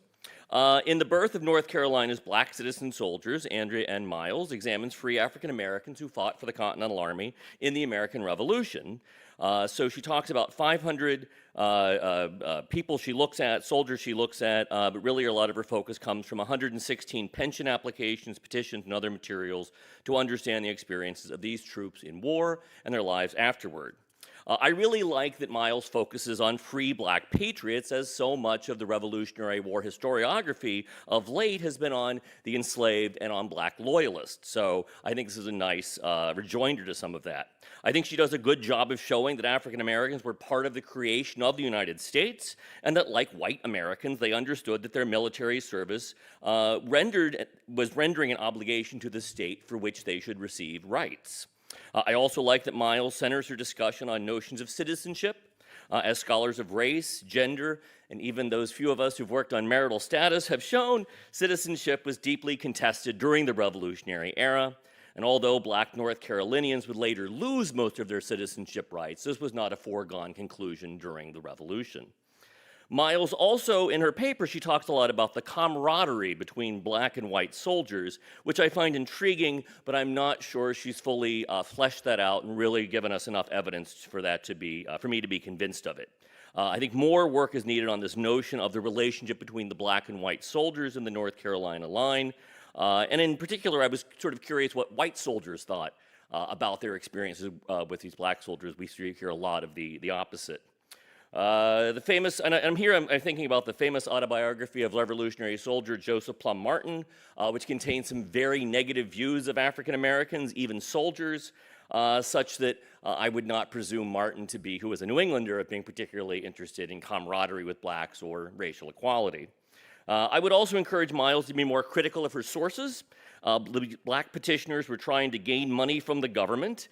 In The Birth of North Carolina's Black Citizen Soldiers, Andrea N. Miles examines free African Americans who fought for the Continental Army in the American Revolution. So she talks about 500 people she looks at, soldiers she looks at, but really a lot of her focus comes from 116 pension applications, petitions, and other materials to understand the experiences of these troops in war and their lives afterward. I really like that Miles focuses on free black patriots, as so much of the Revolutionary War historiography of late has been on the enslaved and on black loyalists. So I think this is a nice rejoinder to some of that. I think she does a good job of showing that African Americans were part of the creation of the United States, and that like white Americans, they understood that their military service was rendering an obligation to the state for which they should receive rights. I also like that Miles centers her discussion on notions of citizenship. As scholars of race, gender, and even those few of us who've worked on marital status have shown, citizenship was deeply contested during the Revolutionary era. And although black North Carolinians would later lose most of their citizenship rights, this was not a foregone conclusion during the Revolution. Miles also, in her paper, she talks a lot about the camaraderie between black and white soldiers, which I find intriguing, but I'm not sure she's fully fleshed that out and really given us enough evidence for that to be, for me to be convinced of it. I think more work is needed on this notion of the relationship between the black and white soldiers in the North Carolina line. And in particular, I was sort of curious what white soldiers thought about their experiences with these black soldiers. We hear a lot of the opposite. The famous, and I'm thinking about the famous autobiography of revolutionary soldier Joseph Plum Martin, which contains some very negative views of African Americans, even soldiers, such that I would not presume Martin to be, who was a New Englander, of being particularly interested in camaraderie with blacks or racial equality. I would also encourage Miles to be more critical of her sources. Black petitioners were trying to gain money from the government,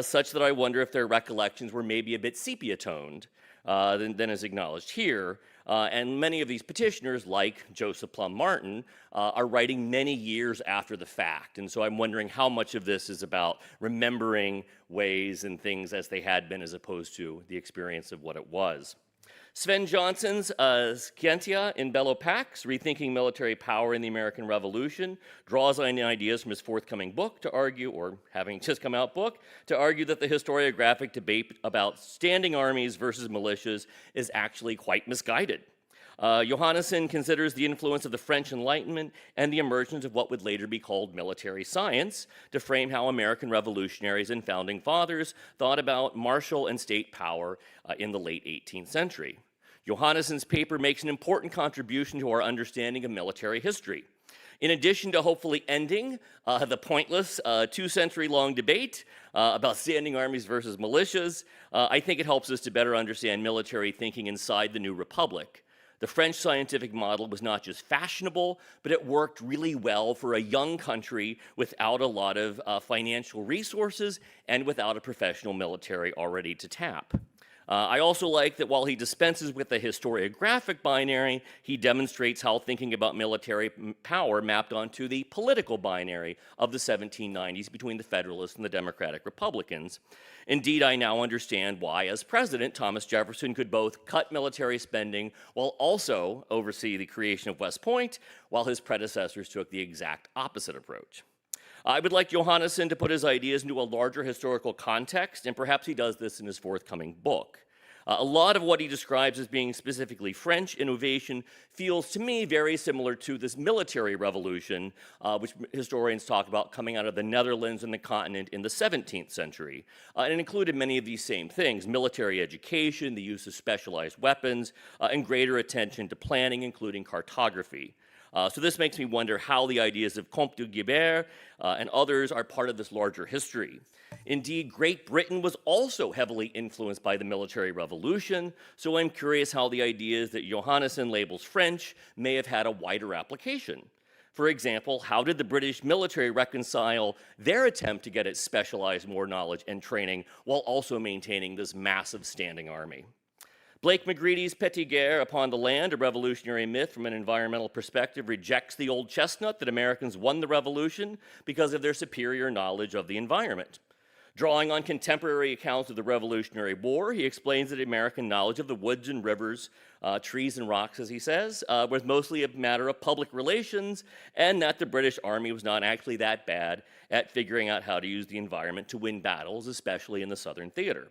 such that I wonder if their recollections were maybe a bit sepia-toned. Than is acknowledged here. And many of these petitioners, like Joseph Plum Martin, are writing many years after the fact. And so I'm wondering how much of this is about remembering ways and things as they had been as opposed to the experience of what it was. Sven Johnson's Scientia in Bello Pax, Rethinking Military Power in the American Revolution, draws on ideas from his forthcoming book to argue, or having just come out book, to argue that the historiographic debate about standing armies versus militias is actually quite misguided. Johannesson considers the influence of the French Enlightenment and the emergence of what would later be called military science to frame how American revolutionaries and founding fathers thought about martial and state power in the late 18th century. Johannesson's paper makes an important contribution to our understanding of military history. In addition to hopefully ending the pointless 2-century-long debate about standing armies versus militias, I think it helps us to better understand military thinking inside the new republic. The French scientific model was not just fashionable, but it worked really well for a young country without a lot of financial resources and without a professional military already to tap. I also like that while he dispenses with the historiographic binary, he demonstrates how thinking about military power mapped onto the political binary of the 1790s between the Federalists and the Democratic Republicans. Indeed, I now understand why, as president, Thomas Jefferson could both cut military spending while also oversee the creation of West Point, while his predecessors took the exact opposite approach. I would like Johannesson to put his ideas into a larger historical context, and perhaps he does this in his forthcoming book. A lot of what he describes as being specifically French innovation feels to me very similar to this military revolution, which historians talk about coming out of the Netherlands and the continent in the 17th century. And it included many of these same things: military education, the use of specialized weapons, and greater attention to planning, including cartography. So this makes me wonder how the ideas of Comte de Guibert and others are part of this larger history. Indeed, Great Britain was also heavily influenced by the military revolution, so I'm curious how the ideas that Johannesson labels French may have had a wider application. For example, how did the British military reconcile their attempt to get its specialized war knowledge and training while also maintaining this massive standing army? Blake McGreedy's Petit Guerre Upon the Land, a revolutionary myth from an environmental perspective, rejects the old chestnut that Americans won the revolution because of their superior knowledge of the environment. Drawing on contemporary accounts of the Revolutionary War, he explains that American knowledge of the woods and rivers, trees and rocks, as he says, was mostly a matter of public relations, and that the British Army was not actually that bad at figuring out how to use the environment to win battles, especially in the Southern theater.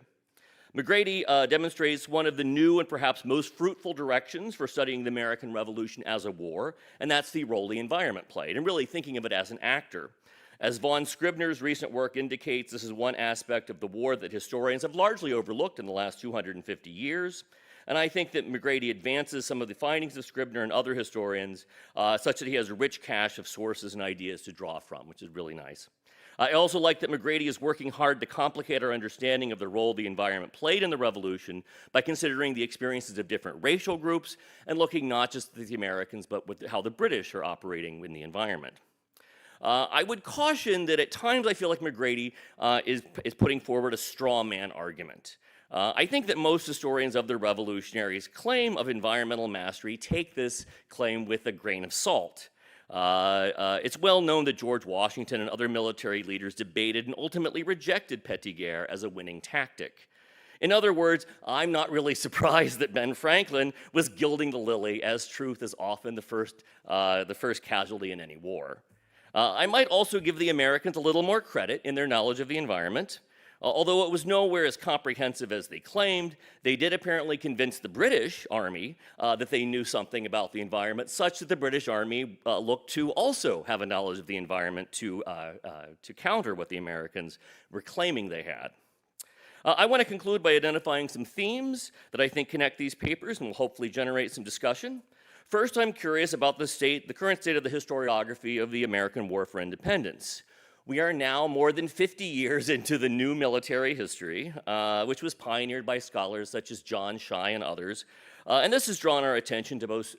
McGrady demonstrates one of the new and perhaps most fruitful directions for studying the American Revolution as a war, and that's the role the environment played, and really thinking of it as an actor. As Von Scribner's recent work indicates, this is one aspect of the war that historians have largely overlooked in the last 250 years, and I think that McGrady advances some of the findings of Scribner and other historians such that he has a rich cache of sources and ideas to draw from, which is really nice. I also like that McGrady is working hard to complicate our understanding of the role the environment played in the revolution by considering the experiences of different racial groups and looking not just at the Americans, but with how the British are operating in the environment. I would caution that at times I feel like McGrady is putting forward a straw man argument. I think that most historians of the revolutionaries' claim of environmental mastery take this claim with a grain of salt. It's well known that George Washington and other military leaders debated and ultimately rejected Petit Guerre as a winning tactic. In other words, I'm not really surprised that Ben Franklin was gilding the lily, as truth is often the first casualty in any war. I might also give the Americans a little more credit in their knowledge of the environment. Although it was nowhere as comprehensive as they claimed, they did apparently convince the British Army that they knew something about the environment, such that the British Army looked to also have a knowledge of the environment to counter what the Americans were claiming they had. I want to conclude by identifying some themes that I think connect these papers and will hopefully generate some discussion. First, I'm curious about the current state of the historiography of the American War for Independence. We are now more than 50 years into the new military history, which was pioneered by scholars such as John Shai and others. And this has drawn our attention to both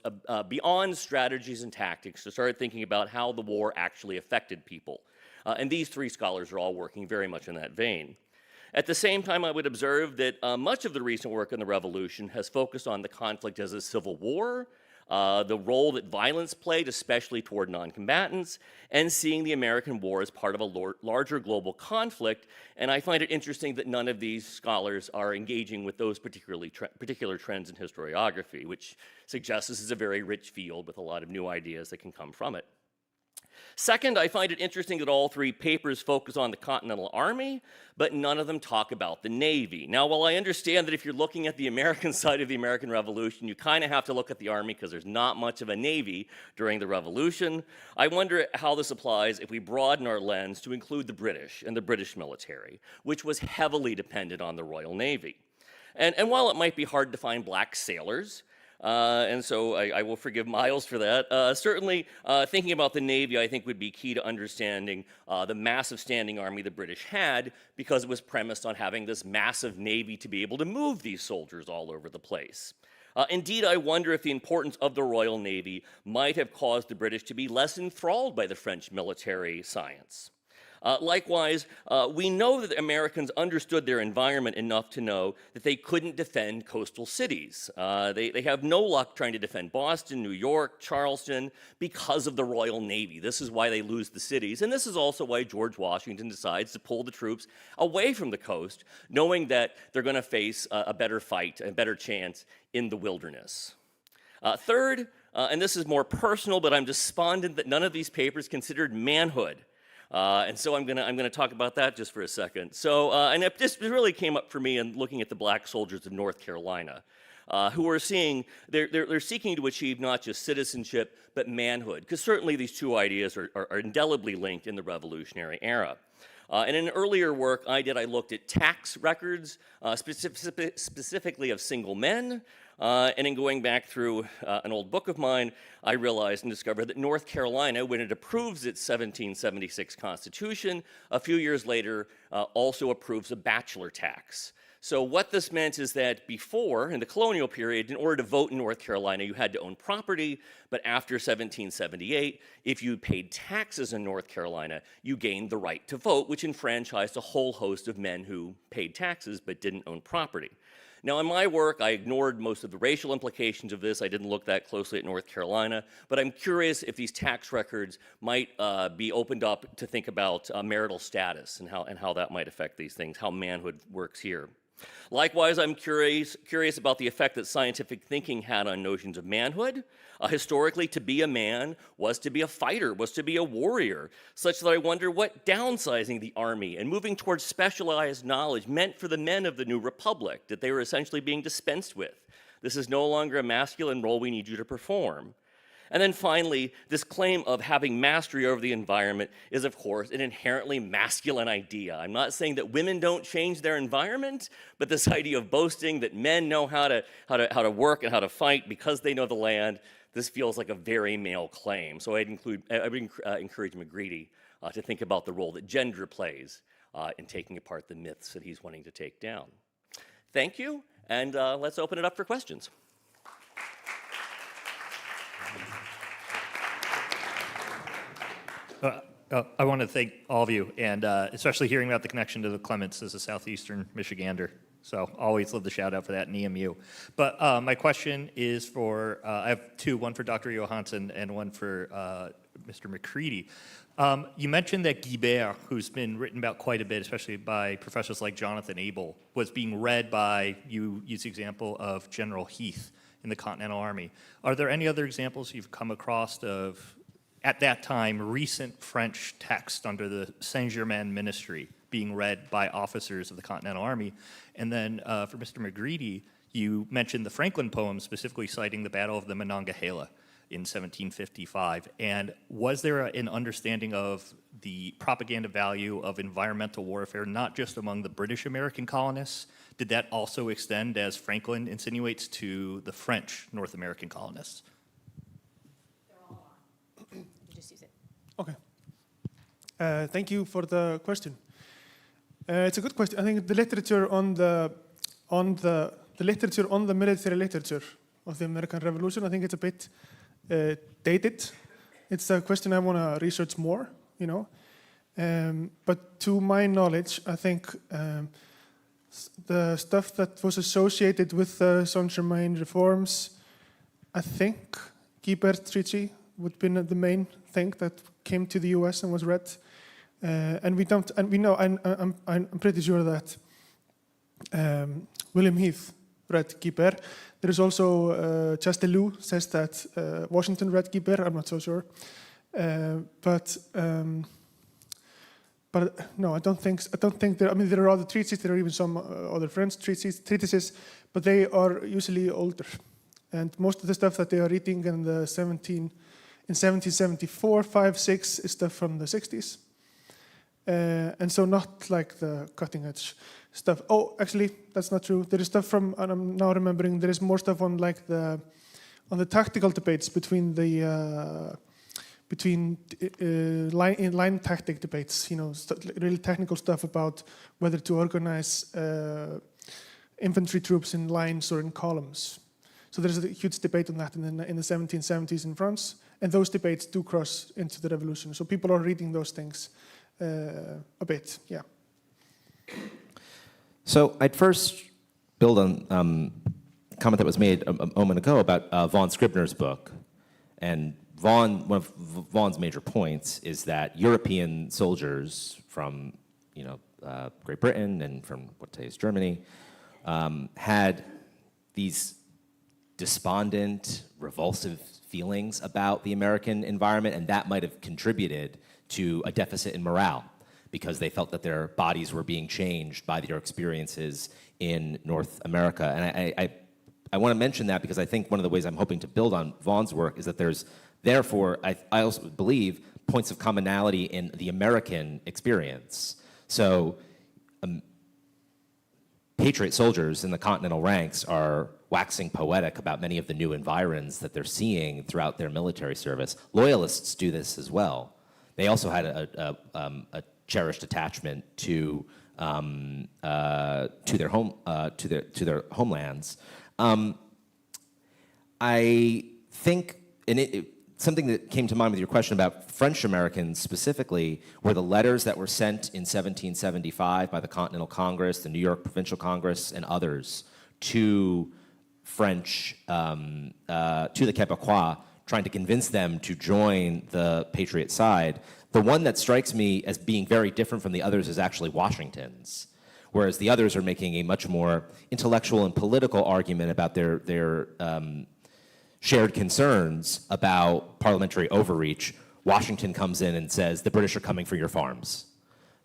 beyond strategies and tactics to start thinking about how the war actually affected people. And these three scholars are all working very much in that vein. At the same time, I would observe that much of the recent work in the revolution has focused on the conflict as a civil war, the role that violence played, especially toward non-combatants, and seeing the American war as part of a larger global conflict. And I find it interesting that none of these scholars are engaging with those particular trends in historiography, which suggests this is a very rich field with a lot of new ideas that can come from it. Second, I find it interesting that all three papers focus on the Continental Army, but none of them talk about the Navy. Now, while I understand that if you're looking at the American side of the American Revolution, you kind of have to look at the Army because there's not much of a Navy during the Revolution, I wonder how this applies if we broaden our lens to include the British and the British military, which was heavily dependent on the Royal Navy. And while it might be hard to find black sailors, and so I will forgive Miles for that. Certainly, thinking about the Navy, I think, would be key to understanding the massive standing army the British had, because it was premised on having this massive Navy to be able to move these soldiers all over the place. Indeed, I wonder if the importance of the Royal Navy might have caused the British to be less enthralled by the French military science. Likewise, we know that Americans understood their environment enough to know that they couldn't defend coastal cities. They have no luck trying to defend Boston, New York, Charleston because of the Royal Navy. This is why they lose the cities, and this is also why George Washington decides to pull the troops away from the coast, knowing that they're going to face a better fight, a better chance in the wilderness. Third, and this is more personal, but I'm despondent that none of these papers considered manhood. And so I'm gonna talk about that just for a second. So, and it just really came up for me in looking at the black soldiers of North Carolina, who are they're seeking to achieve not just citizenship, but manhood, because certainly these two ideas are indelibly linked in the Revolutionary era. And in earlier work I looked at tax records, specifically of single men. And in going back through an old book of mine, I realized and discovered that North Carolina, when it approves its 1776 Constitution, a few years later also approves a bachelor tax. So what this meant is that before, in the colonial period, in order to vote in North Carolina, you had to own property, but after 1778, if you paid taxes in North Carolina, you gained the right to vote, which enfranchised a whole host of men who paid taxes but didn't own property. Now, in my work, I ignored most of the racial implications of this. I didn't look that closely at North Carolina, but I'm curious if these tax records might be opened up to think about marital status and how that might affect these things, how manhood works here. Likewise, I'm curious about the effect that scientific thinking had on notions of manhood. Historically, to be a man was to be a fighter, was to be a warrior, such that I wonder what downsizing the army and moving towards specialized knowledge meant for the men of the new republic, that they were essentially being dispensed with. This is no longer a masculine role we need you to perform. And then finally, this claim of having mastery over the environment is, of course, an inherently masculine idea. I'm not saying that women don't change their environment, but this idea of boasting that men know how to work and how to fight because they know the land, this feels like a very male claim. So I would encourage McGreedy to think about the role that gender plays in taking apart the myths that he's wanting to take down. Thank you, and let's open it up for questions. I want to thank all of you, and especially hearing about the connection to the Clements as a Southeastern Michigander. So always love the shout out for that in EMU. But my question is for, I have two, one for Dr. Johansson and one for Mr. McCready. You mentioned that Guibert, who's been written about quite a bit, especially by professors like Jonathan Abel, was being read by, you use the example of General Heath in the Continental Army. Are there any other examples you've come across of, at that time, recent French text under the Saint-Germain ministry being read by officers of the Continental Army? And then for Mr. McGreedy, you mentioned the Franklin poem, specifically citing the Battle of the Monongahela in 1755. And was there an understanding of the propaganda value of environmental warfare, not just among the British American colonists? Did that also extend, as Franklin insinuates, to the French North American colonists? Okay. Thank you for the question. It's a good question. I think the literature on the military literature of the American Revolution, I think it's a bit dated. It's a question I want to research more, you know. But to my knowledge, I think the stuff that was associated with the Saint-Germain reforms, I think Guibert Treaty would be the main thing that came to the U.S. and was read, I'm pretty sure that William Heath read Guibert. There is also Chastellux says that Washington read Guibert. I'm not so sure, but no, I don't think there. I mean, there are other treatises. There are even some other French treatises, but they are usually older, and most of the stuff that they are reading in 1774, 5, 6 is stuff from the 60s. And so not like the cutting edge stuff. Oh, actually, that's not true. There is stuff from, and I'm now remembering, there is more stuff on like on the tactical debates between the line tactic debates. You know, really technical stuff about whether to organize infantry troops in lines or in columns. So there's a huge debate on that in the 1770s in France. And those debates do cross into the revolution. So people are reading those things a bit. Yeah. So I'd first build on a comment that was made a moment ago about Vaughan Scribner's book. And one of Vaughan's major points is that European soldiers from Great Britain and from what today is Germany had these despondent, revulsive feelings about the American environment, and that might have contributed to a deficit in morale because they felt that their bodies were being changed by their experiences in North America. And I want to mention that because I think one of the ways I'm hoping to build on Vaughan's work is that there's, therefore, I also believe, points of commonality in the American experience. So Patriot soldiers in the Continental ranks are waxing poetic about many of the new environs that they're seeing throughout their military service. Loyalists do this as well. They also had a cherished attachment to their homelands. I think, and something that came to mind with your question about French Americans specifically were the letters that were sent in 1775 by the Continental Congress, the New York Provincial Congress, and others to French, to the Quebecois, trying to convince them to join the Patriot side. The one that strikes me as being very different from the others is actually Washington's, whereas the others are making a much more intellectual and political argument about their shared concerns about parliamentary overreach. Washington comes in and says, the British are coming for your farms.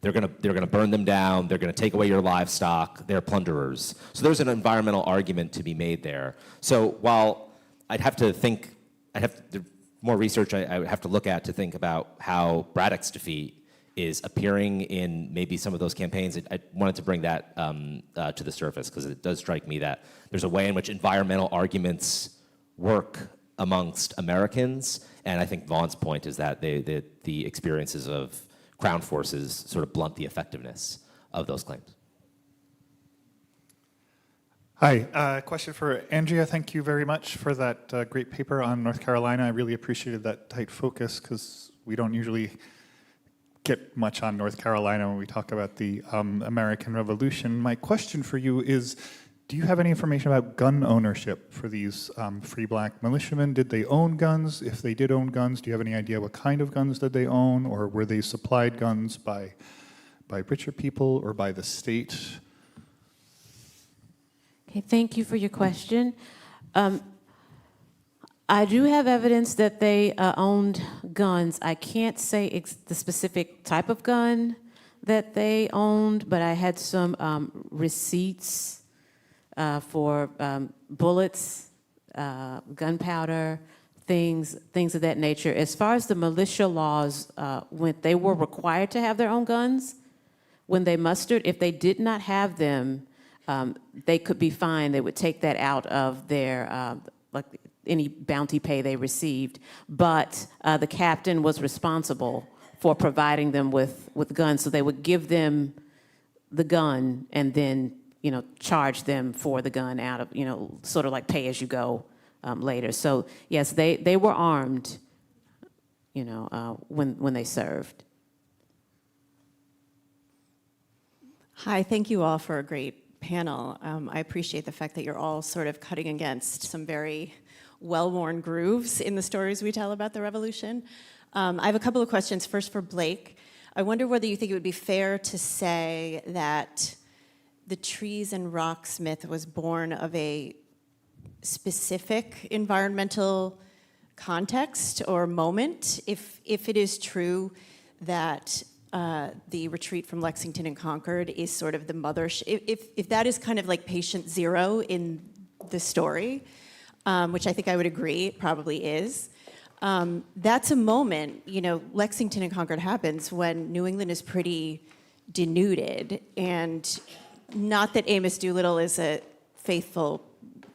They're gonna burn them down, they're gonna take away your livestock, they're plunderers. So there's an environmental argument to be made there. So while I'd have to think, more research I would have to look at to think about how Braddock's defeat is appearing in maybe some of those campaigns. I wanted to bring that to the surface because it does strike me that there's a way in which environmental arguments work amongst Americans, and I think Vaughan's point is that the experiences of Crown forces sort of blunt the effectiveness of those claims. Hi, question for Andrea. Thank you very much for that great paper on North Carolina. I really appreciated that tight focus because we don't usually get much on North Carolina when we talk about the American Revolution. My question for you is, do you have any information about gun ownership for these free black militiamen? Did they own guns? If they did own guns, do you have any idea what kind of guns did they own? Or were they supplied guns by richer people or by the state? Okay, thank you for your question. I do have evidence that they owned guns. I can't say the specific type of gun that they owned, but I had some receipts for bullets, gunpowder, things of that nature. As far as the militia laws went, they were required to have their own guns when they mustered. If they did not have them, they could be fined. They would take that out of their, like any bounty pay they received. But the captain was responsible for providing them with guns. So they would give them the gun and then, charge them for the gun out of, sort of like pay as you go later. So yes, they were armed, when they served. Hi, thank you all for a great panel. I appreciate the fact that you're all sort of cutting against some very well-worn grooves in the stories we tell about the revolution. I have a couple of questions. First for Blake. I wonder whether you think it would be fair to say that the Trees and Rocks myth was born of a specific environmental context or moment, if it is true that the retreat from Lexington and Concord is sort of the mothership, if that is kind of like patient zero in the story, which I think I would agree it probably is, that's a moment, Lexington and Concord happens when New England is pretty denuded, and not that Amos Doolittle is a faithful,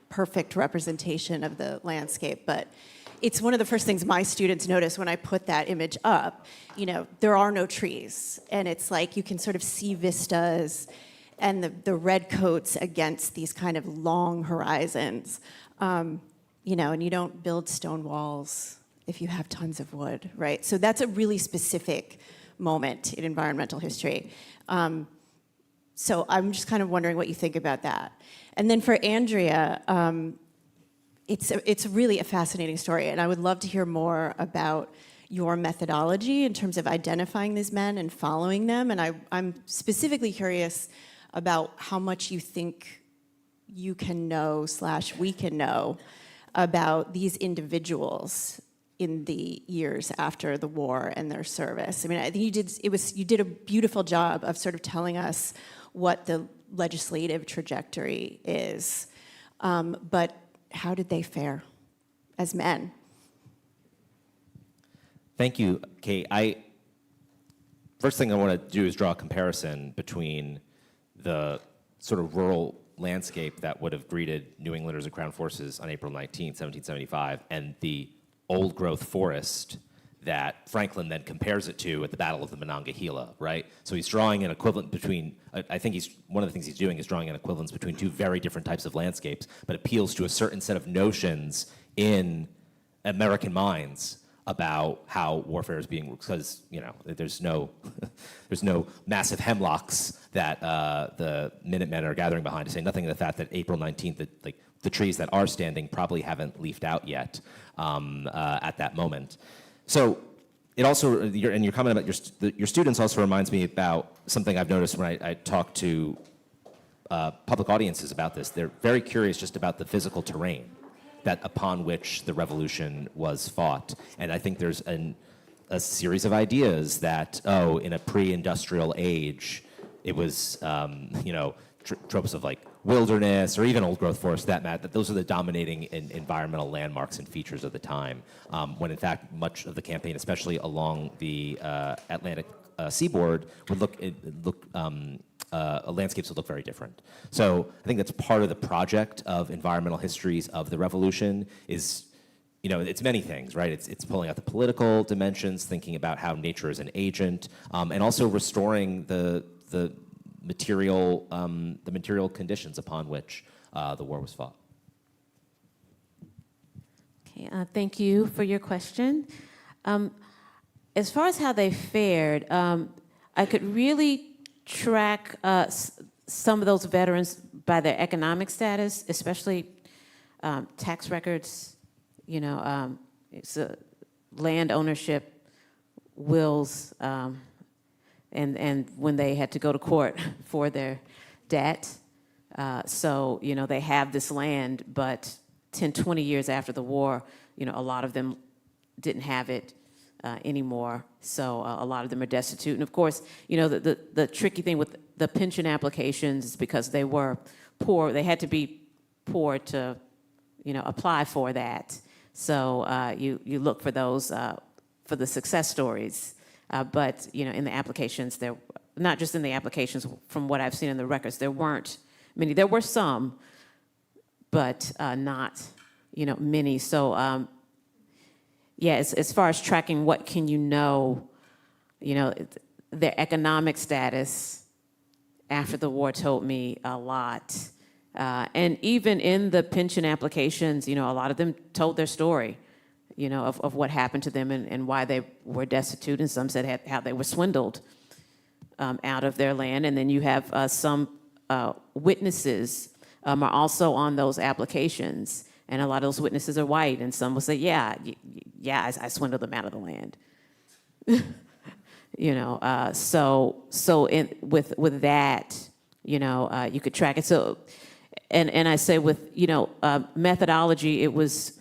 perfect representation of the landscape, but it's one of the first things my students notice when I put that image up. There are no trees, and it's like you can sort of see vistas and the red coats against these kind of long horizons. And you don't build stone walls if you have tons of wood, right? So that's a really specific moment in environmental history. So I'm just kind of wondering what you think about that. And then for Andrea, it's really a fascinating story, and I would love to hear more about your methodology in terms of identifying these men and following them. And I'm specifically curious about how much you think you can know / we can know about these individuals in the years after the war and their service. I mean, I think you did a beautiful job of sort of telling us what the legislative trajectory is. But how did they fare as men? Thank you, Kate. First thing I want to do is draw a comparison between the sort of rural landscape that would have greeted New Englanders and Crown Forces on April 19, 1775, and the old growth forest that Franklin then compares it to at the Battle of the Monongahela, right? So he's drawing an equivalent between, I think one of the things he's doing is drawing an equivalence between two very different types of landscapes, but appeals to a certain set of notions in American minds about how warfare is being, because there's no massive hemlocks that the Minutemen are gathering behind, to say nothing of the fact that April 19th, the trees that are standing probably haven't leafed out yet at that moment. So it also, and your comment about your students also reminds me about something I've noticed when I talk to public audiences about this. They're very curious just about the physical terrain upon which the revolution was fought. And I think there's a series of ideas that, in a pre-industrial age, it was, tropes of wilderness or even old growth forest, that those are the dominating environmental landmarks and features of the time, when in fact much of the campaign, especially along the Atlantic seaboard, landscapes would look very different. So I think that's part of the project of environmental histories of the revolution is, it's many things, right? It's pulling out the political dimensions, thinking about how nature is an agent, and also restoring the material conditions upon which the war was fought. Okay, thank you for your question. As far as how they fared, I could really track some of those veterans by their economic status, especially tax records, it's land ownership, wills, and when they had to go to court for their debt. So, they have this land, but 10, 20 years after the war, a lot of them didn't have it anymore. So a lot of them are destitute. And of course, the tricky thing with the pension applications is because they were poor, they had to be poor to, apply for that. So you look for those, for the success stories. But, in the applications, not just in the applications, from what I've seen in the records, there weren't many. There were some, but not, many. So, yeah, as far as tracking what can you know, their economic status after the war told me a lot. And even in the pension applications, a lot of them told their story, of what happened to them and why they were destitute. And some said how they were swindled out of their land. And then you have some witnesses are also on those applications. And a lot of those witnesses are white. And some will say, I swindled them out of the land. With that, you could track it. So, and I say with, methodology, it was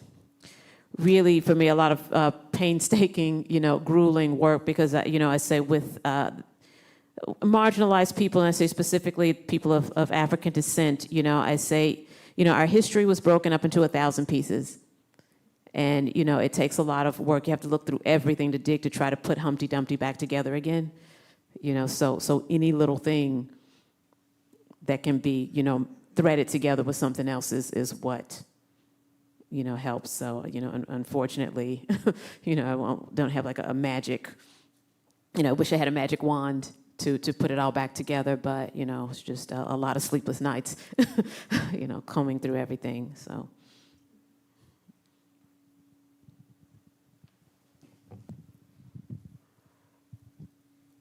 really, for me, a lot of painstaking, grueling work because, I say with marginalized people, and I say specifically people of African descent, I say, our history was broken up into 1,000 pieces. And, it takes a lot of work. You have to look through everything to dig to try to put Humpty Dumpty back together again. So any little thing that can be, threaded together with something else is what, helps. So, unfortunately, I don't have like a magic, I wish I had a magic wand to put it all back together, but, it's just a lot of sleepless nights, combing through everything, so.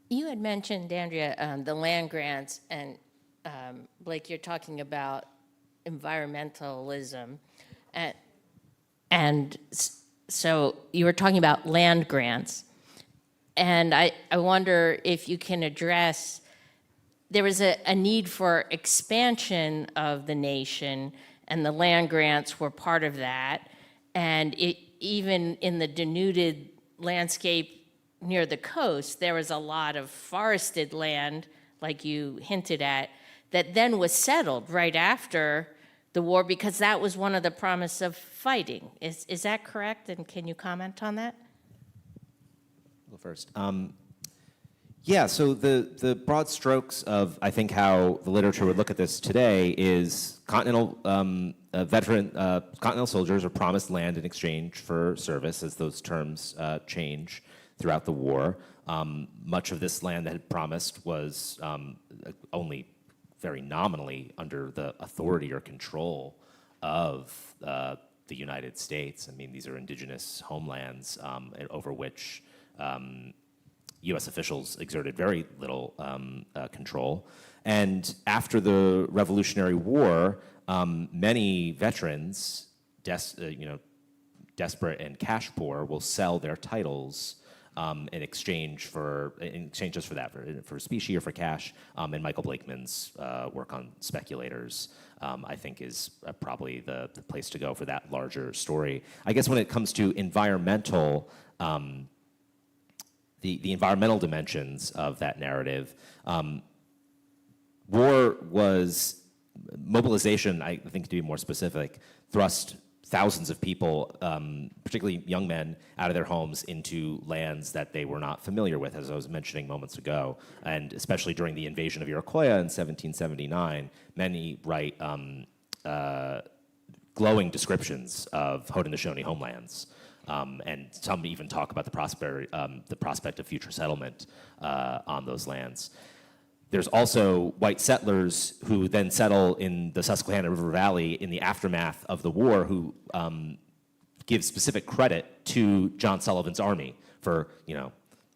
You had mentioned, Andrea, the land grants, and Blake, you're talking about environmentalism. So you were talking about land grants. And I wonder if you can address, there was a need for expansion of the nation, and the land grants were part of that. And even in the denuded landscape near the coast, there was a lot of forested land, like you hinted at, that then was settled right after the war because that was one of the promise of fighting. Is that correct? And can you comment on that? I'll go first. Yeah, so the broad strokes of, I think, how the literature would look at this today is continental continental soldiers are promised land in exchange for service as those terms change throughout the war. Much of this land that had promised was only very nominally under the authority or control of the United States. I mean, these are indigenous homelands over which U.S. officials exerted very little control. And after the Revolutionary War, many veterans, desperate and cash poor, will sell their titles in exchange for specie or for cash. And Michael Blakeman's work on speculators, I think, is probably the place to go for that larger story. I guess when it comes to environmental, the environmental dimensions of that narrative, war was mobilization. I think, to be more specific, thrust thousands of people, particularly young men, out of their homes into lands that they were not familiar with, as I was mentioning moments ago. And especially during the invasion of Iroquois in 1779, many write glowing descriptions of Haudenosaunee homelands. And some even talk about the prospect of future settlement on those lands. There's also white settlers who then settle in the Susquehanna River Valley in the aftermath of the war who give specific credit to John Sullivan's army for,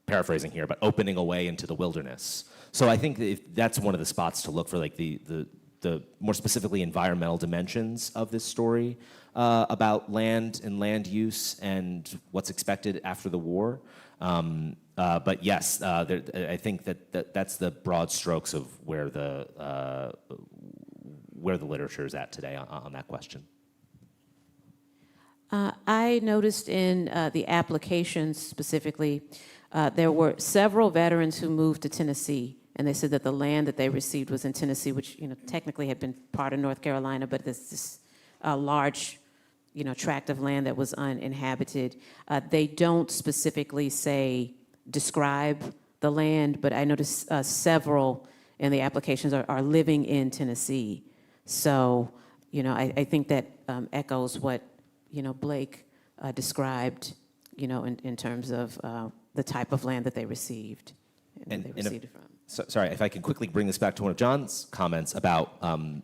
paraphrasing here, but opening a way into the wilderness. So I think that's one of the spots to look for, like the more specifically environmental dimensions of this story about land and land use and what's expected after the war. But yes, I think that's the broad strokes of where the literature is at today on that question. I noticed in the applications specifically, there were several veterans who moved to Tennessee, and they said that the land that they received was in Tennessee, which technically had been part of North Carolina, but there's this large tract of land that was uninhabited. They don't specifically describe the land, but I noticed several in the applications are living in Tennessee. So, I think that echoes what, Blake described, in terms of the type of land that they received and they received it from. Sorry, if I can quickly bring this back to one of John's comments about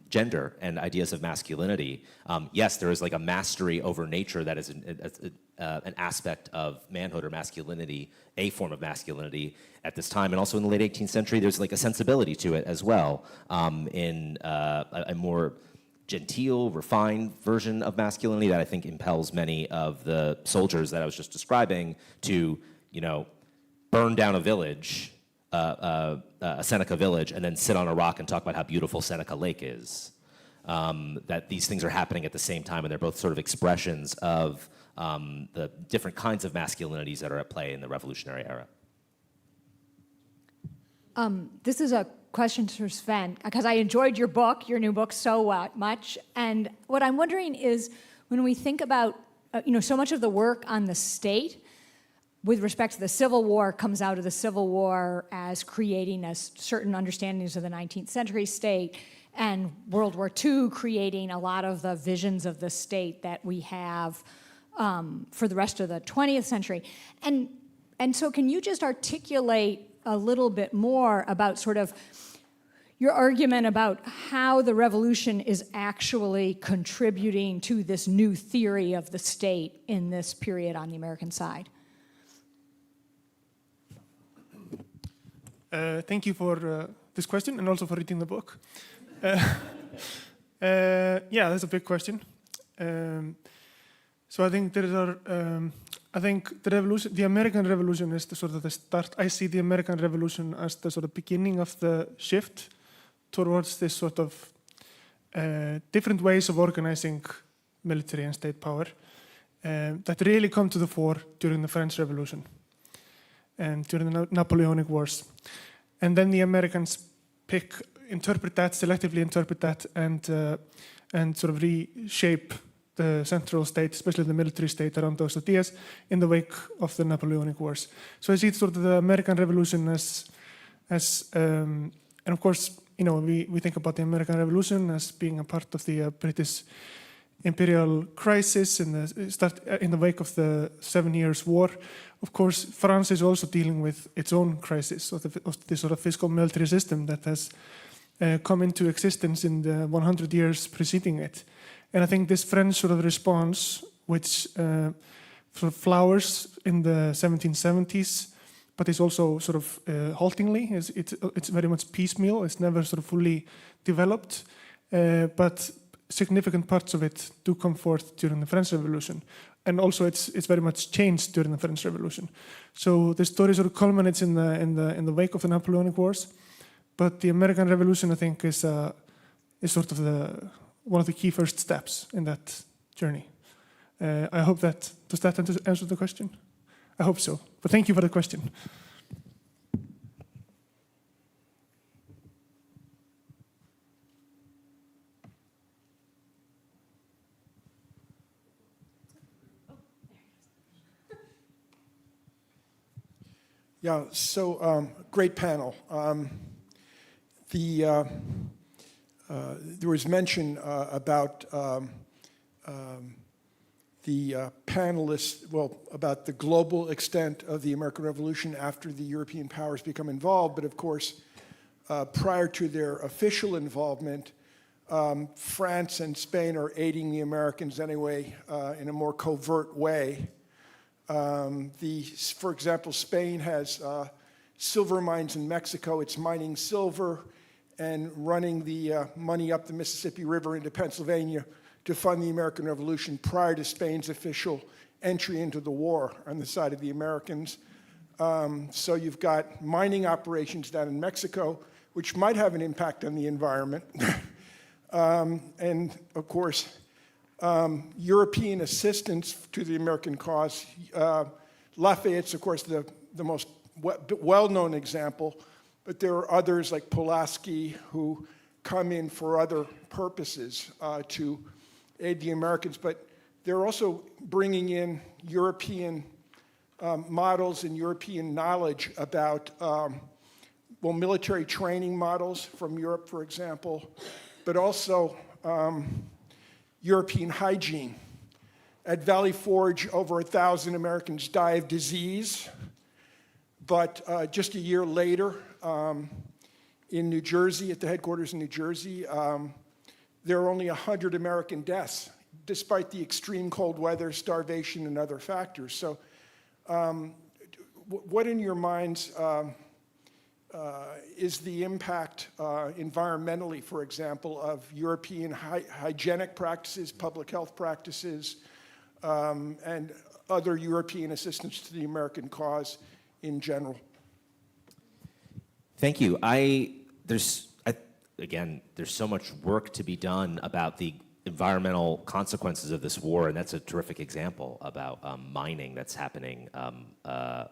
gender and ideas of masculinity. Yes, there is like a mastery over nature that is an aspect of manhood or masculinity, a form of masculinity at this time. And also in the late 18th century, there's like a sensibility to it as well, in a more genteel, refined version of masculinity that I think impels many of the soldiers that I was just describing to, burn down a village, a Seneca village, and then sit on a rock and talk about how beautiful Seneca Lake is. That these things are happening at the same time, and they're both sort of expressions of the different kinds of masculinities that are at play in the Revolutionary era. This is a question for Sven, because I enjoyed your new book, so much. And what I'm wondering is, when we think about, so much of the work on the state with respect to the Civil War comes out of the Civil War as creating a certain understandings of the 19th century state, and World War II creating a lot of the visions of the state that we have for the rest of the 20th century. And so can you just articulate a little bit more about sort of your argument about how the revolution is actually contributing to this new theory of the state in this period on the American side? Thank you for this question and also for reading the book. Yeah, that's a big question. So I think I think the revolution, the American Revolution, is the sort of the start. I see the American Revolution as the sort of beginning of the shift towards this sort of different ways of organizing military and state power that really come to the fore during the French Revolution and during the Napoleonic Wars. And then the Americans selectively interpret that, and sort of reshape the central state, especially the military state, around those ideas in the wake of the Napoleonic Wars. So I see sort of the American Revolution as and of course, you know, we think about the American Revolution as being a part of the British imperial crisis in the wake of the 7 Years' War. Of course, France is also dealing with its own crisis of the sort of fiscal military system that has come into existence in the 100 years preceding it. And I think this French sort of response, which sort of flowers in the 1770s, but is also sort of haltingly, it's very much piecemeal. It's never sort of fully developed, but significant parts of it do come forth during the French Revolution. And also it's very much changed during the French Revolution. So the story sort of culminates in the wake of the Napoleonic Wars. But the American Revolution, I think, is sort of one of the key first steps in that journey. I hope does that answer the question? I hope so. But thank you for the question. Yeah, so great panel. There was mention about the panelists, well, about the global extent of the American Revolution after the European powers become involved. But of course, prior to their official involvement, France and Spain are aiding the Americans anyway in a more covert way. For example, Spain has silver mines in Mexico. It's mining silver and running the money up the Mississippi River into Pennsylvania to fund the American Revolution prior to Spain's official entry into the war on the side of the Americans. So you've got mining operations down in Mexico, which might have an impact on the environment. And of course, European assistance to the American cause. Lafayette's, of course, the most well-known example, but there are others like Pulaski who come in for other purposes to aid the Americans. But they're also bringing in European models and European knowledge about, well, military training models from Europe, for example, but also European hygiene. At Valley Forge, over 1,000 Americans die of disease, but just a year later, in New Jersey, at the headquarters in New Jersey, there are only 100 American deaths, despite the extreme cold weather, starvation, and other factors. So what in your minds is the impact environmentally, for example, of European hygienic practices, public health practices, and other European assistance to the American cause in general? Thank you. Again, there's so much work to be done about the environmental consequences of this war, and that's a terrific example about mining that's happening. To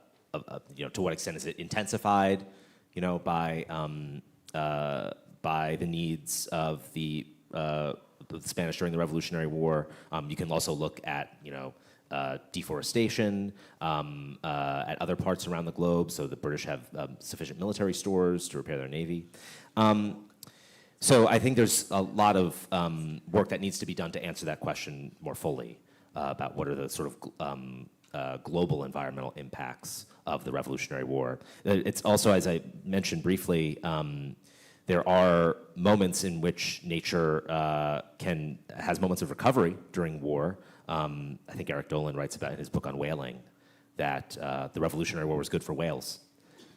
what extent is it intensified? By the needs of the Spanish during the Revolutionary War. You can also look at, deforestation at other parts around the globe. So the British have sufficient military stores to repair their navy. So I think there's a lot of work that needs to be done to answer that question more fully about what are the sort of global environmental impacts of the Revolutionary War. It's also, as I mentioned briefly, there are moments in which nature has moments of recovery during war. I think Eric Dolan writes about in his book on whaling that the Revolutionary War was good for whales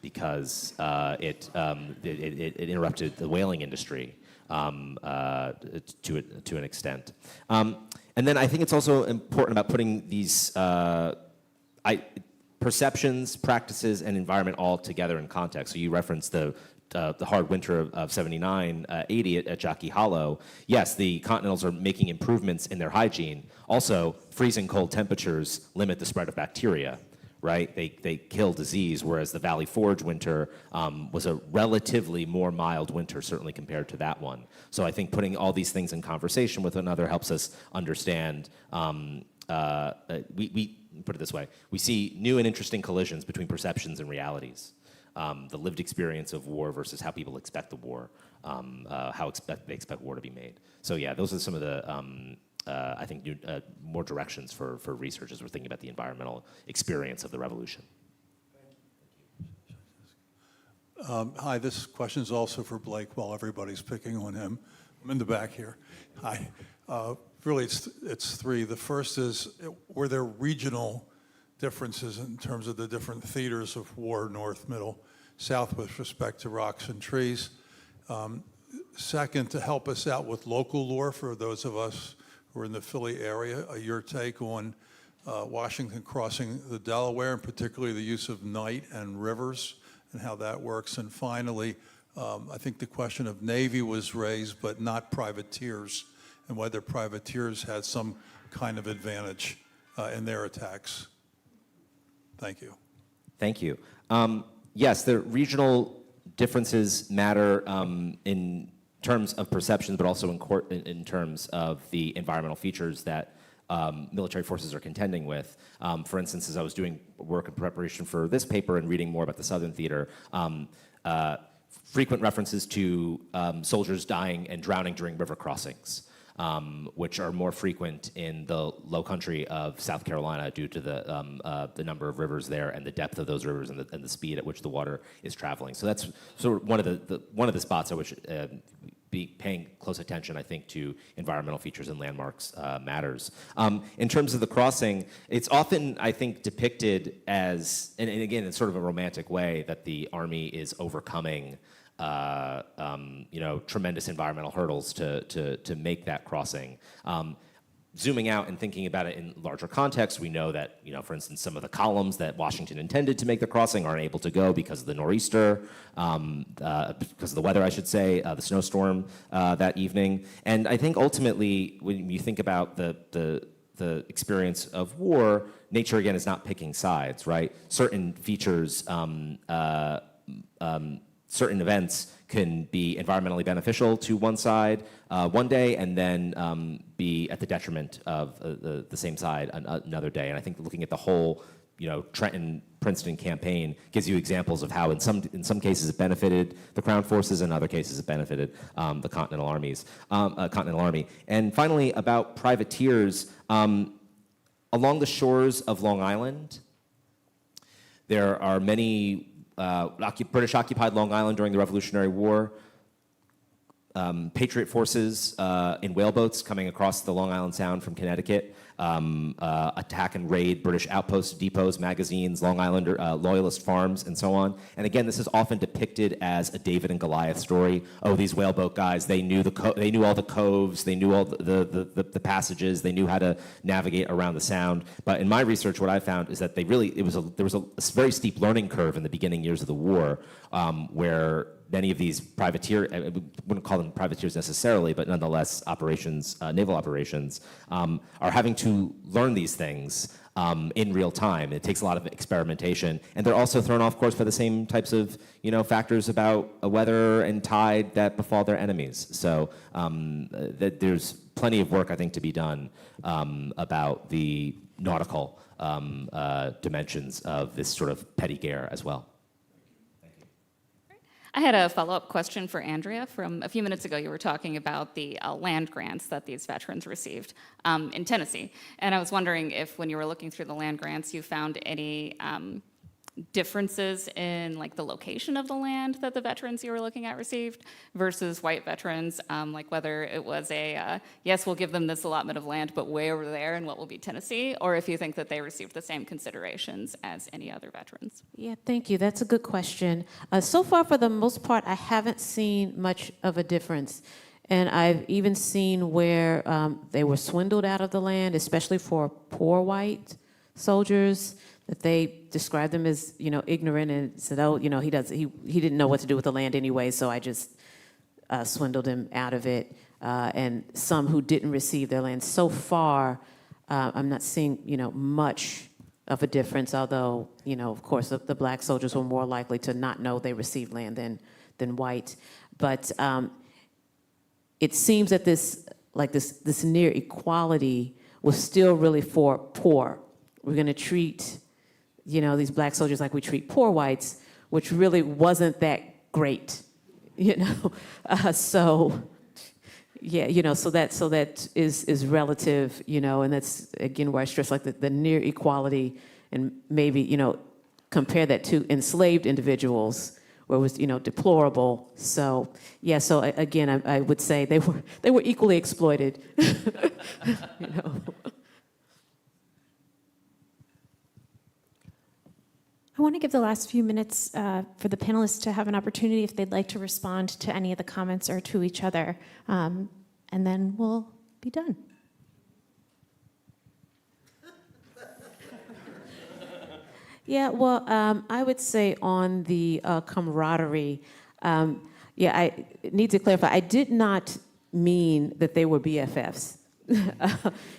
because it interrupted the whaling industry to an extent. And then I think it's also important about putting these perceptions, practices, and environment all together in context. So you referenced the hard winter of 79, 80 at Jockey Hollow. Yes, the Continentals are making improvements in their hygiene. Also, freezing cold temperatures limit the spread of bacteria, right? They kill disease, whereas the Valley Forge winter was a relatively more mild winter, certainly compared to that one. So I think putting all these things in conversation with one another helps us understand. We put it this way: we see new and interesting collisions between perceptions and realities. The lived experience of war versus how people expect the war, how they expect war to be made. So yeah, those are some of the, I think, new, more directions for research as we're thinking about the environmental experience of the revolution. Hi, this question is also for Blake while everybody's picking on him. I'm in the back here. Hi. Really, it's three. The first is, were there regional differences in terms of the different theaters of war, north, middle, south, with respect to rocks and trees? Second, to help us out with local lore for those of us who are in the Philly area, your take on Washington crossing the Delaware, and particularly the use of night and rivers and how that works. And finally, I think the question of Navy was raised, but not privateers, and whether privateers had some kind of advantage in their attacks. Thank you. Thank you. Yes, the regional differences matter in terms of perceptions, but also in terms of the environmental features that military forces are contending with. For instance, as I was doing work in preparation for this paper and reading more about the Southern Theater, frequent references to soldiers dying and drowning during river crossings, which are more frequent in the low country of South Carolina due to the number of rivers there and the depth of those rivers and the speed at which the water is traveling. So that's sort of one of the spots I wish be paying close attention, I think, to environmental features and landmarks matters. In terms of the crossing, it's often, I think, depicted as, and again, in sort of a romantic way, that the Army is overcoming tremendous environmental hurdles to make that crossing. Zooming out and thinking about it in larger context, we know that, for instance, some of the columns that Washington intended to make the crossing aren't able to go because of the nor'easter, because of the weather, I should say, the snowstorm that evening. And I think ultimately, when you think about the experience of war, nature, again, is not picking sides, right? Certain features, certain events can be environmentally beneficial to one side one day and then be at the detriment of the same side another day. And I think looking at the whole, Trenton-Princeton campaign gives you examples of how in some cases it benefited the Crown Forces, and in other cases it benefited the Continental Army. And finally, about privateers, along the shores of Long Island, there are many British-occupied Long Island during the Revolutionary War. Patriot forces in whaleboats coming across the Long Island Sound from Connecticut attack and raid British outposts, depots, magazines, Long Islander loyalist farms, and so on. And again, this is often depicted as a David and Goliath story. Oh, these whaleboat guys, they knew all the coves, they knew all the passages, they knew how to navigate around the Sound. But in my research, what I found is that there was a very steep learning curve in the beginning years of the war, where many of these I wouldn't call them privateers necessarily, but nonetheless naval operations, are having to learn these things in real time. It takes a lot of experimentation, and they're also thrown off course by the same types of factors about weather and tide that befall their enemies. So there's plenty of work, I think, to be done about the nautical dimensions of this sort of petty guerre as well. I had a follow-up question for Andrea. From a few minutes ago, you were talking about the land grants that these veterans received in Tennessee. And I was wondering if, when you were looking through the land grants, you found any differences in like the location of the land that the veterans you were looking at received versus white veterans, like whether it was yes, we'll give them this allotment of land, but way over there in what will be Tennessee, or if you think that they received the same considerations as any other veterans. Yeah, thank you. That's a good question. So far, for the most part, I haven't seen much of a difference. And I've even seen where they were swindled out of the land, especially for poor white soldiers, that they described them as, ignorant and said, oh, he didn't know what to do with the land anyway, so I just swindled him out of it. And some who didn't receive their land. So far, I'm not seeing, much of a difference, although, of course, the black soldiers were more likely to not know they received land than white. But it seems that this near equality was still really for poor. We're going to treat, these black soldiers like we treat poor whites, which really wasn't that great, so yeah, so that is relative, and that's again where I stress like the near equality, and maybe compare that to enslaved individuals, where it was deplorable. So yeah, so again, I would say they were equally exploited. I want to give the last few minutes for the panelists to have an opportunity if they'd like to respond to any of the comments or to each other, and then we'll be done. Yeah, well, I would say on the camaraderie, I need to clarify, I did not mean that they were BFFs,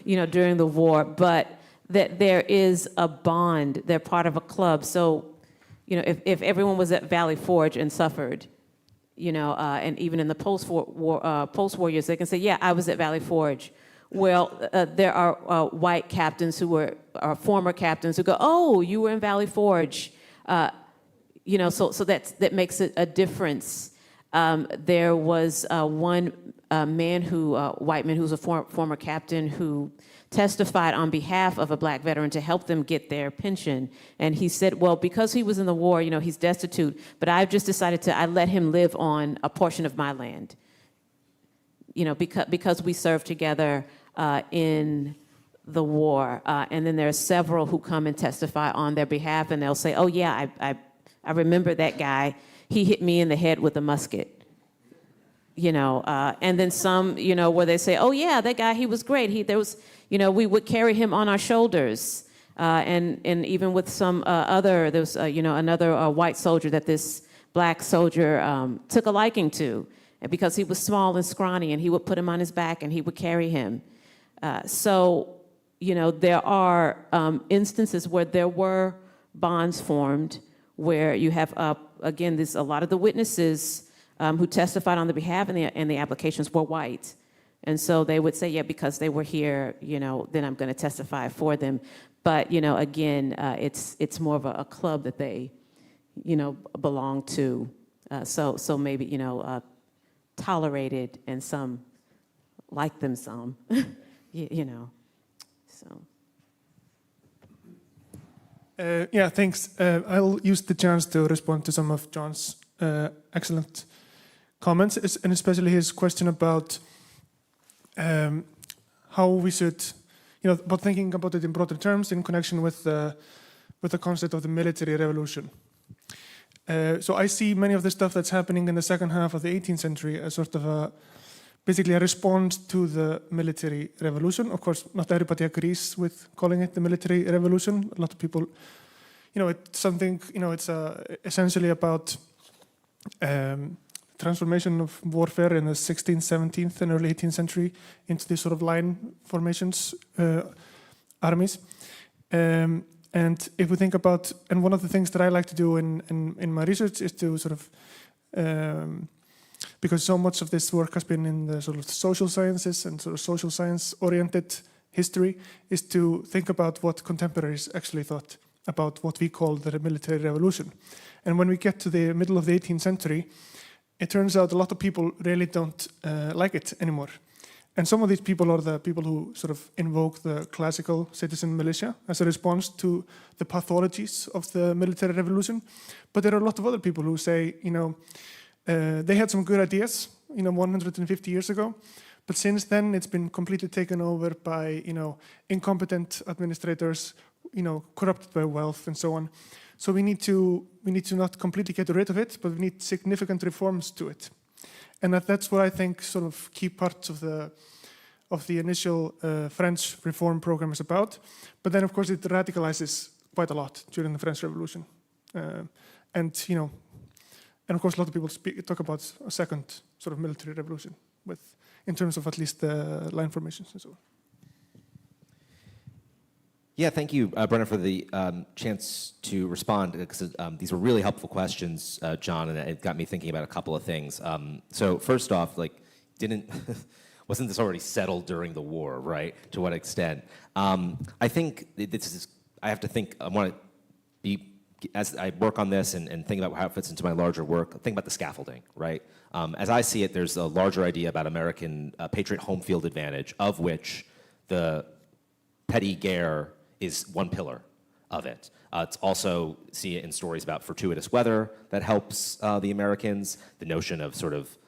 during the war, but that there is a bond, they're part of a club. So, if everyone was at Valley Forge and suffered, and even in the post-war years, they can say, yeah, I was at Valley Forge. Well, there are white captains who were former captains who go, oh, you were in Valley Forge. So that makes it a difference. There was one white man who's a former captain who testified on behalf of a black veteran to help them get their pension. And he said, well, because he was in the war, he's destitute, but I've just decided I let him live on a portion of my land. Because we served together in the war. And then there are several who come and testify on their behalf, and they'll say, oh yeah, I remember that guy. He hit me in the head with a musket. And then some, where they say, oh yeah, that guy, he was great. We would carry him on our shoulders. And even with some there was, another white soldier that this black soldier took a liking to, because he was small and scrawny, and he would put him on his back and he would carry him. So, there are instances where there were bonds formed, where you have, again, a lot of the witnesses who testified on the behalf and the applications were white. And so they would say, yeah, because they were here, then I'm going to testify for them. But, again, it's more of a club that they, belong to. So maybe, tolerated, and some like them some, so. Yeah, thanks. I'll use the chance to respond to some of John's excellent comments, and especially his question about how we should, about thinking about it in broader terms in connection with the concept of the military revolution. So I see many of the stuff that's happening in the second half of the 18th century as sort of basically a response to the military revolution. Of course, not everybody agrees with calling it the military revolution. A lot of people, it's something, it's essentially about transformation of warfare in the 16th, 17th, and early 18th century into these sort of line formations, armies. And if we think about, and one of the things that I like to do in my research is to sort of, because so much of this work has been in the sort of social sciences and sort of social science-oriented history, is to think about what contemporaries actually thought about what we call the military revolution. And when we get to the middle of the 18th century, it turns out a lot of people really don't like it anymore. And some of these people are the people who sort of invoke the classical citizen militia as a response to the pathologies of the military revolution. But there are a lot of other people who say, they had some good ideas, 150 years ago. But since then, it's been completely taken over by, incompetent administrators, corrupted by wealth and so on. So we need to not completely get rid of it, but we need significant reforms to it. And that's what I think sort of key parts of the initial French reform program is about. But then, of course, it radicalizes quite a lot during the French Revolution. And of course, a lot of people talk about a second sort of military revolution in terms of at least the line formations and so on. Yeah, thank you, Brenna, for the chance to respond, because these were really helpful questions, John, and it got me thinking about a couple of things. So first off, wasn't this already settled during the war, right? To what extent? I think I want to be, as I work on this and think about how it fits into my larger work, think about the scaffolding, right? As I see it, there's a larger idea about American patriot home field advantage, of which the petty guerre is one pillar of it. It's also, see it in stories about fortuitous weather that helps the Americans, the notion of sort of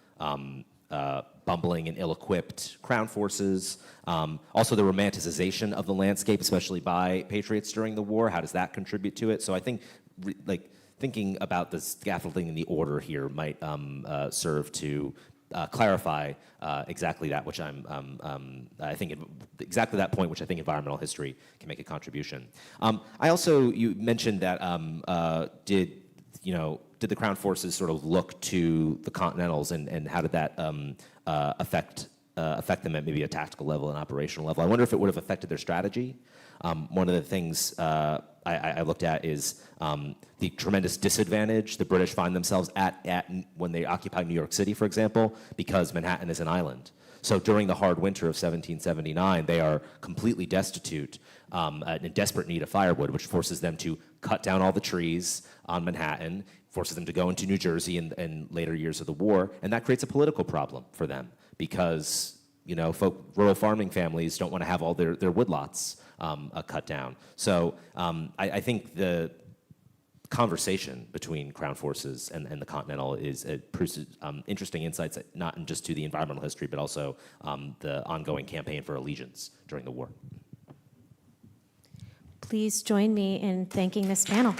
bumbling and ill-equipped crown forces, also the romanticization of the landscape, especially by patriots during the war. How does that contribute to it? So I think thinking about the scaffolding and the order here might serve to clarify exactly that, which I think exactly that point, which I think environmental history can make a contribution. You mentioned that did the Crown Forces sort of look to the Continentals, and how did that affect them at maybe a tactical level and operational level? I wonder if it would have affected their strategy. One of the things I looked at is the tremendous disadvantage the British find themselves at when they occupy New York City, for example, because Manhattan is an island. So during the hard winter of 1779, they are completely destitute and in desperate need of firewood, which forces them to cut down all the trees on Manhattan, forces them to go into New Jersey in later years of the war, and that creates a political problem for them because rural farming families don't want to have all their woodlots cut down. So I think the conversation between Crown Forces and the Continental produces interesting insights, not just to the environmental history, but also the ongoing campaign for allegiance during the war. Please join me in thanking this panel.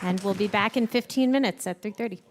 And we'll be back in 15 minutes at 3:30.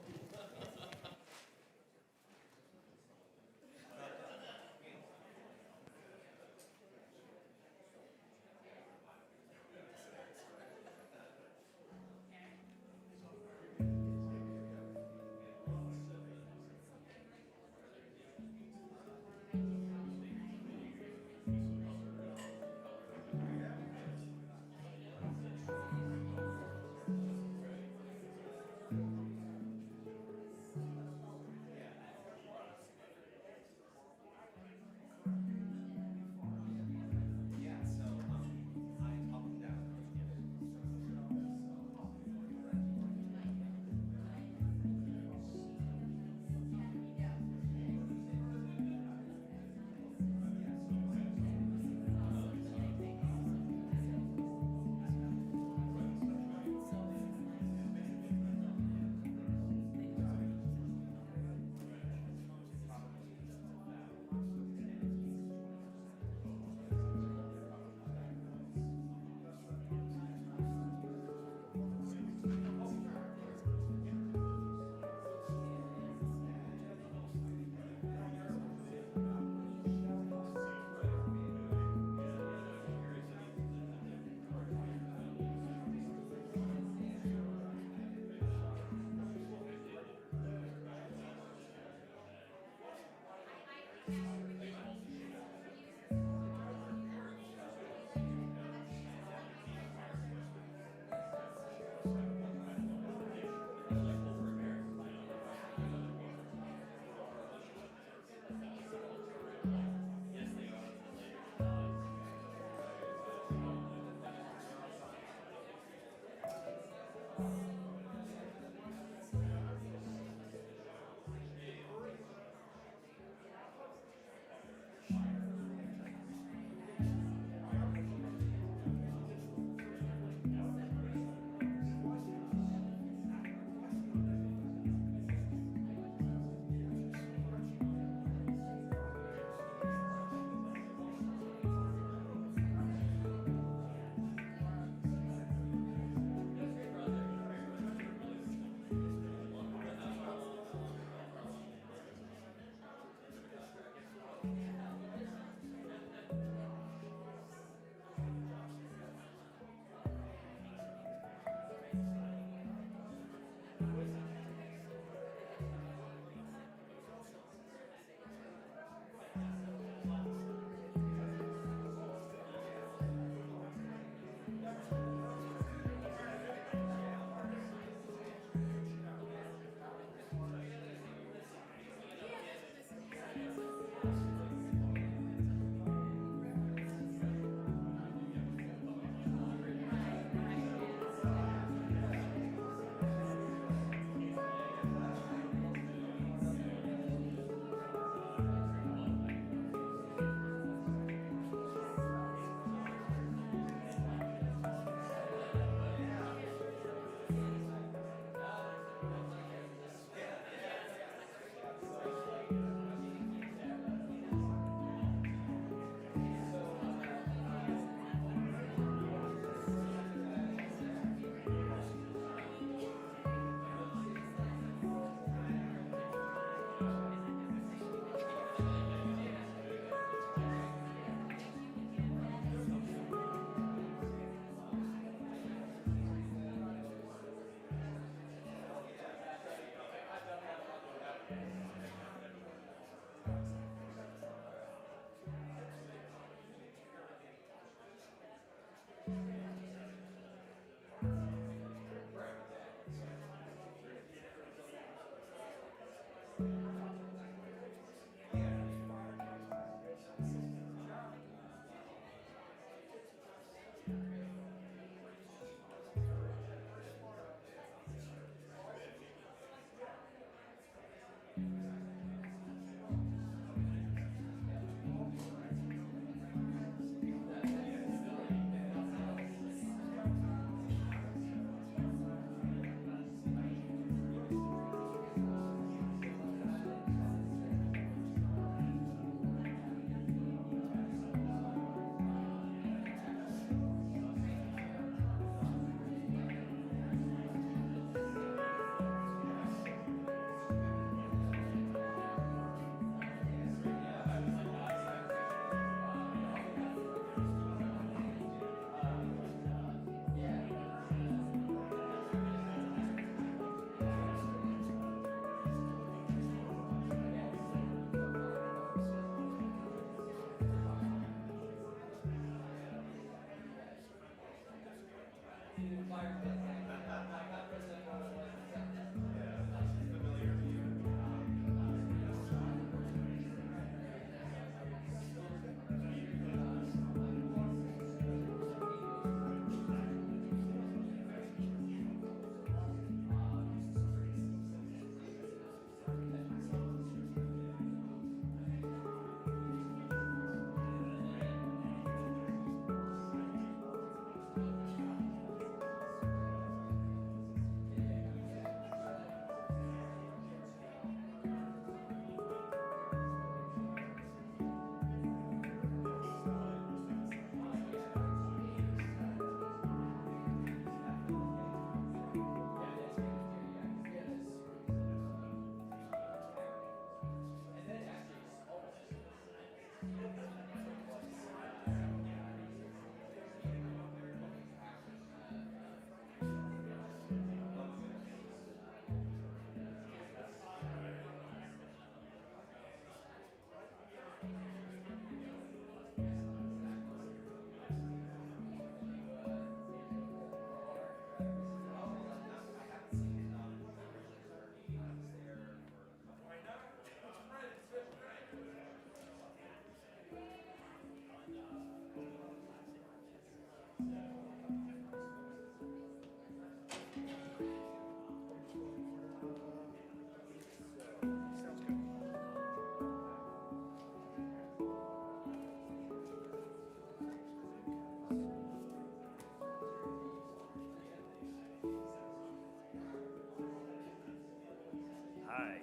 Hi.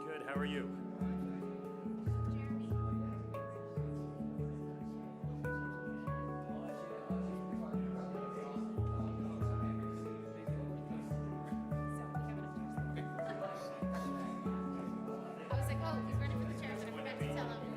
Good, how are you? I was like, oh, he's running for the chair, but I forgot to tell him.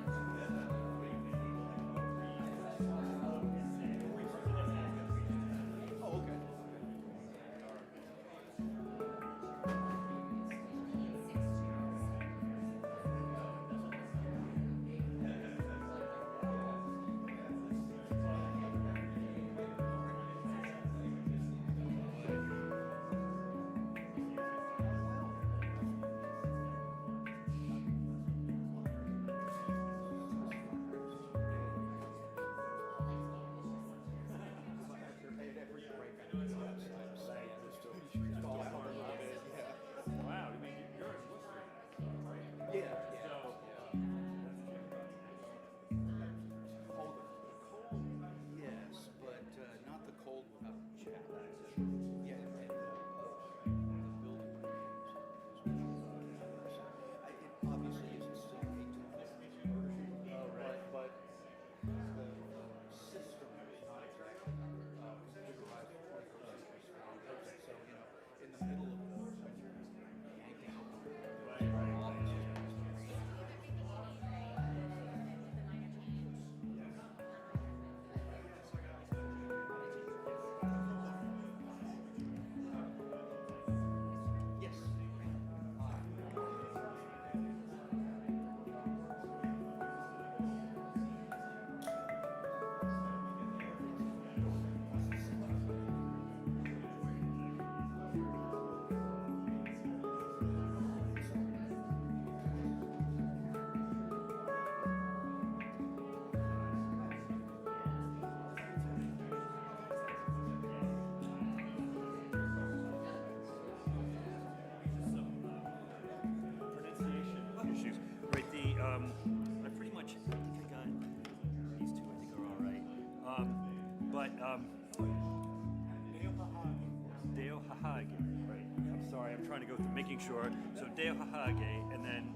sorry, I'm trying to go through making sure. So Deo Hahage, and then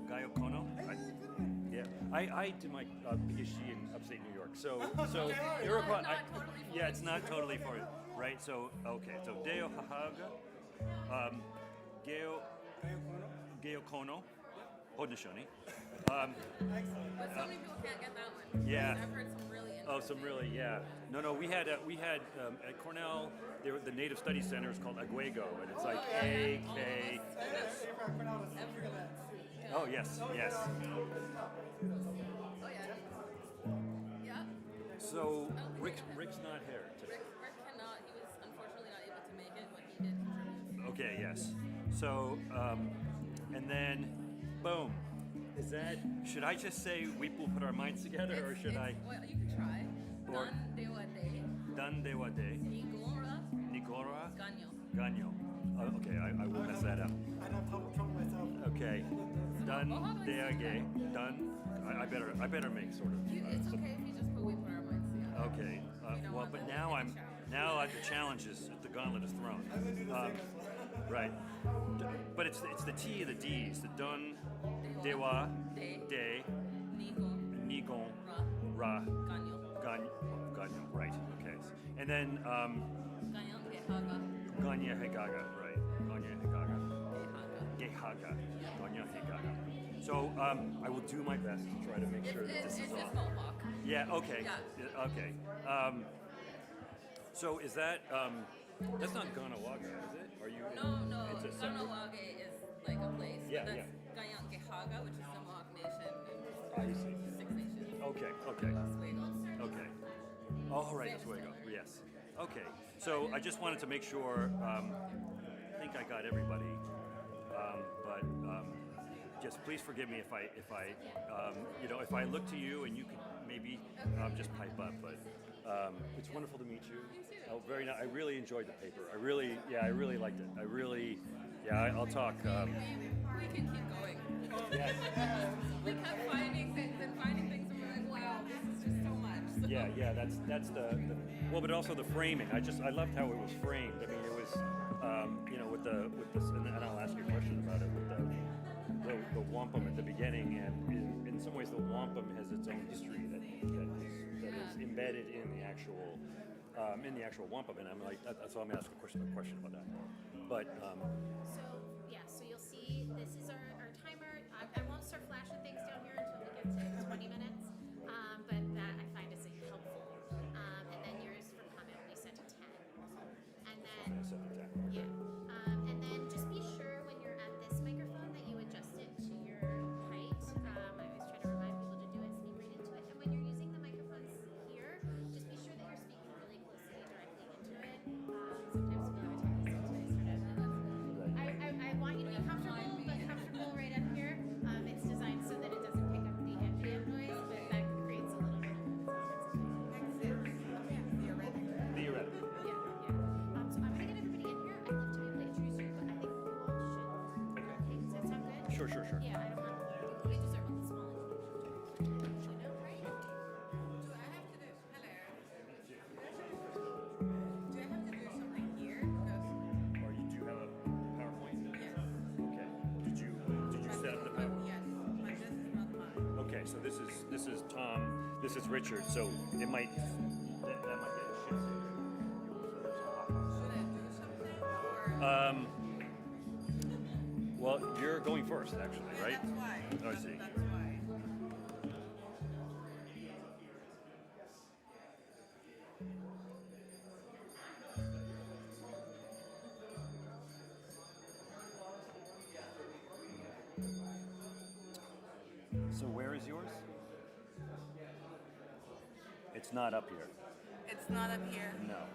Gaio Kono. Yeah, I did my PhD in upstate New York. So Iroquois. Yeah, it's not totally for you, right? So okay, so Deo Hahaga, Gaio Kono, Haudenosaunee. But so many people can't get that one. Yeah. I've heard some really interesting. Oh, some really, yeah. No, we had at Cornell, the Native Studies Center is called Aguego, and it's like A-K. Oh, yes. Oh, yeah. Yeah. So Rick's not here today. Rick cannot, he was unfortunately not able to make it, but he did contribute. Okay, yes. So, and then, boom. Is that, should I just say we will put our minds together, or should I? Well, you can try. Or- Dan Dewa Day. Dan Dewa De, Nigora. Nigora, Ganyo. Ganyo. Oh, okay, I will mess that up. I have trouble myself. Okay. Dun Deage. Dun. I better make sort of. It's okay if you just put we put our minds together. Okay. Well, but now the challenge is the gauntlet is thrown. Right. But it's the T and the D's. The Dun, Dewa, De, Nigon, Ra, Ganyo. Right. Okay. And then Ganya Hegaga. Right. Ganya Hegaga. Gehaga. Ganya Hegaga. So I will do my best to try to make sure that this is It's on. Mohawk. Yeah. Okay. Yeah. Okay. So is that that's not Ganawaga, is it? Are you? No. It's a separate- Ganawage is like a place. Yeah, But that's Ganyan Gehaga, which is the Mohawk Nation. I see. Six Nations. Okay. Okay. All right, Oswego. Yes. Okay. So I just wanted to make sure. I think I got everybody, but just please forgive me if I if I look to you and you could maybe just pipe up. But it's wonderful to meet you. Oh, very nice. I really enjoyed the paper. I really liked it. I'll talk. We can keep going. Yes. We kept finding things and we were like, wow, this is just so much. So. Yeah, that's the well, but also the framing. I loved how it was framed. I mean, it was with this, and I'll ask you a question about it with the wampum at the beginning, and in some ways the wampum has its own history that is embedded in the actual wampum, and I'm like, so I'm asking a question about that, but. So you'll see this is our timer. I won't start flashing things down here until we get to 20 minutes, but that I find is helpful. And then yours for comment will be set to 10. And then, and then just be sure when you're at this microphone that you adjust it to your height. I always try to remind people to do it, speak right into it. And when you're using the microphones here, just be sure that you're speaking really closely, directly into it. Sometimes we are talking sort of. I want you to be comfortable right up here. It's designed so that it doesn't pick up the ambient noise, but that creates a little bit of Theoretical. So I'm gonna get everybody in here. I'd love to be able to introduce you, but I think you all should. Okay, does that sound good? Sure. Yeah, I don't want. We deserve a small introduction. You know, right? Do I have to do? Hello. Do I have to do something here? Because Or do you have a PowerPoint? yes. Okay. Did you set up the PowerPoint? Yes, but this is not mine. Okay, so this is Tom, this is Richard, so it might that might get a shift. Should I do something or? Well, you're going first, actually, right? That's why. Oh, I see. That's why. So where is yours? It's not up here. It's not up here. No.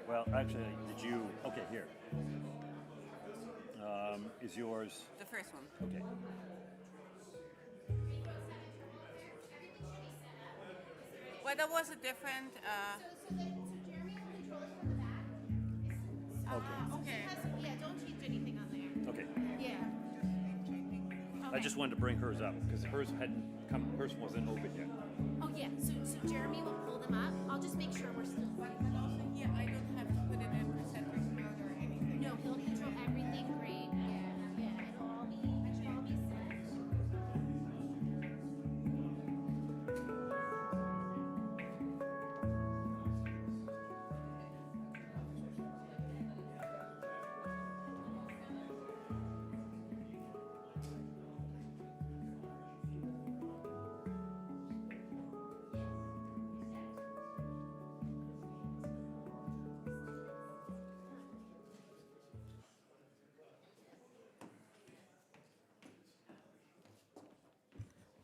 Well, actually, did you? Okay, here. Is yours? The first one. Okay. Well, that was a different. Okay. Yeah, don't change anything on there. Okay. Yeah. I just wanted to bring hers up because hers hadn't come. Hers wasn't open yet. Oh yeah. So Jeremy will pull them up. I'll just make sure we're still. But also, yeah, I don't have to put it in percentage.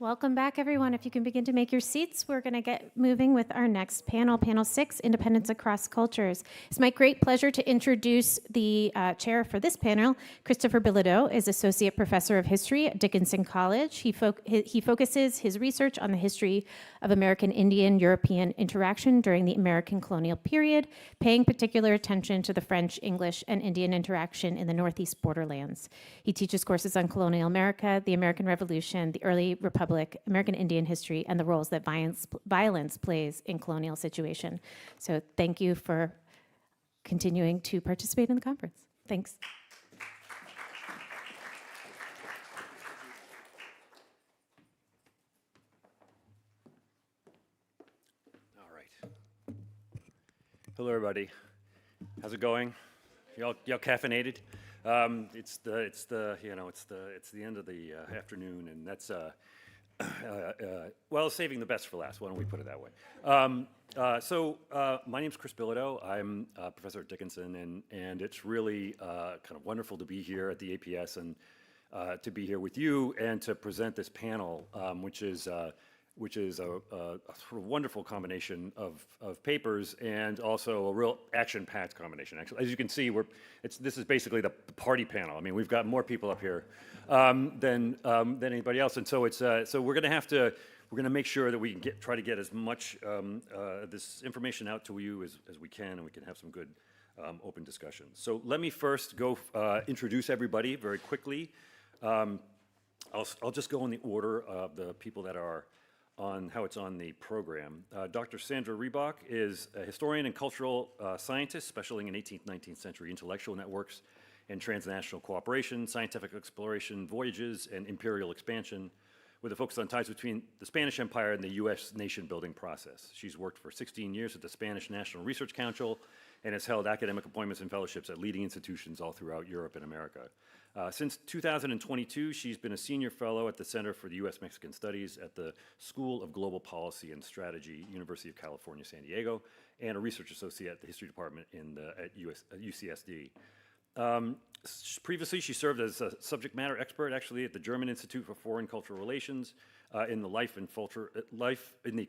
Welcome back, everyone. If you can begin to make your seats, we're going to get moving with our next panel, Panel 6, Independence Across Cultures. It's my great pleasure to introduce the chair for this panel. Christopher Bilodeau is Associate Professor of History at Dickinson College. He focuses his research on the history of American Indian-European interaction during the American colonial period, paying particular attention to the French, English, and Indian interaction in the Northeast borderlands. He teaches courses on colonial America, the American Revolution, the early Republic, American Indian history, and the roles that violence plays in colonial situation. So thank you for continuing to participate in the conference. Thanks. All right. Hello, everybody. How's it going? Y'all caffeinated? It's the end of the afternoon, and that's well, saving the best for last. Why don't we put it that way? My name's Chris Bilodeau. I'm a professor at Dickinson, and it's really kind of wonderful to be here at the APS and to be here with you and to present this panel, which is a sort of wonderful combination of papers and also a real action-packed combination. Actually, as you can see, this is basically the party panel. I mean, we've got more people up here than anybody else, and so we're going to make sure that we can try to get as much this information out to you as we can, and we can have some good open discussions. So let me first go introduce everybody very quickly. I'll just go in the order of the people that are on how it's on the program. Dr. Sandra Riebach is a historian and cultural scientist specializing in 18th, 19th century intellectual networks and transnational cooperation, scientific exploration, voyages, and imperial expansion, with a focus on ties between the Spanish Empire and the U.S. nation-building process. She's worked for 16 years at the Spanish National Research Council and has held academic appointments and fellowships at leading institutions all throughout Europe and America. Since 2022, she's been a senior fellow at the Center for the U.S.-Mexican Studies at the School of Global Policy and Strategy, University of California, San Diego, and a research associate at the History Department at UCSD. Previously, she served as a subject matter expert, actually, at the German Institute for Foreign Cultural Relations in the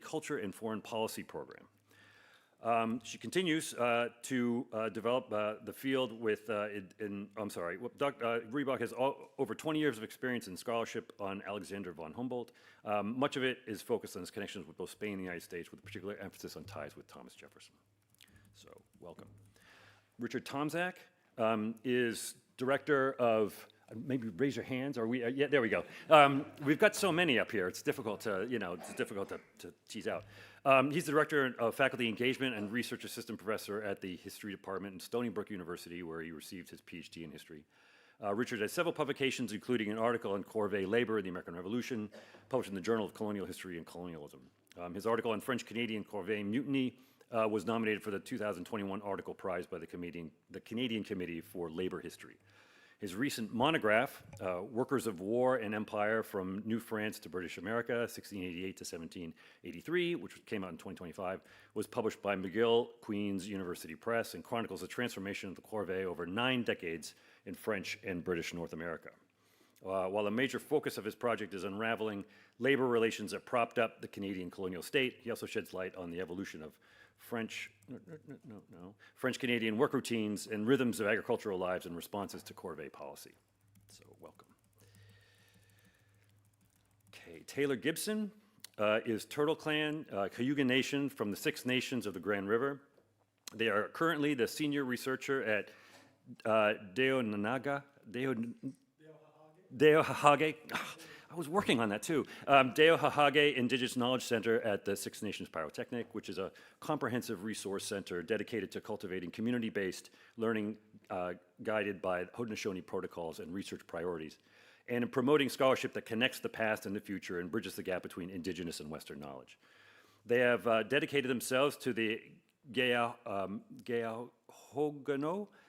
Culture and Foreign Policy program. She continues to develop the field with, Dr. Riebach has over 20 years of experience in scholarship on Alexander von Humboldt. Much of it is focused on his connections with both Spain and the United States, with a particular emphasis on ties with Thomas Jefferson. So, welcome. Richard Tomczak is director of, maybe raise your hands, are we, yeah, there we go. We've got so many up here, it's difficult to tease out. He's the director of faculty engagement and research assistant professor at the history department in Stony Brook University, where he received his PhD in history. Richard has several publications, including an article on Corvée labor in the American Revolution, published in the Journal of Colonial History and Colonialism. His article on French-Canadian Corvée mutiny was nominated for the 2021 Article Prize by the Canadian Committee for Labor History. His recent monograph, Workers of War and Empire from New France to British America, 1688 to 1783, which came out in 2025, was published by McGill Queen's University Press and chronicles the transformation of the corvée over 9 decades in French and British North America. While a major focus of his project is unraveling labor relations that propped up the Canadian colonial state, he also sheds light on the evolution of French-Canadian work routines and rhythms of agricultural lives and responses to corvée policy. So, welcome. Okay, Taylor Gibson is Turtle Clan, Cayuga Nation from the Six Nations of the Grand River. They are currently the senior researcher at Deohahage. I was working on that too. Deohahage Indigenous Knowledge Center at the Six Nations Pyrotechnic, which is a comprehensive resource center dedicated to cultivating community-based learning guided by Haudenosaunee protocols and research priorities, and in promoting scholarship that connects the past and the future and bridges the gap between Indigenous and Western knowledge. They have dedicated themselves to the Gayahogono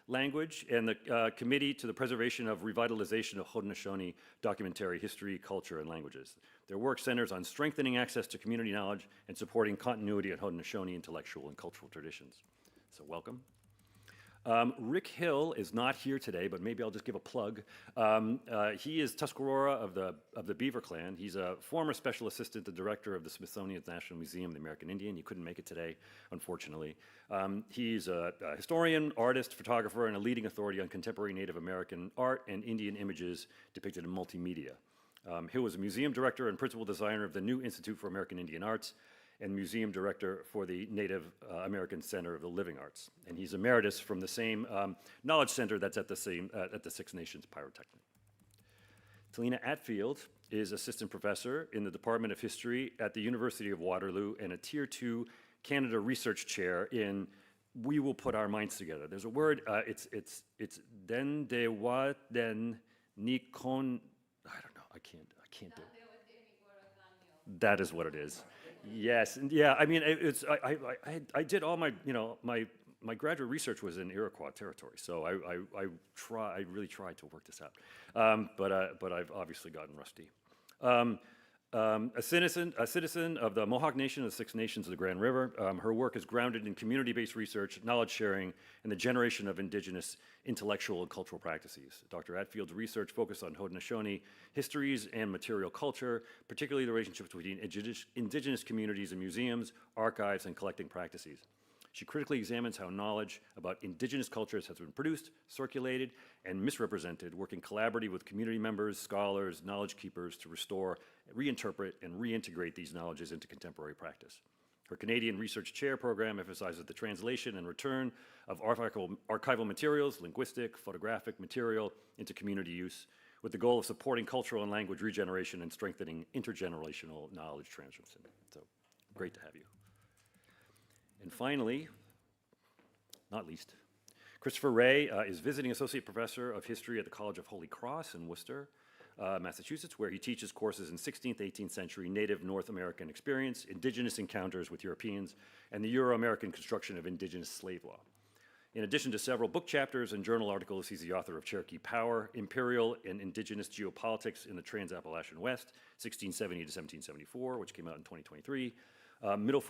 language and the Committee to the Preservation of Revitalization of Haudenosaunee Documentary History, Culture, and Languages. Their work centers on strengthening access to community knowledge and supporting continuity of Haudenosaunee intellectual and cultural traditions. So welcome. Rick Hill is not here today, but maybe I'll just give a plug. He is Tuscarora of the Beaver Clan. He's a former special assistant to director of the Smithsonian's National Museum of the American Indian. He couldn't make it today, unfortunately. He's a historian, artist, photographer, and a leading authority on contemporary Native American art and Indian images depicted in multimedia. Hill was a museum director and principal designer of the New Institute for American Indian Arts and museum director for the Native American Center of the Living Arts. And he's emeritus from the same knowledge center that's at the Six Nations Pyrotechnic. Talina Atfield is assistant professor in the Department of History at the University of Waterloo and a Tier 2 Canada Research Chair in We Will Put Our Minds Together. There's a word, it's den de wa den ni kon, I don't know, I can't do it. That is what it is. Yes, and yeah, I mean, I did all my, my graduate research was in Iroquois territory, so I really tried to work this out, but I've obviously gotten rusty. A citizen of the Mohawk Nation of the Six Nations of the Grand River. Her work is grounded in community-based research, knowledge sharing, and the generation of indigenous intellectual and cultural practices. Dr. Atfield's research focused on Haudenosaunee histories and material culture, particularly the relationships between indigenous communities and museums, archives, and collecting practices. She critically examines how knowledge about indigenous cultures has been produced, circulated, and misrepresented, working collaboratively with community members, scholars, knowledge keepers to restore, reinterpret, and reintegrate these knowledges into contemporary practice. Her Canadian Research Chair program emphasizes the translation and return of archival materials, linguistic, photographic material into community use, with the goal of supporting cultural and language regeneration and strengthening intergenerational knowledge transmission. So, great to have you. And finally, not least, Christopher Ray is visiting associate professor of history at the College of Holy Cross in Worcester, Massachusetts, where he teaches courses in 16th, 18th century Native North American experience, indigenous encounters with Europeans, and the Euro-American construction of indigenous slave law. In addition to several book chapters and journal articles, he's the author of Cherokee Power, Imperial and Indigenous Geopolitics in the Trans-Appalachian West, 1670 to 1774, which came out in 2023, Middle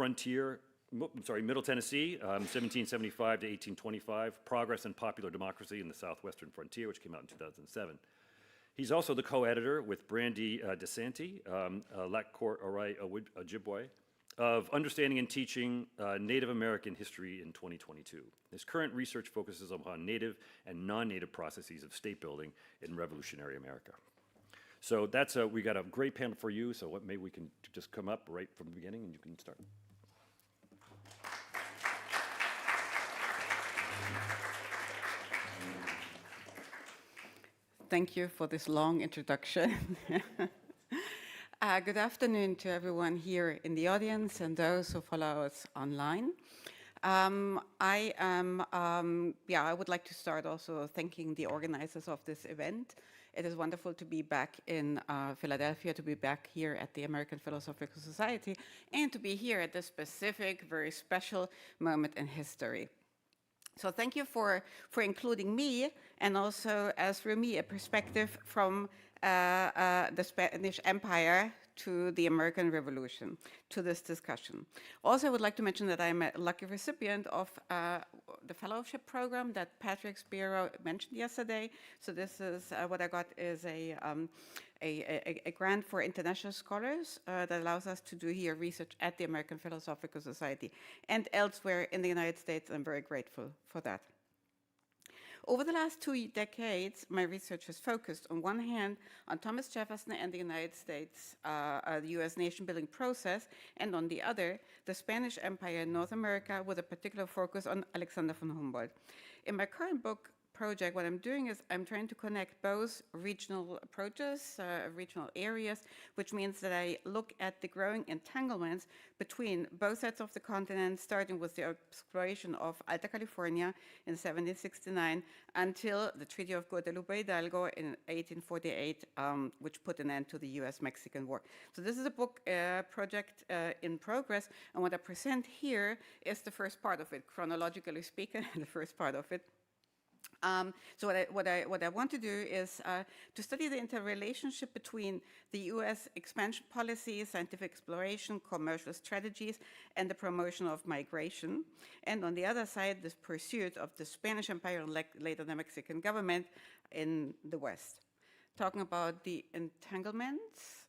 Tennessee, 1775 to 1825, Progress and Popular Democracy in the Southwestern Frontier, which came out in 2007. He's also the co-editor with Brandy DeSanti, Lac-Court Orai Ojibwe, of Understanding and Teaching Native American History in 2022. His current research focuses upon Native and non-Native processes of state building in revolutionary America. So that's we got a great panel for you, so maybe we can just come up right from the beginning and you can start. Thank you for this long introduction. Good afternoon to everyone here in the audience and those who follow us online. I would like to start also thanking the organizers of this event. It is wonderful to be back in Philadelphia, to be back here at the American Philosophical Society, and to be here at this specific, very special moment in history. So thank you for including me, and also as for me, a perspective from the Spanish Empire to the American Revolution, to this discussion. Also, I would like to mention that I'm a lucky recipient of the fellowship program that Patrick Spiro mentioned yesterday. So this is what I got is a grant for international scholars that allows us to do here research at the American Philosophical Society and elsewhere in the United States. I'm very grateful for that. Over the last 2 decades, my research has focused, on one hand, on Thomas Jefferson and the United States, the U.S. nation-building process, and on the other, the Spanish Empire in North America, with a particular focus on Alexander von Humboldt. In my current book project, what I'm doing is I'm trying to connect both regional approaches, regional areas, which means that I look at the growing entanglements between both sides of the continent, starting with the exploration of Alta California in 1769 until the Treaty of Guadalupe Hidalgo in 1848, which put an end to the US-Mexican War. So this is a book project in progress, and what I present here is the first part of it, chronologically speaking, the first part of it. So what I want to do is to study the interrelationship between the U.S. expansion policy, scientific exploration, commercial strategies, and the promotion of migration. And on the other side, this pursuit of the Spanish Empire and later the Mexican government in the West. Talking about the entanglements.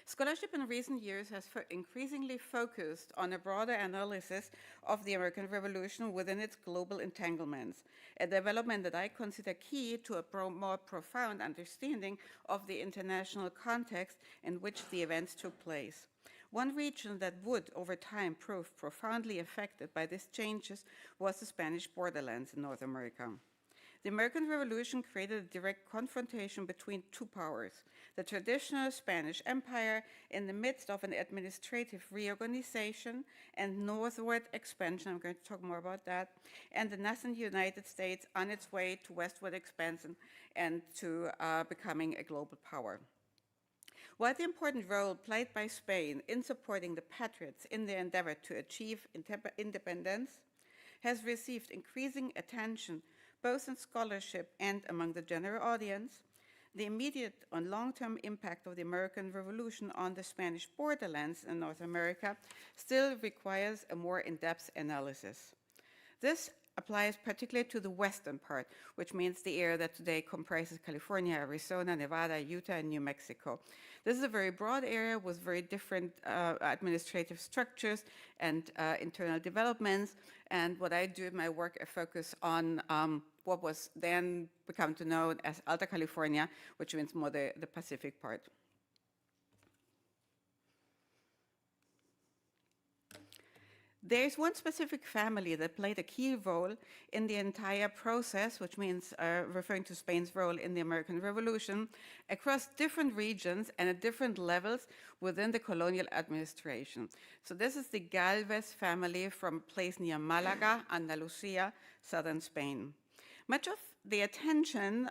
Scholarship in recent years has increasingly focused on a broader analysis of the American Revolution within its global entanglements, a development that I consider key to a more profound understanding of the international context in which the events took place. One region that would, over time, prove profoundly affected by these changes was the Spanish borderlands in North America. The American Revolution created a direct confrontation between two powers, the traditional Spanish Empire in the midst of an administrative reorganization and northward expansion, I'm going to talk more about that, and the nascent United States on its way to westward expansion and to becoming a global power. While the important role played by Spain in supporting the Patriots in their endeavor to achieve independence has received increasing attention both in scholarship and among the general audience, the immediate and long-term impact of the American Revolution on the Spanish borderlands in North America still requires a more in-depth analysis. This applies particularly to the western part, which means the area that today comprises California, Arizona, Nevada, Utah, and New Mexico. This is a very broad area with very different administrative structures and internal developments. And what I do in my work, I focus on what was then become to know as Alta California, which means more the Pacific part. There is one specific family that played a key role in the entire process, which means referring to Spain's role in the American Revolution, across different regions and at different levels within the colonial administration. So this is the Galvez family from a place near Malaga, Andalusia, southern Spain. Much of the attention,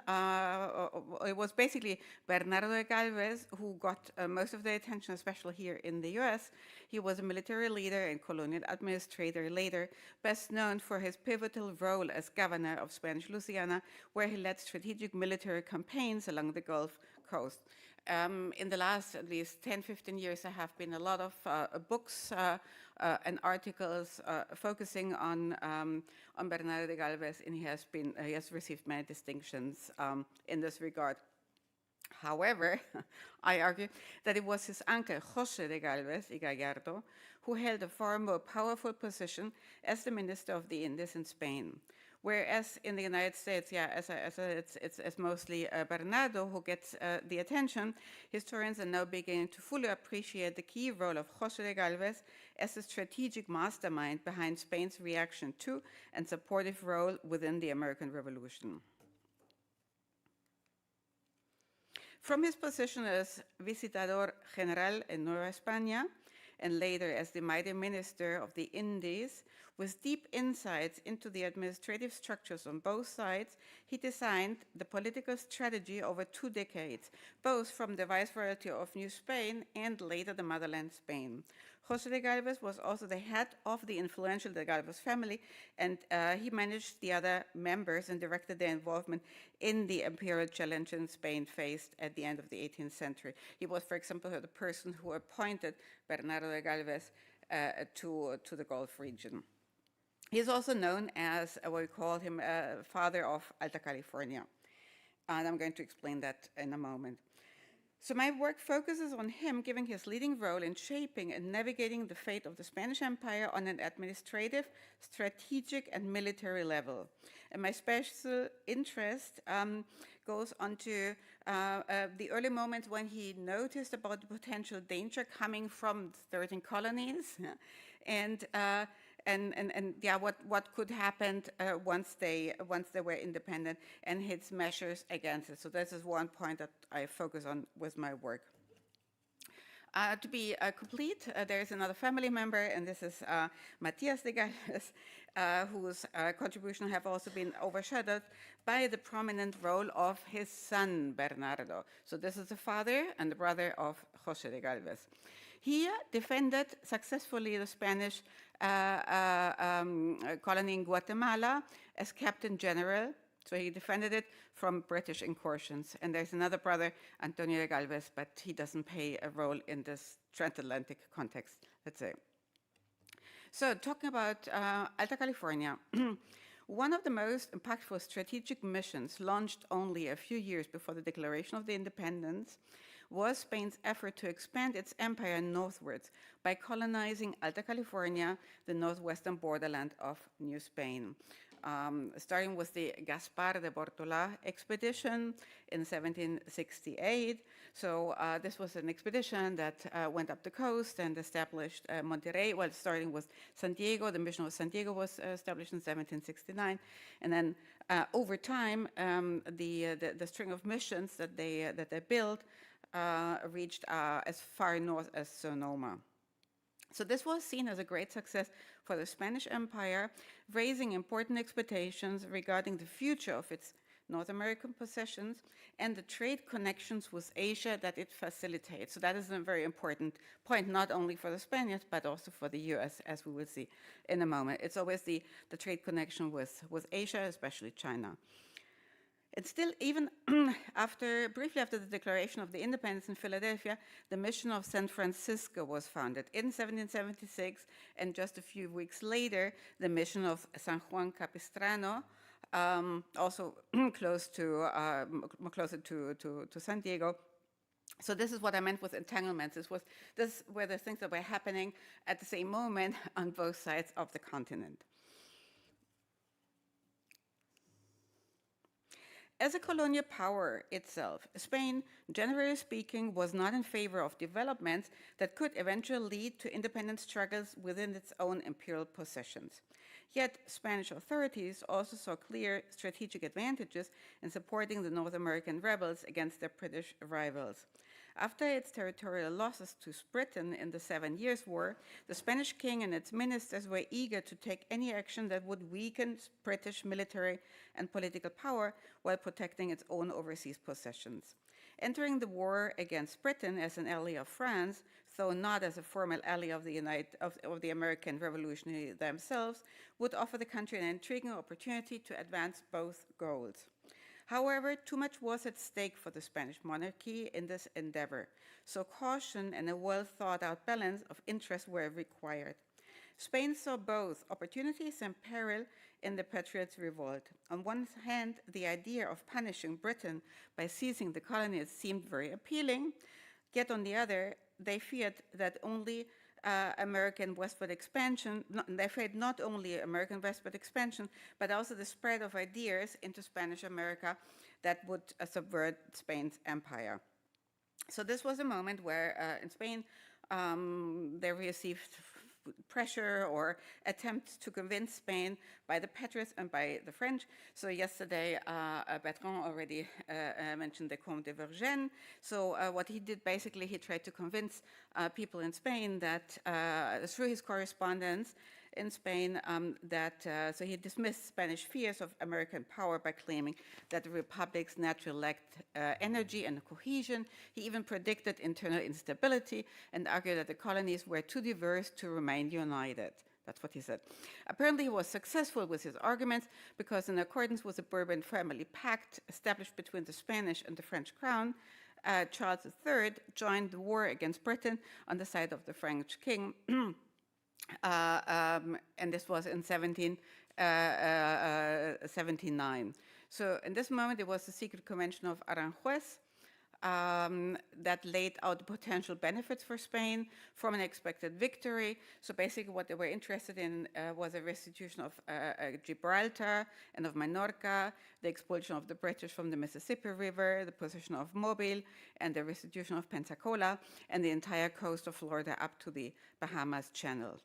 it was basically Bernardo de Galvez who got most of the attention, especially here in the US. He was a military leader and colonial administrator later, best known for his pivotal role as governor of Spanish Louisiana, where he led strategic military campaigns along the Gulf Coast. In the last at least 10, 15 years, there have been a lot of books and articles focusing on Bernardo de Galvez, and he has received many distinctions in this regard. However, I argue that it was his uncle, José de Galvez y Gallardo, who held a far more powerful position as the Minister of the Indies in Spain. Whereas in the United States, it's mostly Bernardo who gets the attention, historians are now beginning to fully appreciate the key role of José de Galvez as a strategic mastermind behind Spain's reaction to and supportive role within the American Revolution. From his position as Visitador General in Nueva España, and later as the mighty minister of the Indies, with deep insights into the administrative structures on both sides, he designed the political strategy over 2 decades, both from the Viceroyalty of New Spain and later the motherland Spain. José de Galvez was also the head of the influential de Galvez family, and he managed the other members and directed their involvement in the imperial challenge in Spain faced at the end of the 18th century. He was, for example, the person who appointed Bernardo de Galvez to the Gulf region. He is also known as what we call him father of Alta California, and I'm going to explain that in a moment. So my work focuses on him giving his leading role in shaping and navigating the fate of the Spanish Empire on an administrative, strategic, and military level. And my special interest goes on to the early moments when he noticed about the potential danger coming from the 13 colonies and what could happen once they were independent, and his measures against it. So this is one point that I focus on with my work. To be complete, there is another family member, and this is Matias de Galvez, whose contribution have also been overshadowed by the prominent role of his son, Bernardo. So this is the father and the brother of José de Galvez. He defended successfully the Spanish colony in Guatemala as Captain General. So he defended it from British incursions. And there's another brother, Antonio de Galvez, but he doesn't play a role in this transatlantic context, let's say. So talking about Alta California, one of the most impactful strategic missions launched only a few years before the declaration of the independence was Spain's effort to expand its empire northwards by colonizing Alta California, the northwestern borderland of New Spain. Starting with the Gaspar de Portola expedition in 1768. So this was an expedition that went up the coast and established Monterrey. Well, starting with San Diego, the mission of San Diego was established in 1769. And then over time, the string of missions that they built reached as far north as Sonoma. So this was seen as a great success for the Spanish Empire, raising important expectations regarding the future of its North American possessions and the trade connections with Asia that it facilitates. So that is a very important point, not only for the Spaniards, but also for the US, as we will see in a moment. It's always the trade connection with Asia, especially China. And still, even briefly after the declaration of the independence in Philadelphia, the mission of San Francisco was founded in 1776, and just a few weeks later, the mission of San Juan Capistrano, also closer to San Diego. So this is what I meant with entanglements. This were the things that were happening at the same moment on both sides of the continent. As a colonial power itself, Spain, generally speaking, was not in favor of developments that could eventually lead to independent struggles within its own imperial possessions. Yet, Spanish authorities also saw clear strategic advantages in supporting the North American rebels against their British rivals. After its territorial losses to Britain in the 7 Years' War, the Spanish king and its ministers were eager to take any action that would weaken British military and political power while protecting its own overseas possessions. Entering the war against Britain as an ally of France, though not as a formal ally of the American Revolutionary themselves, would offer the country an intriguing opportunity to advance both goals. However, too much was at stake for the Spanish monarchy in this endeavor, so caution and a well-thought-out balance of interests were required. Spain saw both opportunities and peril in the Patriots' revolt. On one hand, the idea of punishing Britain by seizing the colonies seemed very appealing, yet on the other, they feared that only American westward expansion, they feared not only American westward expansion, but also the spread of ideas into Spanish America that would subvert Spain's empire. So this was a moment where in Spain, they received pressure or attempts to convince Spain by the Patriots and by the French. So yesterday, Bertrand already mentioned the Comte de Vergennes. So what he did, basically, he tried to convince people in Spain that through his correspondence in Spain, so he dismissed Spanish fears of American power by claiming that the republics naturally lacked energy and cohesion. He even predicted internal instability and argued that the colonies were too diverse to remain united. That's what he said. Apparently, he was successful with his arguments because, in accordance with the Bourbon family pact established between the Spanish and the French crown, Charles III joined the war against Britain on the side of the French king. And this was in 1779. So in this moment, it was the secret convention of Aranjuez that laid out the potential benefits for Spain from an expected victory. So basically what they were interested in was a restitution of Gibraltar and of Minorca, the expulsion of the British from the Mississippi River, the possession of Mobile, and the restitution of Pensacola, and the entire coast of Florida up to the Bahamas Channel.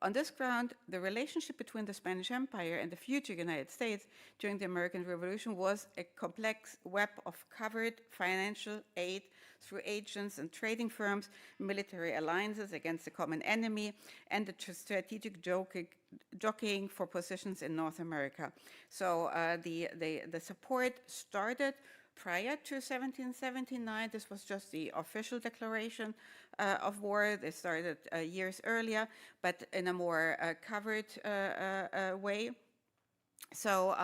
On this ground, the relationship between the Spanish Empire and the future United States during the American Revolution was a complex web of covert financial aid through agents and trading firms, military alliances against the common enemy, and the strategic jockeying for positions in North America. So the support started prior to 1779. This was just the official declaration of war. They started years earlier, but in a more covered way. So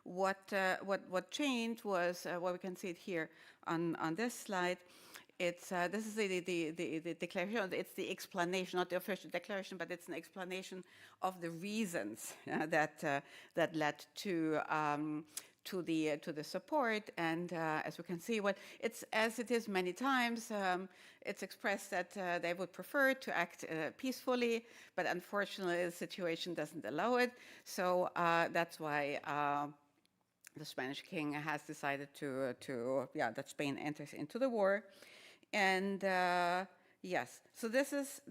what changed was, well, we can see it here on this slide. It's this is the declaration. It's the explanation, not the official declaration, but it's an explanation of the reasons that led to the support. And as we can see, well, it's as it is many times. It's expressed that they would prefer to act peacefully, but unfortunately, the situation doesn't allow it. So that's why the Spanish king has decided that Spain enters into the war. And yes, so this is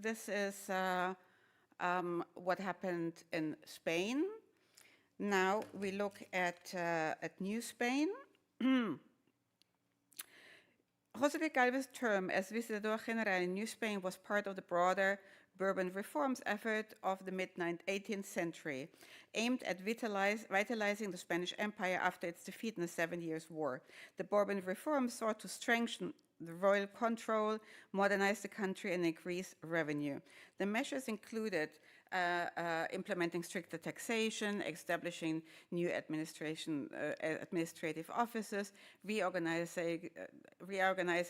what happened in Spain. Now we look at New Spain. José de Calve's term as Visitador General in New Spain was part of the broader Bourbon reforms effort of the mid-18th century, aimed at vitalizing the Spanish Empire after its defeat in the 7 Years' War. The Bourbon reforms sought to strengthen the royal control, modernize the country, and increase revenue. The measures included implementing stricter taxation, establishing new administrative offices, reorganizing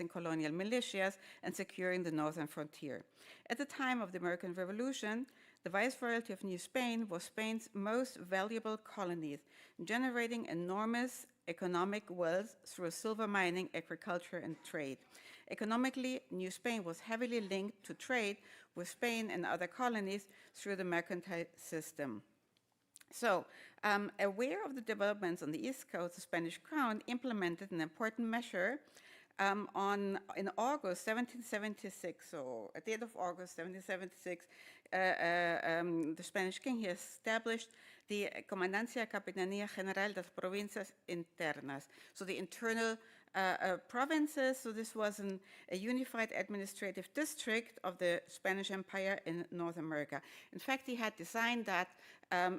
colonial militias, and securing the northern frontier. At the time of the American Revolution, the Viceroyalty of New Spain was Spain's most valuable colony, generating enormous economic wealth through silver mining, agriculture, and trade. Economically, New Spain was heavily linked to trade with Spain and other colonies through the mercantile system. So, aware of the developments on the East Coast, the Spanish crown implemented an important measure in August 1776, so at the end of August 1776, the Spanish king, he established the Comandancia Capitanía General de las Provincias Internas, so the internal provinces. So this was a unified administrative district of the Spanish Empire in North America. In fact, he had designed that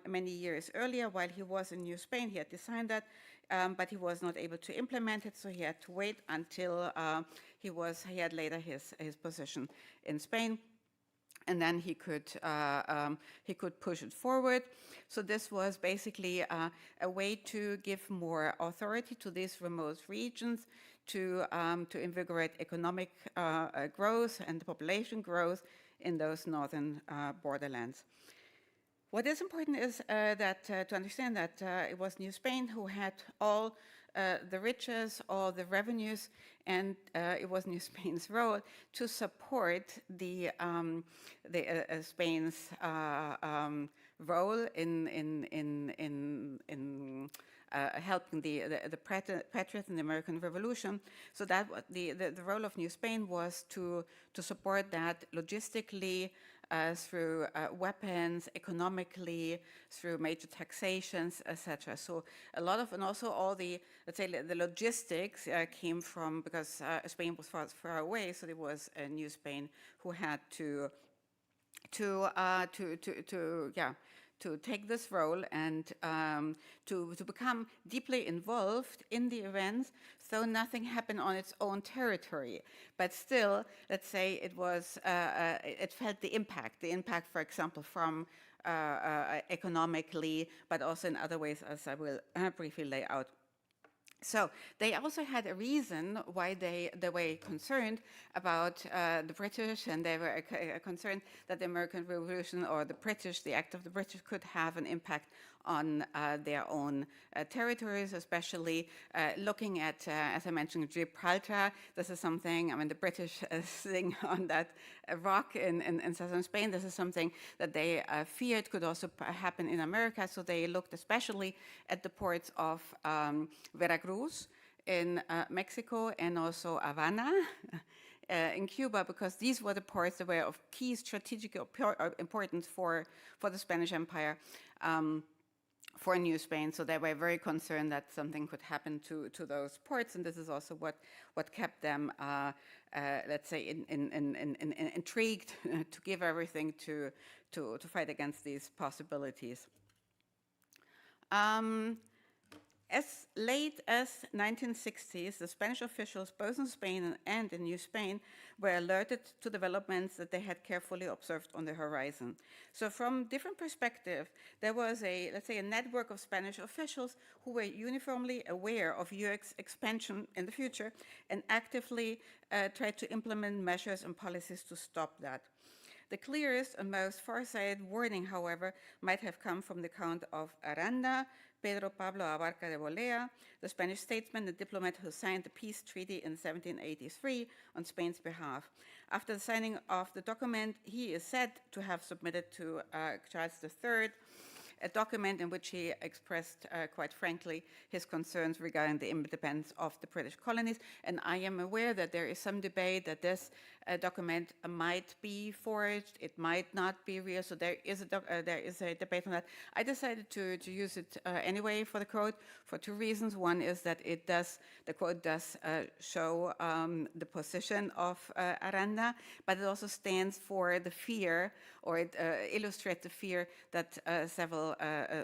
many years earlier while he was in New Spain. He had designed that, but he was not able to implement it, so he had to wait until he had later his position in Spain. And then he could push it forward. So this was basically a way to give more authority to these remote regions, to invigorate economic growth and population growth in those northern borderlands. What is important is that to understand that it was New Spain who had all the riches, all the revenues, and it was New Spain's role to support the Spain's role in helping the patriots in the American Revolution. So that the role of New Spain was to support that logistically, through weapons, economically, through major taxations, etc. So a lot of, and also all the, let's say, the logistics came from, because Spain was far away, so it was New Spain who had to take this role and to become deeply involved in the events, so nothing happened on its own territory. But still, let's say it was, it felt the impact, for example, from economically, but also in other ways, as I will briefly lay out. So they also had a reason why they were concerned about the British, and they were concerned that the American Revolution or the British, the act of the British, could have an impact on their own territories, especially looking at, as I mentioned, Gibraltar. This is something, I mean, the British sitting on that rock in southern Spain, this is something that they feared could also happen in America, so they looked especially at the ports of Veracruz in Mexico and also Havana in Cuba, because these were the ports that were of key strategic importance for the Spanish Empire, for New Spain. So they were very concerned that something could happen to those ports, and this is also what kept them, let's say, intrigued to give everything to fight against these possibilities. As late as 1960s, the Spanish officials, both in Spain and in New Spain, were alerted to developments that they had carefully observed on the horizon. So from different perspectives, there was a, let's say, a network of Spanish officials who were uniformly aware of UX expansion in the future and actively tried to implement measures and policies to stop that. The clearest and most far-sighted warning, however, might have come from the Count of Aranda, Pedro Pablo Abarca de Bolea, the Spanish statesman and diplomat who signed the peace treaty in 1783 on Spain's behalf. After the signing of the document, he is said to have submitted to Charles III a document in which he expressed, quite frankly, his concerns regarding the independence of the British colonies. And I am aware that there is some debate that this document might be forged, it might not be real, so there is a debate on that. I decided to use it anyway for the quote for two reasons. One is that the quote does show the position of Aranda, but it also stands for the fear, or it illustrates the fear that several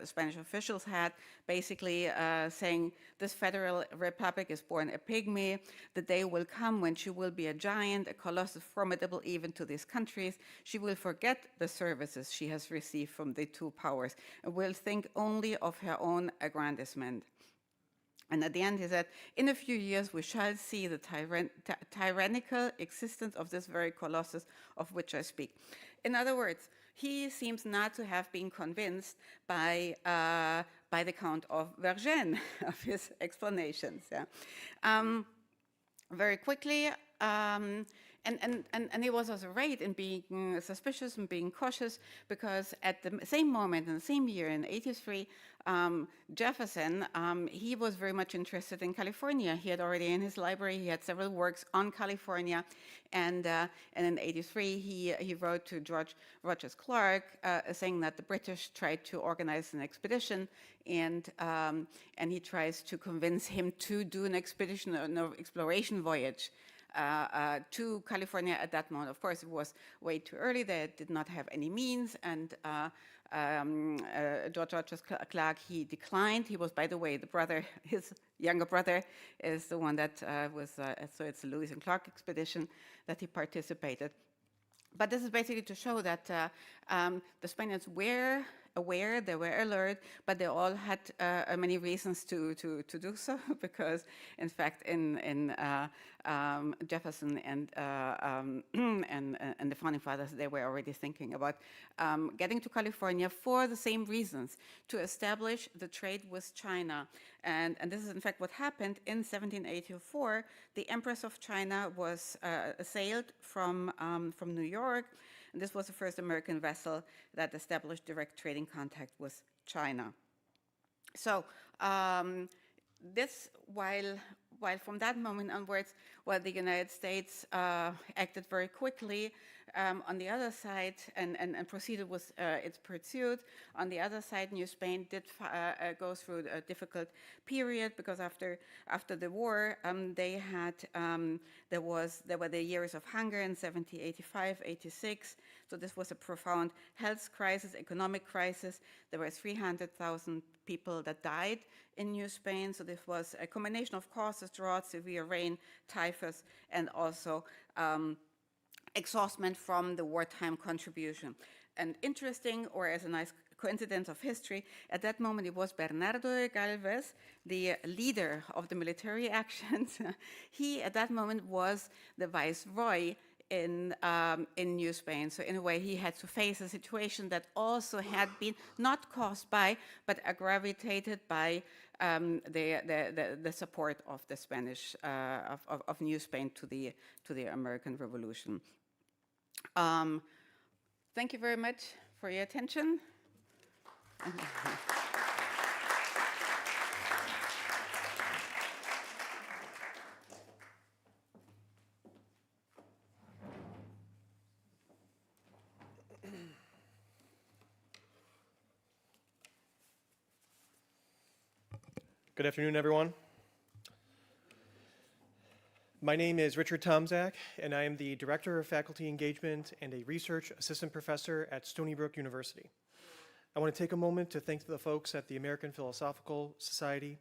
Spanish officials had, basically saying this federal republic is born a pygmy, the day will come when she will be a giant, a colossus formidable even to these countries. She will forget the services she has received from the two powers and will think only of her own aggrandizement. And at the end he said, in a few years we shall see the tyrannical existence of this very colossus of which I speak. In other words, he seems not to have been convinced by the Count of Vergennes of his explanations. Yeah. Very quickly, and he was also right in being suspicious and being cautious, because at the same moment, in the same year, in '83, Jefferson, he was very much interested in California. He had already in his library, he had several works on California, and in '83, he wrote to George Rogers Clark saying that the British tried to organize an expedition, and he tries to convince him to do an expedition, an exploration voyage to California at that moment. Of course, it was way too early. They did not have any means, and George Rogers Clark, he declined. He was, by the way, the brother, his younger brother is the one that so it's the Lewis and Clark expedition that he participated. But this is basically to show that the Spaniards were aware, they were alert, but they all had many reasons to do so, because in fact in Jefferson and the founding fathers, they were already thinking about getting to California for the same reasons, to establish the trade with China. And this is in fact what happened in 1784. The Empress of China was sailed from New York. And this was the first American vessel that established direct trading contact with China. So this, while from that moment onwards, while the United States acted very quickly on the other side and proceeded with its pursuit, on the other side, New Spain did go through a difficult period, because after the war, they had there were the years of hunger in 1785, 86. So this was a profound health crisis, economic crisis. There were 300,000 people that died in New Spain. So this was a combination of causes: drought, severe rain, typhus, and also exhaustion from the wartime contribution. And interesting, or as a nice coincidence of history, at that moment it was Bernardo de Galvez, the leader of the military actions. He, at that moment, was the viceroy in New Spain. So in a way, he had to face a situation that also had been not caused by, but aggravated by the support of the Spanish, of New Spain to the American Revolution. Thank you very much for your attention. Good afternoon, everyone. My name is Richard Tomczak, and I am the Director of Faculty Engagement and a Research Assistant Professor at Stony Brook University. I want to take a moment to thank the folks at the American Philosophical Society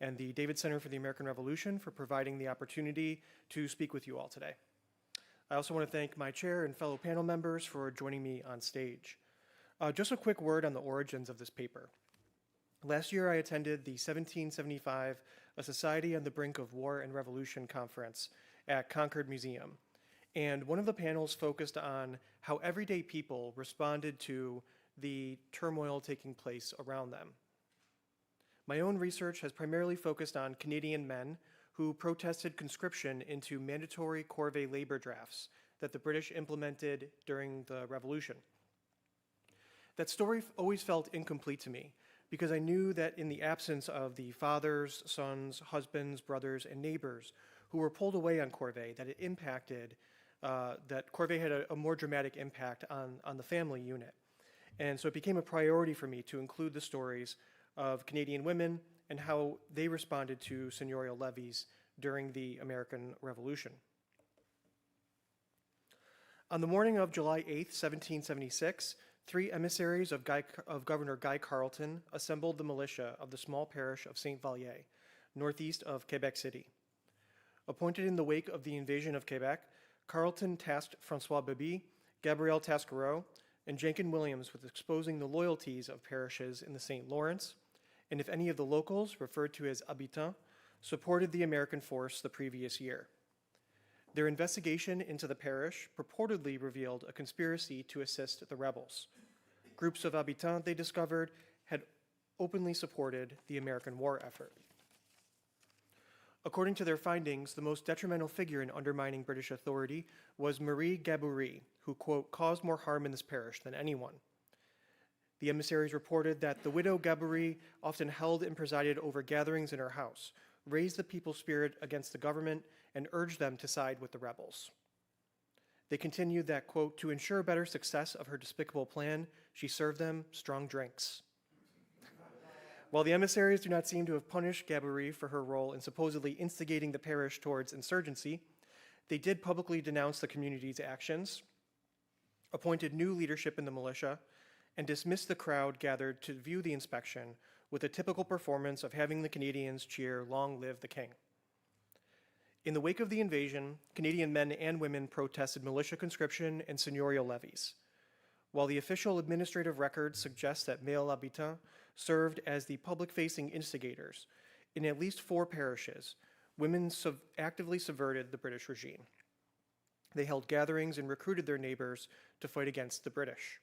and the David Center for the American Revolution for providing the opportunity to speak with you all today. I also want to thank my chair and fellow panel members for joining me on stage. Just a quick word on the origins of this paper. Last year, I attended the 1775 A Society on the Brink of War and Revolution conference at Concord Museum. And one of the panels focused on how everyday people responded to the turmoil taking place around them. My own research has primarily focused on Canadian men who protested conscription into mandatory corvée labor drafts that the British implemented during the Revolution. That story always felt incomplete to me because I knew that in the absence of the fathers, sons, husbands, brothers, and neighbors who were pulled away on corvée, that it impacted, that corvée had a more dramatic impact on the family unit. And so it became a priority for me to include the stories of Canadian women and how they responded to seigneurial levies during the American Revolution. On the morning of July 8th, 1776, 3 emissaries of Governor Guy Carleton assembled the militia of the small parish of Saint Vallier, northeast of Quebec City. Appointed in the wake of the invasion of Quebec, Carleton tasked François Bébé, Gabriel Tasquereau, and Jenkin Williams with exposing the loyalties of parishes in the St. Lawrence, and if any of the locals, referred to as habitants, supported the American force the previous year. Their investigation into the parish purportedly revealed a conspiracy to assist the rebels. Groups of habitants, they discovered, had openly supported the American war effort. According to their findings, the most detrimental figure in undermining British authority was Marie Gaboury, who, quote, caused more harm in this parish than anyone. The emissaries reported that the widow Gaboury often held and presided over gatherings in her house, raised the people's spirit against the government, and urged them to side with the rebels. They continued that, quote, to ensure better success of her despicable plan, she served them strong drinks. While the emissaries do not seem to have punished Gaboury for her role in supposedly instigating the parish towards insurgency, they did publicly denounce the community's actions, appointed new leadership in the militia, and dismissed the crowd gathered to view the inspection with a typical performance of having the Canadians cheer, "Long live the King." In the wake of the invasion, Canadian men and women protested militia conscription and seigneurial levies. While the official administrative record suggests that male habitants served as the public-facing instigators, in at least 4 parishes, women actively subverted the British regime. They held gatherings and recruited their neighbors to fight against the British.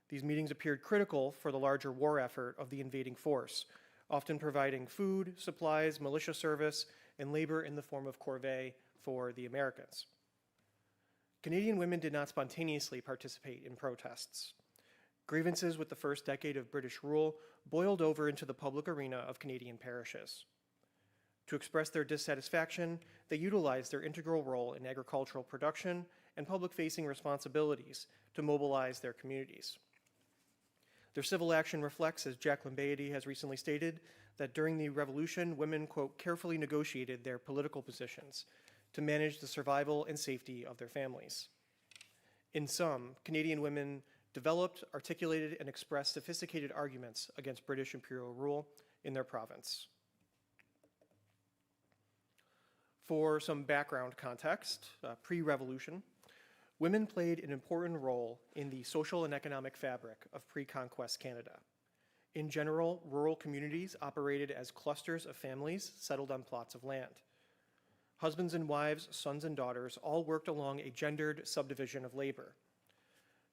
These meetings appeared critical for the larger war effort of the invading force, often providing food, supplies, militia service, and labor in the form of corvée for the Americans. Canadian women did not spontaneously participate in protests. Grievances with the first decade of British rule boiled over into the public arena of Canadian parishes. To express their dissatisfaction, they utilized their integral role in agricultural production and public-facing responsibilities to mobilize their communities. Their civil action reflects, as Jacqueline Beatty has recently stated, that during the Revolution, women, quote, carefully negotiated their political positions to manage the survival and safety of their families. In sum, Canadian women developed, articulated, and expressed sophisticated arguments against British imperial rule in their province. For some background context, pre-revolution, women played an important role in the social and economic fabric of pre-conquest Canada. In general, rural communities operated as clusters of families settled on plots of land. Husbands and wives, sons and daughters all worked along a gendered subdivision of labor.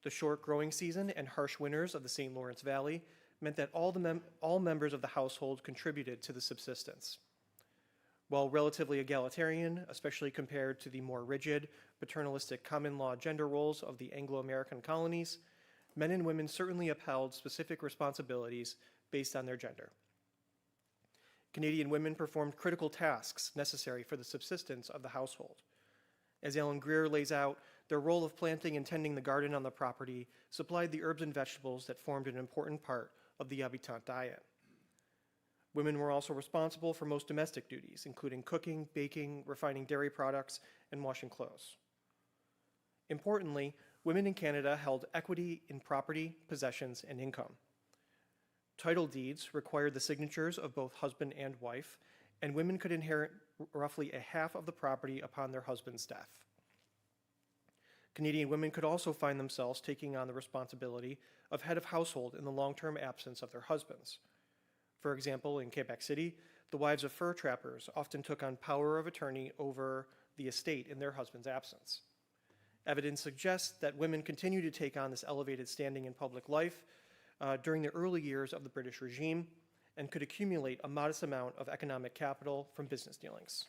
The short growing season and harsh winters of the St. Lawrence Valley meant that all members of the household contributed to the subsistence. While relatively egalitarian, especially compared to the more rigid, paternalistic common law gender roles of the Anglo-American colonies, men and women certainly upheld specific responsibilities based on their gender. Canadian women performed critical tasks necessary for the subsistence of the household. As Alan Greer lays out, their role of planting and tending the garden on the property supplied the herbs and vegetables that formed an important part of the habitant diet. Women were also responsible for most domestic duties, including cooking, baking, refining dairy products, and washing clothes. Importantly, women in Canada held equity in property, possessions, and income. Title deeds required the signatures of both husband and wife, and women could inherit roughly a half of the property upon their husband's death. Canadian women could also find themselves taking on the responsibility of head of household in the long-term absence of their husbands. For example, in Quebec City, the wives of fur trappers often took on power of attorney over the estate in their husband's absence. Evidence suggests that women continue to take on this elevated standing in public life during the early years of the British regime and could accumulate a modest amount of economic capital from business dealings.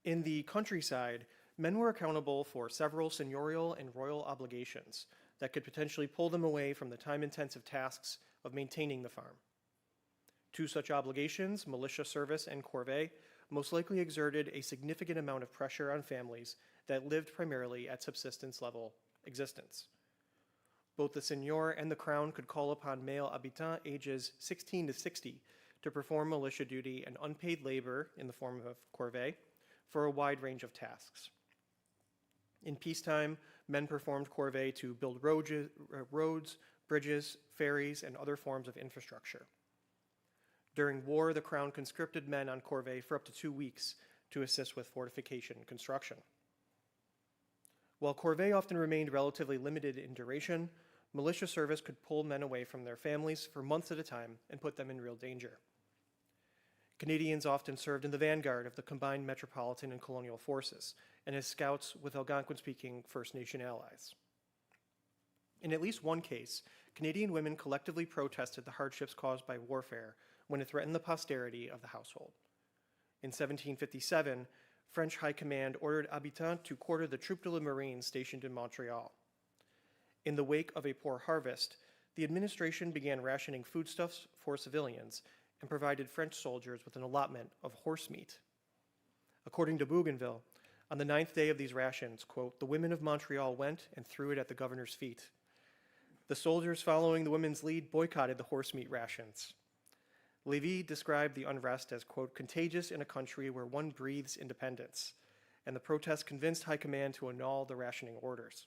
In the countryside, men were accountable for several seigneurial and royal obligations that could potentially pull them away from the time-intensive tasks of maintaining the farm. Two such obligations, militia service and corvée, most likely exerted a significant amount of pressure on families that lived primarily at subsistence-level existence. Both the seigneur and the crown could call upon male habitants ages 16 to 60 to perform militia duty and unpaid labor in the form of corvée for a wide range of tasks. In peacetime, men performed corvée to build roads, bridges, ferries, and other forms of infrastructure. During war, the crown conscripted men on corvée for up to 2 weeks to assist with fortification construction. While corvée often remained relatively limited in duration, militia service could pull men away from their families for months at a time and put them in real danger. Canadians often served in the vanguard of the combined metropolitan and colonial forces and as scouts with Algonquin-speaking First Nation allies. In at least one case, Canadian women collectively protested the hardships caused by warfare when it threatened the posterity of the household. In 1757, French High Command ordered habitants to quarter the Troupe de la Marine stationed in Montreal. In the wake of a poor harvest, the administration began rationing foodstuffs for civilians and provided French soldiers with an allotment of horse meat. According to Bougainville, on the 9th day of these rations, quote, "The women of Montreal went and threw it at the governor's feet. The soldiers following the women's lead boycotted the horse meat rations." Lévy described the unrest as, quote, "contagious in a country where one breathes independence," and the protest convinced High Command to annul the rationing orders.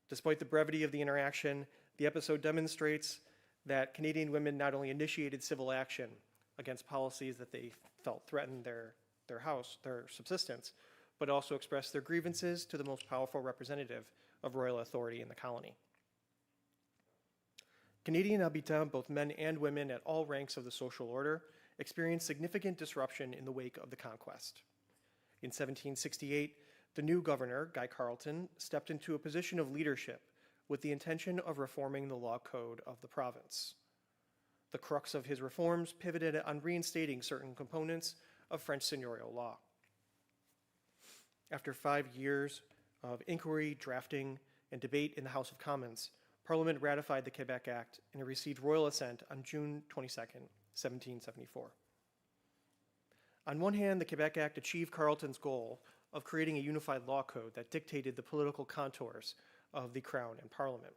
Despite the brevity of the interaction, the episode demonstrates that Canadian women not only initiated civil action against policies that they felt threatened their subsistence, but also expressed their grievances to the most powerful representative of royal authority in the colony. Canadian habitants, both men and women at all ranks of the social order, experienced significant disruption in the wake of the conquest. In 1768, the new governor, Guy Carleton, stepped into a position of leadership with the intention of reforming the law code of the province. The crux of his reforms pivoted on reinstating certain components of French seigneurial law. After 5 years of inquiry, drafting, and debate in the House of Commons, Parliament ratified the Quebec Act and it received royal assent on June 22, 1774. On one hand, the Quebec Act achieved Carleton's goal of creating a unified law code that dictated the political contours of the Crown and Parliament.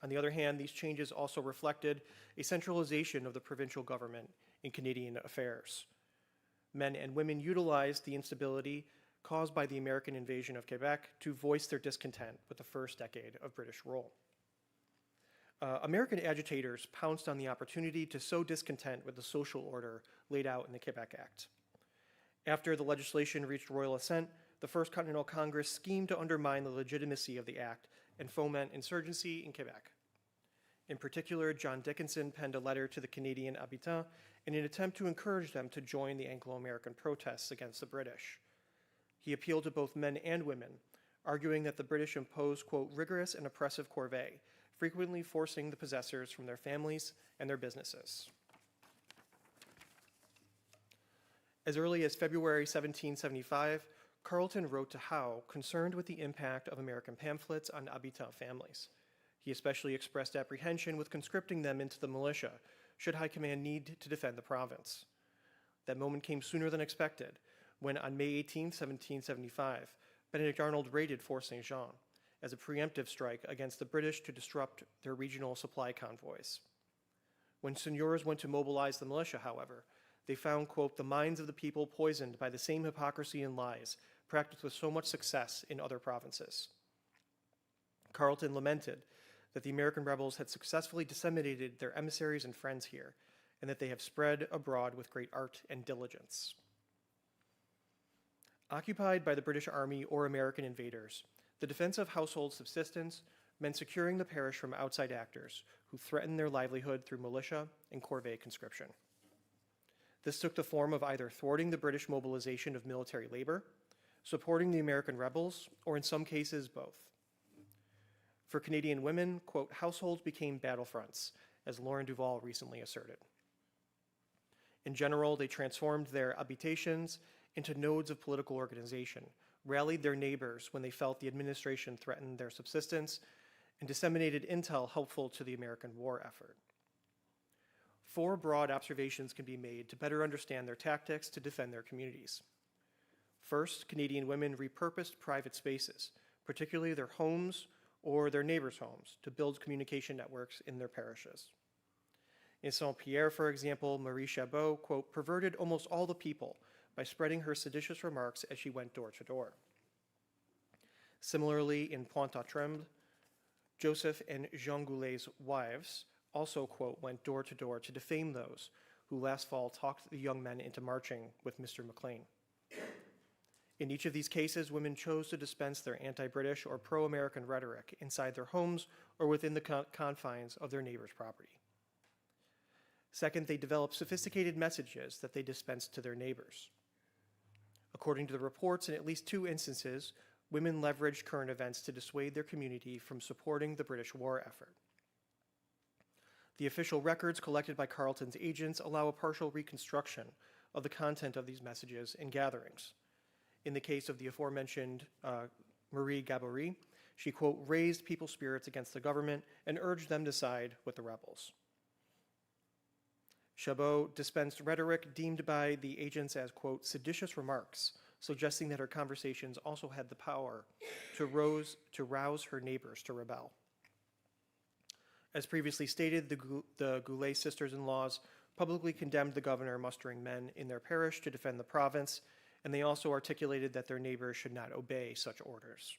On the other hand, these changes also reflected a centralization of the provincial government in Canadian affairs. Men and women utilized the instability caused by the American invasion of Quebec to voice their discontent with the first decade of British rule. American agitators pounced on the opportunity to sow discontent with the social order laid out in the Quebec Act. After the legislation reached royal assent, the First Continental Congress schemed to undermine the legitimacy of the act and foment insurgency in Quebec. In particular, John Dickinson penned a letter to the Canadian habitants in an attempt to encourage them to join the Anglo-American protests against the British. He appealed to both men and women, arguing that the British imposed, quote, rigorous and oppressive corvée, frequently forcing the possessors from their families and their businesses. As early as February 1775, Carleton wrote to Howe, concerned with the impact of American pamphlets on habitant families. He especially expressed apprehension with conscripting them into the militia, should High Command need to defend the province. That moment came sooner than expected, when on May 18, 1775, Benedict Arnold raided Fort St. Jean as a preemptive strike against the British to disrupt their regional supply convoys. When seigneurs went to mobilize the militia, however, they found, quote, the minds of the people poisoned by the same hypocrisy and lies practiced with so much success in other provinces. Carleton lamented that the American rebels had successfully disseminated their emissaries and friends here, and that they have spread abroad with great art and diligence. Occupied by the British Army or American invaders, the defense of household subsistence meant securing the parish from outside actors who threatened their livelihood through militia and corvée conscription. This took the form of either thwarting the British mobilization of military labor, supporting the American rebels, or in some cases, both. For Canadian women, quote, households became battlefronts, as Lauren Duval recently asserted. In general, they transformed their habitations into nodes of political organization, rallied their neighbors when they felt the administration threatened their subsistence, and disseminated intel helpful to the American war effort. 4 broad observations can be made to better understand their tactics to defend their communities. First, Canadian women repurposed private spaces, particularly their homes or their neighbors' homes, to build communication networks in their parishes. In Saint-Pierre, for example, Marie Chabot, quote, perverted almost all the people by spreading her seditious remarks as she went door to door. Similarly, in Pointe-à-Tremble, Joseph and Jean Goulet's wives also, quote, went door to door to defame those who last fall talked the young men into marching with Mr. McLean. In each of these cases, women chose to dispense their anti-British or pro-American rhetoric inside their homes or within the confines of their neighbor's property. Second, they developed sophisticated messages that they dispensed to their neighbors. According to the reports, in at least 2 instances, women leveraged current events to dissuade their community from supporting the British war effort. The official records collected by Carleton's agents allow a partial reconstruction of the content of these messages and gatherings. In the case of the aforementioned Marie Gabory, she, quote, raised people's spirits against the government and urged them to side with the rebels. Chabot dispensed rhetoric deemed by the agents as, quote, seditious remarks, suggesting that her conversations also had the power to rouse her neighbors to rebel. As previously stated, the Goulet sisters-in-laws publicly condemned the governor mustering men in their parish to defend the province, and they also articulated that their neighbors should not obey such orders.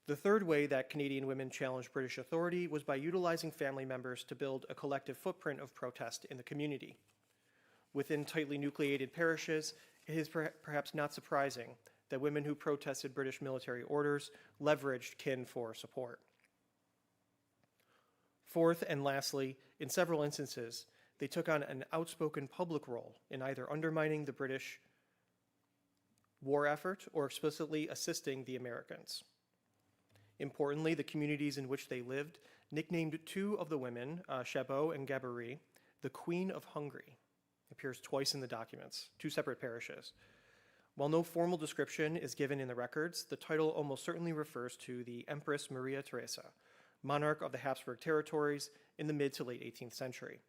The third way that Canadian women challenged British authority was by utilizing family members to build a collective footprint of protest in the community. Within tightly nucleated parishes, it is perhaps not surprising that women who protested British military orders leveraged kin for support. Fourth and lastly, in several instances, they took on an outspoken public role in either undermining the British war effort or explicitly assisting the Americans. Importantly, the communities in which they lived nicknamed 2 of the women, Chabot and Gabory, the Queen of Hungary. It appears twice in the documents, 2 separate parishes. While no formal description is given in the records, the title almost certainly refers to the Empress Maria Theresa, monarch of the Habsburg territories in the mid to late 18th century.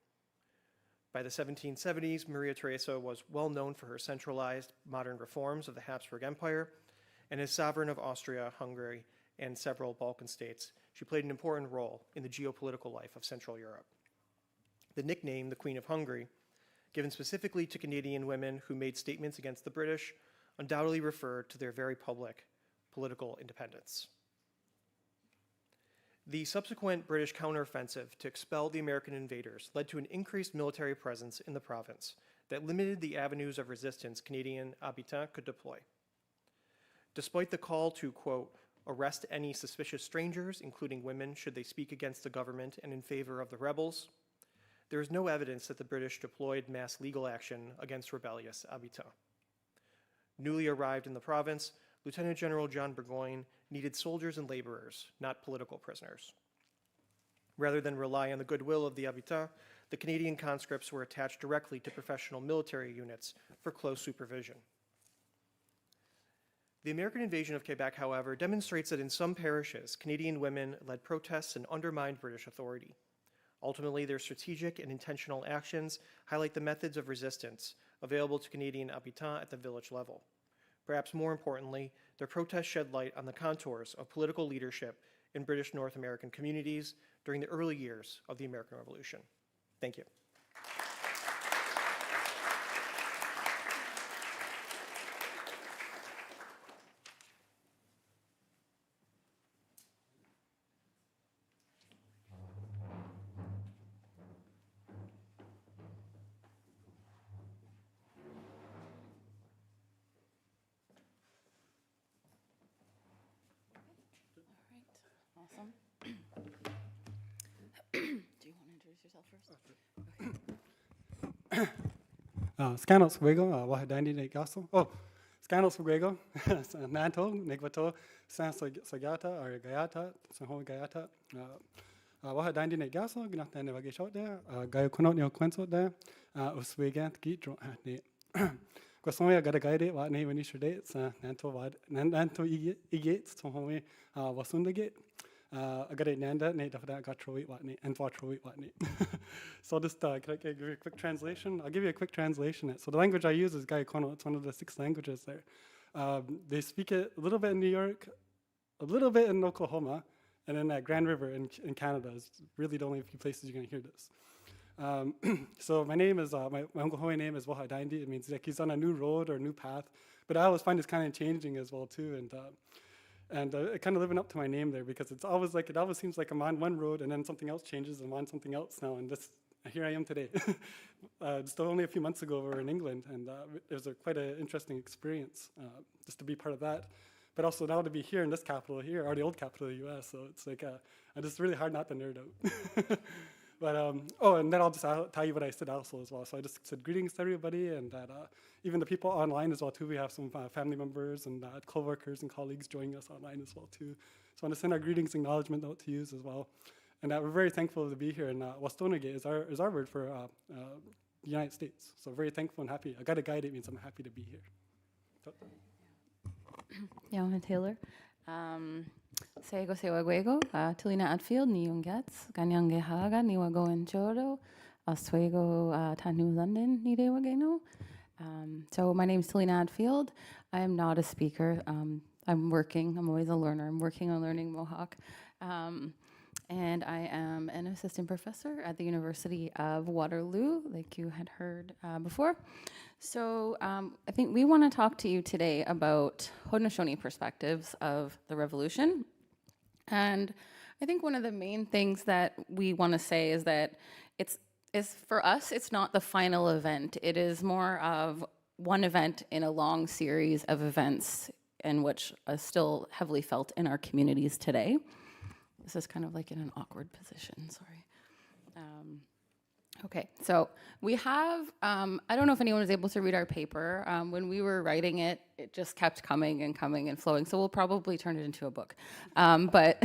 By the 1770s, Maria Theresa was well known for her centralized modern reforms of the Habsburg Empire, and as sovereign of Austria, Hungary, and several Balkan states, she played an important role in the geopolitical life of Central Europe. The nickname, the Queen of Hungary, given specifically to Canadian women who made statements against the British, undoubtedly referred to their very public political independence. The subsequent British counteroffensive to expel the American invaders led to an increased military presence in the province that limited the avenues of resistance Canadian habitants could deploy. Despite the call to, quote, arrest any suspicious strangers, including women, should they speak against the government and in favor of the rebels, there is no evidence that the British deployed mass legal action against rebellious habitants. Newly arrived in the province, Lieutenant General John Burgoyne needed soldiers and laborers, not political prisoners. Rather than rely on the goodwill of the habitants, the Canadian conscripts were attached directly to professional military units for close supervision. The American invasion of Quebec, however, demonstrates that in some parishes, Canadian women led protests and undermined British authority. Ultimately, their strategic and intentional actions highlight the methods of resistance available to Canadian habitants at the village level. Perhaps more importantly, their protests shed light on the contours of political leadership in British North American communities during the early years of the American Revolution. Thank you. Scanos Fuego, Wahadandi de Gaso. Oh, Scanos Fuego, Nanto, Negvato, San Sagata, or Gayata, Sanho Gayata. Wahadandi de Gaso, Gnatan de Vagashot there, Gayo Conotio Quenso there, Uswegant Gitro at the Quasoya got a guide, what name when you should date, Nanto Egates, Sohome, Wasunda Gate. I got it Nanda, Nate of that got Troy Watney, and for Troy Watney. So just can I give you a quick translation? I'll give you a quick translation. So the language I use is Gayokono. It's one of the 6 languages there. They speak it a little bit in New York, a little bit in Oklahoma, and then at Grand River in Canada is really the only few places you're going to hear this. So my name is, my Uncle name is Wahadaindi. It means like he's on a new road or a new path. But I always find it's kind of changing as well too. And kind of living up to my name there because it's always like, it always seems like I'm on one road and then something else changes and I'm on something else now. And here I am today. Just only a few months ago we were in England and it was quite an interesting experience just to be part of that. But also now to be here in this capital here, or the old capital of the US. So it's like, it's just really hard not to nerd out. But, and then I'll just tell you what I said also as well. So I just said greetings to everybody and that even the people online as well too. We have some family members and co-workers and colleagues joining us online as well too. So I want to send our greetings acknowledgement out to you as well. And we're very thankful to be here. And Wastonagate is our word for the United States. So very thankful and happy. I got a guide, it means I'm happy to be here. Yeah, I'm Taylor. Sego Sewagwego, Tulina Atfield, Niungets, Ganyange Haga, Niwago and Choro, Oswego Tanu London, Nidewageno. So my name is Tulina Atfield. I am not a speaker. I'm always a learner. I'm working on learning Mohawk. And I am an assistant professor at the University of Waterloo, like you had heard before. So I think we want to talk to you today about Haudenosaunee perspectives of the revolution. And I think one of the main things that we want to say is that for us, it's not the final event. It is more of one event in a long series of events in which is still heavily felt in our communities today. This is kind of like in an awkward position, sorry. Okay, so we have, I don't know if anyone was able to read our paper. When we were writing it, it just kept coming and flowing, so we'll probably turn it into a book. But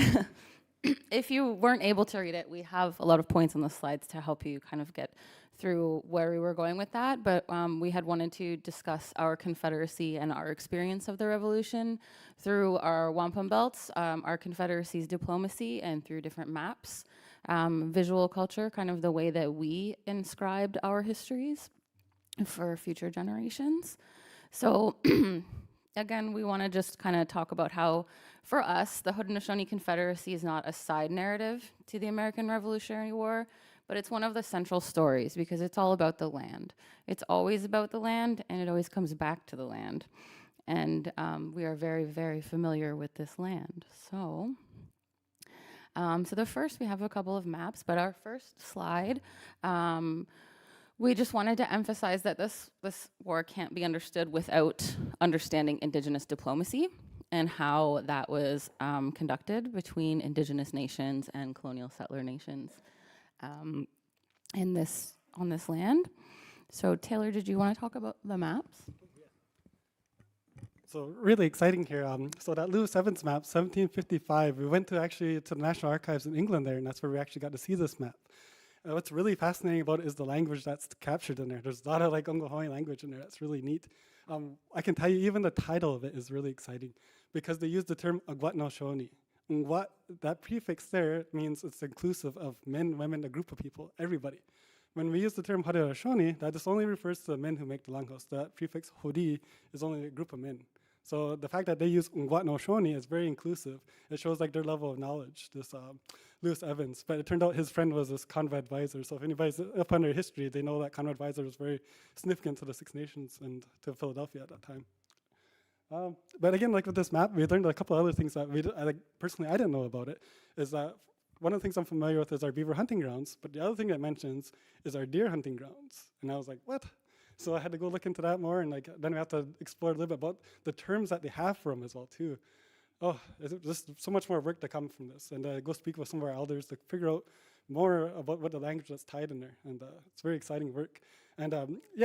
if you weren't able to read it, we have a lot of points on the slides to help you kind of get through where we were going with that. But we had wanted to discuss our Confederacy and our experience of the revolution through our wampum belts, our Confederacy's diplomacy, and through different maps. Visual culture, kind of the way that we inscribed our histories for future generations. So again, we want to just kind of talk about how, for us, the Haudenosaunee Confederacy is not a side narrative to the American Revolutionary War, but it's one of the central stories because it's all about the land. It's always about the land, and it always comes back to the land. And we are very, very familiar with this land. So the first, we have a couple of maps, but our first slide, we just wanted to emphasize that this war can't be understood without understanding Indigenous diplomacy and how that was conducted between Indigenous nations and colonial settler nations on this land. So Taylor, did you want to talk about the maps? So really exciting here. So that Lewis Evans map, 1755, we went to the National Archives in England there, and that's where we actually got to see this map. What's really fascinating about it is the language that's captured in there. There's a lot of like Ungohoe language in there. That's really neat. I can tell you even the title of it is really exciting because they use the term Agwatnoshoni. What that prefix there means it's inclusive of men, women, a group of people, everybody. When we use the term Haudenosaunee, that just only refers to the men who make the longhouse. That prefix Hodi is only a group of men. So the fact that they use Ngwatnoshoni is very inclusive. It shows like their level of knowledge, this Lewis Evans. But it turned out his friend was this Conrad Weiser. So if anybody's up on their history, they know that Conrad Weiser was very significant to the Six Nations and to Philadelphia at that time. But again, like with this map, we learned a couple other things that personally I didn't know about it, is that one of the things I'm familiar with is our beaver hunting grounds, but the other thing it mentions is our deer hunting grounds. And I was like, what? So I had to go look into that more, and then we have to explore a little bit about the terms that they have for them as well too. Oh, there's just so much more work to come from this, and go speak with some of our elders to figure out more about what the language that's tied in there. And it's very exciting work. And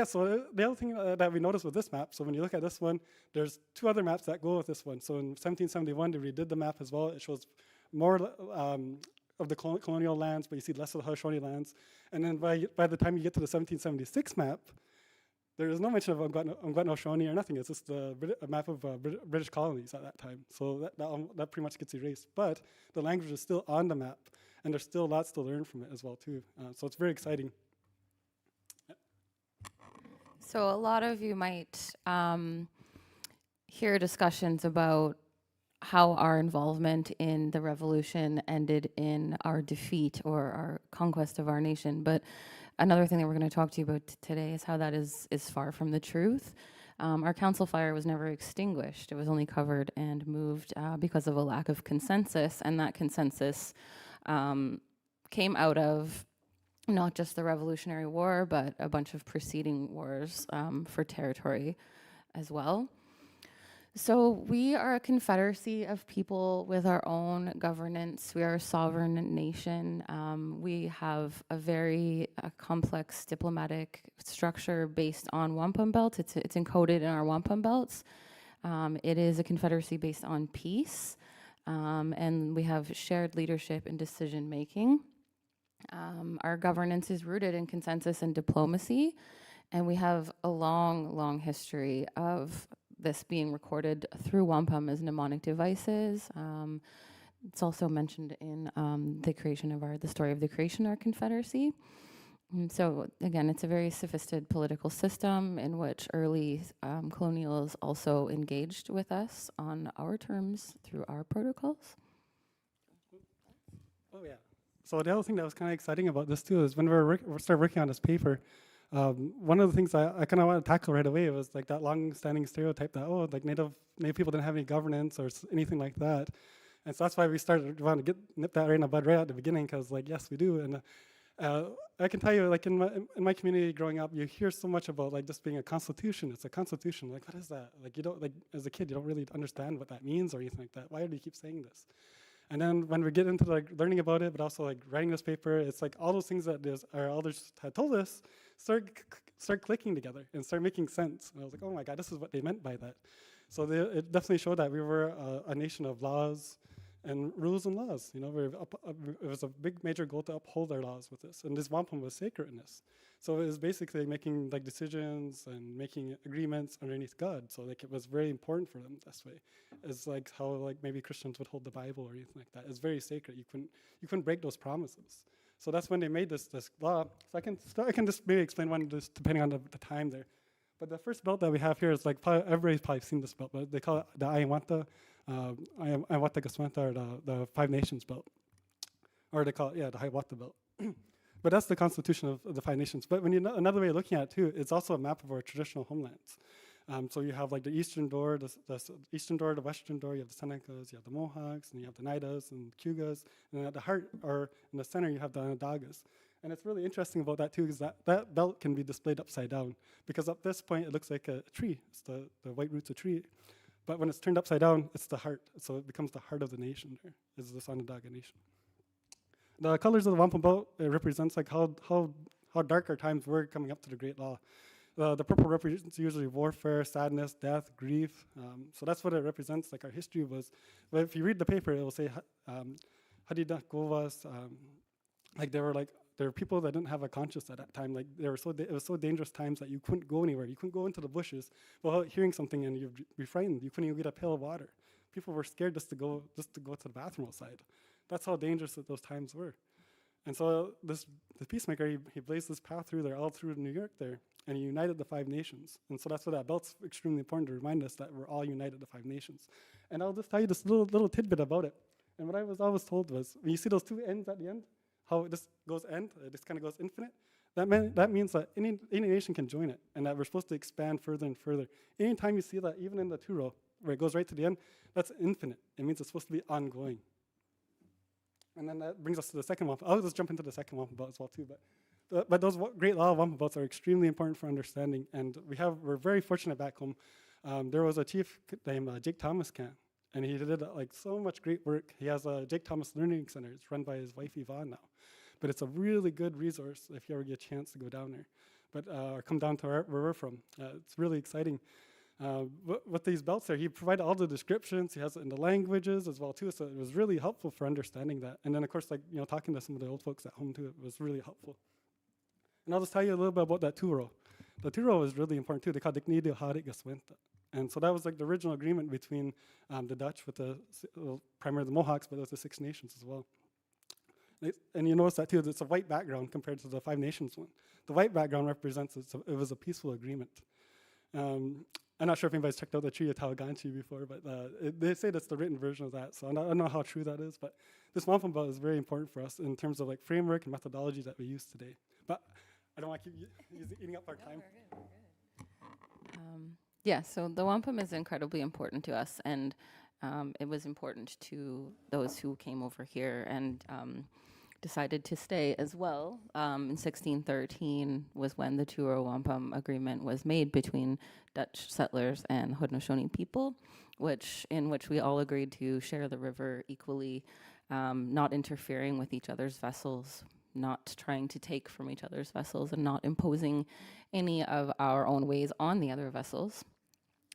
so the other thing that we noticed with this map, so when you look at this one, there's two other maps that go with this one. So in 1771, they redid the map as well. It shows more of the colonial lands, but you see less of the Haudenosaunee lands. And then by the time you get to the 1776 map, there is no mention of Haudenosaunee or nothing. It's just a map of British colonies at that time. So that pretty much gets erased. But the language is still on the map, and there's still lots to learn from it as well too. So it's very exciting. So a lot of you might hear discussions about how our involvement in the revolution ended in our defeat or our conquest of our nation. But another thing that we're going to talk to you about today is how that is far from the truth. Our council fire was never extinguished. It was only covered and moved because of a lack of consensus, and that consensus came out of not just the Revolutionary War, but a bunch of preceding wars for territory as well. So we are a confederacy of people with our own governance. We are a sovereign nation. We have a very complex diplomatic structure based on wampum belts. It's encoded in our wampum belts. It is a confederacy based on peace, and we have shared leadership and decision making. Our governance is rooted in consensus and diplomacy, and we have a long, long history of this being recorded through wampum as mnemonic devices. It's also mentioned in the story of the creation of our confederacy. And so again, it's a very sophisticated political system in which early colonials also engaged with us on our terms through our protocols. Oh yeah. So the other thing that was kind of exciting about this too is when we started working on this paper, one of the things I kind of want to tackle right away was like that long-standing stereotype that, like Native people didn't have any governance or anything like that. And so that's why we started wanting to nip that right in the bud right at the beginning, because like, yes, we do. And I can tell you, like in my community growing up, you hear so much about like just being a constitution. It's a constitution. Like, what is that? Like, you don't, like as a kid, you don't really understand what that means or anything like that. Why do you keep saying this? And then when we get into like learning about it, but also like writing this paper, it's like all those things that our elders had told us start clicking together and start making sense. And I was like, oh my God, this is what they meant by that. So it definitely showed that we were a nation of laws and rules and laws. You know, it was a big major goal to uphold our laws with this. And this wampum was sacredness. So it was basically making like decisions and making agreements underneath God. So like it was very important for them this way. It's like how like maybe Christians would hold the Bible or anything like that. It's very sacred. You couldn't break those promises. So that's when they made this law. So I can just maybe explain one just depending on the time there. But the first belt that we have here is like everybody's probably seen this belt, but they call it the Ayawanta Gaswanta, or the Five Nations belt, or they call it the Hiawatha belt. But that's the constitution of the Five Nations. But when another way of looking at it too, it's also a map of our traditional homelands. So you have like the eastern door, the eastern door, the western door. You have the Senecas, you have the Mohawks, and you have the Naidas and Cayugas, and then at the heart or in the center you have the Onondagas. And it's really interesting about that too, is that belt can be displayed upside down, because at this point it looks like a tree. It's the white roots of a tree. But when it's turned upside down, it's the heart. So it becomes the heart of the nation there, is this Onondaga nation. The colors of the wampum belt, it represents like how dark our times were coming up to the Great Law. The purple represents usually warfare, sadness, death, grief. So that's what it represents, like our history was. But if you read the paper, it will say, Hadidak Govas, like there were people that didn't have a conscience at that time. Like it was so dangerous times that you couldn't go anywhere. You couldn't go into the bushes without hearing something and you'd be frightened. You couldn't even get a pail of water. People were scared just to go to the bathroom outside. That's how dangerous those times were. And so the peacemaker, he blazed this path through there, all through New York there, and he united the Five Nations. And so that's why that belt's extremely important to remind us that we're all united, the Five Nations. And I'll just tell you this little tidbit about it. And what I was always told was, when you see those two ends at the end, how this goes this kind of goes infinite, that means that any nation can join it, and that we're supposed to expand further and further. Anytime you see that, even in the two-row, where it goes right to the end, that's infinite. It means it's supposed to be ongoing. And then that brings us to the second wampum. I'll just jump into the second wampum belt as well too. But those Great Law wampum belts are extremely important for understanding. And we're very fortunate back home. There was a chief named Jake Thomas Camp, and he did like so much great work. He has a Jake Thomas Learning Center. It's run by his wife Yvonne now. but it's a really good resource if you ever get a chance to go down there. But or come down to where we're from. It's really exciting. With these belts there, he provided all the descriptions. He has it in the languages as well too. So it was really helpful for understanding that. And then of course, like talking to some of the old folks at home too, it was really helpful. And I'll just tell you a little bit about that turo. The turo is really important too. They call it Gaswenta. And so that was like the original agreement between the Dutch with primarily the Mohawks, but it was the Six Nations as well. And you notice that too, it's a white background compared to the Five Nations one. The white background represents it was a peaceful agreement. I'm not sure if anybody's checked out the Treaty of Tawaganchi before, but they say that's the written version of that. So I don't know how true that is, but this wampum belt is very important for us in terms of like framework and methodology that we use today. But I don't want to keep eating up our time. Yeah, so the wampum is incredibly important to us, and it was important to those who came over here and decided to stay as well. In 1613 was when the Truro Wampum Agreement was made between Dutch settlers and Haudenosaunee people, in which we all agreed to share the river equally, not interfering with each other's vessels, not trying to take from each other's vessels, and not imposing any of our own ways on the other vessels.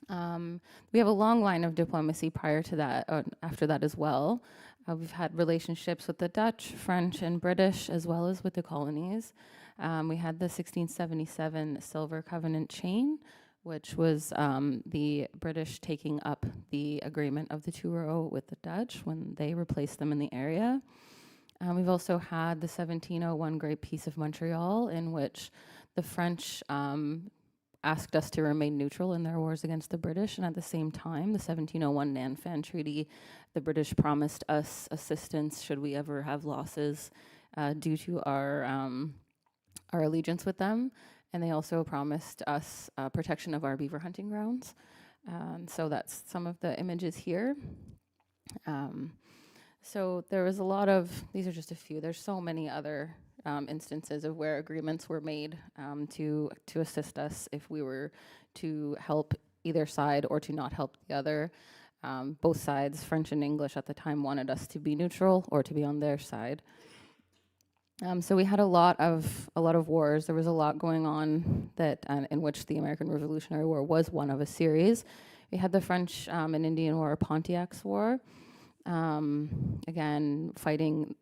We have a long line of diplomacy prior to that, after that as well. We've had relationships with the Dutch, French, and British, as well as with the colonies. We had the 1677 Silver Covenant chain, which was the British taking up the agreement of the Truro with the Dutch when they replaced them in the area. We've also had the 1701 Great Peace of Montreal, in which the French asked us to remain neutral in their wars against the British, and at the same time, the 1701 Nanfan Treaty, the British promised us assistance should we ever have losses due to our allegiance with them, and they also promised us protection of our beaver hunting grounds. So that's some of the images here. So there was a lot of, these are just a few, there's so many other instances of where agreements were made to assist us if we were to help either side or to not help the other. Both sides, French and English at the time, wanted us to be neutral or to be on their side. So we had a lot of wars. There was a lot going on that in which the American Revolutionary War was one of a series. We had the French and Indian War, Pontiac's War. Again, fighting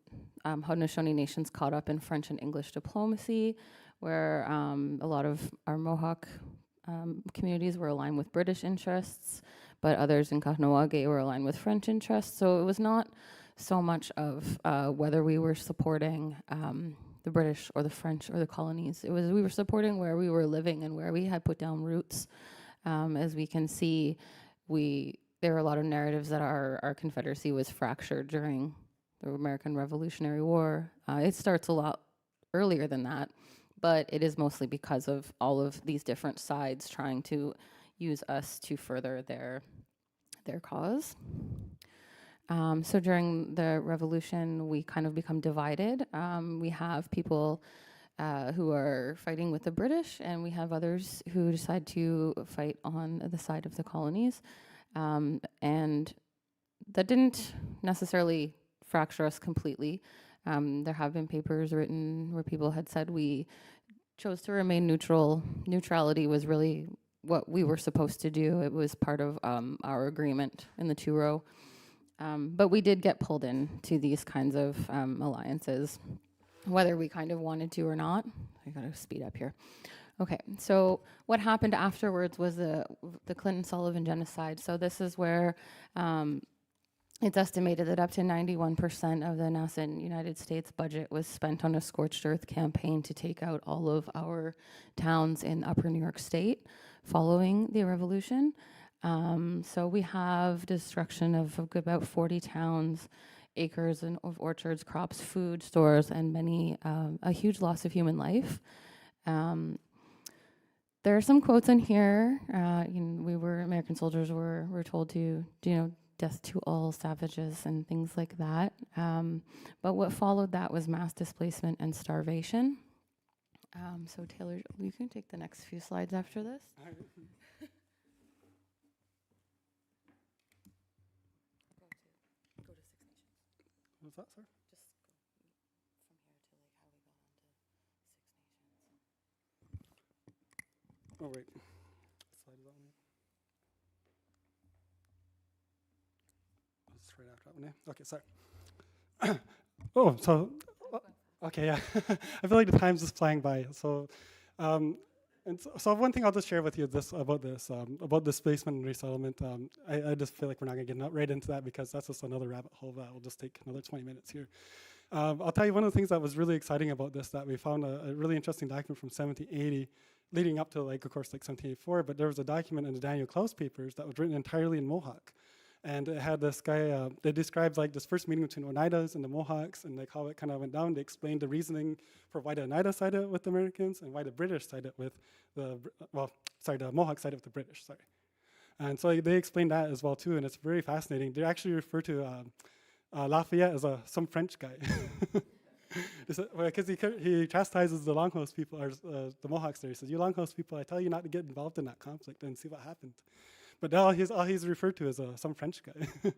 Haudenosaunee nations caught up in French and English diplomacy, where a lot of our Mohawk communities were aligned with British interests, but others in Kahnawake were aligned with French interests. So it was not so much of whether we were supporting the British or the French or the colonies. It was we were supporting where we were living and where we had put down roots. As we can see, there are a lot of narratives that our Confederacy was fractured during the American Revolutionary War. It starts a lot earlier than that, but it is mostly because of all of these different sides trying to use us to further their cause. So during the Revolution, we kind of become divided. We have people who are fighting with the British, and we have others who decide to fight on the side of the colonies. And that didn't necessarily fracture us completely. There have been papers written where people had said we chose to remain neutral. Neutrality was really what we were supposed to do. It was part of our agreement in the Truro. But we did get pulled into these kinds of alliances, whether we kind of wanted to or not. I gotta speed up here. Okay, so what happened afterwards was the Clinton-Sullivan genocide. So this is where it's estimated that up to 91% of the nascent United States budget was spent on a scorched earth campaign to take out all of our towns in upper New York State following the Revolution. So we have destruction of about 40 towns, acres of orchards, crops, food stores, and a huge loss of human life. There are some quotes in here. American soldiers were told to, death to all savages and things like that. But what followed that was mass displacement and starvation. So Taylor, you can take the next few slides after this. What's that, sir? Oh, wait. Slide is on there. That's right after that one, yeah? Okay, sorry. Oh, so, okay, yeah. I feel like the time's just flying by. So, so one thing I'll just share with you about displacement and resettlement. I just feel like we're not going to get right into that because that's just another rabbit hole that will just take another 20 minutes here. I'll tell you one of the things that was really exciting about this, that we found a really interesting document from 1780, leading up to, like, of course, like 1784, but there was a document in the Daniel Klaus papers that was written entirely in Mohawk. And it had this guy, they described like this first meeting between Oneidas and the Mohawks and like how it kind of went down. They explained the reasoning for why the Oneida sided with the Americans and why the British sided with the Mohawk sided with the British, sorry. And so they explained that as well too, and it's very fascinating. They actually refer to Lafayette as some French guy. Because he chastises the Longhouse people, or the Mohawks there. He says, "You Longhouse people, I tell you not to get involved in that conflict and see what happened." But all he's referred to as some French guy.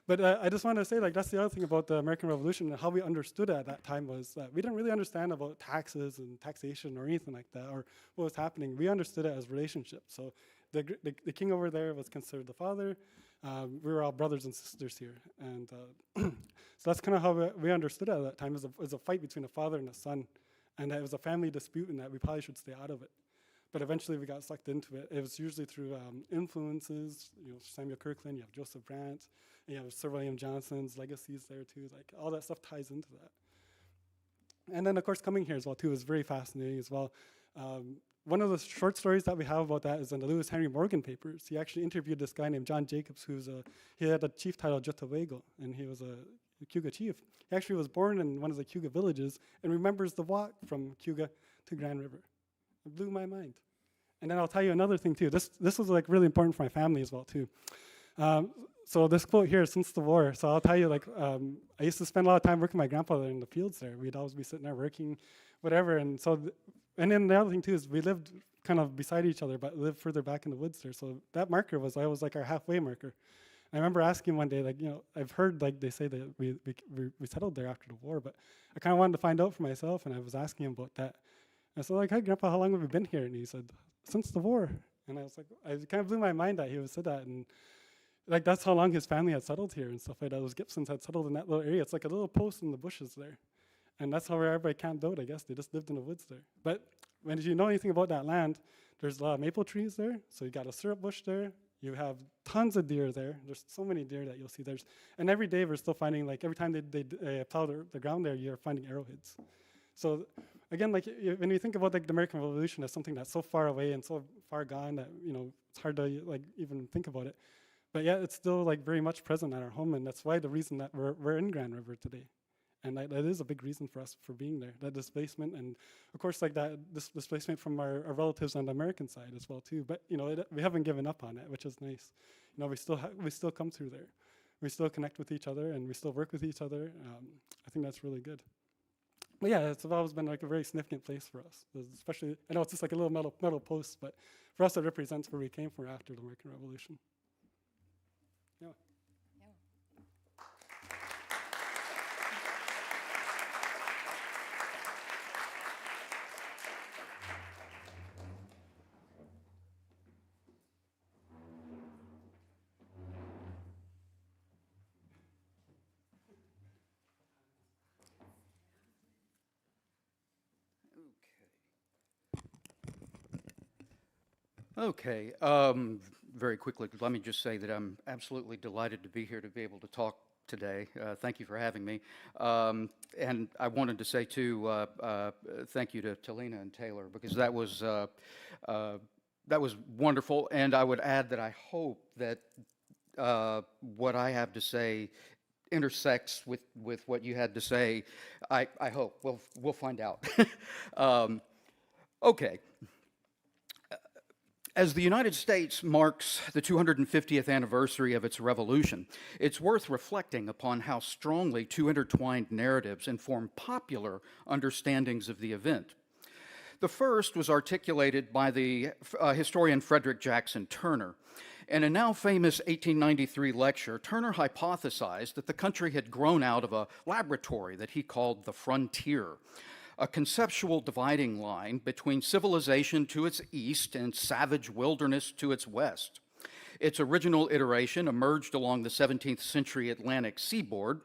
But I just want to say, like, that's the other thing about the American Revolution and how we understood it at that time was that we didn't really understand about taxes and taxation or anything like that, or what was happening. We understood it as relationships. So the king over there was considered the father. We were all brothers and sisters here. And so that's kind of how we understood it at that time. It was a fight between a father and a son. And it was a family dispute, and that we probably should stay out of it. But eventually we got sucked into it. It was usually through influences, Samuel Kirkland, you have Joseph Brant, and you have Sir William Johnson's Legacies there too. Like, all that stuff ties into that. And then, of course, coming here as well too is very fascinating as well. One of the short stories that we have about that is in the Lewis Henry Morgan papers. He actually interviewed this guy named John Jacobs, he had a chief title Jutawego, and he was a Cayuga chief. He actually was born in one of the Cayuga villages and remembers the walk from Cayuga to Grand River. It blew my mind. And then I'll tell you another thing too. This was like really important for my family as well too. So this quote here, since the war. So I'll tell you, like, I used to spend a lot of time working with my grandfather in the fields there. We'd always be sitting there working, whatever. And so, and then the other thing too is we lived kind of beside each other, but lived further back in the woods there. So that marker was always like our halfway marker. I remember asking one day, like, I've heard like they say that we settled there after the war, but I kind of wanted to find out for myself, and I was asking him about that. And so, like, "Hey, Grandpa, how long have you been here?" And he said, "Since the war." And I was like, I kind of blew my mind that he would say that. And like, that's how long his family had settled here and stuff like that. Those Gibsons had settled in that little area. It's like a little post in the bushes there. And that's how everybody camped out, I guess. They just lived in the woods there. But when you know anything about that land, there's a lot of maple trees there. So you got a syrup bush there. You have tons of deer there. There's so many deer that you'll see. And every day we're still finding, like, every time they plow the ground there, you're finding arrowheads. So again, like, when you think about, like, the American Revolution as something that's so far away and so far gone that, it's hard to, like, even think about it. But yeah, it's still, like, very much present at our home, and that's why the reason that we're in Grand River today. And that is a big reason for us for being there, that displacement, and of course, like, that displacement from our relatives on the American side as well too. But we haven't given up on it, which is nice. We still come through there. We still connect with each other, and we still work with each other. I think that's really good. But yeah, it's always been like a very significant place for us. Especially, I know it's just like a little metal post, but for us it represents where we came from after the American Revolution. Yeah. Okay, very quickly, let me just say that I'm absolutely delighted to be here to be able to talk today. Thank you for having me. And I wanted to say, too, thank you to Talina and Taylor, because that was wonderful. And I would add that I hope that what I have to say intersects with what you had to say. I hope. We'll find out. Okay. As the United States marks the 250th anniversary of its revolution, it's worth reflecting upon how strongly two intertwined narratives inform popular understandings of the event. The first was articulated by the historian Frederick Jackson Turner. In a now famous 1893 lecture, Turner hypothesized that the country had grown out of a laboratory that he called the frontier. a conceptual dividing line between civilization to its east and savage wilderness to its west. Its original iteration emerged along the 17th century Atlantic seaboard,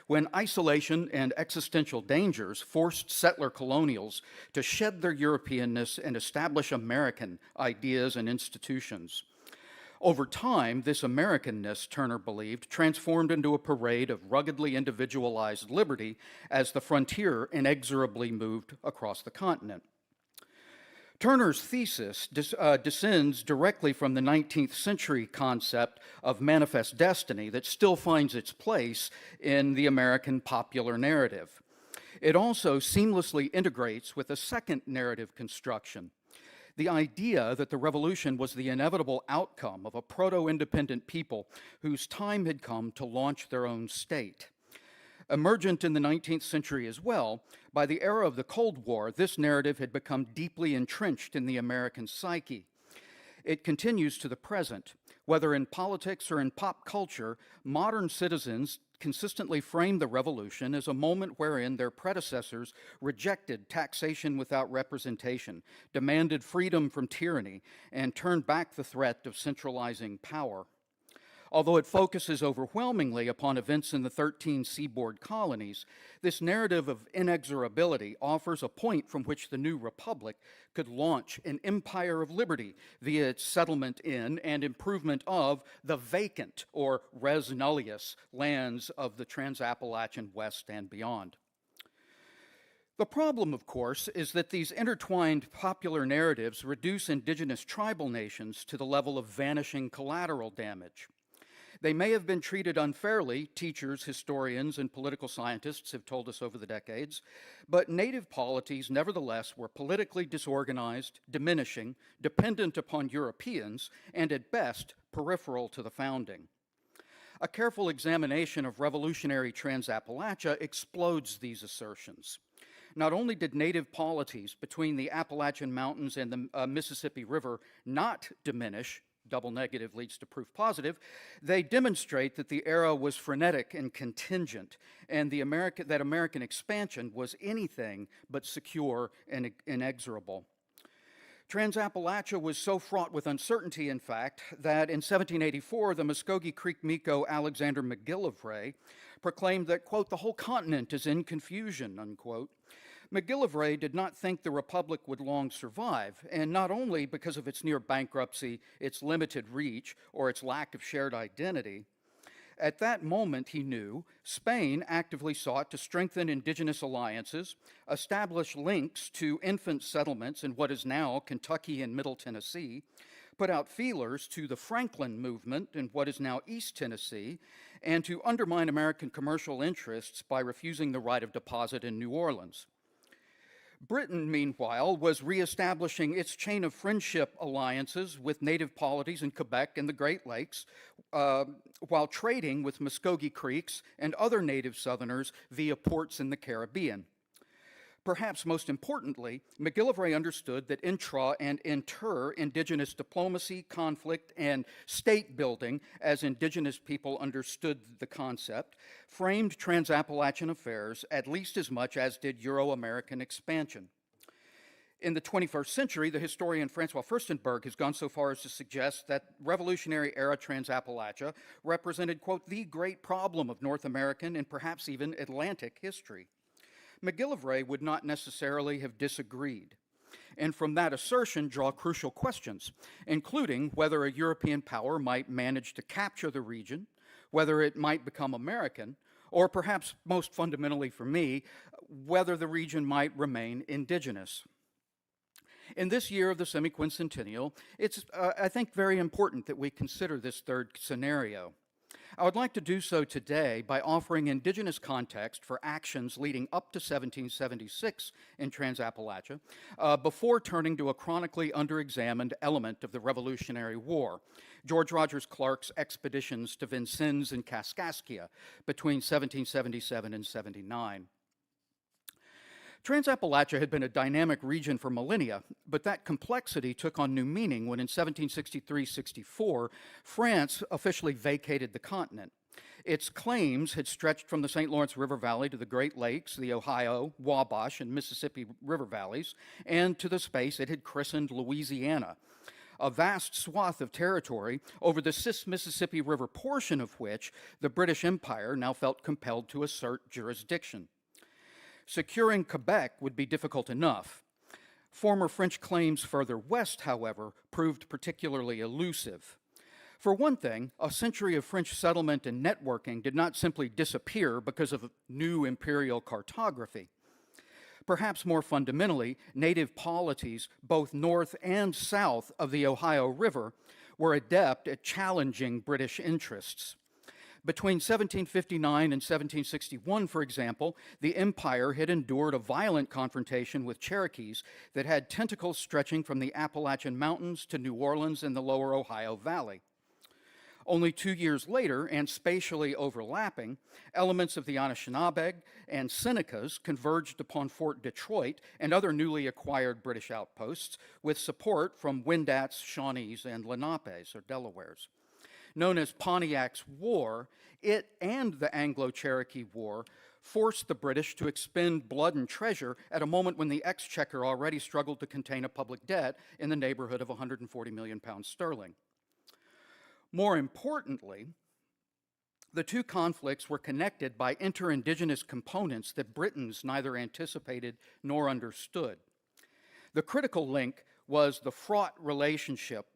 when isolation and existential dangers forced settler colonials to shed their Europeanness and establish American ideas and institutions. Over time, this Americanness, Turner believed, transformed into a parade of ruggedly individualized liberty as the frontier inexorably moved across the continent. Turner's thesis descends directly from the 19th century concept of manifest destiny that still finds its place in the American popular narrative. It also seamlessly integrates with a second narrative construction, the idea that the revolution was the inevitable outcome of a proto-independent people whose time had come to launch their own state. Emergent in the 19th century as well, by the era of the Cold War, this narrative had become deeply entrenched in the American psyche. It continues to the present. Whether in politics or in pop culture, modern citizens consistently frame the revolution as a moment wherein their predecessors rejected taxation without representation, demanded freedom from tyranny, and turned back the threat of centralizing power. Although it focuses overwhelmingly upon events in the 13 seaboard colonies, this narrative of inexorability offers a point from which the new republic could launch an empire of liberty via its settlement in and improvement of the vacant, or res nullius, lands of the Trans-Appalachian West and beyond. The problem, of course, is that these intertwined popular narratives reduce indigenous tribal nations to the level of vanishing collateral damage. They may have been treated unfairly, teachers, historians, and political scientists have told us over the decades, but native polities nevertheless were politically disorganized, diminishing, dependent upon Europeans, and at best, peripheral to the founding. A careful examination of revolutionary Trans-Appalachia explodes these assertions. Not only did native polities between the Appalachian Mountains and the Mississippi River not diminish, double negative leads to proof positive, they demonstrate that the era was frenetic and contingent, and that American expansion was anything but secure and inexorable. Trans-Appalachia was so fraught with uncertainty, in fact, that in 1784, the Muskogee Creek Miko Alexander McGillivray proclaimed that, quote, the whole continent is in confusion, unquote. McGillivray did not think the Republic would long survive, and not only because of its near bankruptcy, its limited reach, or its lack of shared identity. At that moment, he knew, Spain actively sought to strengthen indigenous alliances, establish links to infant settlements in what is now Kentucky and Middle Tennessee, put out feelers to the Franklin movement in what is now East Tennessee, and to undermine American commercial interests by refusing the right of deposit in New Orleans. Britain, meanwhile, was reestablishing its chain of friendship alliances with native polities in Quebec and the Great Lakes, while trading with Muskogee Creeks and other native Southerners via ports in the Caribbean. Perhaps most importantly, McGillivray understood that intra- and inter-indigenous diplomacy, conflict, and state building, as indigenous people understood the concept, framed Trans-Appalachian affairs at least as much as did Euro-American expansion. In the 21st century, the historian Francois Furstenberg has gone so far as to suggest that Revolutionary-era Trans-Appalachia represented, quote, the great problem of North American and perhaps even Atlantic history. McGillivray would not necessarily have disagreed, and from that assertion draw crucial questions, including whether a European power might manage to capture the region, whether it might become American, or perhaps most fundamentally for me, whether the region might remain indigenous. In this year of the semi-quincentennial, it's, I think, very important that we consider this third scenario. I would like to do so today by offering indigenous context for actions leading up to 1776 in Trans-Appalachia, before turning to a chronically underexamined element of the Revolutionary War, George Rogers Clark's expeditions to Vincennes and Kaskaskia between 1777 and 79. Trans-Appalachia had been a dynamic region for millennia, but that complexity took on new meaning when in 1763-64, France officially vacated the continent. Its claims had stretched from the St. Lawrence River Valley to the Great Lakes, the Ohio, Wabash, and Mississippi River valleys, and to the space it had christened Louisiana, a vast swath of territory over the Mississippi River portion of which the British Empire now felt compelled to assert jurisdiction. Securing Quebec would be difficult enough. Former French claims further west, however, proved particularly elusive. For one thing, a century of French settlement and networking did not simply disappear because of new imperial cartography. Perhaps more fundamentally, native polities, both north and south of the Ohio River, were adept at challenging British interests. Between 1759 and 1761, for example, the empire had endured a violent confrontation with Cherokees that had tentacles stretching from the Appalachian Mountains to New Orleans in the lower Ohio Valley. Only 2 years later, and spatially overlapping, elements of the Anishinaabeg and Senecas converged upon Fort Detroit and other newly acquired British outposts with support from Wyandots, Shawnees, and Lenapes, or Delawares. Known as Pontiac's War, it and the Anglo-Cherokee War forced the British to expend blood and treasure at a moment when the Exchequer already struggled to contain a public debt in the neighborhood of 140 million pounds sterling. More importantly, the two conflicts were connected by inter-indigenous components that Britons neither anticipated nor understood. The critical link was the fraught relationship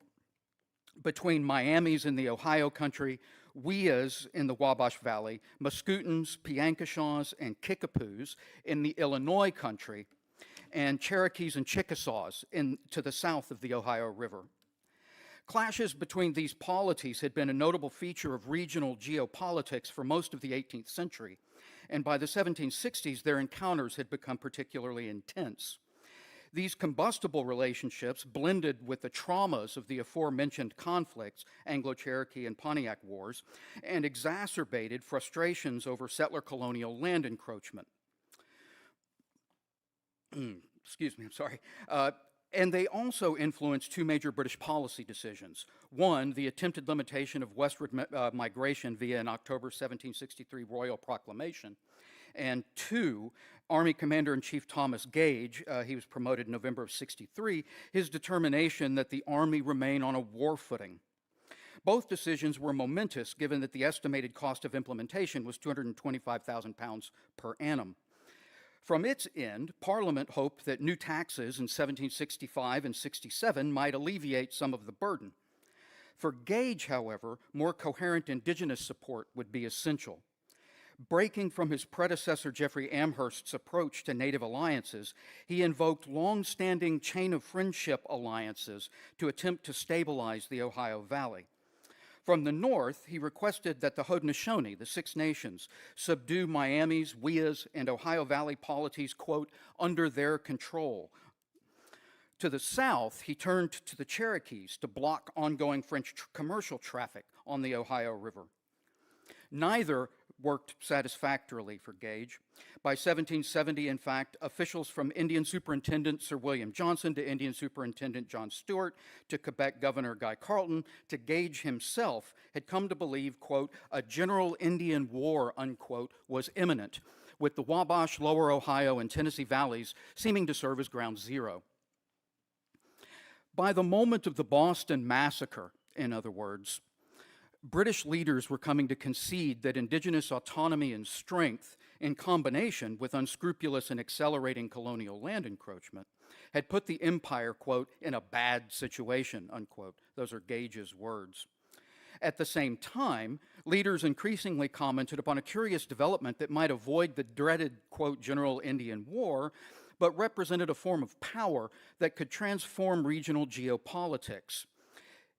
between Miamis in the Ohio country, Weas in the Wabash Valley, Mascoutins, Piankashaws, and Kickapoos in the Illinois country, and Cherokees and Chickasaws to the south of the Ohio River. Clashes between these polities had been a notable feature of regional geopolitics for most of the 18th century, and by the 1760s, their encounters had become particularly intense. These combustible relationships blended with the traumas of the aforementioned conflicts, Anglo-Cherokee and Pontiac Wars, and exacerbated frustrations over settler colonial land encroachment. Excuse me, I'm sorry. And they also influenced two major British policy decisions. One, the attempted limitation of westward migration via an October 1763 royal proclamation. And two, Army Commander-in-Chief Thomas Gage, he was promoted in November of '63, his determination that the Army remain on a war footing. Both decisions were momentous given that the estimated cost of implementation was £225,000 per annum. From its end, Parliament hoped that new taxes in 1765 and 67 might alleviate some of the burden. For Gage, however, more coherent indigenous support would be essential. Breaking from his predecessor Jeffrey Amherst's approach to native alliances, he invoked long-standing chain of friendship alliances to attempt to stabilize the Ohio Valley. From the north, he requested that the Haudenosaunee, the Six Nations, subdue Miami's, Weas, and Ohio Valley polities, quote, under their control. To the south, he turned to the Cherokees to block ongoing French commercial traffic on the Ohio River. Neither worked satisfactorily for Gage. By 1770, in fact, officials from Indian Superintendent Sir William Johnson to Indian Superintendent John Stuart to Quebec Governor Guy Carleton to Gage himself had come to believe, quote, a general Indian war, unquote, was imminent, with the Wabash, Lower Ohio, and Tennessee valleys seeming to serve as ground zero. By the moment of the Boston Massacre, in other words, British leaders were coming to concede that indigenous autonomy and strength, in combination with unscrupulous and accelerating colonial land encroachment, had put the empire, quote, in a bad situation, unquote. Those are Gage's words. At the same time, leaders increasingly commented upon a curious development that might avoid the dreaded, quote, general Indian war, but represented a form of power that could transform regional geopolitics.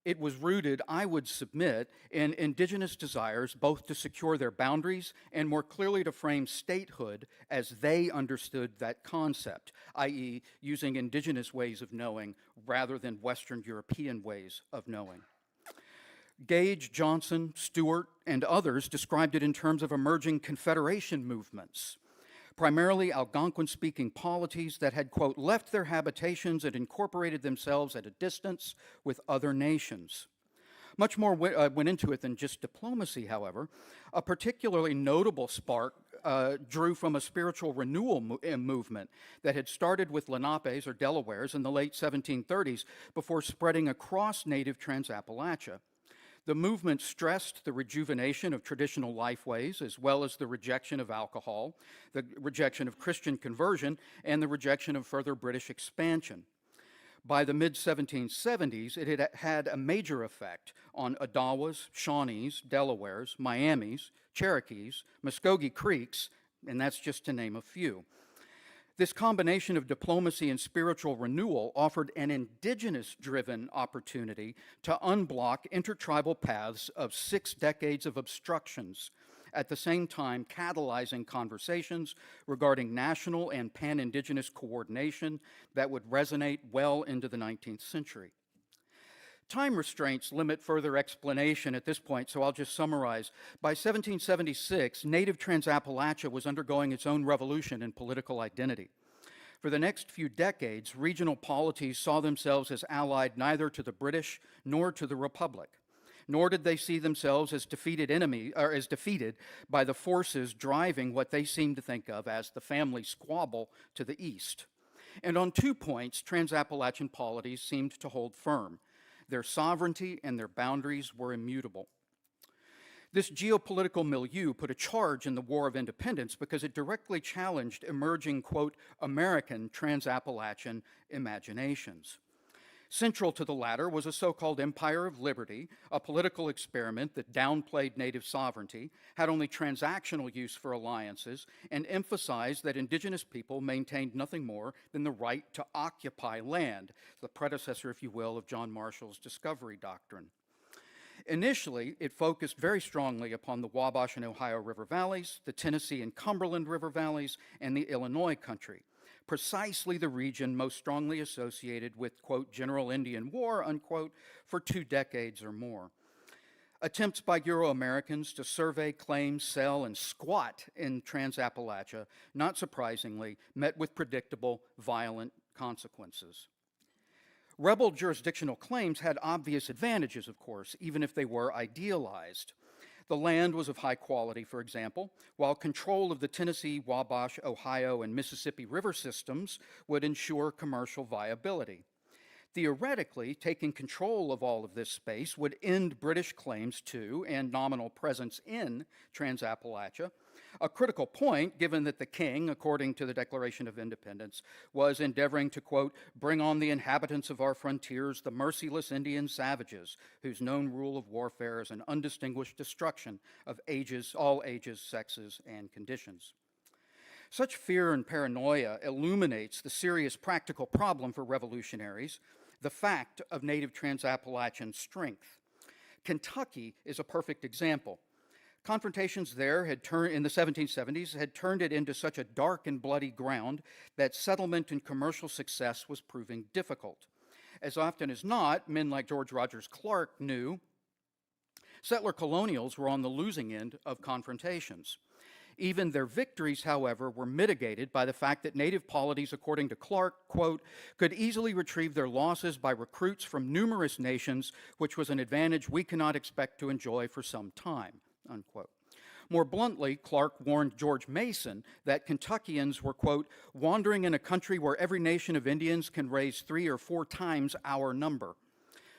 It was rooted, I would submit, in indigenous desires both to secure their boundaries and more clearly to frame statehood as they understood that concept, i.e., using indigenous ways of knowing rather than Western European ways of knowing. Gage, Johnson, Stuart, and others described it in terms of emerging confederation movements, primarily Algonquin-speaking polities that had, quote, left their habitations and incorporated themselves at a distance with other nations. Much more went into it than just diplomacy, however. A particularly notable spark drew from a spiritual renewal movement that had started with Lenapes or Delawares in the late 1730s before spreading across native Trans-Appalachia. The movement stressed the rejuvenation of traditional lifeways, as well as the rejection of alcohol, the rejection of Christian conversion, and the rejection of further British expansion. By the mid-1770s, it had had a major effect on Odawas, Shawnees, Delawares, Miamis, Cherokees, Muskogee Creeks, and that's just to name a few. This combination of diplomacy and spiritual renewal offered an indigenous-driven opportunity to unblock intertribal paths of 6 decades of obstructions, at the same time catalyzing conversations regarding national and pan-indigenous coordination that would resonate well into the 19th century. Time restraints limit further explanation at this point, so I'll just summarize. By 1776, native Trans-Appalachia was undergoing its own revolution in political identity. For the next few decades, regional polities saw themselves as allied neither to the British nor to the Republic, nor did they see themselves as defeated by the forces driving what they seemed to think of as the family squabble to the east. And on 2 points, Trans-Appalachian polities seemed to hold firm. Their sovereignty and their boundaries were immutable. This geopolitical milieu put a charge in the War of Independence because it directly challenged emerging, quote, American Trans-Appalachian imaginations. Central to the latter was a so-called Empire of Liberty, a political experiment that downplayed native sovereignty, had only transactional use for alliances, and emphasized that indigenous people maintained nothing more than the right to occupy land, the predecessor, if you will, of John Marshall's discovery doctrine. Initially, it focused very strongly upon the Wabash and Ohio River valleys, the Tennessee and Cumberland River valleys, and the Illinois country, precisely the region most strongly associated with, quote, General Indian War, unquote, for 2 decades or more. Attempts by Euro-Americans to survey, claim, sell, and squat in Trans-Appalachia, not surprisingly, met with predictable, violent consequences. Rebel jurisdictional claims had obvious advantages, of course, even if they were idealized. The land was of high quality, for example, while control of the Tennessee, Wabash, Ohio, and Mississippi river systems would ensure commercial viability. Theoretically, taking control of all of this space would end British claims to and nominal presence in Trans-Appalachia, a critical point given that the king, according to the Declaration of Independence, was endeavoring to, quote, bring on the inhabitants of our frontiers the merciless Indian savages, whose known rule of warfare is an undistinguished destruction of all ages, sexes, and conditions. Such fear and paranoia illuminates the serious practical problem for revolutionaries, the fact of native Trans-Appalachian strength. Kentucky is a perfect example. Confrontations there in the 1770s had turned it into such a dark and bloody ground that settlement and commercial success was proving difficult. As often as not, men like George Rogers Clark knew settler colonials were on the losing end of confrontations. Even their victories, however, were mitigated by the fact that native polities, according to Clark, quote, could easily retrieve their losses by recruits from numerous nations, which was an advantage we cannot expect to enjoy for some time, unquote. More bluntly, Clark warned George Mason that Kentuckians were, quote, wandering in a country where every nation of Indians can raise 3 or 4 times our number.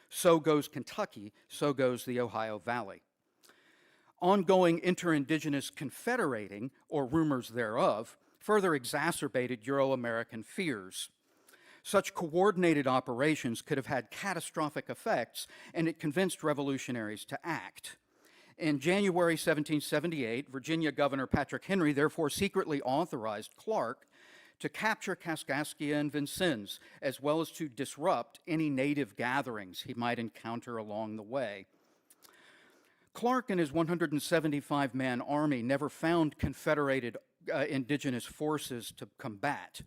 So goes Kentucky, so goes the Ohio Valley. Ongoing interindigenous confederating, or rumors thereof, further exacerbated Euro-American fears. Such coordinated operations could have had catastrophic effects, and it convinced revolutionaries to act. In January 1778, Virginia Governor Patrick Henry therefore secretly authorized Clark to capture Kaskaskia and Vincennes, as well as to disrupt any native gatherings he might encounter along the way. Clark and his 175-man army never found confederated indigenous forces to combat.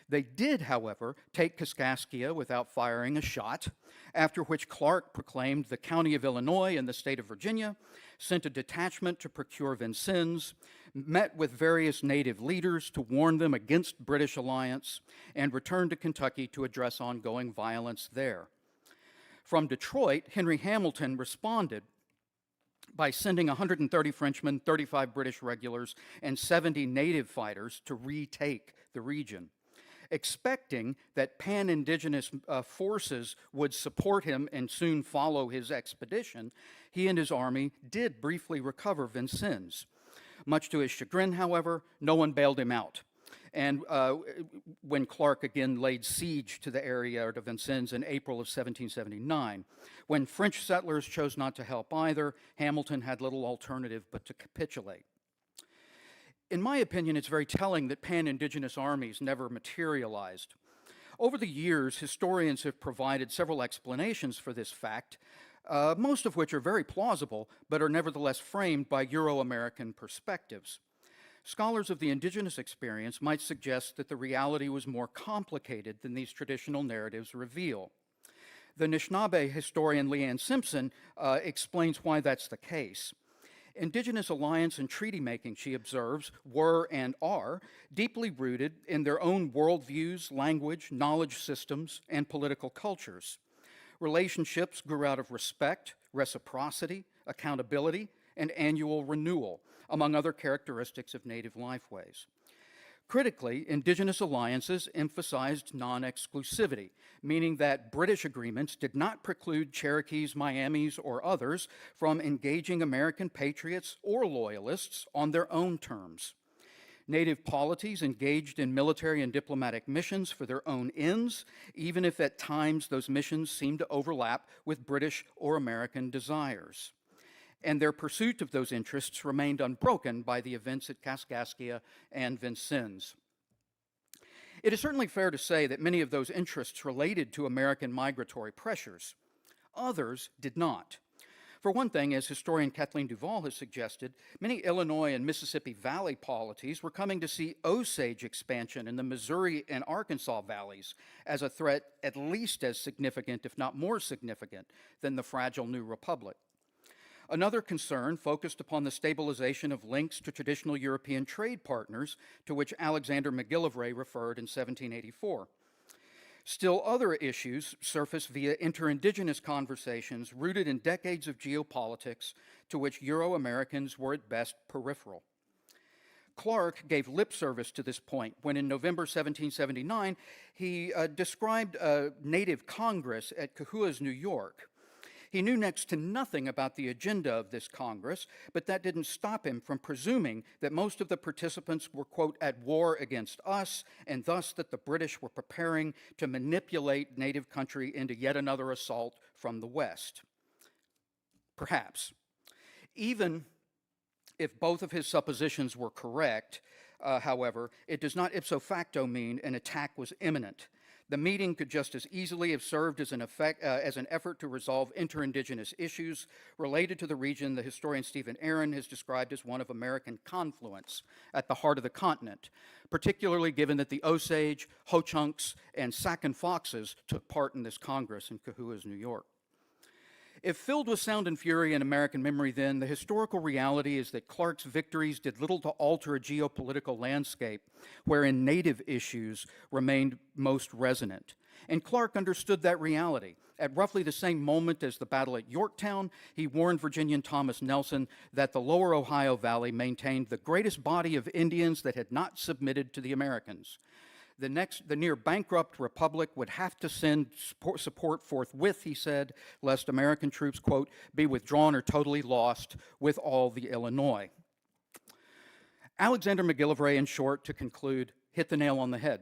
They did, however, take Kaskaskia without firing a shot, after which Clark proclaimed the county of Illinois and the state of Virginia, sent a detachment to procure Vincennes, met with various native leaders to warn them against British alliance, and returned to Kentucky to address ongoing violence there. From Detroit, Henry Hamilton responded by sending 130 Frenchmen, 35 British regulars, and 70 native fighters to retake the region. Expecting that pan-indigenous forces would support him and soon follow his expedition, he and his army did briefly recover Vincennes. Much to his chagrin, however, no one bailed him out. And when Clark again laid siege to the area, or to Vincennes, in April of 1779, when French settlers chose not to help either, Hamilton had little alternative but to capitulate. In my opinion, it's very telling that pan-indigenous armies never materialized. Over the years, historians have provided several explanations for this fact, most of which are very plausible, but are nevertheless framed by Euro-American perspectives. Scholars of the indigenous experience might suggest that the reality was more complicated than these traditional narratives reveal. The Anishinaabe historian Leanne Simpson explains why that's the case. Indigenous alliance and treaty making, she observes, were and are deeply rooted in their own worldviews, language, knowledge systems, and political cultures. Relationships grew out of respect, reciprocity, accountability, and annual renewal, among other characteristics of native lifeways. Critically, indigenous alliances emphasized non-exclusivity, meaning that British agreements did not preclude Cherokees, Miamis, or others from engaging American patriots or loyalists on their own terms. Native polities engaged in military and diplomatic missions for their own ends, even if at times those missions seemed to overlap with British or American desires. And their pursuit of those interests remained unbroken by the events at Kaskaskia and Vincennes. It is certainly fair to say that many of those interests related to American migratory pressures. Others did not. For one thing, as historian Kathleen Duvall has suggested, many Illinois and Mississippi Valley polities were coming to see Osage expansion in the Missouri and Arkansas valleys as a threat at least as significant, if not more significant, than the fragile new republic. Another concern focused upon the stabilization of links to traditional European trade partners, to which Alexander McGillivray referred in 1784. Still other issues surfaced via interindigenous conversations rooted in decades of geopolitics to which Euro-Americans were at best peripheral. Clark gave lip service to this point when in November 1779 he described a native congress at Kahuas, New York. He knew next to nothing about the agenda of this Congress, but that didn't stop him from presuming that most of the participants were, quote, at war against us, and thus that the British were preparing to manipulate native country into yet another assault from the West. Perhaps. Even if both of his suppositions were correct, however, it does not ipso facto mean an attack was imminent. The meeting could just as easily have served as an effort to resolve interindigenous issues related to the region the historian Stephen Aaron has described as one of American confluence at the heart of the continent, particularly given that the Osage, Ho-Chunks, and Sac and Foxes took part in this Congress in Kahuas, New York. If filled with sound and fury in American memory then, the historical reality is that Clark's victories did little to alter a geopolitical landscape wherein native issues remained most resonant. And Clark understood that reality. At roughly the same moment as the battle at Yorktown, he warned Virginian Thomas Nelson that the lower Ohio Valley maintained the greatest body of Indians that had not submitted to the Americans. The near bankrupt republic would have to send support forthwith, he said, lest American troops, quote, be withdrawn or totally lost with all the Illinois. Alexander McGillivray, in short, to conclude, hit the nail on the head.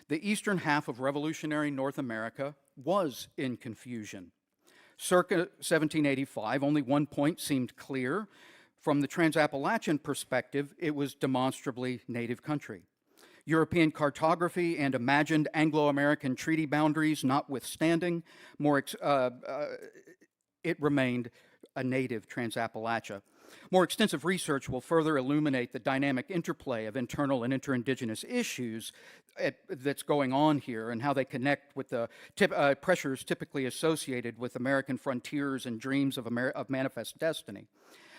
The eastern half of revolutionary North America was in confusion. Circa 1785, only one point seemed clear. From the Trans-Appalachian perspective, it was demonstrably native country. European cartography and imagined Anglo-American treaty boundaries notwithstanding, it remained a native Trans-Appalachia. More extensive research will further illuminate the dynamic interplay of internal and interindigenous issues that's going on here and how they connect with the pressures typically associated with American frontiers and dreams of manifest destiny.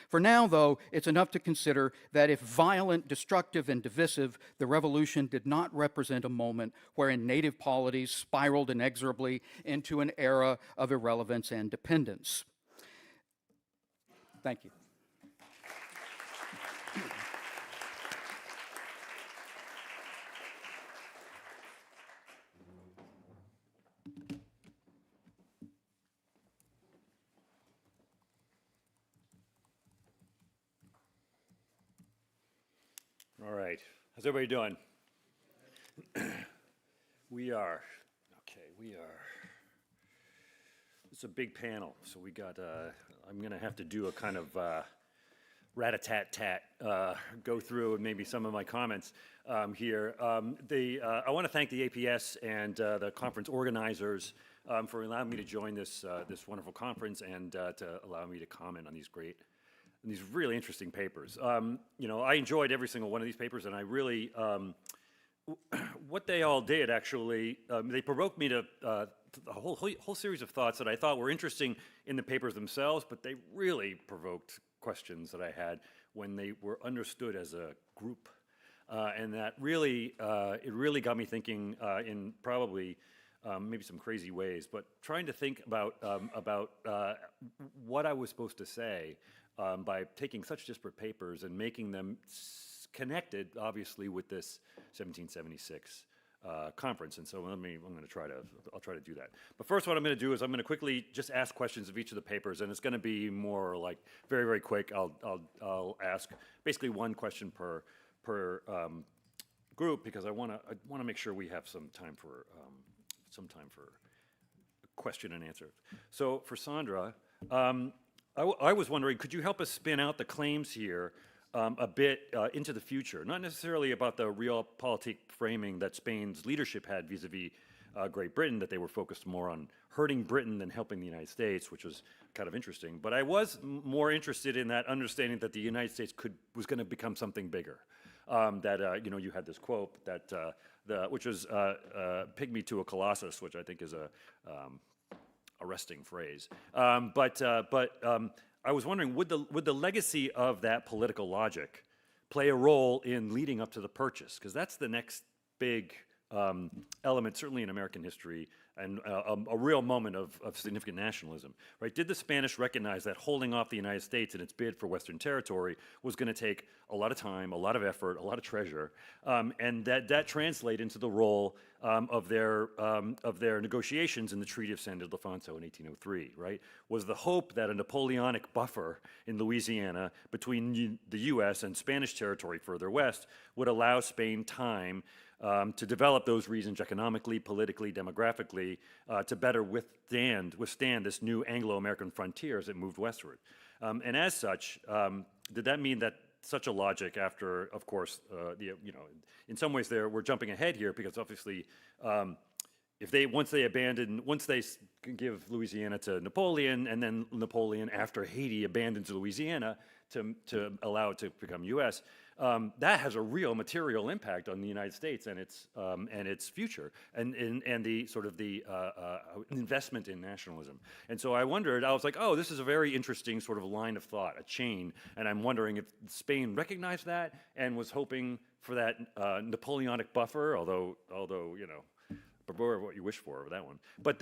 For now, though, it's enough to consider that if violent, destructive, and divisive, the revolution did not represent a moment wherein native polities spiraled inexorably into an era of irrelevance and dependence. Thank you. All right. How's everybody doing? We are. It's a big panel, so we got, I'm going to have to do a kind of rat-a-tat-tat, go through and maybe some of my comments here. I want to thank the APS and the conference organizers for allowing me to join this, this wonderful conference and to allow me to comment on these these really interesting papers. You know, I enjoyed every single one of these papers, and I really, what they all did actually, they provoked me to a whole series of thoughts that I thought were interesting in the papers themselves, but they really provoked questions that I had when they were understood as a group. And that really, it really got me thinking in probably maybe some crazy ways, but trying to think about what I was supposed to say by taking such disparate papers and making them connected, obviously, with this 1776 conference. And so I'll try to do that. But first, what I'm going to do is I'm going to quickly just ask questions of each of the papers, and it's going to be more like very, very quick. I'll ask basically one question per group, because I want to make sure we have some time for question and answer. So for Sandra, I was wondering, could you help us spin out the claims here a bit into the future? Not necessarily about the realpolitik framing that Spain's leadership had vis-a-vis Great Britain, that they were focused more on hurting Britain than helping the United States, which was kind of interesting. But I was more interested in that understanding that the United States was going to become something bigger. That you know, you had this quote that which was "pygmy to a colossus," which I think is a arresting phrase. But I was wondering, would the legacy of that political logic play a role in leading up to the purchase? Because that's the next big element, certainly in American history, and a real moment of significant nationalism, right? Did the Spanish recognize that holding off the United States in its bid for Western territory was going to take a lot of time, a lot of effort, a lot of treasure, and that translate into the role of their negotiations in the Treaty of San Ildefonso in 1803, right? Was the hope that a Napoleonic buffer in Louisiana between the U.S. and Spanish territory further west would allow Spain time to develop those regions economically, politically, demographically, to better withstand this new Anglo-American frontier as it moved westward. And as such, did that mean that such a logic after, of course, you know, in some ways we're jumping ahead here, because obviously once they give Louisiana to Napoleon, and then Napoleon, after Haiti, abandons Louisiana to allow it to become U.S., that has a real material impact on the United States and its future, and the sort of the investment in nationalism. And so I was like, oh, this is a very interesting sort of line of thought, a chain, and I'm wondering if Spain recognized that and was hoping for that Napoleonic buffer, although you know, beware what you wish for with that one. But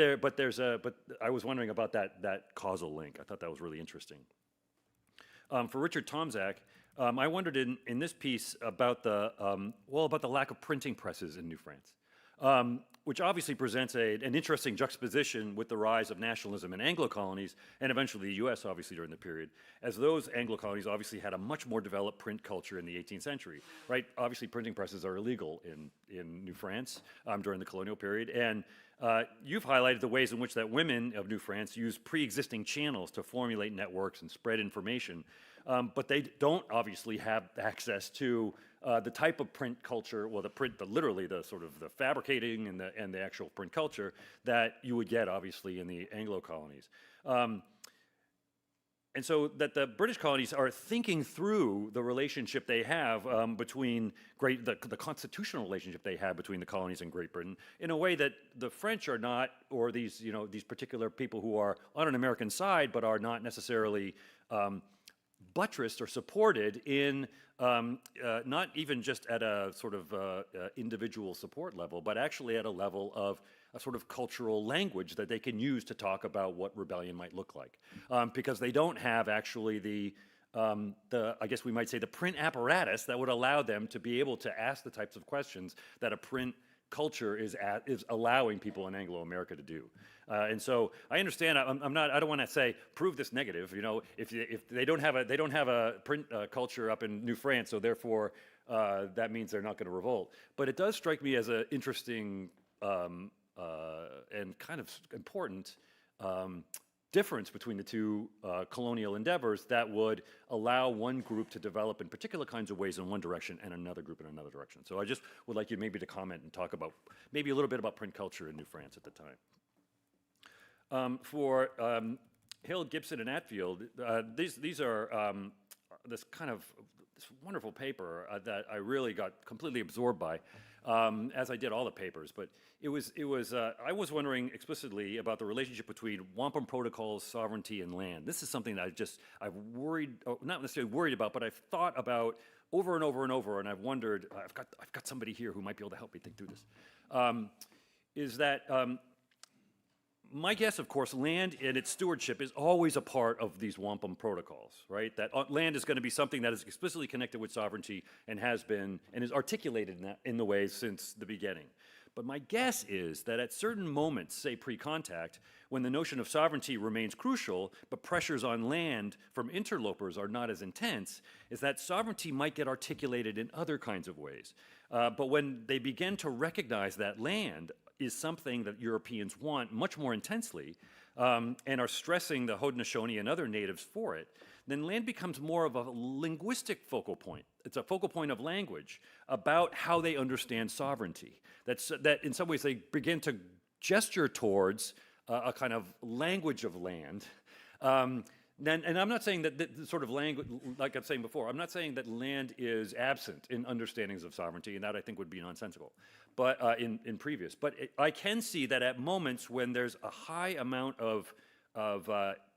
I was wondering about that causal link. I thought that was really interesting. For Richard Tomczak, I wondered in this piece about about the lack of printing presses in New France, which obviously presents an interesting juxtaposition with the rise of nationalism in Anglo colonies, and eventually the U.S. obviously during the period, as those Anglo colonies obviously had a much more developed print culture in the 18th century, right? Obviously printing presses are illegal in New France during the colonial period, and you've highlighted the ways in which that women of New France use pre-existing channels to formulate networks and spread information, but they don't obviously have access to the type of print culture, well, literally the sort of the fabricating and the actual print culture that you would get obviously in the Anglo colonies. And so that the British colonies are thinking through the relationship they have between the constitutional relationship they have between the colonies and Great Britain in a way that the French are not, or these, you know, these particular people who are on an American side but are not necessarily buttressed or supported in not even just at a sort of individual support level, but actually at a level of a sort of cultural language that they can use to talk about what rebellion might look like. Because they don't have actually the, I guess we might say, the print apparatus that would allow them to be able to ask the types of questions that a print culture is allowing people in Anglo-America to do. And so I understand. I don't want to say prove this negative. You know, if they don't have a print culture up in New France, so therefore that means they're not going to revolt. But it does strike me as an interesting and kind of important difference between the two colonial endeavors that would allow one group to develop in particular kinds of ways in one direction and another group in another direction. So I just would like you maybe to comment and talk about maybe a little bit about print culture in New France at the time. For Hill, Gibson, and Atfield, these are this wonderful paper that I really got completely absorbed by, as I did all the papers. But I was wondering explicitly about the relationship between wampum protocols, sovereignty, and land. This is something that I've worried, not necessarily worried about, but I've thought about over and over and over, and I've wondered. I've got somebody here who might be able to help me think through this. Is that my guess, of course, land and its stewardship is always a part of these wampum protocols, right? That land is going to be something that is explicitly connected with sovereignty and has been and is articulated in the ways since the beginning. But my guess is that at certain moments, say pre-contact, when the notion of sovereignty remains crucial, but pressures on land from interlopers are not as intense, is that sovereignty might get articulated in other kinds of ways. But when they begin to recognize that land is something that Europeans want much more intensely, and are stressing the Haudenosaunee and other natives for it, then land becomes more of a linguistic focal point. It's a focal point of language about how they understand sovereignty. That in some ways they begin to gesture towards a kind of language of land. And I'm not saying that sort of language, like I was saying before, I'm not saying that land is absent in understandings of sovereignty, and that I think would be nonsensical, but in previous. But I can see that at moments when there's a high amount of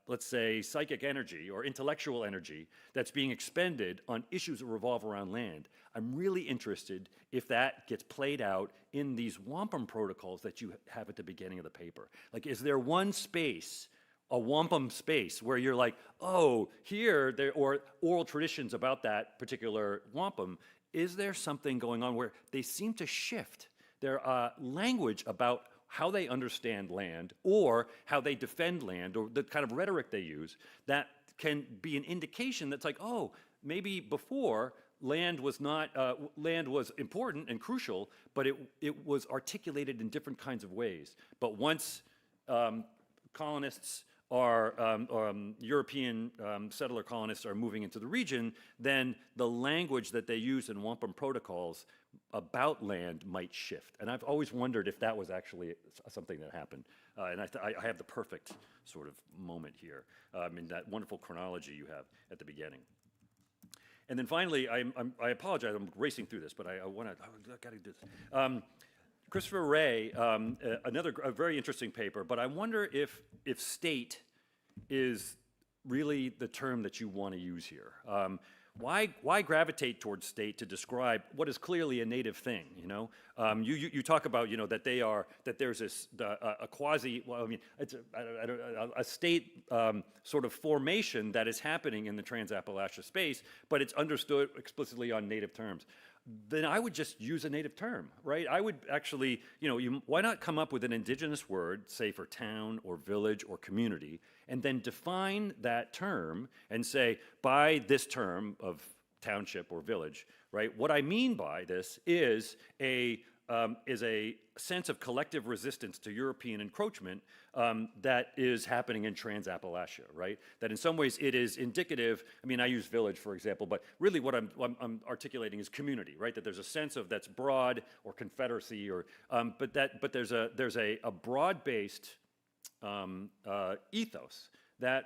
let's say, psychic energy or intellectual energy that's being expended on issues that revolve around land, I'm really interested if that gets played out in these wampum protocols that you have at the beginning of the paper. Like, is there one space, a wampum space, where you're like, oh, here, or oral traditions about that particular wampum, is there something going on where they seem to shift their language about how they understand land or how they defend land or the kind of rhetoric they use that can be an indication that's like, oh, maybe before land was not, land was important and crucial, but it was articulated in different kinds of ways. But once colonists are, European settler colonists are moving into the region, then the language that they use in wampum protocols about land might shift. And I've always wondered if that was actually something that happened. And I have the perfect sort of moment here in that wonderful chronology you have at the beginning. And then finally, I apologize, I'm racing through this, but I got to do this. Christopher Wray, a very interesting paper, but I wonder if state is really the term that you want to use here. Why gravitate towards state to describe what is clearly a native thing? You know, you talk about that there's this a quasi. Well, I mean, it's a state sort of formation that is happening in the Trans-Appalachia space, but it's understood explicitly on native terms. Then I would just use a native term, right? I would actually, why not come up with an indigenous word, say for town or village or community, and then define that term and say, by this term of township or village, right? What I mean by this is a sense of collective resistance to European encroachment that is happening in Trans-Appalachia, right? That in some ways it is indicative. I mean, I use village, for example, but really what I'm articulating is community, right? That there's a sense of that's broad or confederacy, or but there's a broad-based ethos that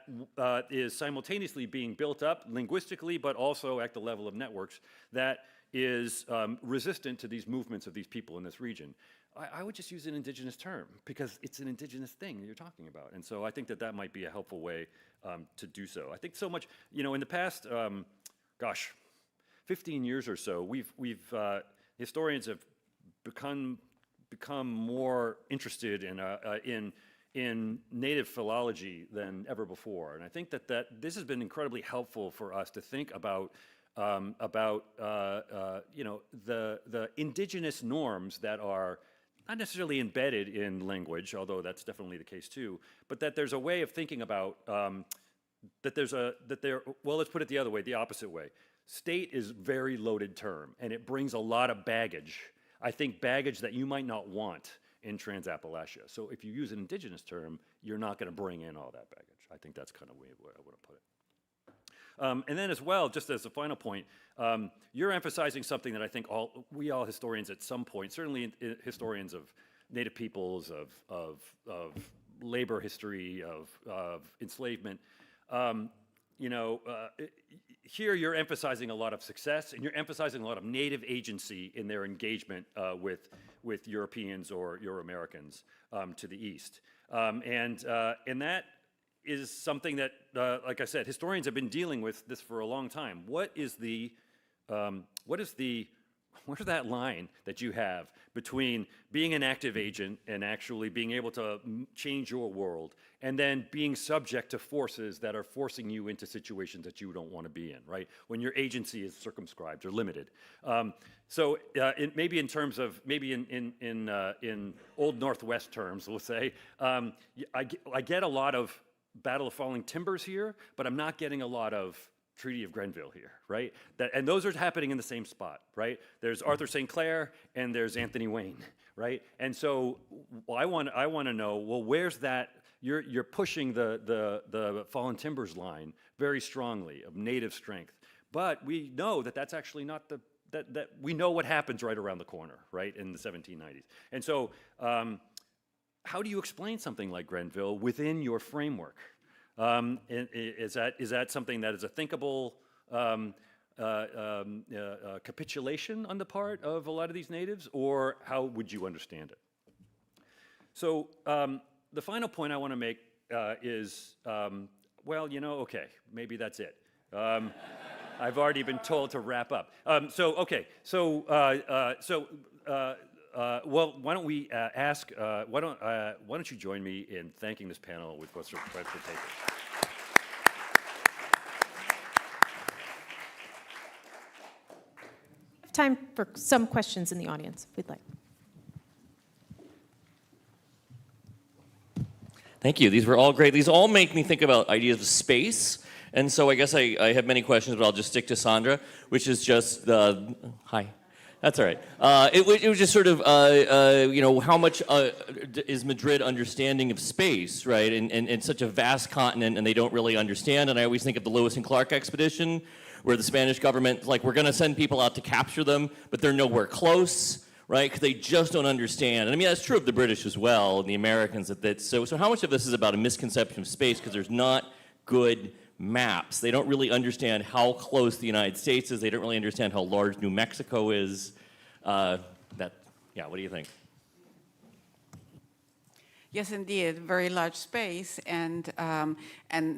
is simultaneously being built up linguistically, but also at the level of networks that is resistant to these movements of these people in this region. I would just use an indigenous term because it's an indigenous thing that you're talking about. And so I think that that might be a helpful way to do so. I think so much, you know, in the past, 15 years or so, historians have become more interested in native philology than ever before. And I think that this has been incredibly helpful for us to think about you know, the indigenous norms that are not necessarily embedded in language, although that's definitely the case too, but that there's a way of thinking about well, let's put it the other way, the opposite way. State is a very loaded term, and it brings a lot of baggage. I think baggage that you might not want in Trans-Appalachia. So if you use an indigenous term, you're not going to bring in all that baggage. I think that's kind of the way I want to put it. And then as well, just as a final point, you're emphasizing something that I think we all historians at some point, certainly historians of Native peoples, of labor history, of enslavement, you know, here you're emphasizing a lot of success, and you're emphasizing a lot of Native agency in their engagement with Europeans or Euro-Americans to the east. And that is something that, like I said, historians have been dealing with this for a long time. Where's that line that you have between being an active agent and actually being able to change your world, and then being subject to forces that are forcing you into situations that you don't want to be in, right? When your agency is circumscribed or limited. So maybe in terms of, maybe in Old Northwest terms, we'll say, I get a lot of Battle of Falling Timbers here, but I'm not getting a lot of Treaty of Grenville here, right? And those are happening in the same spot, right? There's Arthur St. Clair and there's Anthony Wayne, right? And so I want to know, well, where's that? You're pushing the Fallen Timbers line very strongly of Native strength, but we know that that's actually not that we know what happens right around the corner, right, in the 1790s. And so how do you explain something like Grenville within your framework? Is that something that is a thinkable capitulation on the part of a lot of these natives, or how would you understand it? So the final point I want to make is, well, you know, okay, maybe that's it. I've already been told to wrap up. Well, why don't we ask? Why don't you join me in thanking this panel with what's required for taking? Time for some questions in the audience, if we'd like. Thank you. These were all great. These all make me think about ideas of space. And so I guess I have many questions, but I'll just stick to Sandra, which is just the, hi. That's all right. It was just sort of, you know, how much is Madrid understanding of space, right? And such a vast continent, and they don't really understand. And I always think of the Lewis and Clark expedition, where the Spanish government, like, we're going to send people out to capture them, but they're nowhere close, right? Because they just don't understand. And I mean, that's true of the British as well, and the Americans. So how much of this is about a misconception of space? Because there's not good maps. They don't really understand how close the United States is. They don't really understand how large New Mexico is. Yeah, what do you think? Yes, indeed, very large space, and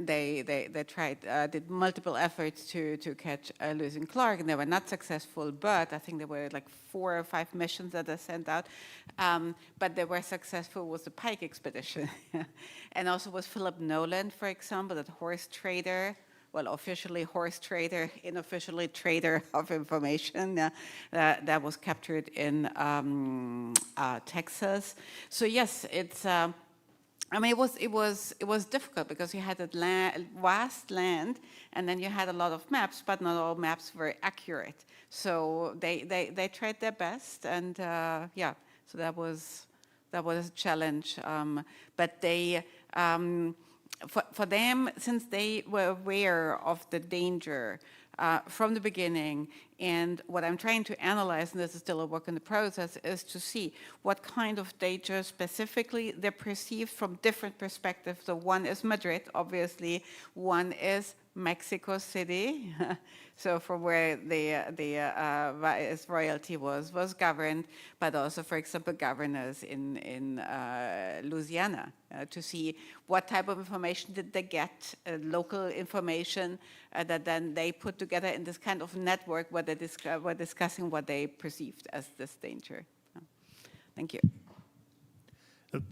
they tried, did multiple efforts to catch Lewis and Clark, and they were not successful. But I think there were like 4 or 5 missions that they sent out, but they were successful with the Pike expedition, and also with Philip Nolan, for example, that horse trader. Well, officially horse trader, unofficially trader of information that was captured in Texas. So yes, it's. I mean, it was difficult because you had that vast land, and then you had a lot of maps, but not all maps were accurate. So they tried their best, and yeah, so that was a challenge. But they. For them, since they were aware of the danger from the beginning, And what I'm trying to analyze, and this is still a work in the process, is to see what kind of data specifically they're perceived from different perspectives. So one is Madrid, obviously. One is Mexico City, so from where the royalty was governed, but also, for example, governors in Louisiana, to see what type of information did they get, local information that then they put together in this kind of network where they were discussing what they perceived as this danger. Thank you.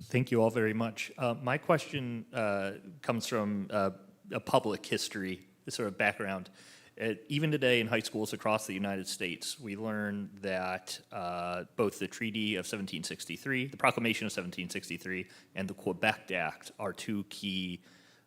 Thank you all very much. My question comes from a public history sort of background. Even today in high schools across the United States, we learn that both the Treaty of 1763, the Proclamation of 1763, and the Quebec Act are two key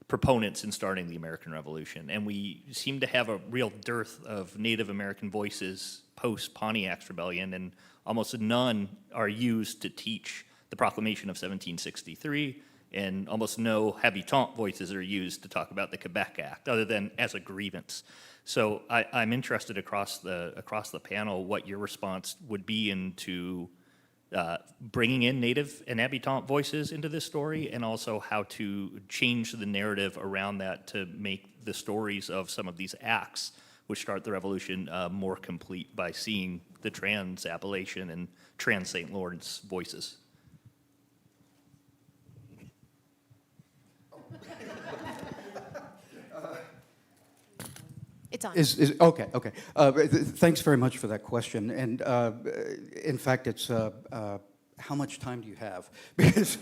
proponents in starting the American Revolution. And we seem to have a real dearth of Native American voices post-Pontiac's Rebellion, and almost none are used to teach the Proclamation of 1763, and almost no habitant voices are used to talk about the Quebec Act, other than as a grievance. So I'm interested across the panel what your response would be into bringing in Native and habitant voices into this story, and also how to change the narrative around that to make the stories of some of these acts which start the revolution more complete by seeing the trans Appalachian and trans St. Lawrence voices. It's on. Okay. Thanks very much for that question. And in fact, it's how much time do you have? Because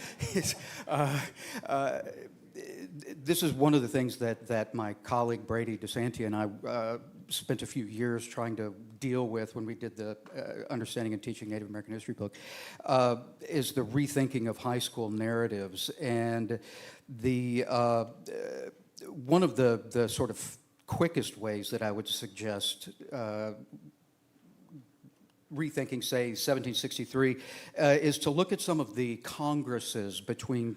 this is one of the things that my colleague Brady DeSanti and I spent a few years trying to deal with when we did the Understanding and Teaching Native American History book, is the rethinking of high school narratives. And the one of the sort of quickest ways that I would suggest rethinking, say, 1763, is to look at some of the congresses between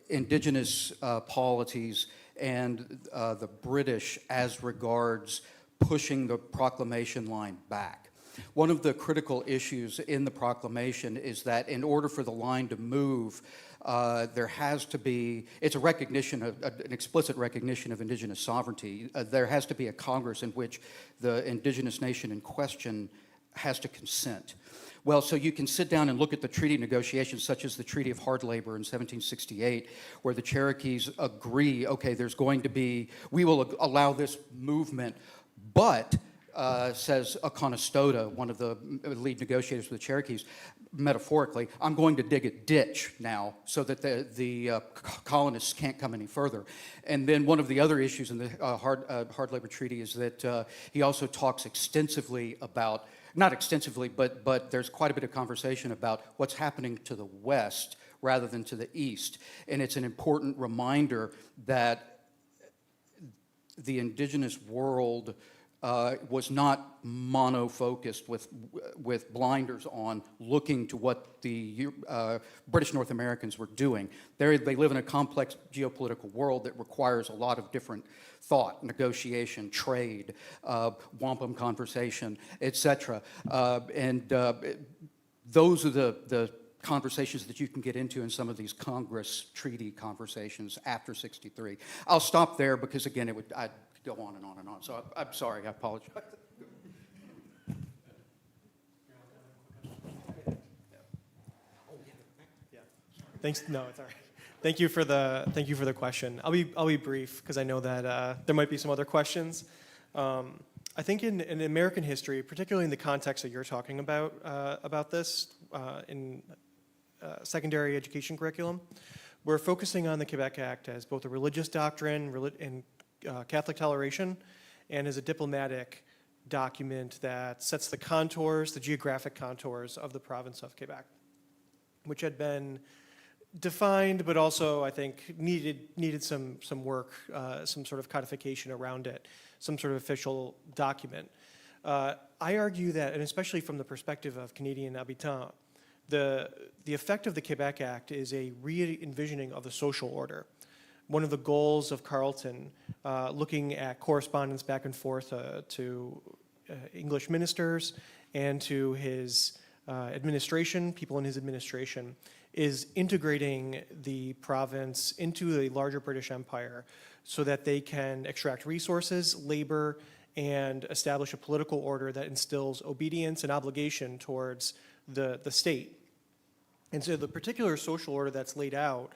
indigenous polities and the British as regards pushing the proclamation line back. One of the critical issues in the proclamation is that in order for the line to move, there has to be, it's a recognition, an explicit recognition of indigenous sovereignty. There has to be a Congress in which the indigenous nation in question has to consent. Well, so you can sit down and look at the treaty negotiations, such as the Treaty of Hard Labor in 1768, where the Cherokees agree, okay, there's going to be, we will allow this movement, but, says Aconostota, one of the lead negotiators for the Cherokees, metaphorically, I'm going to dig a ditch now so that the colonists can't come any further. And then one of the other issues in the hard labor treaty is that he also talks extensively about, not extensively, but there's quite a bit of conversation about what's happening to the west rather than to the east. And it's an important reminder that the indigenous world was not mono-focused with blinders on looking to what the British North Americans were doing. They live in a complex geopolitical world that requires a lot of different thought, negotiation, trade, wampum conversation, etc. And those are the conversations that you can get into in some of these Congress treaty conversations after '63. I'll stop there because, again, I'd go on and on and on. So I'm sorry, I apologize. Thanks. No, it's all right. Thank you for the question. I'll be brief because I know that there might be some other questions. I think in American history, particularly in the context that you're talking about this in secondary education curriculum, we're focusing on the Quebec Act as both a religious doctrine and Catholic toleration, and as a diplomatic document that sets the contours, the geographic contours of the province of Quebec, which had been defined, but also I think needed some work, some sort of codification around it, some sort of official document. I argue that, and especially from the perspective of Canadian habitants, the effect of the Quebec Act is a re-envisioning of the social order. One of the goals of Carleton, looking at correspondence back and forth to English ministers and to his administration, people in his administration, is integrating the province into a larger British Empire so that they can extract resources, labor, and establish a political order that instills obedience and obligation towards the state. And so the particular social order that's laid out,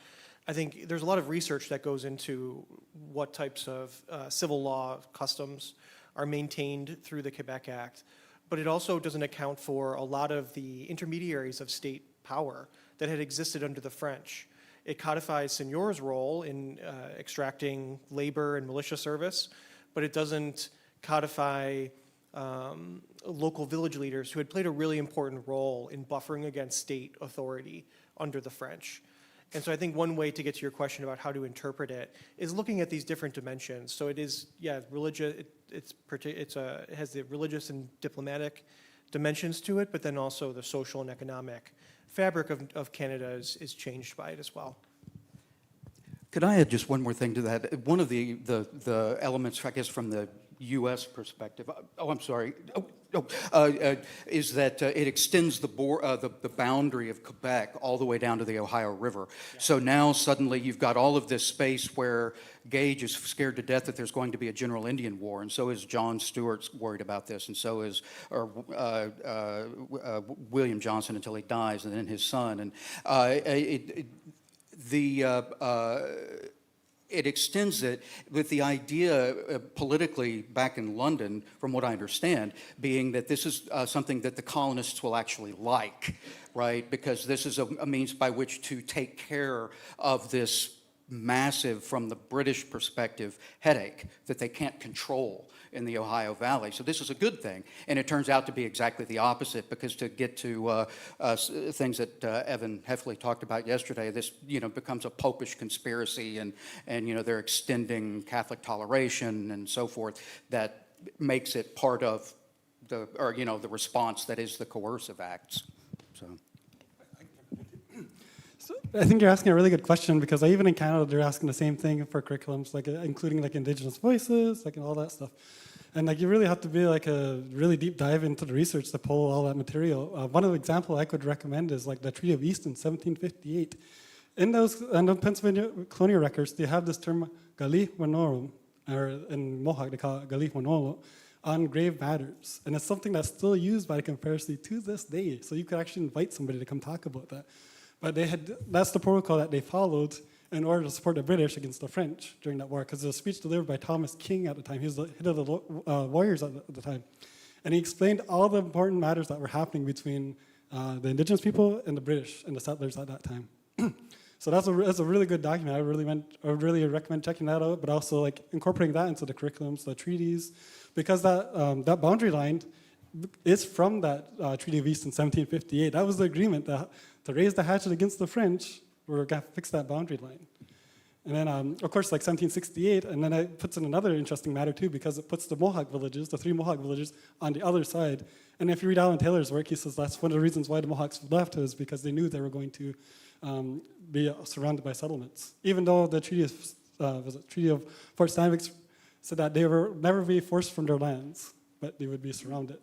I think there's a lot of research that goes into what types of civil law customs are maintained through the Quebec Act, but it also doesn't account for a lot of the intermediaries of state power that had existed under the French. It codifies seigneur's role in extracting labor and militia service, but it doesn't codify local village leaders who had played a really important role in buffering against state authority under the French. And so I think one way to get to your question about how to interpret it is looking at these different dimensions. So it is, yeah, religious. It has the religious and diplomatic dimensions to it, but then also the social and economic fabric of Canada is changed by it as well. Could I add just one more thing to that? One of the elements, I guess, from the U.S. perspective, is that it extends the boundary of Quebec all the way down to the Ohio River. Yeah. So now suddenly you've got all of this space where Gage is scared to death that there's going to be a general Indian war, and so is John Stewart's worried about this, and so is William Johnson until he dies, and then his son. And it extends it with the idea politically back in London, from what I understand, being that this is something that the colonists will actually like, right? Because this is a means by which to take care of this massive, from the British perspective, headache that they can't control in the Ohio Valley. So this is a good thing, and it turns out to be exactly the opposite, because to get to things that Evan Heffley talked about yesterday, this becomes a popish conspiracy, and they're extending Catholic toleration and so forth that makes it part of the response that is the coercive acts. So I think you're asking a really good question, because even in Canada, they're asking the same thing for curriculums, like including like Indigenous voices, like and all that stuff. And like you really have to be like a really deep dive into the research to pull all that material. One of the examples I could recommend is like the Treaty of Easton, 1758. In the Pennsylvania colonial records, they have this term gali wanorum, or in Mohawk they call it gali wanolo, on grave matters. And it's something that's still used by the Confederacy to this day. So you could actually invite somebody to come talk about that. But that's the protocol that they followed in order to support the British against the French during that war, because it was a speech delivered by Thomas King at the time. He was the head of the warriors at the time. And he explained all the important matters that were happening between the Indigenous people and the British and the settlers at that time. So that's a really good document. I would really recommend checking that out, but also like incorporating that into the curriculums, the treaties, because that boundary line is from that Treaty of Easton 1758. That was the agreement that to raise the hatchet against the French, we're going to fix that boundary line. And then, of course, like 1768, and then it puts in another interesting matter too, because it puts the Mohawk villages, the 3 Mohawk villages, on the other side. And if you read Alan Taylor's work, he says that's one of the reasons why the Mohawks left, is because they knew they were going to be surrounded by settlements. Even though the Treaty of Fort Stanwix said that they were never be forced from their lands, but they would be surrounded.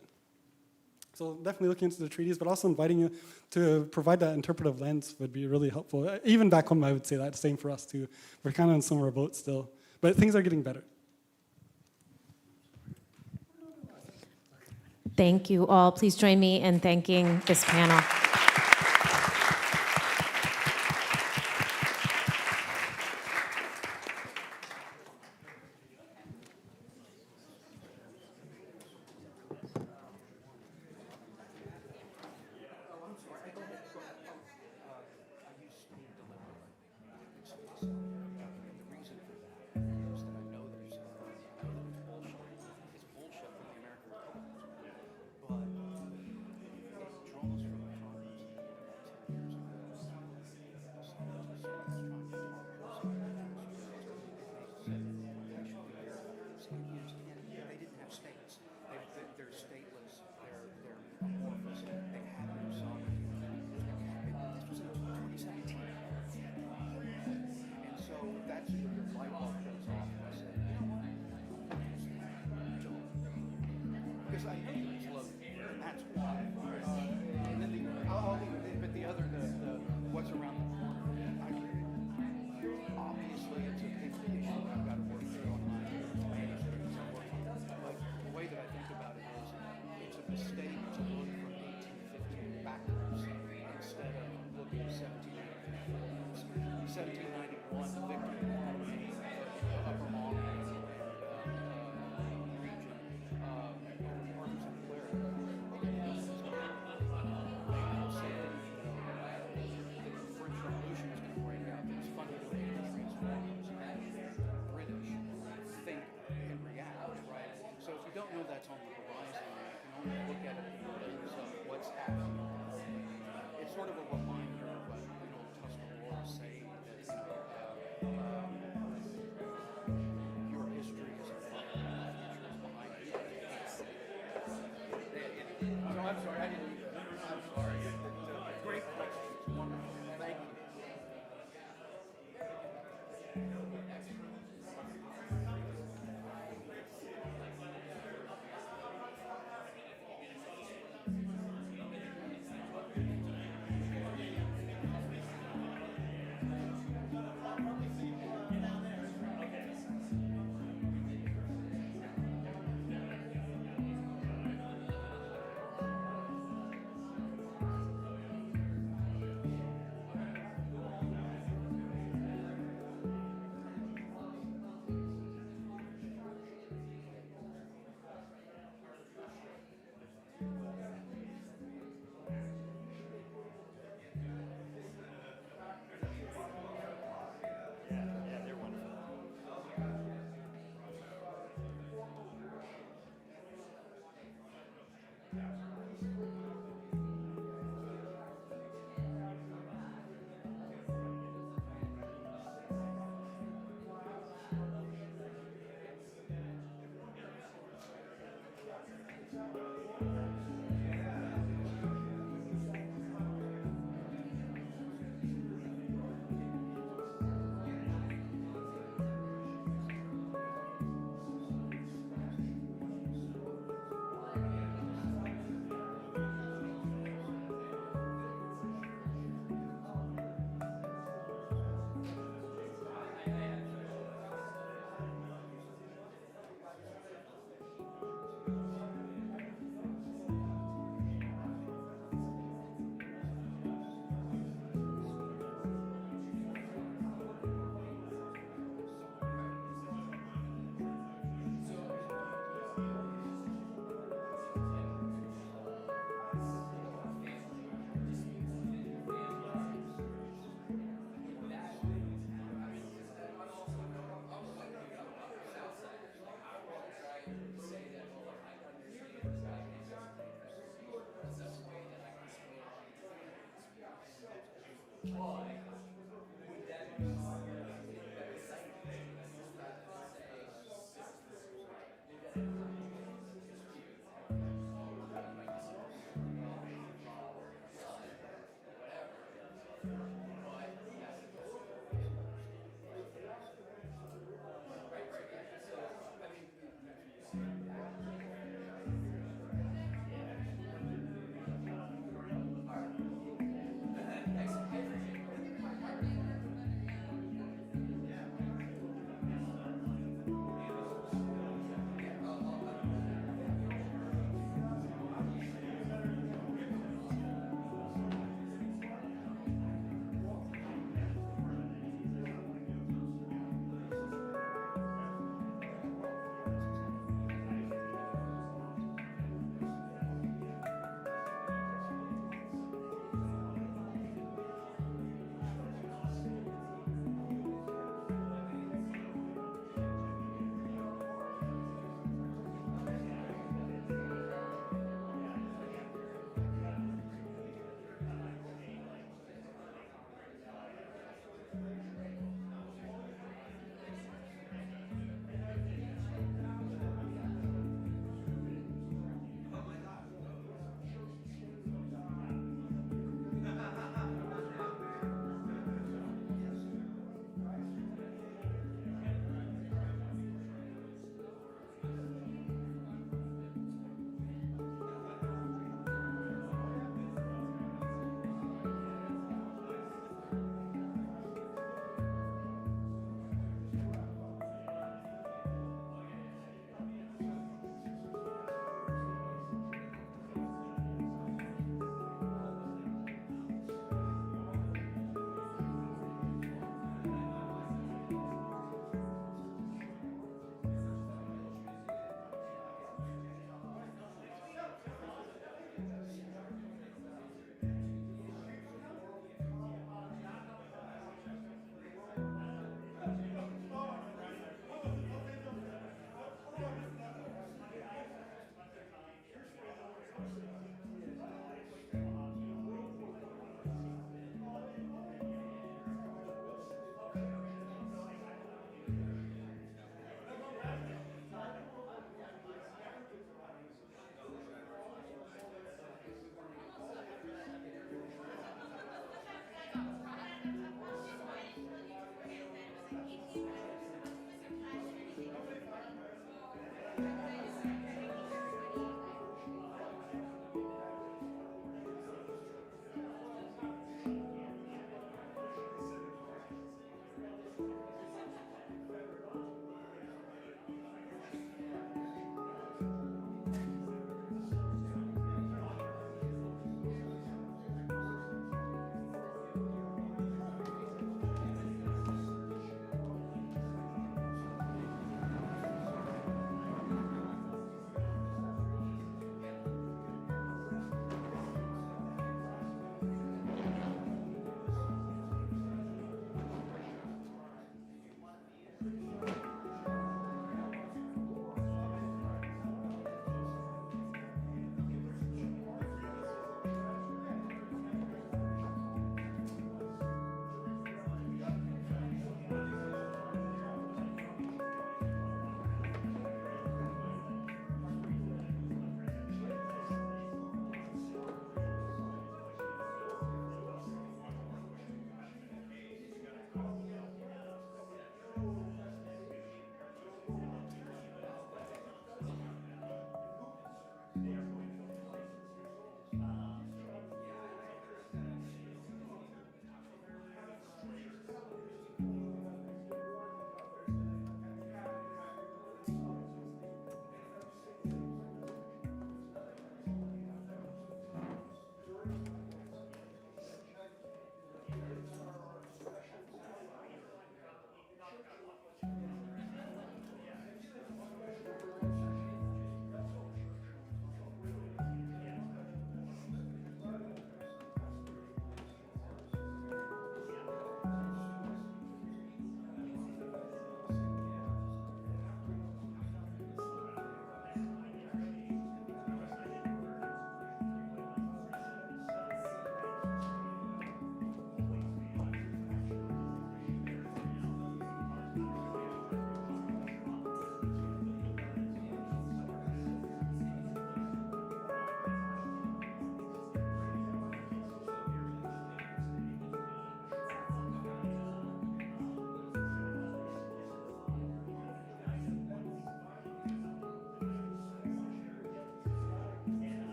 So definitely looking into the treaties, but also inviting you to provide that interpretive lens would be really helpful. Even back home, I would say that, same for us too. We're kind of in similar boats still, but things are getting better. Thank you all. Please join me in thanking this panel. won the victory in the Upper Malta region over arms and clear. They now say that the French Revolution is going to break out. That's fundamentally going to transform us. British think and react, right? So if you don't know that's on the horizon, you can only look at it through the lens of what's happening. It's sort of a reminder of what Tuscalora saying that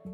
Like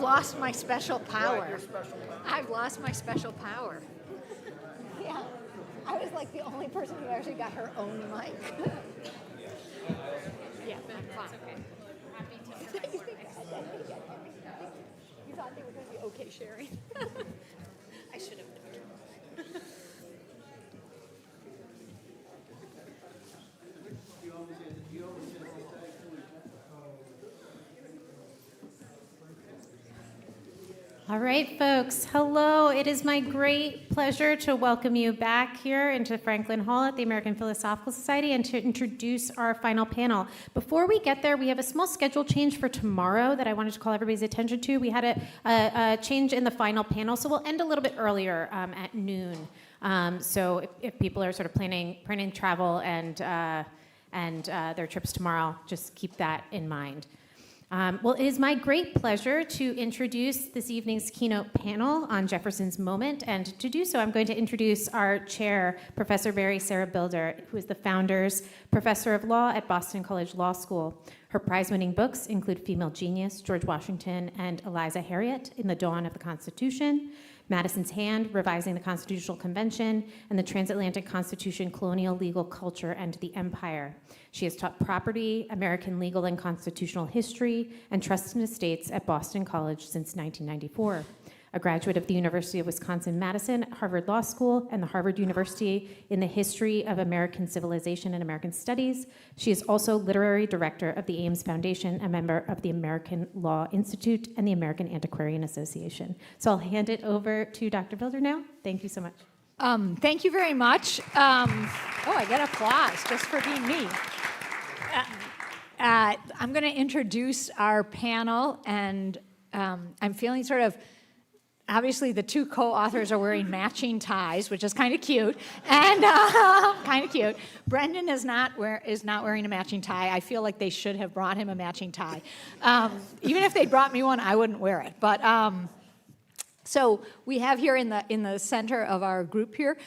lost my special power. I've lost my special power. Yeah, I was like the only person who actually got her own mic. Yeah, I'm fine. Happy to. You thought they were going to be okay sharing? I should have known. All right, folks. Hello. It is my great pleasure to welcome you back here into Franklin Hall at the American Philosophical Society and to introduce our final panel. Before we get there, we have a small schedule change for tomorrow that I wanted to call everybody's attention to. We had a change in the final panel, so we'll end a little bit earlier at noon. So if people are sort of planning travel and their trips tomorrow, just keep that in mind. Well, it is my great pleasure to introduce this evening's keynote panel on Jefferson's moment, and to do so, I'm going to introduce our chair, Professor Mary Sarah Bilder, who is the Founders Professor of Law at Boston College Law School. Her prize-winning books include Female Genius, George Washington, and Eliza Harriet in the Dawn of the Constitution, Madison's Hand, Revising the Constitutional Convention, and the Transatlantic Constitution, Colonial Legal Culture, and the Empire. She has taught property, American legal and constitutional history, and trusts and estates at Boston College since 1994. A graduate of the University of Wisconsin-Madison, Harvard Law School, and the Harvard University in the History of American Civilization and American Studies. She is also literary director of the Ames Foundation, a member of the American Law Institute and the American Antiquarian Association. So I'll hand it over to Dr. Bilder now. Thank you so much. Thank you very much. I get applause just for being me. I'm going to introduce our panel, and I'm feeling sort of, obviously the two co-authors are wearing matching ties, which is kind of cute, and kind of cute. Brendan is not wearing a matching tie. I feel like they should have brought him a matching tie. Even if they brought me one, I wouldn't wear it. But so we have here in the center of our group here,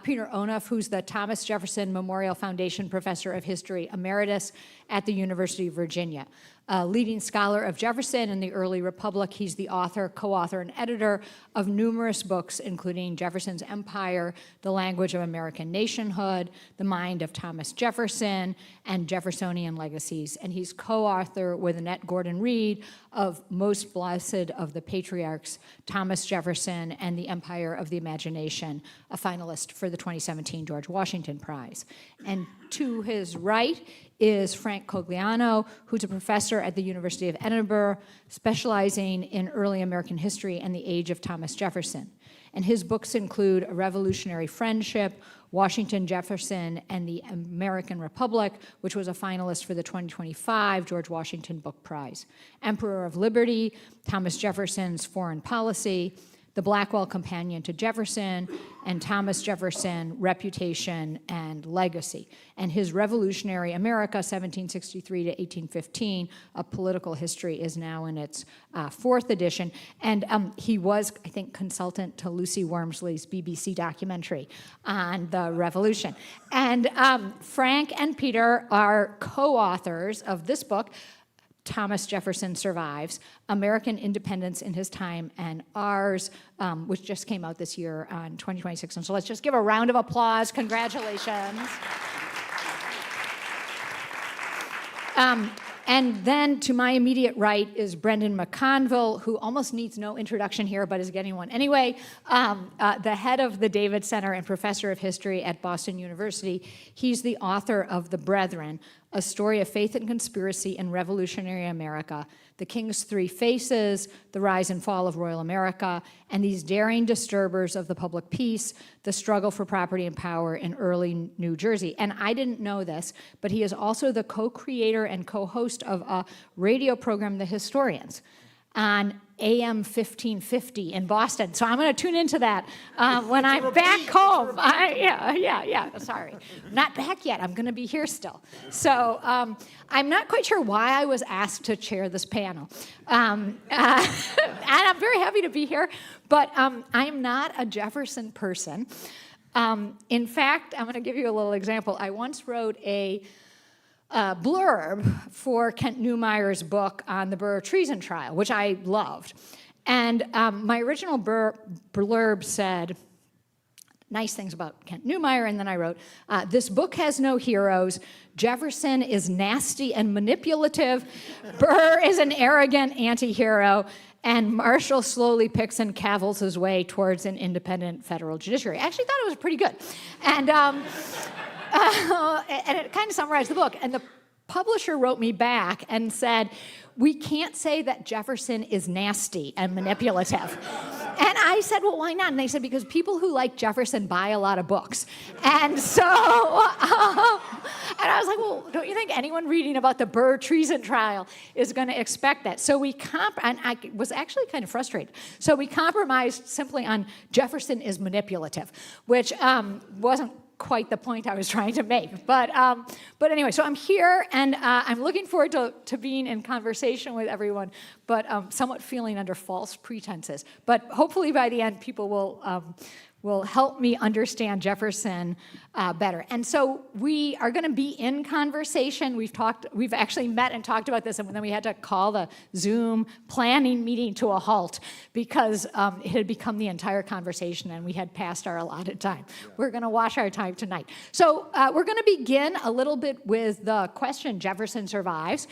Peter Onuf, who's the Thomas Jefferson Memorial Foundation Professor of History Emeritus at the University of Virginia. A leading scholar of Jefferson and the early republic, he's the author, co-author, and editor of numerous books, including Jefferson's Empire, The Language of American Nationhood, The Mind of Thomas Jefferson, and Jeffersonian Legacies. And he's co-author with Annette Gordon-Reed of Most Blessed of the Patriarchs, Thomas Jefferson and the Empire of the Imagination, a finalist for the 2017 George Washington Prize. And to his right is Frank Cogliano, who's a professor at the University of Edinburgh, specializing in early American history and the age of Thomas Jefferson. And his books include A Revolutionary Friendship, Washington, Jefferson, and the American Republic, which was a finalist for the 2025 George Washington Book Prize. Emperor of Liberty, Thomas Jefferson's Foreign Policy, The Blackwell Companion to Jefferson, and Thomas Jefferson, Reputation and Legacy. And his Revolutionary America, 1763 to 1815, A Political History, is now in its fourth edition. And he was, I think, consultant to Lucy Wormsley's BBC documentary on the Revolution. And Frank and Peter are co-authors of this book, Thomas Jefferson Survives, American Independence in His Time and Ours, which just came out this year on 2026. And so let's just give a round of applause. Congratulations. And then to my immediate right is Brendan McConville, who almost needs no introduction here, but is getting one anyway, the head of the David Center and professor of history at Boston University. He's the author of The Brethren, A Story of Faith and Conspiracy in Revolutionary America, The King's Three Faces, The Rise and Fall of Royal America, and These Daring Disturbers of the Public Peace, The Struggle for Property and Power in Early New Jersey. And I didn't know this, but he is also the co-creator and co-host of a radio program, The Historians, on AM 1550 in Boston. So I'm going to tune into that when I'm back home. Sorry. Not back yet. I'm going to be here still. So I'm not quite sure why I was asked to chair this panel. And I'm very happy to be here, but I'm not a Jefferson person. In fact, I'm going to give you a little example. I once wrote a blurb for Kent Neumeier's book on the Burr treason trial, which I loved. And my original blurb said nice things about Kent Neumeyer, and then I wrote, this book has no heroes. Jefferson is nasty and manipulative. Burr is an arrogant anti-hero. And Marshall slowly picks and cavils his way towards an independent federal judiciary. I actually thought it was pretty good. And, and it kind of summarized the book. And the publisher wrote me back and said, we can't say that Jefferson is nasty and manipulative. And I said, well, why not? And they said, because people who like Jefferson buy a lot of books. And so, and I was like, well, don't you think anyone reading about the Burr treason trial is going to expect that? So and I was actually kind of frustrated. So we compromised simply on Jefferson is manipulative, which wasn't quite the point I was trying to make. But anyway, so I'm here, and I'm looking forward to being in conversation with everyone, but somewhat feeling under false pretenses. But hopefully by the end, people will help me understand Jefferson better. And so we are going to be in conversation. We've actually met and talked about this, and then we had to call the Zoom planning meeting to a halt because it had become the entire conversation, and we had passed our allotted time. Yeah. We're going to wash our time tonight. So we're going to begin a little bit with the question, Jefferson survives,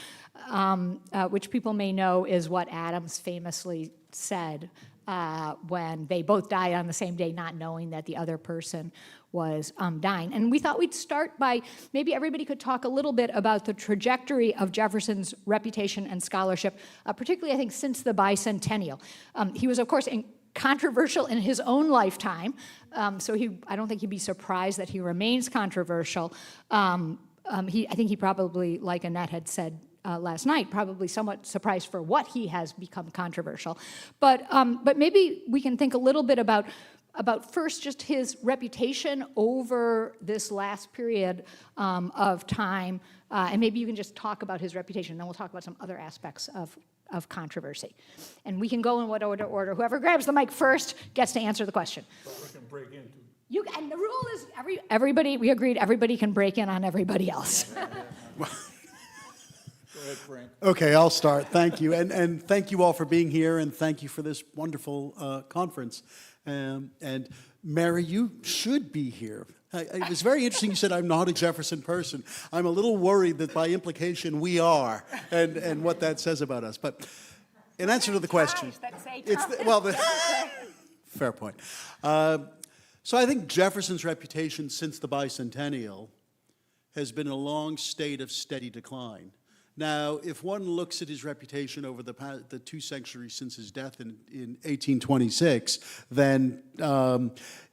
which people may know is what Adams famously said when they both died on the same day, not knowing that the other person was dying. And we thought we'd start by, maybe everybody could talk a little bit about the trajectory of Jefferson's reputation and scholarship, particularly, I think, since the bicentennial. He was, of course, controversial in his own lifetime, so I don't think he'd be surprised that he remains controversial. I think he probably, like Annette had said last night, probably somewhat surprised for what he has become controversial. But maybe we can think a little bit about first just his reputation over this last period of time, and maybe you can just talk about his reputation, then we'll talk about some other aspects of controversy. And we can go in what order. Whoever grabs the mic first gets to answer the question. But we can break into. And the rule is everybody, we agreed everybody can break in on everybody else. Go ahead, Frank. Okay, I'll start. Thank you. And thank you all for being here, and thank you for this wonderful conference. And Mary, you should be here. It was very interesting you said I'm not a Jefferson person. I'm a little worried that by implication we are, and what that says about us. But in answer to the question, fair point. So I think Jefferson's reputation since the bicentennial has been in a long state of steady decline. Now, if one looks at his reputation over the 2 centuries since his death in 1826, then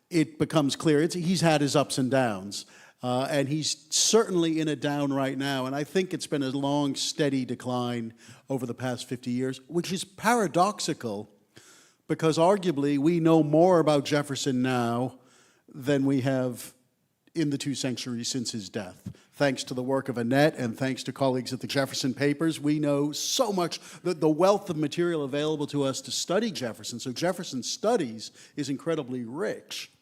it becomes clear he's had his ups and downs. And he's certainly in a down right now. And I think it's been a long, steady decline over the past 50 years, which is paradoxical because arguably we know more about Jefferson now than we have in the 2 centuries since his death. Thanks to the work of Annette and thanks to colleagues at the Jefferson Papers, we know so much, the wealth of material available to us to study Jefferson. So Jefferson studies is incredibly rich.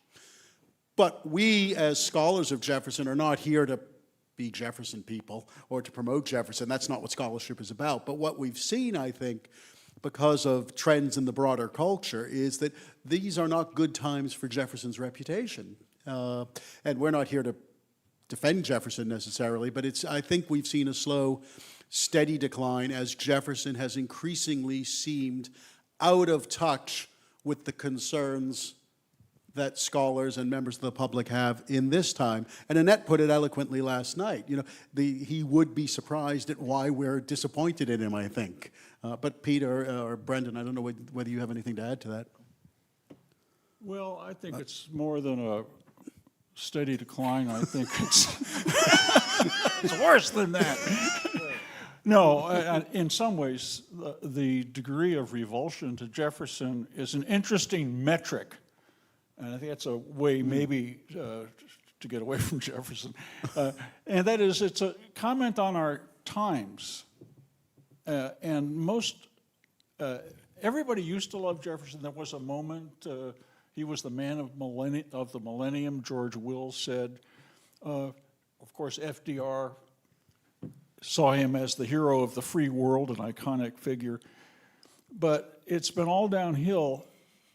But we, as scholars of Jefferson, are not here to be Jefferson people or to promote Jefferson. That's not what scholarship is about. But what we've seen, I think, because of trends in the broader culture, is that these are not good times for Jefferson's reputation. And we're not here to defend Jefferson necessarily, but I think we've seen a slow, steady decline as Jefferson has increasingly seemed out of touch with the concerns that scholars and members of the public have in this time. And Annette put it eloquently last night. You know, he would be surprised at why we're disappointed in him, I think. But Peter or Brendan, I don't know whether you have anything to add to that. Well, I think it's more than a steady decline. I think it's worse than that. No, in some ways, the degree of revulsion to Jefferson is an interesting metric. And I think that's a way maybe to get away from Jefferson. And that is, it's a comment on our times. And everybody used to love Jefferson. There was a moment, he was the man of the millennium, George Will said. Of course, FDR saw him as the hero of the free world, an iconic figure. But it's been all downhill,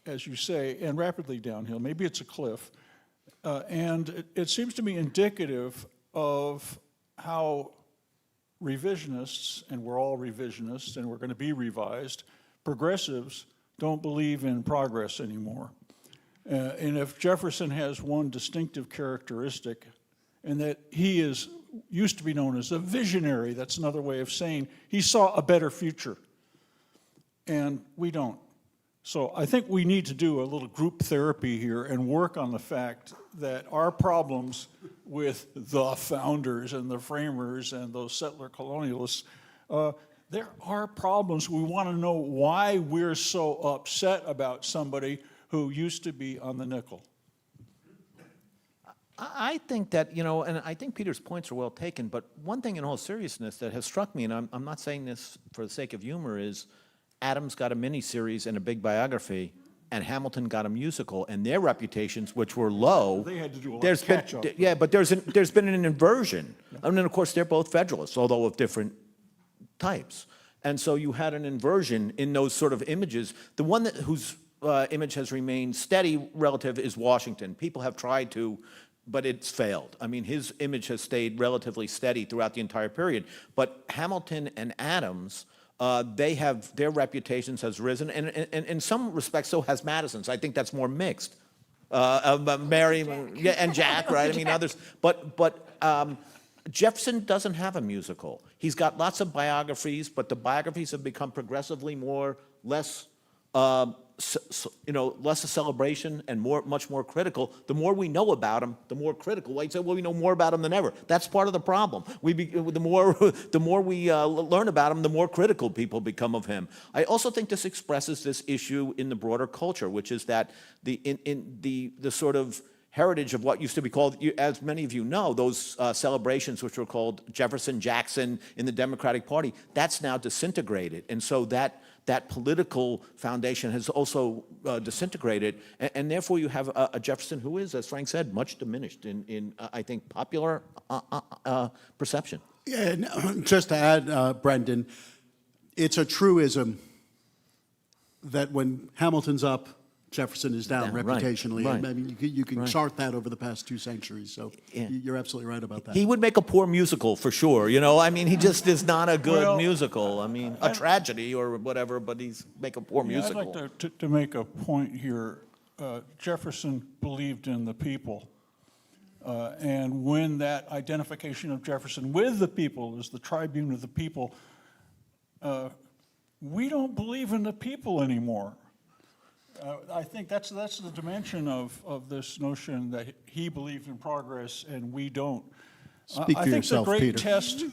as you say, and rapidly downhill. Maybe it's a cliff. And it seems to me indicative of how revisionists, and we're all revisionists, and we're going to be revised, progressives don't believe in progress anymore. And if Jefferson has one distinctive characteristic, and that he used to be known as a visionary, that's another way of saying he saw a better future, and we don't. So I think we need to do a little group therapy here and work on the fact that our problems with the founders and the framers and those settler colonialists, there are problems. We want to know why we're so upset about somebody who used to be on the nickel. I think that, you know, and I think Peter's points are well taken, but one thing in all seriousness that has struck me, and I'm not saying this for the sake of humor, is Adams got a miniseries and a big biography, and Hamilton got a musical, and their reputations, which were low, They had to do a lot of catch-up. yeah, but there's been an inversion. And then, of course, they're both Federalists, although of different types. And so you had an inversion in those sort of images. The one whose image has remained steady relative is Washington. People have tried to, but it's failed. I mean, his image has stayed relatively steady throughout the entire period. But Hamilton and Adams, their reputations has risen, and in some respects, so has Madison's. I think that's more mixed. Mary, yeah, and Jack, right? I mean, others. But Jefferson doesn't have a musical. He's got lots of biographies, but the biographies have become progressively less a celebration and much more critical. The more we know about him, the more critical. Like, say, well, we know more about him than ever. That's part of the problem. The more we learn about him, the more critical people become of him. I also think this expresses this issue in the broader culture, which is that the sort of heritage of what used to be called, as many of you know, those celebrations which were called Jefferson-Jackson in the Democratic Party, that's now disintegrated. And so that political foundation has also disintegrated, and therefore you have a Jefferson who is, as Frank said, much diminished in I think, popular perception. Yeah, and just to add, Brendan, it's a truism that when Hamilton's up, Jefferson is down reputationally. Right. I mean, you can chart that over the past 2 centuries, so you're absolutely right about that. He would make a poor musical for sure, you know? I mean, he just is not a good musical. I mean, a tragedy or whatever, but he's make a poor musical. I'd like to make a point here. Jefferson believed in the people. And when that identification of Jefferson with the people as the tribune of the people, we don't believe in the people anymore. I think that's the dimension of this notion that he believed in progress and we don't. Speak for yourself, Peter. Test,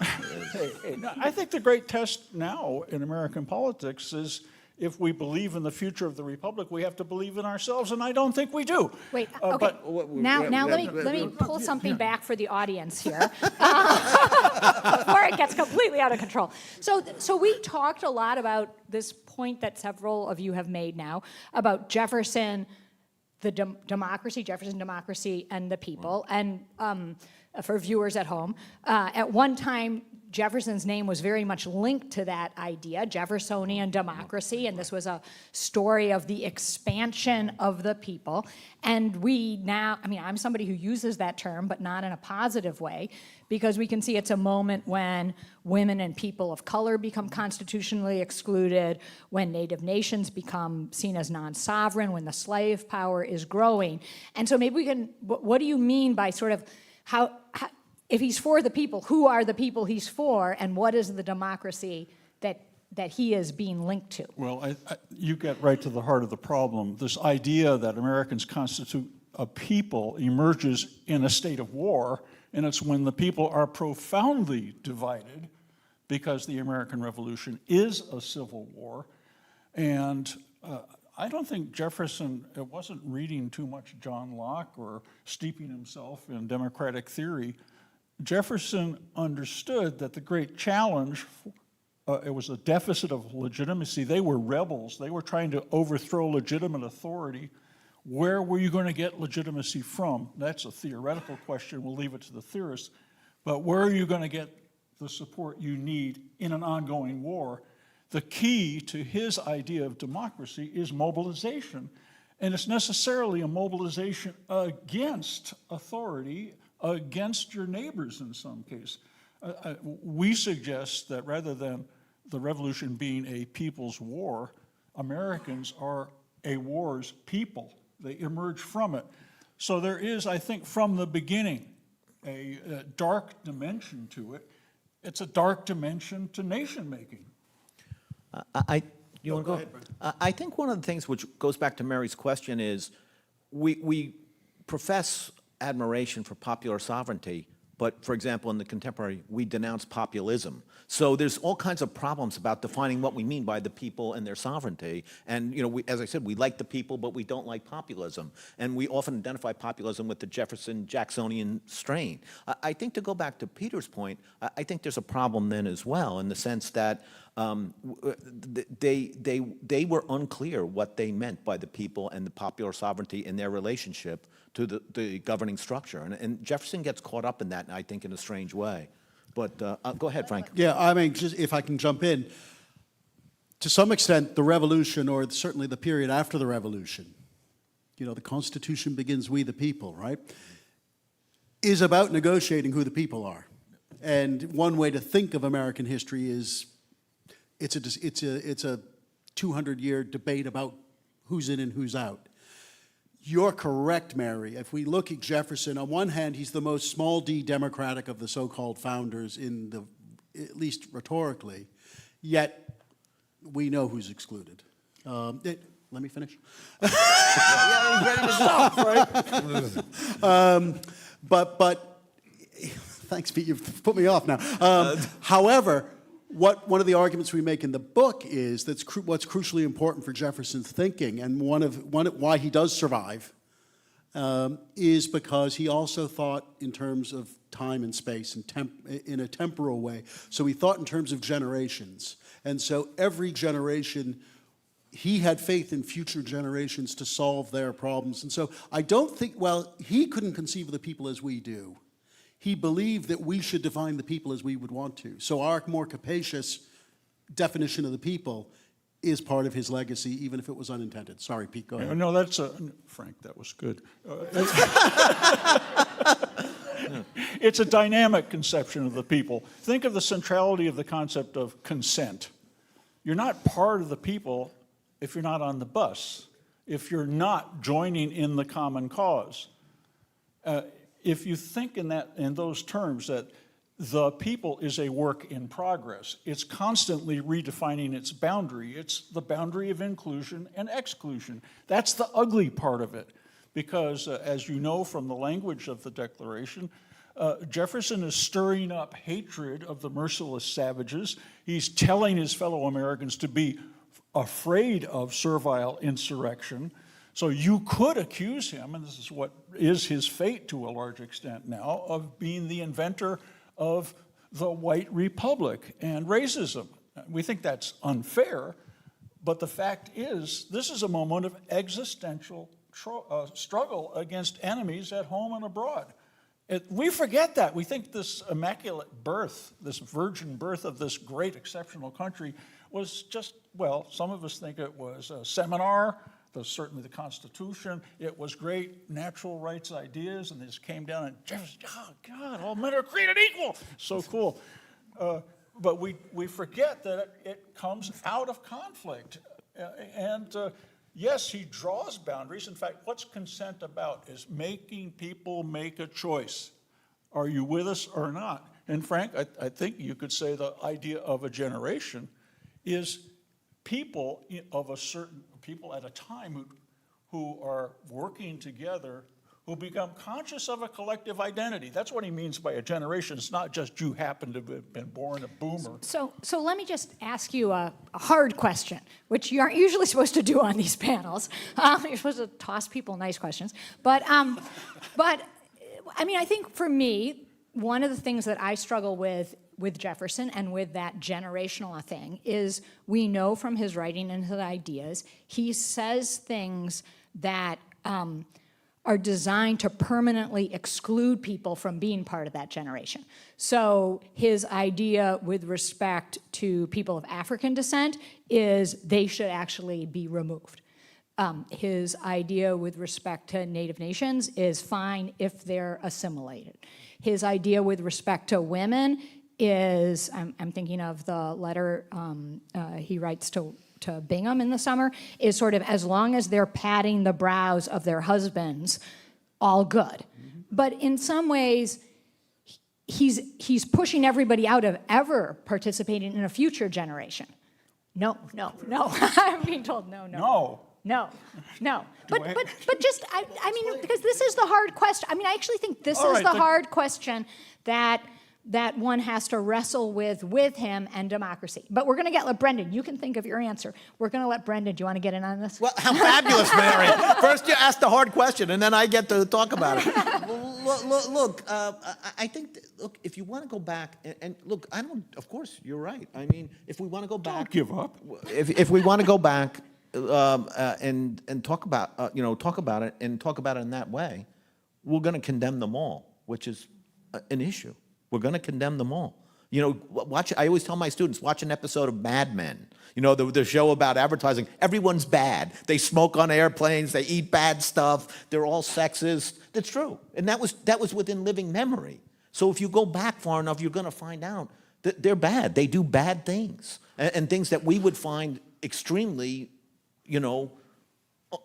I think the great test now in American politics is if we believe in the future of the republic, we have to believe in ourselves, and I don't think we do. Wait, okay. Now let me pull something back for the audience here before it gets completely out of control. So we talked a lot about this point that several of you have made now about Jefferson, the democracy, Jefferson democracy, and the people. And for viewers at home, at one time, Jefferson's name was very much linked to that idea, Jeffersonian democracy, and this was a story of the expansion of the people. And we now, I mean, I'm somebody who uses that term, but not in a positive way, because we can see it's a moment when women and people of color become constitutionally excluded, when Native nations become seen as non-sovereign, when the slave power is growing. And so maybe we can, what do you mean by sort of how if he's for the people, who are the people he's for, and what is the democracy that he is being linked to? Well, you get right to the heart of the problem. This idea that Americans constitute a people emerges in a state of war, and it's when the people are profoundly divided, because the American Revolution is a civil war. And I don't think Jefferson wasn't reading too much John Locke or steeping himself in democratic theory. Jefferson understood that the great challenge, it was a deficit of legitimacy. They were rebels. They were trying to overthrow legitimate authority. Where were you going to get legitimacy from? That's a theoretical question. We'll leave it to the theorists. But where are you going to get the support you need in an ongoing war? the key to his idea of democracy is mobilization. And it's necessarily a mobilization against authority, against your neighbors in some case. We suggest that rather than the revolution being a people's war, Americans are a war's people. They emerge from it. So there is, I think, from the beginning, a dark dimension to it. It's a dark dimension to nation making. You want to go? I think one of the things which goes back to Mary's question is we profess admiration for popular sovereignty, but for example, in the contemporary, we denounce populism. So there's all kinds of problems about defining what we mean by the people and their sovereignty. And as I said, we like the people, but we don't like populism. And we often identify populism with the Jefferson-Jacksonian strain. I think to go back to Peter's point, I think there's a problem then as well, in the sense that they were unclear what they meant by the people and the popular sovereignty in their relationship to the governing structure. And Jefferson gets caught up in that, I think, in a strange way. But go ahead, Frank. Yeah, I mean, just if I can jump in, to some extent, the revolution, or certainly the period after the revolution, the Constitution begins, we the people, right, is about negotiating who the people are. And one way to think of American history is it's a 200-year debate about who's in and who's out. You're correct, Mary. If we look at Jefferson, on one hand, he's the most small d democratic of the so-called founders, at least rhetorically, yet we know who's excluded. Let me finish. Yeah, he's ready to stop, right? But thanks, Pete, you've put me off now. However, one of the arguments we make in the book is what's crucially important for Jefferson's thinking, and why he does survive, is because he also thought in terms of time and space and in a temporal way. So he thought in terms of generations, and so every generation, he had faith in future generations to solve their problems. And so I don't think, he couldn't conceive of the people as we do. He believed that we should define the people as we would want to. So our more capacious definition of the people is part of his legacy, even if it was unintended. Sorry, Pete, go ahead. No, that's Frank, that was good. It's a dynamic conception of the people. Think of the centrality of the concept of consent. You're not part of the people if you're not on the bus, if you're not joining in the common cause. If you think in those terms, that the people is a work in progress, it's constantly redefining its boundary. It's the boundary of inclusion and exclusion. That's the ugly part of it, because as you know from the language of the Declaration, Jefferson is stirring up hatred of the merciless savages. He's telling his fellow Americans to be afraid of servile insurrection. So you could accuse him, and this is what is his fate to a large extent now, of being the inventor of the white republic and racism. We think that's unfair, but the fact is, this is a moment of existential struggle against enemies at home and abroad. We forget that. We think this immaculate birth, this virgin birth of this great exceptional country was just, some of us think it was a seminar, certainly the Constitution. It was great natural rights ideas, and this came down and Jefferson, oh God, all men are created equal. So cool. But we forget that it comes out of conflict. Yes, he draws boundaries. In fact, what's consent about is making people make a choice. Are you with us or not? And Frank, I think you could say the idea of a generation is people of a certain people at a time who are working together, who become conscious of a collective identity. That's what he means by a generation. It's not just you happen to have been born a boomer. So let me just ask you a hard question, which you aren't usually supposed to do on these panels. You're supposed to toss people nice questions. But I mean, I think for me, one of the things that I struggle with Jefferson and with that generational thing is we know from his writing and his ideas, he says things that are designed to permanently exclude people from being part of that generation. So his idea with respect to people of African descent is they should actually be removed. His idea with respect to Native nations is fine if they're assimilated. His idea with respect to women is, I'm thinking of the letter he writes to Bingham in the summer, is sort of as long as they're patting the brows of their husbands, all good. But in some ways, he's pushing everybody out of ever participating in a future generation. No. I'm being told no. But just, I mean, because this is the hard question. I mean, I actually think this is the hard question that one has to wrestle with him and democracy. But we're going to let Brendan, you can think of your answer. We're going to let Brendan, do you want to get in on this? Well, how fabulous, Mary. First you ask the hard question, and then I get to talk about it. Look, I think, look, if you want to go back, and look, of course, you're right. I mean, if we want to go back. Don't give up. If we want to go back and talk about, talk about it and talk about it in that way, we're going to condemn them all, which is an issue. We're going to condemn them all. I always tell my students, watch an episode of Mad Men. The show about advertising. Everyone's bad. They smoke on airplanes. They eat bad stuff. They're all sexist. That's true. And that was within living memory. So if you go back far enough, you're going to find out that they're bad. They do bad things. And things that we would find extremely,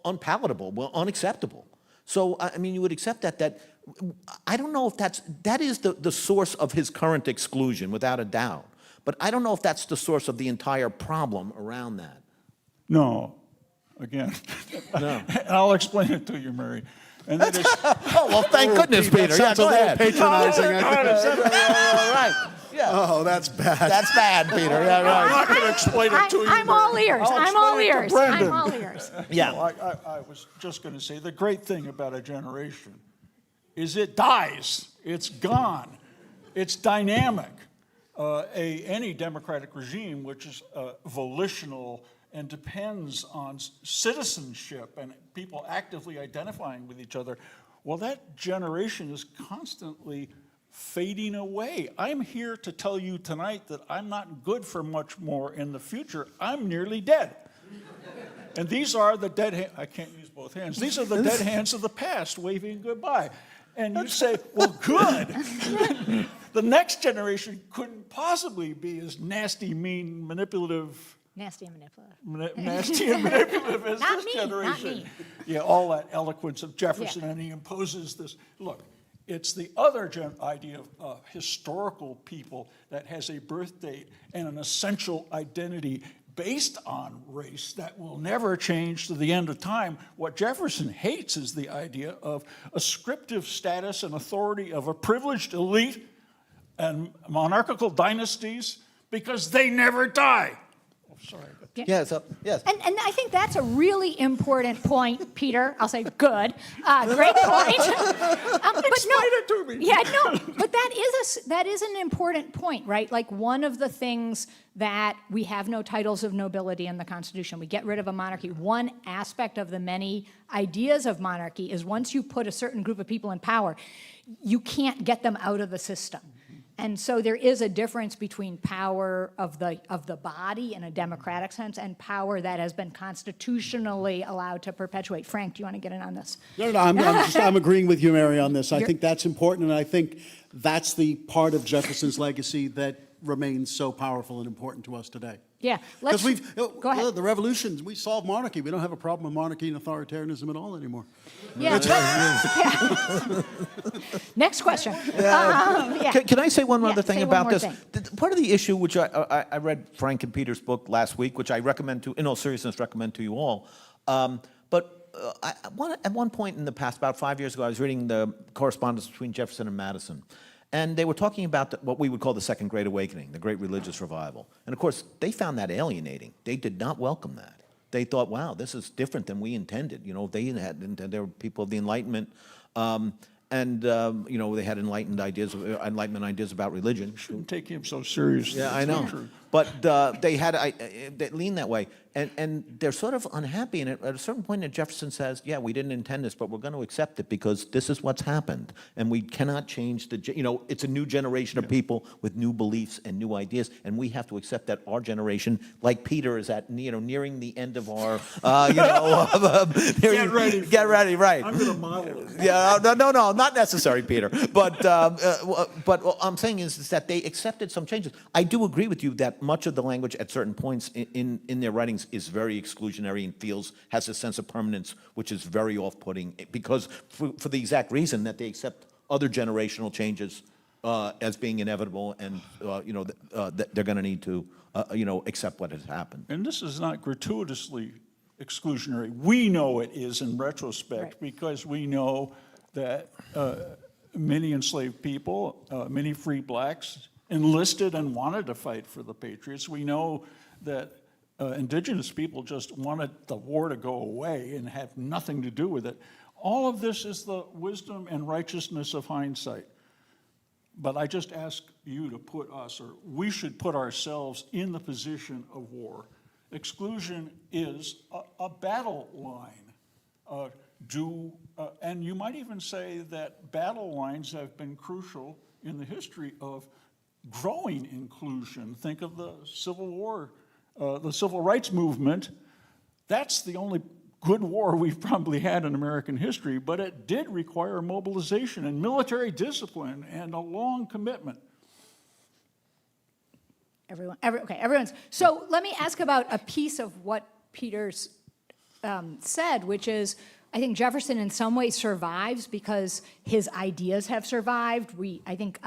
unpalatable, unacceptable. So, I mean, you would accept that I don't know if that is the source of his current exclusion, without a doubt. But I don't know if that's the source of the entire problem around that. No, again. No. I'll explain it to you, Mary. And that is, oh, well, thank goodness, Peter. Yeah, go ahead. Patronizing. All right. Yeah. Oh, that's bad. That's bad, Peter. Yeah, right. I'm not going to explain it to you. I'm all ears. I'm all ears. Brendan. I'm all ears. Yeah. I was just going to say, the great thing about a generation is it dies. It's gone. It's dynamic. Any democratic regime which is volitional and depends on citizenship and people actively identifying with each other, well, that generation is constantly fading away. I'm here to tell you tonight that I'm not good for much more in the future. I'm nearly dead. And these are the dead hands. I can't use both hands. These are the dead hands of the past waving goodbye. And you say, well, good. The next generation couldn't possibly be as nasty, mean, manipulative. Nasty and manipulative. Nasty and manipulative as Not this me, generation. not me. Yeah, all that eloquence of Jefferson, Yeah. and he imposes this. Look, it's the other idea of historical people that has a birth date and an essential identity based on race that will never change to the end of time. What Jefferson hates is the idea of ascriptive status and authority of a privileged elite and monarchical dynasties because they never die. Oh, sorry. Yes. And I think that's a really important point, Peter. I'll say good. Great point. Explain it to me. Yeah, no, but that is an important point, right? Like one of the things that we have no titles of nobility in the Constitution. We get rid of a monarchy. One aspect of the many ideas of monarchy is once you put a certain group of people in power, you can't get them out of the system. And so there is a difference between power of the body in a democratic sense and power that has been constitutionally allowed to perpetuate. Frank, do you want to get in on this? No, I'm agreeing with you, Mary, on this. I think that's important, and I think that's the part of Jefferson's legacy that remains so powerful and important to us today. Yeah, Because go ahead. the revolution, we solved monarchy. We don't have a problem with monarchy and authoritarianism at all anymore. Yeah. Next question. Yeah. Can I say one other thing say one about more this? thing. Part of the issue, which I read Frank and Peter's book last week, which I recommend to, in all seriousness, recommend to you all. At one point in the past, about 5 years ago, I was reading the correspondence between Jefferson and Madison. And they were talking about what we would call the Second Great Awakening, the Great Religious Revival. And of course, they found that alienating. They did not welcome that. They thought, wow, this is different than we intended. There were people of the Enlightenment, they had Enlightenment ideas about religion. Shouldn't take him so seriously. Yeah, I know. But they lean that way. And they're sort of unhappy. And at a certain point, Jefferson says, yeah, we didn't intend this, but we're going to accept it because this is what's happened. And we cannot change it's a new generation of people with new beliefs and new ideas. And we have to accept that our generation, like Peter, is at, nearing the end of our, Get ready, right. I'm going to model it. Yeah, no, not necessary, Peter. But what I'm saying is that they accepted some changes. I do agree with you that much of the language at certain points in their writings is very exclusionary and has a sense of permanence, which is very off-putting because for the exact reason that they accept other generational changes as being inevitable, and that they're going to need to accept what has happened. And this is not gratuitously exclusionary. We know it is in retrospect because we know that many enslaved people, many free blacks enlisted and wanted to fight for the Patriots. We know that indigenous people just wanted the war to go away and have nothing to do with it. All of this is the wisdom and righteousness of hindsight. But I just ask you to put us, or we should put ourselves in the position of war. Exclusion is a battle line. And you might even say that battle lines have been crucial in the history of growing inclusion. Think of the Civil War, the Civil Rights Movement. That's the only good war we've probably had in American history, but it did require mobilization and military discipline and a long commitment. Everyone's. So let me ask about a piece of what Peter's said, which is, I think Jefferson in some ways survives because his ideas have survived. I think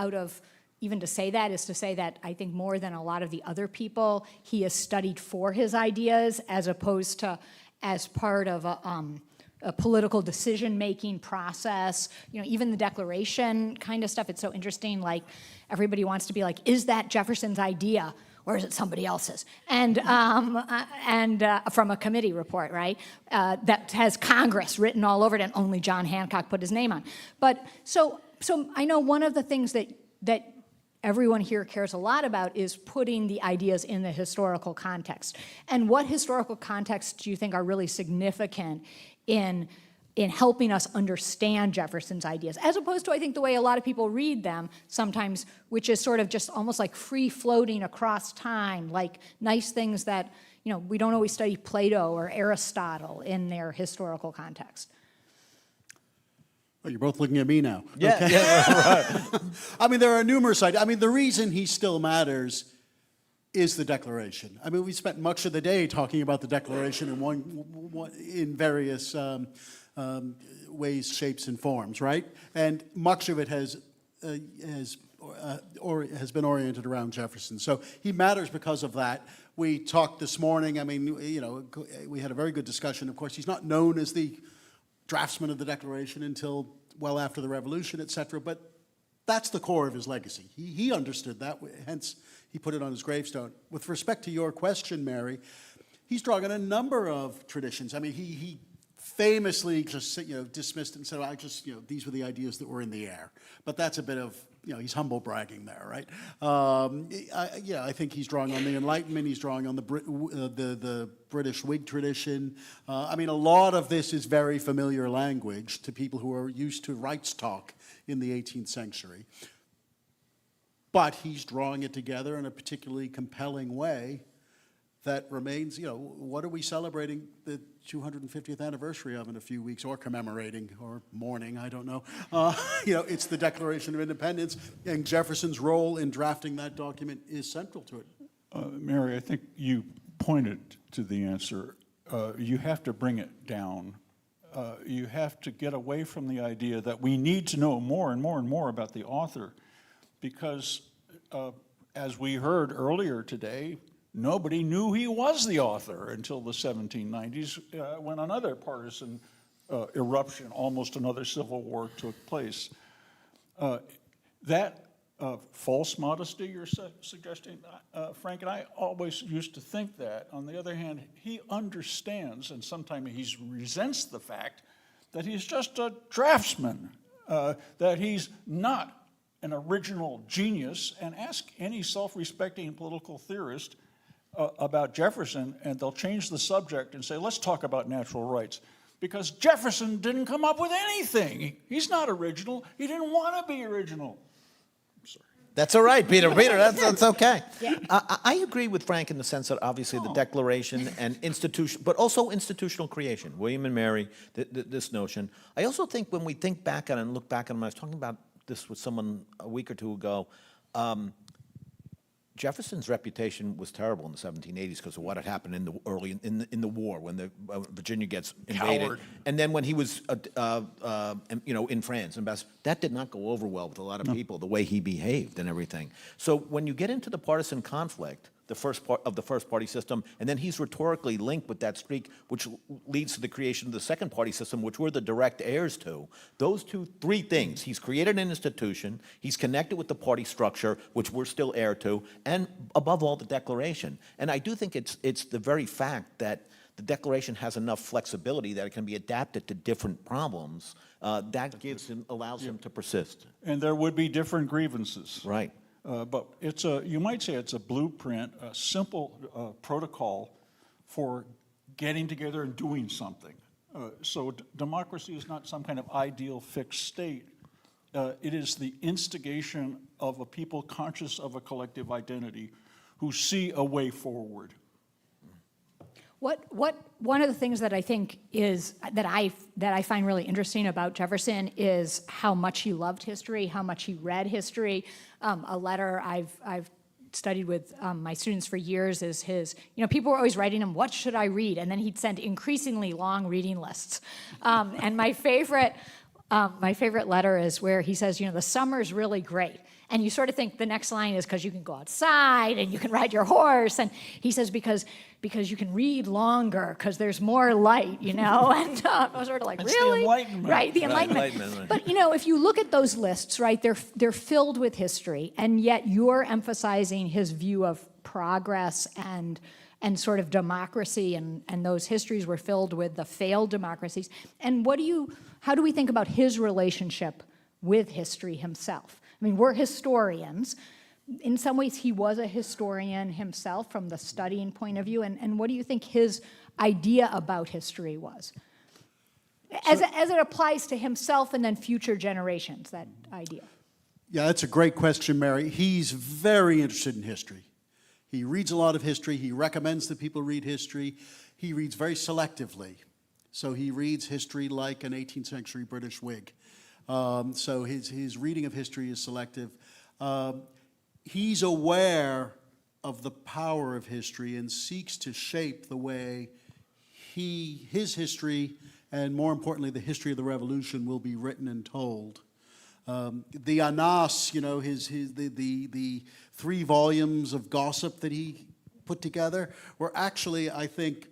even to say that is to say that I think more than a lot of the other people, he has studied for his ideas as opposed to as part of a political decision-making process. Even the Declaration kind of stuff, it's so interesting, like everybody wants to be like, is that Jefferson's idea or is it somebody else's? And from a committee report, right? That has Congress written all over it and only John Hancock put his name on. But so I know one of the things that everyone here cares a lot about is putting the ideas in the historical context. And what historical contexts do you think are really significant in helping us understand Jefferson's ideas, as opposed to, I think, the way a lot of people read them sometimes, which is sort of just almost like free-floating across time, like nice things that, we don't always study Plato or Aristotle in their historical context. Well, you're both looking at me now. Yeah, okay. right. I mean, there are numerous ideas. I mean, the reason he still matters is the Declaration. I mean, we spent much of the day talking about the Declaration in various ways, shapes, and forms, right? And much of it has been oriented around Jefferson. So he matters because of that. We talked this morning. I mean, we had a very good discussion. Of course, he's not known as the draftsman of the Declaration until well after the Revolution, et cetera, but that's the core of his legacy. He understood that, hence he put it on his gravestone. With respect to your question, Mary, he's drawing on a number of traditions. I mean, he famously just dismissed it and said, well, these were the ideas that were in the air. But that's a bit of, he's humble bragging there, right? I think he's drawing on the Enlightenment. He's drawing on the British Whig tradition. I mean, a lot of this is very familiar language to people who are used to rights talk in the 18th century. But he's drawing it together in a particularly compelling way that remains, what are we celebrating the 250th anniversary of in a few weeks, or commemorating, or mourning, I don't know. It's the Declaration of Independence, and Jefferson's role in drafting that document is central to it. Mary, I think you pointed to the answer. You have to bring it down. You have to get away from the idea that we need to know more and more and more about the author, because as we heard earlier today, nobody knew he was the author until the 1790s, when another partisan eruption, almost another civil war, took place. That false modesty you're suggesting, Frank and I always used to think that. On the other hand, he understands, and sometimes he resents the fact that he's just a draftsman, that he's not an original genius, and ask any self-respecting political theorist about Jefferson, and they'll change the subject and say, let's talk about natural rights. Because Jefferson didn't come up with anything. He's not original. He didn't want to be original. That's all right, Peter. Peter, that's okay. I agree with Frank in the sense that obviously the Declaration and institution, but also institutional creation, William and Mary, this notion. I also think when we think back on it and look back on it, I was talking about this with someone a week or two ago, Jefferson's reputation was terrible in the 1780s because of what had happened in the in the war when Virginia gets invaded, Coward. and then when he was in France, that did not go over well with a lot of people, the way he behaved and everything. So when you get into the partisan conflict, the first part of the first party system, and then he's rhetorically linked with that streak, which leads to the creation of the second party system, which we're the direct heirs to. Those three things: he's created an institution, he's connected with the party structure, which we're still heir to, and above all, the Declaration. And I do think it's the very fact that the Declaration has enough flexibility that it can be adapted to different problems that allows him to persist. And there would be different grievances. Right. But you might say it's a blueprint, a simple protocol for getting together and doing something. So democracy is not some kind of ideal fixed state. It is the instigation of a people conscious of a collective identity who see a way forward. One of the things that I think is that I find really interesting about Jefferson is how much he loved history, how much he read history. A letter I've studied with my students for years is his. People were always writing him, "What should I read?" And then he'd send increasingly long reading lists. And my favorite letter is where he says, "The summer's really great." And you sort of think the next line is because you can go outside and you can ride your horse. And he says because you can read longer because there's more light, And I was sort of like, it's really? The Enlightenment. Right, the Enlightenment. But, if you look at those lists, right, they're filled with history. And yet you're emphasizing his view of progress and sort of democracy. And those histories were filled with the failed democracies. And how do we think about his relationship with history himself? I mean, we're historians. In some ways, he was a historian himself from the studying point of view. And what do you think his idea about history was? As it applies to himself and then future generations, that idea. Yeah, that's a great question, Mary. He's very interested in history. He reads a lot of history. He recommends that people read history. He reads very selectively. So he reads history like an 18th century British Whig. So his reading of history is selective. He's aware of the power of history and seeks to shape the way his history, and more importantly, the history of the revolution, will be written and told. The Anas, the 3 volumes of gossip that he put together were actually, I think,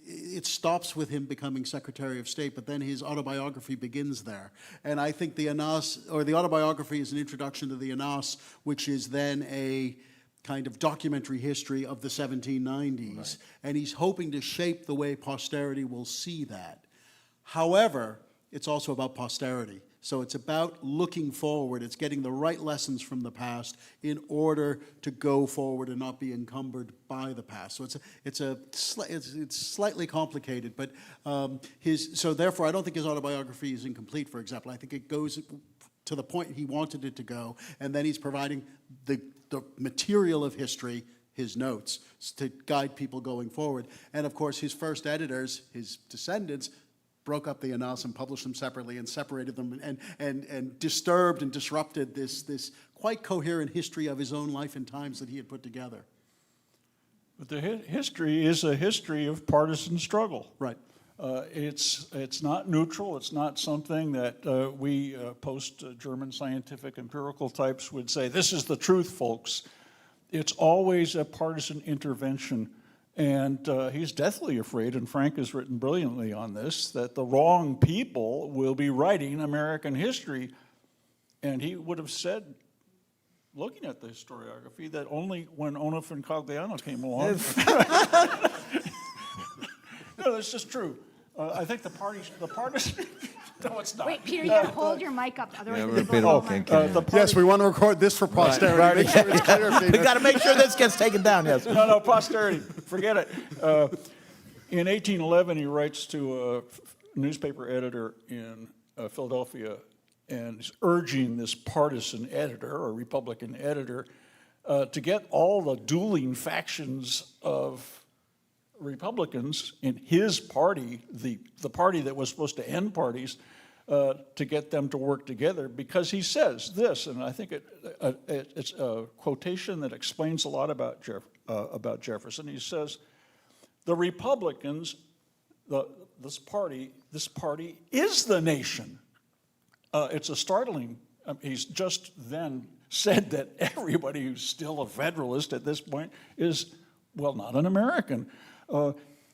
it stops with him becoming Secretary of State, but then his autobiography begins there. And I think the Anas, or the autobiography, is an introduction to the Anas, which is then a kind of documentary history of the 1790s. Right. And he's hoping to shape the way posterity will see that. However, it's also about posterity. So it's about looking forward. It's getting the right lessons from the past in order to go forward and not be encumbered by the past. So it's slightly complicated, but so therefore I don't think his autobiography is incomplete. For example, I think it goes to the point he wanted it to go, and then he's providing the material of history, his notes, to guide people going forward. And of course, his first editors, his descendants, broke up the Anas and published them separately and separated them and disturbed and disrupted this quite coherent history of his own life and times that he had put together. But the history is a history of partisan struggle. Right. It's not neutral. It's not something that we post-German scientific empirical types would say, this is the truth, folks. It's always a partisan intervention. And he's deathly afraid, and Frank has written brilliantly on this, that the wrong people will be writing American history. And he would have said, looking at the historiography, that only when Onuf and Cogliano came along. No, that's just true. I think the parties, no, it's not. Wait, Peter, you gotta hold your mic up, otherwise Yeah, the we're a people bit will okay, know. okay. Yes, we want to record this for posterity. Right. Make sure it's clear, We Peter. got to make sure this gets taken down, yes. No, posterity, forget it. In 1811, he writes to a newspaper editor in Philadelphia, and he's urging this partisan editor, or Republican editor, to get all the dueling factions of Republicans in his party, the party that was supposed to end parties, to get them to work together, because he says this, and I think it's a quotation that explains a lot about Jefferson. He says, the Republicans, this party is the nation. It's a startling, he's just then said that everybody who's still a Federalist at this point is, well, not an American.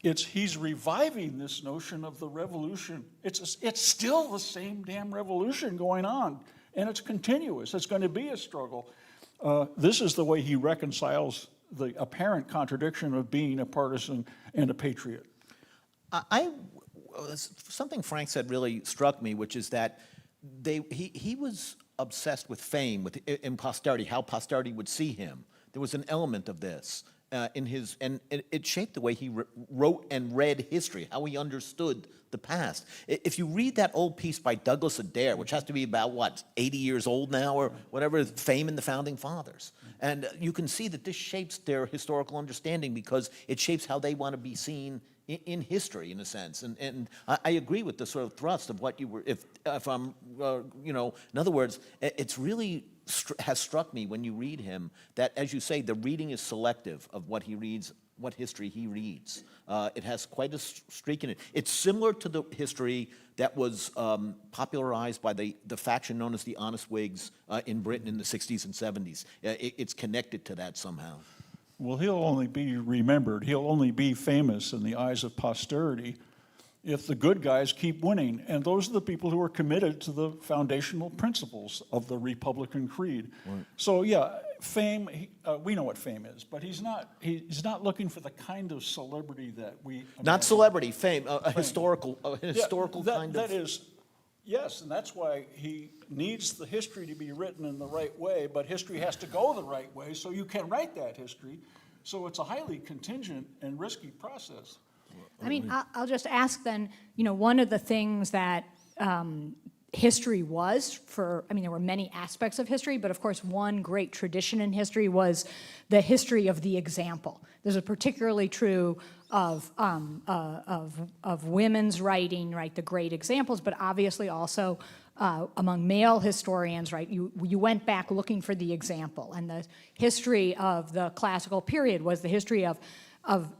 He's reviving this notion of the revolution. It's still the same damn revolution going on, and it's continuous. It's going to be a struggle. This is the way he reconciles the apparent contradiction of being a partisan and a patriot. Something Frank said really struck me, which is that he was obsessed with fame, in posterity, how posterity would see him. There was an element of this in his, and it shaped the way he wrote and read history, how he understood the past. If you read that old piece by Douglas Adair, which has to be about, what, 80 years old now, or whatever, Fame in the Founding Fathers, and you can see that this shapes their historical understanding because it shapes how they want to be seen in history, in a sense. And I agree with the sort of thrust of what you were, if I'm, in other words, it's really has struck me when you read him that, as you say, the reading is selective of what he reads, what history he reads. It has quite a streak in it. It's similar to the history that was popularized by the faction known as the Honest Whigs in Britain in the 60s and 70s. It's connected to that somehow. Well, he'll only be remembered, he'll only be famous in the eyes of posterity if the good guys keep winning. And those are the people who are committed to the foundational principles of the Republican creed. Right. So yeah, fame, we know what fame is, but he's not looking for the kind of celebrity that we... Not celebrity, fame, a historical kind of... That is, yes, and that's why he needs the history to be written in the right way, but history has to go the right way so you can write that history. So it's a highly contingent and risky process. I mean, I'll just ask then, one of the things that history was there were many aspects of history, but of course one great tradition in history was the history of the example. This is particularly true of women's writing, right, the great examples, but obviously also among male historians, right, you went back looking for the example, and the history of the classical period was the history of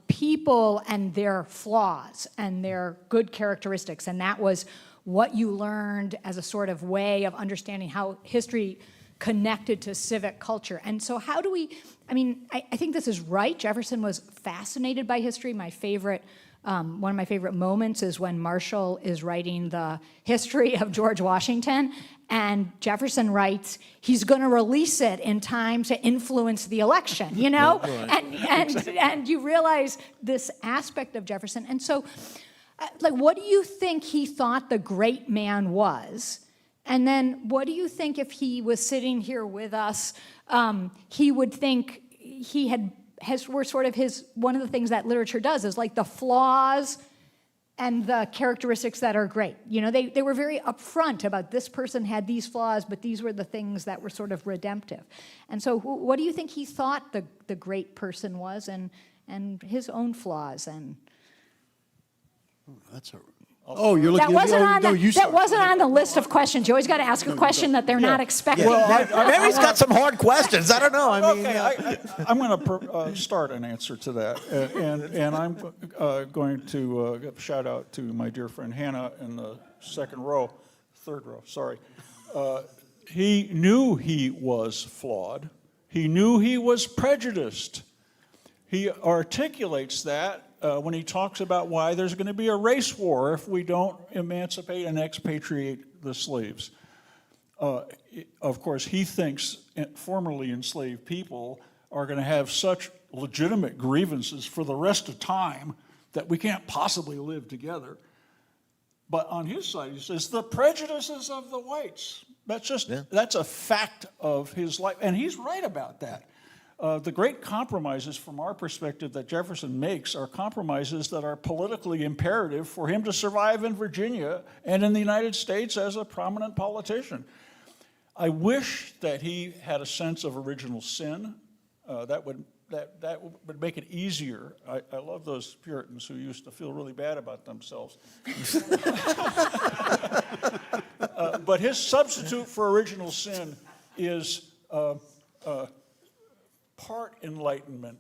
people and their flaws and their good characteristics, and that was what you learned as a sort of way of understanding how history connected to civic culture. And so how do we, I think this is right. Jefferson was fascinated by history. My favorite, one of my favorite moments is when Marshall is writing the history of George Washington, and Jefferson writes, he's going to release it in time to influence the election, Right. And you realize this aspect of Jefferson. And so, what do you think he thought the great man was? And then what do you think if he was sitting here with us, he would think he were sort of one of the things that literature does is like the flaws and the characteristics that are great. They were very upfront about this person had these flaws, but these were the things that were sort of redemptive. And so what do you think he thought the great person was, and his own flaws? And that's you're looking that wasn't at me. That wasn't on the list of questions. You always got to ask a question that they're not expecting. Well, Mary's got some hard questions. I don't know. I'm going to start an answer to that, and I'm going to give a shout out to my dear friend Hannah in the third row. Sorry. He knew he was flawed. He knew he was prejudiced. He articulates that when he talks about why there's going to be a race war if we don't emancipate and expatriate the slaves. Of course, he thinks formerly enslaved people are going to have such legitimate grievances for the rest of time that we can't possibly live together. But on his side, he says, the prejudices of the whites. That's a fact of his life. And he's right about that. The great compromises from our perspective that Jefferson makes are compromises that are politically imperative for him to survive in Virginia and in the United States as a prominent politician. I wish that he had a sense of original sin. That would make it easier. I love those Puritans who used to feel really bad about themselves. But his substitute for original sin is part enlightenment,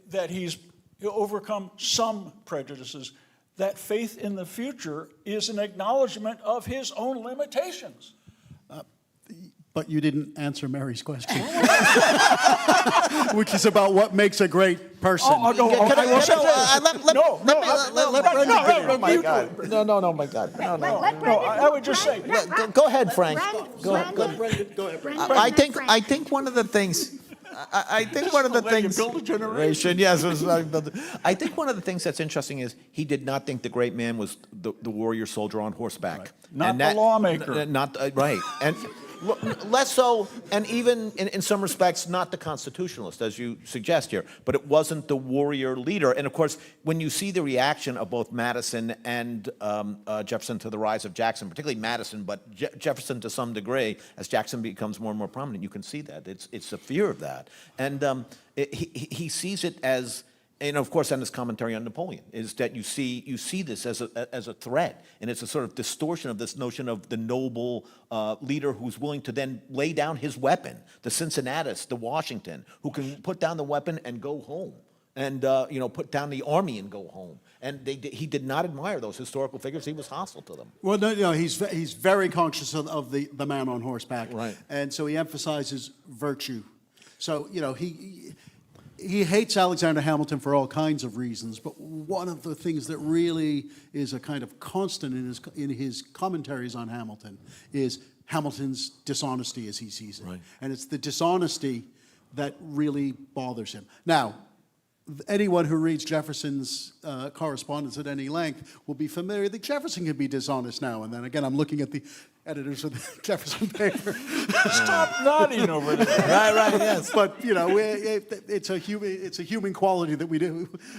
that he'll overcome some prejudices, that faith in the future is an acknowledgement of his own limitations. But you didn't answer Mary's question, which is about what makes a great person. Oh, no, my God. No, my God. No, I would just say. Go ahead, Frank. Go ahead. I think one of the things. I think one of the things. Build a generation. Yes, I think one of the things that's interesting is he did not think the great man was the warrior soldier on horseback, right. Not the lawmaker. Right, and. Less so, and even in some respects, not the constitutionalist, as you suggest here, but it wasn't the warrior leader. And of course, when you see the reaction of both Madison and Jefferson to the rise of Jackson, particularly Madison, but Jefferson to some degree, as Jackson becomes more and more prominent, you can see that. It's a fear of that. And he sees it as, and of course, in his commentary on Napoleon, is that you see this as a threat, and it's a sort of distortion of this notion of the noble leader who's willing to then lay down his weapon, the Cincinnatus, the Washington, who can put down the weapon and go home, and put down the army and go home. And he did not admire those historical figures; he was hostile to them. Well, no, he's very conscious of the man on horseback, right? And so he emphasizes virtue. So he hates Alexander Hamilton for all kinds of reasons, but one of the things that really is a kind of constant in his commentaries on Hamilton is Hamilton's dishonesty as he sees it. Right. And it's the dishonesty that really bothers him. Now, anyone who reads Jefferson's correspondence at any length will be familiar that Jefferson can be dishonest now and then. Again, I'm looking at the editors of the Jefferson paper. Stop nodding over there. Right, yes. But it's a human quality that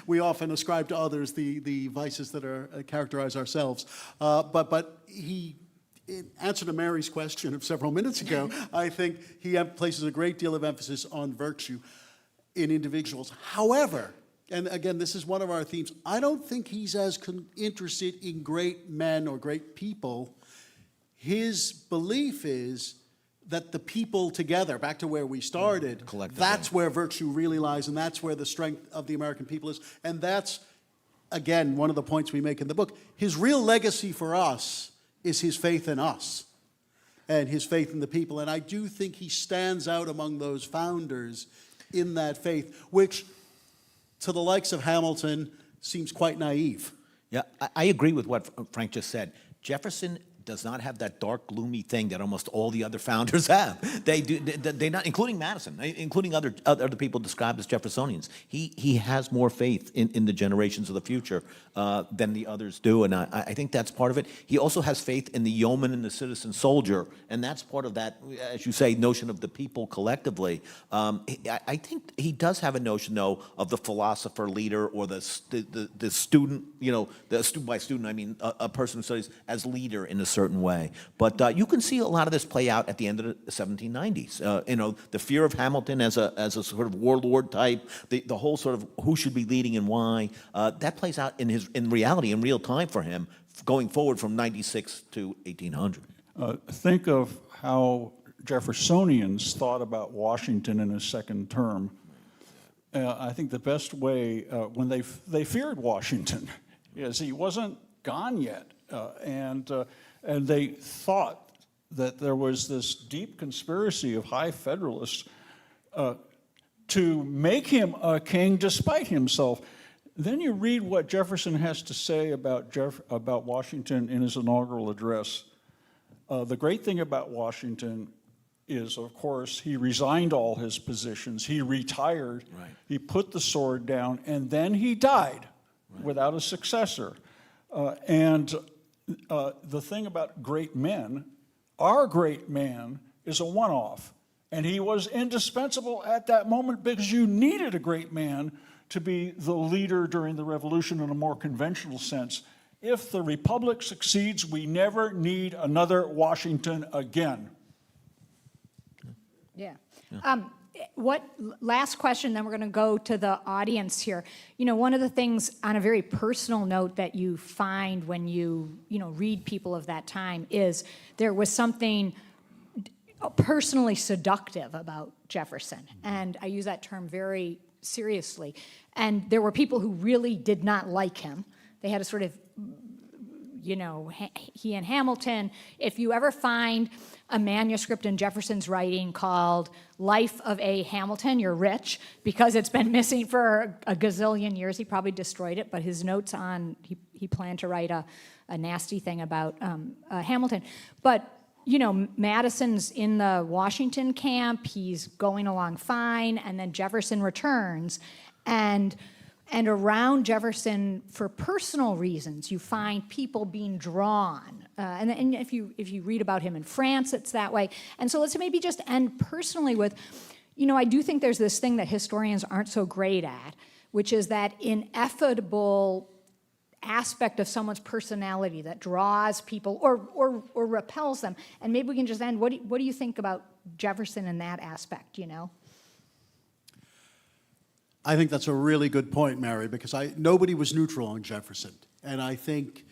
we often ascribe to others, the vices that characterize ourselves. But he, in answer to Mary's question of several minutes ago, I think he places a great deal of emphasis on virtue in individuals. However, and again, this is one of our themes, I don't think he's as interested in great men or great people. His belief is that the people together, back to where we started, that's where virtue really lies, and that's where the strength of the American people is. And that's, again, one of the points we make in the book. His real legacy for us is his faith in us and his faith in the people. And I do think he stands out among those founders in that faith, which to the likes of Hamilton seems quite naive. Yeah, I agree with what Frank just said. Jefferson does not have that dark, gloomy thing that almost all the other founders have. They do. They not, including Madison, including other people described as Jeffersonians. He has more faith in the generations of the future than the others do, and I think that's part of it. He also has faith in the yeoman and the citizen soldier, and that's part of that, as you say, notion of the people collectively. I think he does have a notion, though, of the philosopher leader or the student. The student by student, I mean a person who studies as leader in a certain way. But you can see a lot of this play out at the end of the 1790s. The fear of Hamilton as a sort of warlord type, the whole sort of who should be leading and why, that plays out in reality, in real time for him, going forward from 96 to 1800. Think of how Jeffersonians thought about Washington in his second term. I think the best way, when they feared Washington, is he wasn't gone yet. And they thought that there was this deep conspiracy of high Federalists to make him a king despite himself. Then you read what Jefferson has to say about Washington in his inaugural address. The great thing about Washington is, of course, he resigned all his positions. He retired. Right. He put the sword down, and then he died without a successor. And the thing about great men, our great man is a one-off. And he was indispensable at that moment because you needed a great man to be the leader during the revolution in a more conventional sense. If the Republic succeeds, we never need another Washington again. Yeah. Last question, then we're going to go to the audience here. You know, one of the things on a very personal note that you find when you read people of that time is there was something personally seductive about Jefferson. And I use that term very seriously. And there were people who really did not like him. They had a sort of, he and Hamilton. If you ever find a manuscript in Jefferson's writing called Life of A. Hamilton, you're rich, because it's been missing for a gazillion years. He probably destroyed it, but his notes on, he planned to write a nasty thing about Hamilton. But Madison's in the Washington camp, he's going along fine, and then Jefferson returns, and around Jefferson, for personal reasons, you find people being drawn. And if you read about him in France, it's that way. And so let's maybe just end personally with, I do think there's this thing that historians aren't so great at, which is that ineffable aspect of someone's personality that draws people or repels them. And maybe we can just end, what do you think about Jefferson in that aspect, I think that's a really good point, Mary, because nobody was neutral on Jefferson. And I think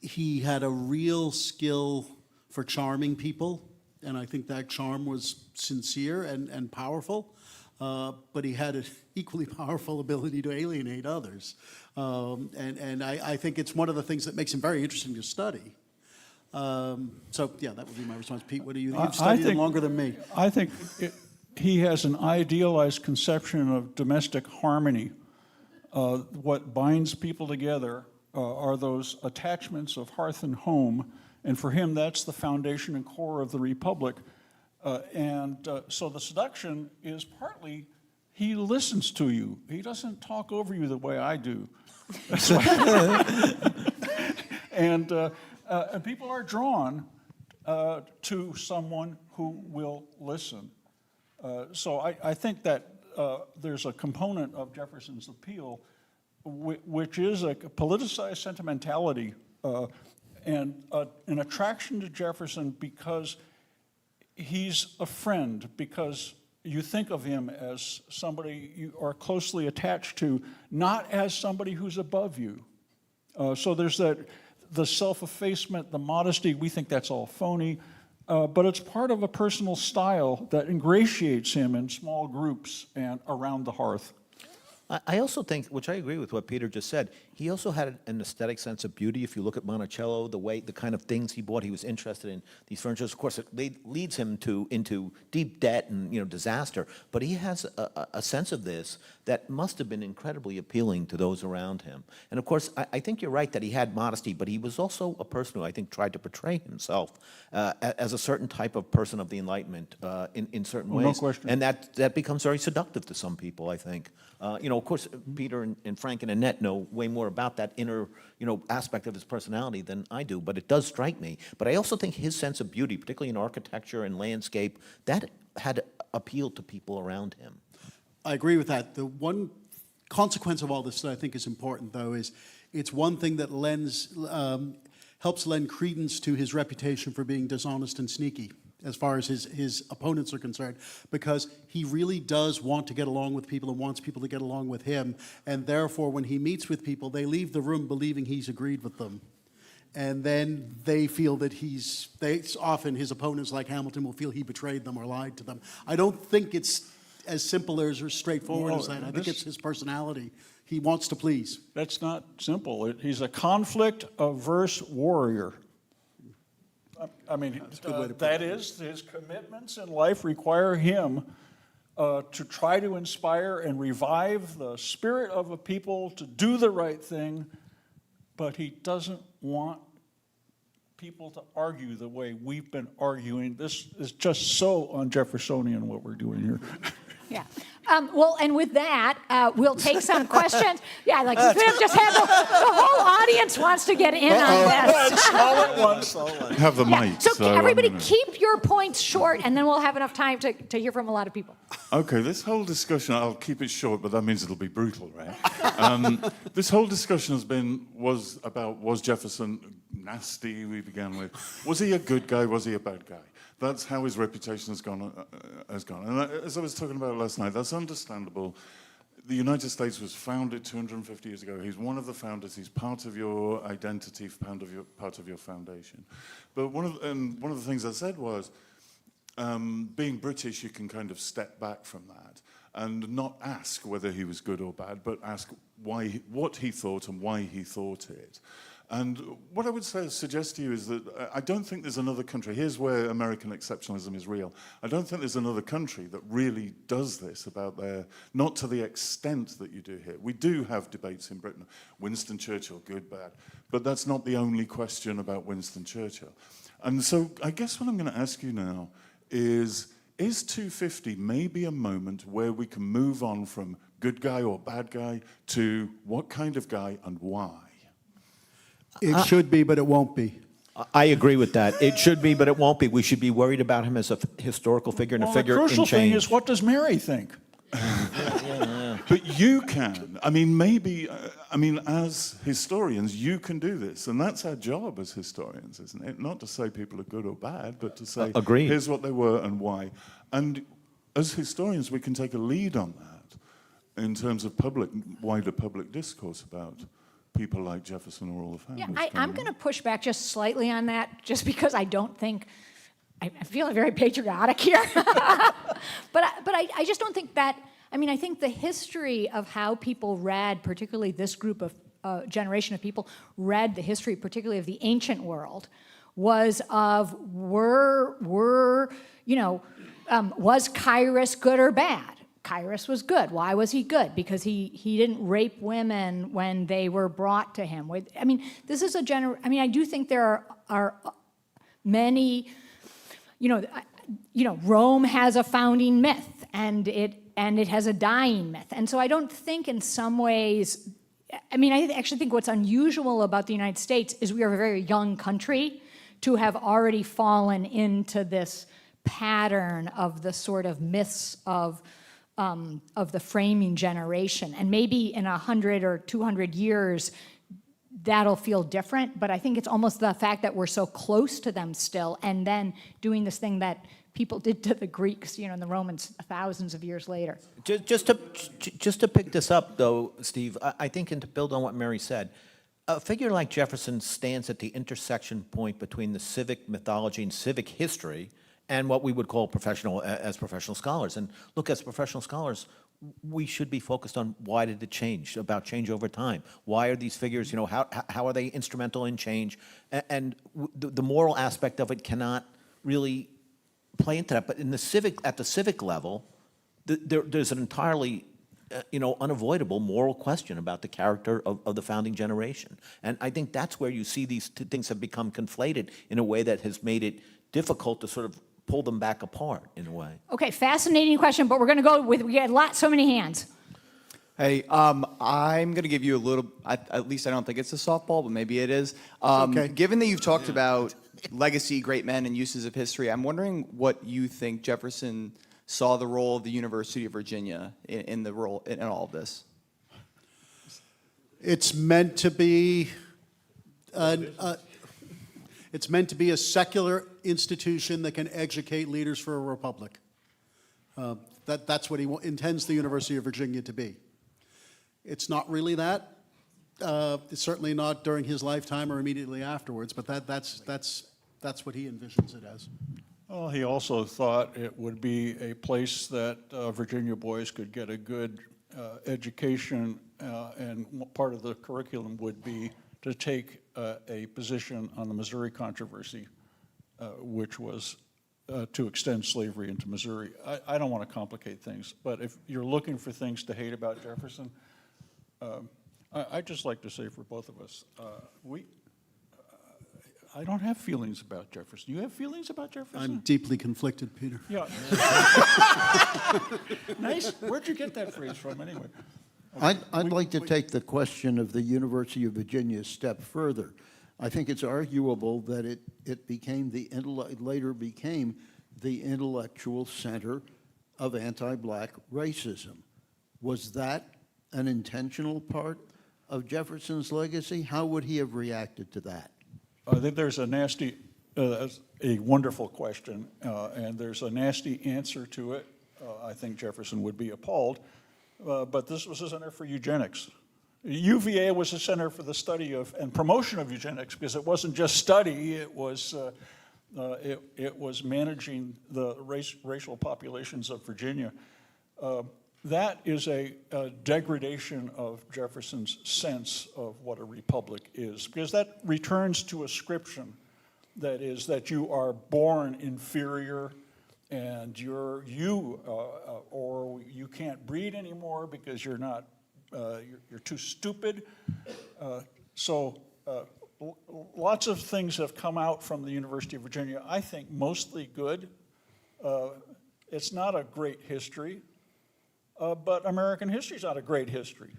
he had a real skill for charming people, and I think that charm was sincere and powerful. But he had an equally powerful ability to alienate others. And I think it's one of the things that makes him very interesting to study. So, yeah, that would be my response. Pete, what do you think? You've studied him longer than me. I think he has an idealized conception of domestic harmony. What binds people together are those attachments of hearth and home, and for him, that's the foundation and core of the Republic. So the seduction is partly he listens to you. He doesn't talk over you the way I do. And people are drawn to someone who will listen. So I think that there's a component of Jefferson's appeal which is a politicized sentimentality and an attraction to Jefferson because he's a friend, because you think of him as somebody you are closely attached to, not as somebody who's above you. So there's the self-effacement, the modesty, we think that's all phony, but it's part of a personal style that ingratiates him in small groups and around the hearth. I also think, which I agree with what Peter just said, he also had an aesthetic sense of beauty. If you look at Monticello, the kind of things he bought, he was interested in these furnitures. Of course, it leads him into deep debt and disaster. But he has a sense of this that must have been incredibly appealing to those around him. And of course, I think you're right that he had modesty, but he was also a person who I think tried to portray himself as a certain type of person of the Enlightenment in certain ways. No question. And that becomes very seductive to some people, I think. Of course, Peter and Frank and Annette know way more about that inner, aspect of his personality than I do, but it does strike me. But I also think his sense of beauty, particularly in architecture and landscape, that had appealed to people around him. I agree with that. The one consequence of all this that I think is important, though, is it's one thing that helps lend credence to his reputation for being dishonest and sneaky, as far as his opponents are concerned, because he really does want to get along with people and wants people to get along with him, and therefore when he meets with people, they leave the room believing he's agreed with them. And then they feel that often his opponents like Hamilton will feel he betrayed them or lied to them. I don't think it's as simple or as straightforward as that. I think it's his personality. He wants to please. That's not simple. He's a conflict-averse warrior. I mean, that is, his commitments in life require him to try to inspire and revive the spirit of a people to do the right thing, but he doesn't want people to argue the way we've been arguing. This is just so un-Jeffersonian what we're doing here. Yeah. Well, and with that, we'll take some questions. Yeah, like you could have just had the whole audience wants to get in on this. All at once. Have the mic. So everybody keep your points short, and then we'll have enough time to hear from a lot of people. Okay, this whole discussion, I'll keep it short, but that means it'll be brutal, right? This whole discussion was Jefferson nasty, we began with. Was he a good guy, was he a bad guy? That's how his reputation has gone. And as I was talking about last night, that's understandable. The United States was founded 250 years ago. He's one of the founders. He's part of your identity, part of your foundation. But one of the things I said was, being British, you can kind of step back from that and not ask whether he was good or bad, but ask what he thought and why he thought it. And what I would suggest to you is that I don't think there's another country, here's where American exceptionalism is real, I don't think there's another country that really does this not to the extent that you do here. We do have debates in Britain, Winston Churchill, good, bad, but that's not the only question about Winston Churchill. And so I guess what I'm going to ask you now is 250 maybe a moment where we can move on from good guy or bad guy to what kind of guy and why? It should be, but it won't be. I agree with that. It should be, but it won't be. We should be worried about him as a historical figure and a figure in change. The crucial thing is, what does Mary think? But you can. I mean, as historians, you can do this. And that's our job as historians, isn't it? Not to say people are good or bad, but to say, here's what they were and why. And as historians, we can take a lead on that in terms of wider public discourse about people like Jefferson or all the families. Yeah, I'm going to push back just slightly on that, just because I don't think, I'm feeling very patriotic here. but I just don't think that, I mean, I think the history of how people read, particularly this group of generation of people read the history, particularly of the ancient world, was of was Cyrus good or bad? Cyrus was good. Why was he good? Because he didn't rape women when they were brought to him. I mean, this is I do think there are many, Rome has a founding myth, and it has a dying myth. And so I don't think in some ways, I actually think what's unusual about the United States is we are a very young country to have already fallen into this pattern of the sort of myths of the framing generation. And maybe in 100 or 200 years, that'll feel different, but I think it's almost the fact that we're so close to them still, and then doing this thing that people did to the Greeks, and the Romans thousands of years later. Just to pick this up, though, Steve, I think, and to build on what Mary said, a figure like Jefferson stands at the intersection point between the civic mythology and civic history and what we would call professional scholars. And look, as professional scholars, we should be focused on why did it change, about change over time. Why are these figures, how are they instrumental in change? And the moral aspect of it cannot really play into that. But at the civic level, there's an entirely unavoidable moral question about the character of the founding generation. And I think that's where you see these two things have become conflated in a way that has made it difficult to sort of pull them back apart in a way. Okay, fascinating question, but we're going to go with, we got so many hands. Hey, I'm going to give you a little, at least I don't think it's a softball, but maybe it is. Okay. Given that you've talked about legacy, great men, and uses of history, I'm wondering what you think Jefferson saw the role of the University of Virginia in the role in all of this. It's meant to be it's meant to be a secular institution that can educate leaders for a republic. That's what he intends the University of Virginia to be. It's not really that. It's certainly not during his lifetime or immediately afterwards, but that's what he envisions it as. Well, he also thought it would be a place that Virginia boys could get a good education, and part of the curriculum would be to take a position on the Missouri controversy, which was to extend slavery into Missouri. I don't want to complicate things, but if you're looking for things to hate about Jefferson, I'd just like to say for both of us, I don't have feelings about Jefferson. You have feelings about Jefferson? I'm deeply conflicted, Peter. Yeah. Nice. Where'd you get that phrase from, anyway? I'd like to take the question of the University of Virginia a step further. I think it's arguable that it became later became the intellectual center of anti-black racism. Was that an intentional part of Jefferson's legacy? How would he have reacted to that? I think there's a wonderful question, and there's a nasty answer to it. I think Jefferson would be appalled, but this was a center for eugenics. UVA was a center for the study of and promotion of eugenics, because it wasn't just study, it was managing the racial populations of Virginia. That is a degradation of Jefferson's sense of what a republic is, because that returns to ascription, that is, that you are born inferior and or you can't breed anymore because you're not, you're too stupid. Lots of things have come out from the University of Virginia, I think mostly good. It's not a great history. But American history is not a great history.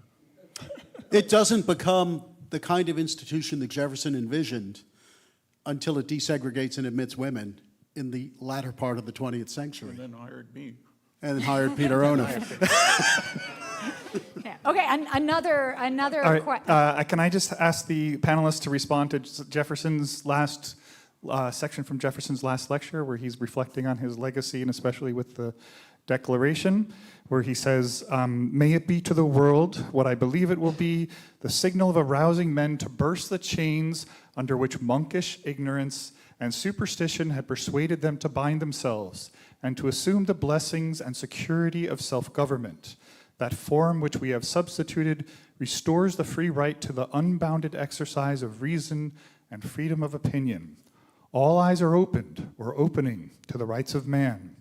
It doesn't become the kind of institution that Jefferson envisioned until it desegregates and admits women in the latter part of the 20th century. And then hired me. And then hired Peter Onuf. Yeah. Okay, another All right, can I just ask the panelists to respond to Jefferson's last section from Jefferson's last lecture, where he's reflecting on his legacy, and especially with the Declaration, where he says, may it be to the world what I believe it will be, the signal of arousing men to burst the chains under which monkish ignorance and superstition had persuaded them to bind themselves, and to assume the blessings and security of self-government. That form which we have substituted restores the free right to the unbounded exercise of reason and freedom of opinion. All eyes are opened, or opening, to the rights of man.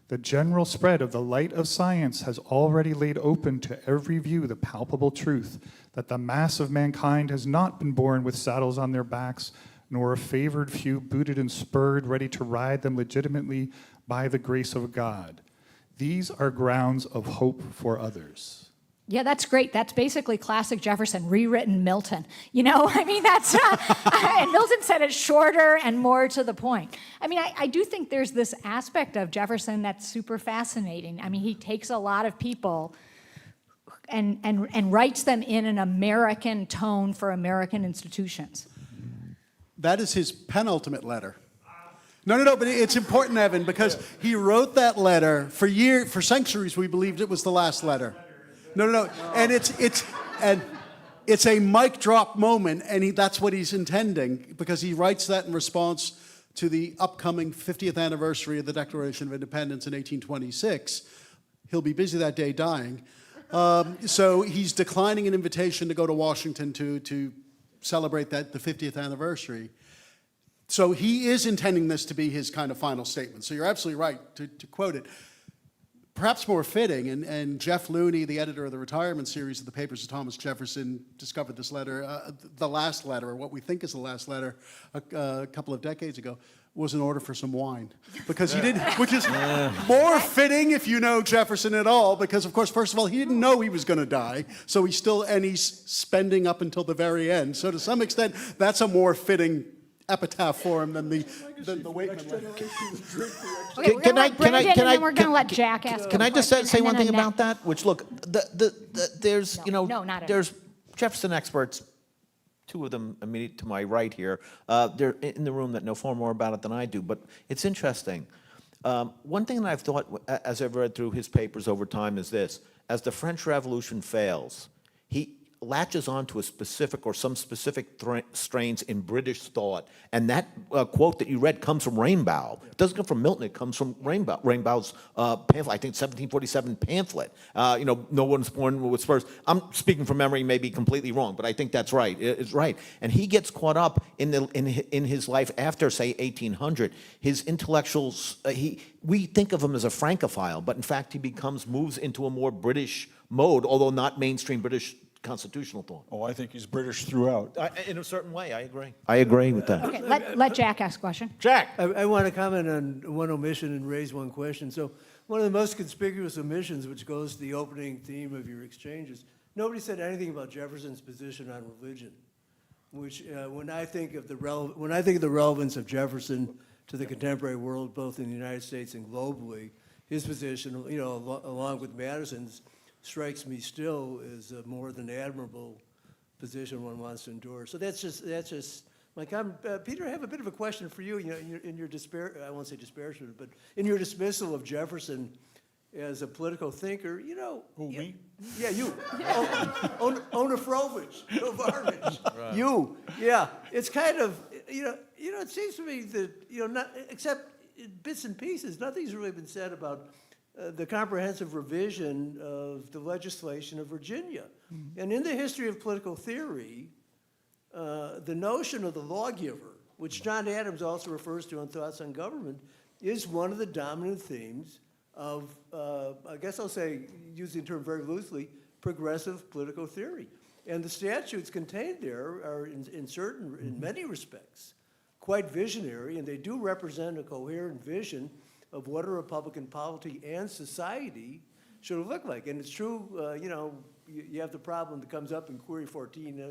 The general spread of the light of science has already laid open to every view the palpable truth that the mass of mankind has not been born with saddles on their backs, nor a favored few booted and spurred, ready to ride them legitimately by the grace of God. These are grounds of hope for others. Yeah, that's great. That's basically classic Jefferson, rewritten Milton. You know, I mean, that's, and Milton said it shorter and more to the point. I mean, I do think there's this aspect of Jefferson that's super fascinating. I mean, he takes a lot of people and writes them in an American tone for American institutions. That is his penultimate letter. No, but it's important, Evan, because he wrote that letter for centuries. We believed it was the last letter. No, and it's a mic drop moment, and that's what he's intending, because he writes that in response to the upcoming 50th anniversary of the Declaration of Independence in 1826. He'll be busy that day dying. So he's declining an invitation to go to Washington to celebrate the 50th anniversary. So he is intending this to be his kind of final statement. So you're absolutely right to quote it. Perhaps more fitting, and Jeff Looney, the editor of the retirement series of the Papers of Thomas Jefferson, discovered this letter, the last letter, or what we think is the last letter, a couple of decades ago, was an order for some wine. Because he didn't, which is more fitting if you know Jefferson at all, because of course, first of all, he didn't know he was going to die, so he's spending up until the very end. So to some extent, that's a more fitting epitaph for him than the Wakeman letter. Okay, we're going to let Jack ask. Can I just say one thing about that? Which, look, there's, there's Jefferson experts, two of them immediate to my right here. They're in the room that know far more about it than I do, but it's interesting. One thing that I've thought, as I've read through his papers over time, is this. As the French Revolution fails, he latches onto a specific or some specific strains in British thought. And that quote that you read comes from Rainbow. It doesn't come from Milton, it comes from Rainbow. Rainbow's pamphlet, I think 1747 pamphlet. No one's born with spurs. I'm speaking from memory, may be completely wrong, but I think that's right. It's right. And he gets caught up in his life after, say, 1800. His intellectuals, we think of him as a Francophile, but in fact he moves into a more British mode, although not mainstream British constitutional thought. Oh, I think he's British throughout. In a certain way, I agree. I agree with that. Okay, let Jack ask a question. Jack. I want to comment on one omission and raise one question. So one of the most conspicuous omissions, which goes to the opening theme of your exchanges, nobody said anything about Jefferson's position on religion, which when I think of the relevance of Jefferson to the contemporary world, both in the United States and globally, his position, along with Madison's, strikes me still as a more than admirable position one wants to endure. So that's just my comment. Peter, I have a bit of a question for you. In your I won't say disparagement, but in your dismissal of Jefferson as a political thinker, Who, me? Yeah, you. Onufrovich, Novarnich. Right. You. Yeah. It's kind of, it seems to me that, not, except in bits and pieces, nothing's really been said about the comprehensive revision of the legislation of Virginia. Mm-hmm. And in the history of political theory, the notion of the lawgiver, which John Adams also refers to in Thoughts on Government, is one of the dominant themes of, I guess I'll say, using the term very loosely, progressive political theory. And the statutes contained there are, in many respects, quite visionary, and they do represent a coherent vision of what a Republican polity and society should look like. And it's true, you have the problem that comes up in Query 14. I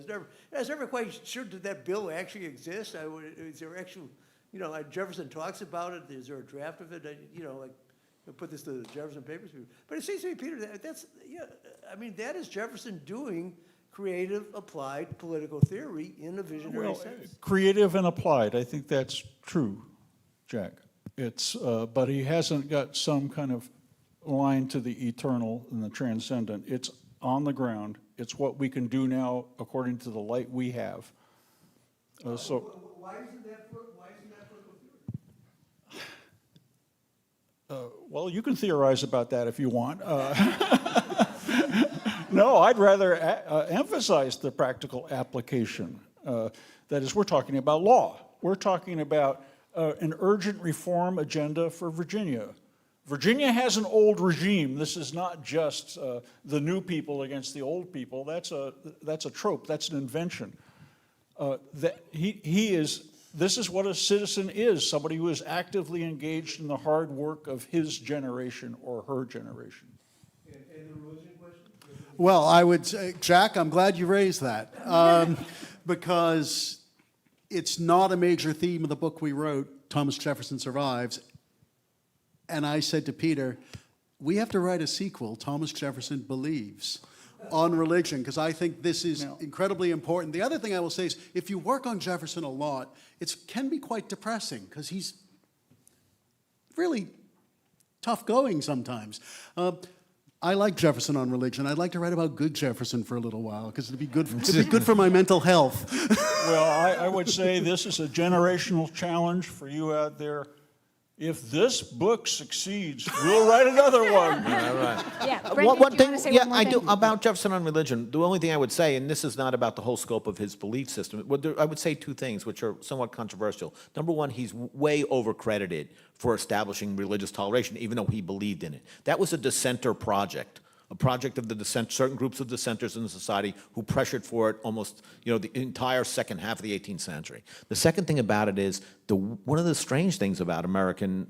was never quite sure, did that bill actually exist? Is there actual, Jefferson talks about it. Is there a draft of it? Put this to the Jefferson Papers. But it seems to me, Peter, that is Jefferson doing creative, applied political theory in a visionary sense. Creative and applied, I think that's true, Jack. It's, but he hasn't got some kind of line to the eternal and the transcendent. It's on the ground. It's what we can do now according to the light we have. Why isn't that political theory? Well, you can theorize about that if you want. No, I'd rather emphasize the practical application. That is, we're talking about law. We're talking about an urgent reform agenda for Virginia. Virginia has an old regime. This is not just the new people against the old people. That's a trope. That's an invention. This is what a citizen is, somebody who is actively engaged in the hard work of his generation or her generation. And the religion question? Well, I would say, Jack, I'm glad you raised that, because it's not a major theme of the book we wrote, Thomas Jefferson Survives. And I said to Peter, we have to write a sequel, Thomas Jefferson Believes, on religion, because I think this is incredibly important. The other thing I will say is, if you work on Jefferson a lot, it can be quite depressing, because he's really tough going sometimes. I like Jefferson on religion. I'd like to write about good Jefferson for a little while, because it'd be good for my mental health. Well, I would say this is a generational challenge for you out there. If this book succeeds, we'll write another one. All right. Yeah, One thing, I do about Jefferson on religion. The only thing I would say, and this is not about the whole scope of his belief system, I would say two things which are somewhat controversial. Number one, he's way overcredited for establishing religious toleration, even though he believed in it. That was a dissenter project. A project of the certain groups of dissenters in the society who pressured for it almost, the entire second half of the 18th century. The second thing about it is one of the strange things about American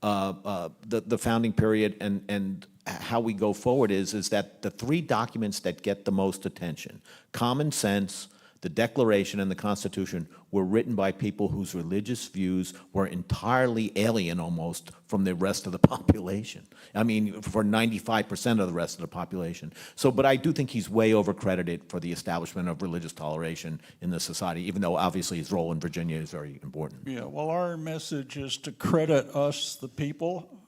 the founding period and how we go forward is that the three documents that get the most attention, Common Sense, the Declaration, and the Constitution, were written by people whose religious views were entirely alien almost from the rest of the population. I mean, for 95% of the rest of the population. So, but I do think he's way overcredited for the establishment of religious toleration in the society, even though obviously his role in Virginia is very important. Yeah, well, our message is to credit us, the people,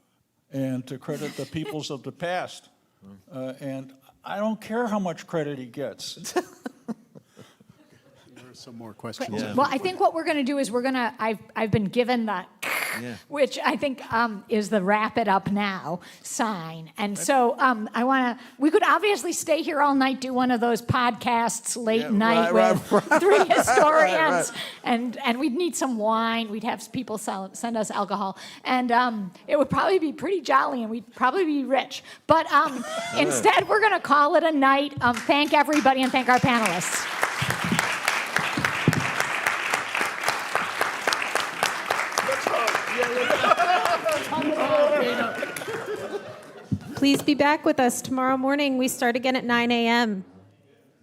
and to credit the peoples of the past. And I don't care how much credit he gets. Some more questions. Well, I think what we're going to do is I've been given the Yeah. which I think is the wrap it up now sign. And so we could obviously stay here all night, do one of those podcasts late night with three historians, and we'd need some wine. We'd have people send us alcohol, and it would probably be pretty jolly, and we'd probably be rich. But instead, we're going to call it a night. Thank everybody, and thank our panelists. Please be back with us tomorrow morning. We start again at 9 a.m.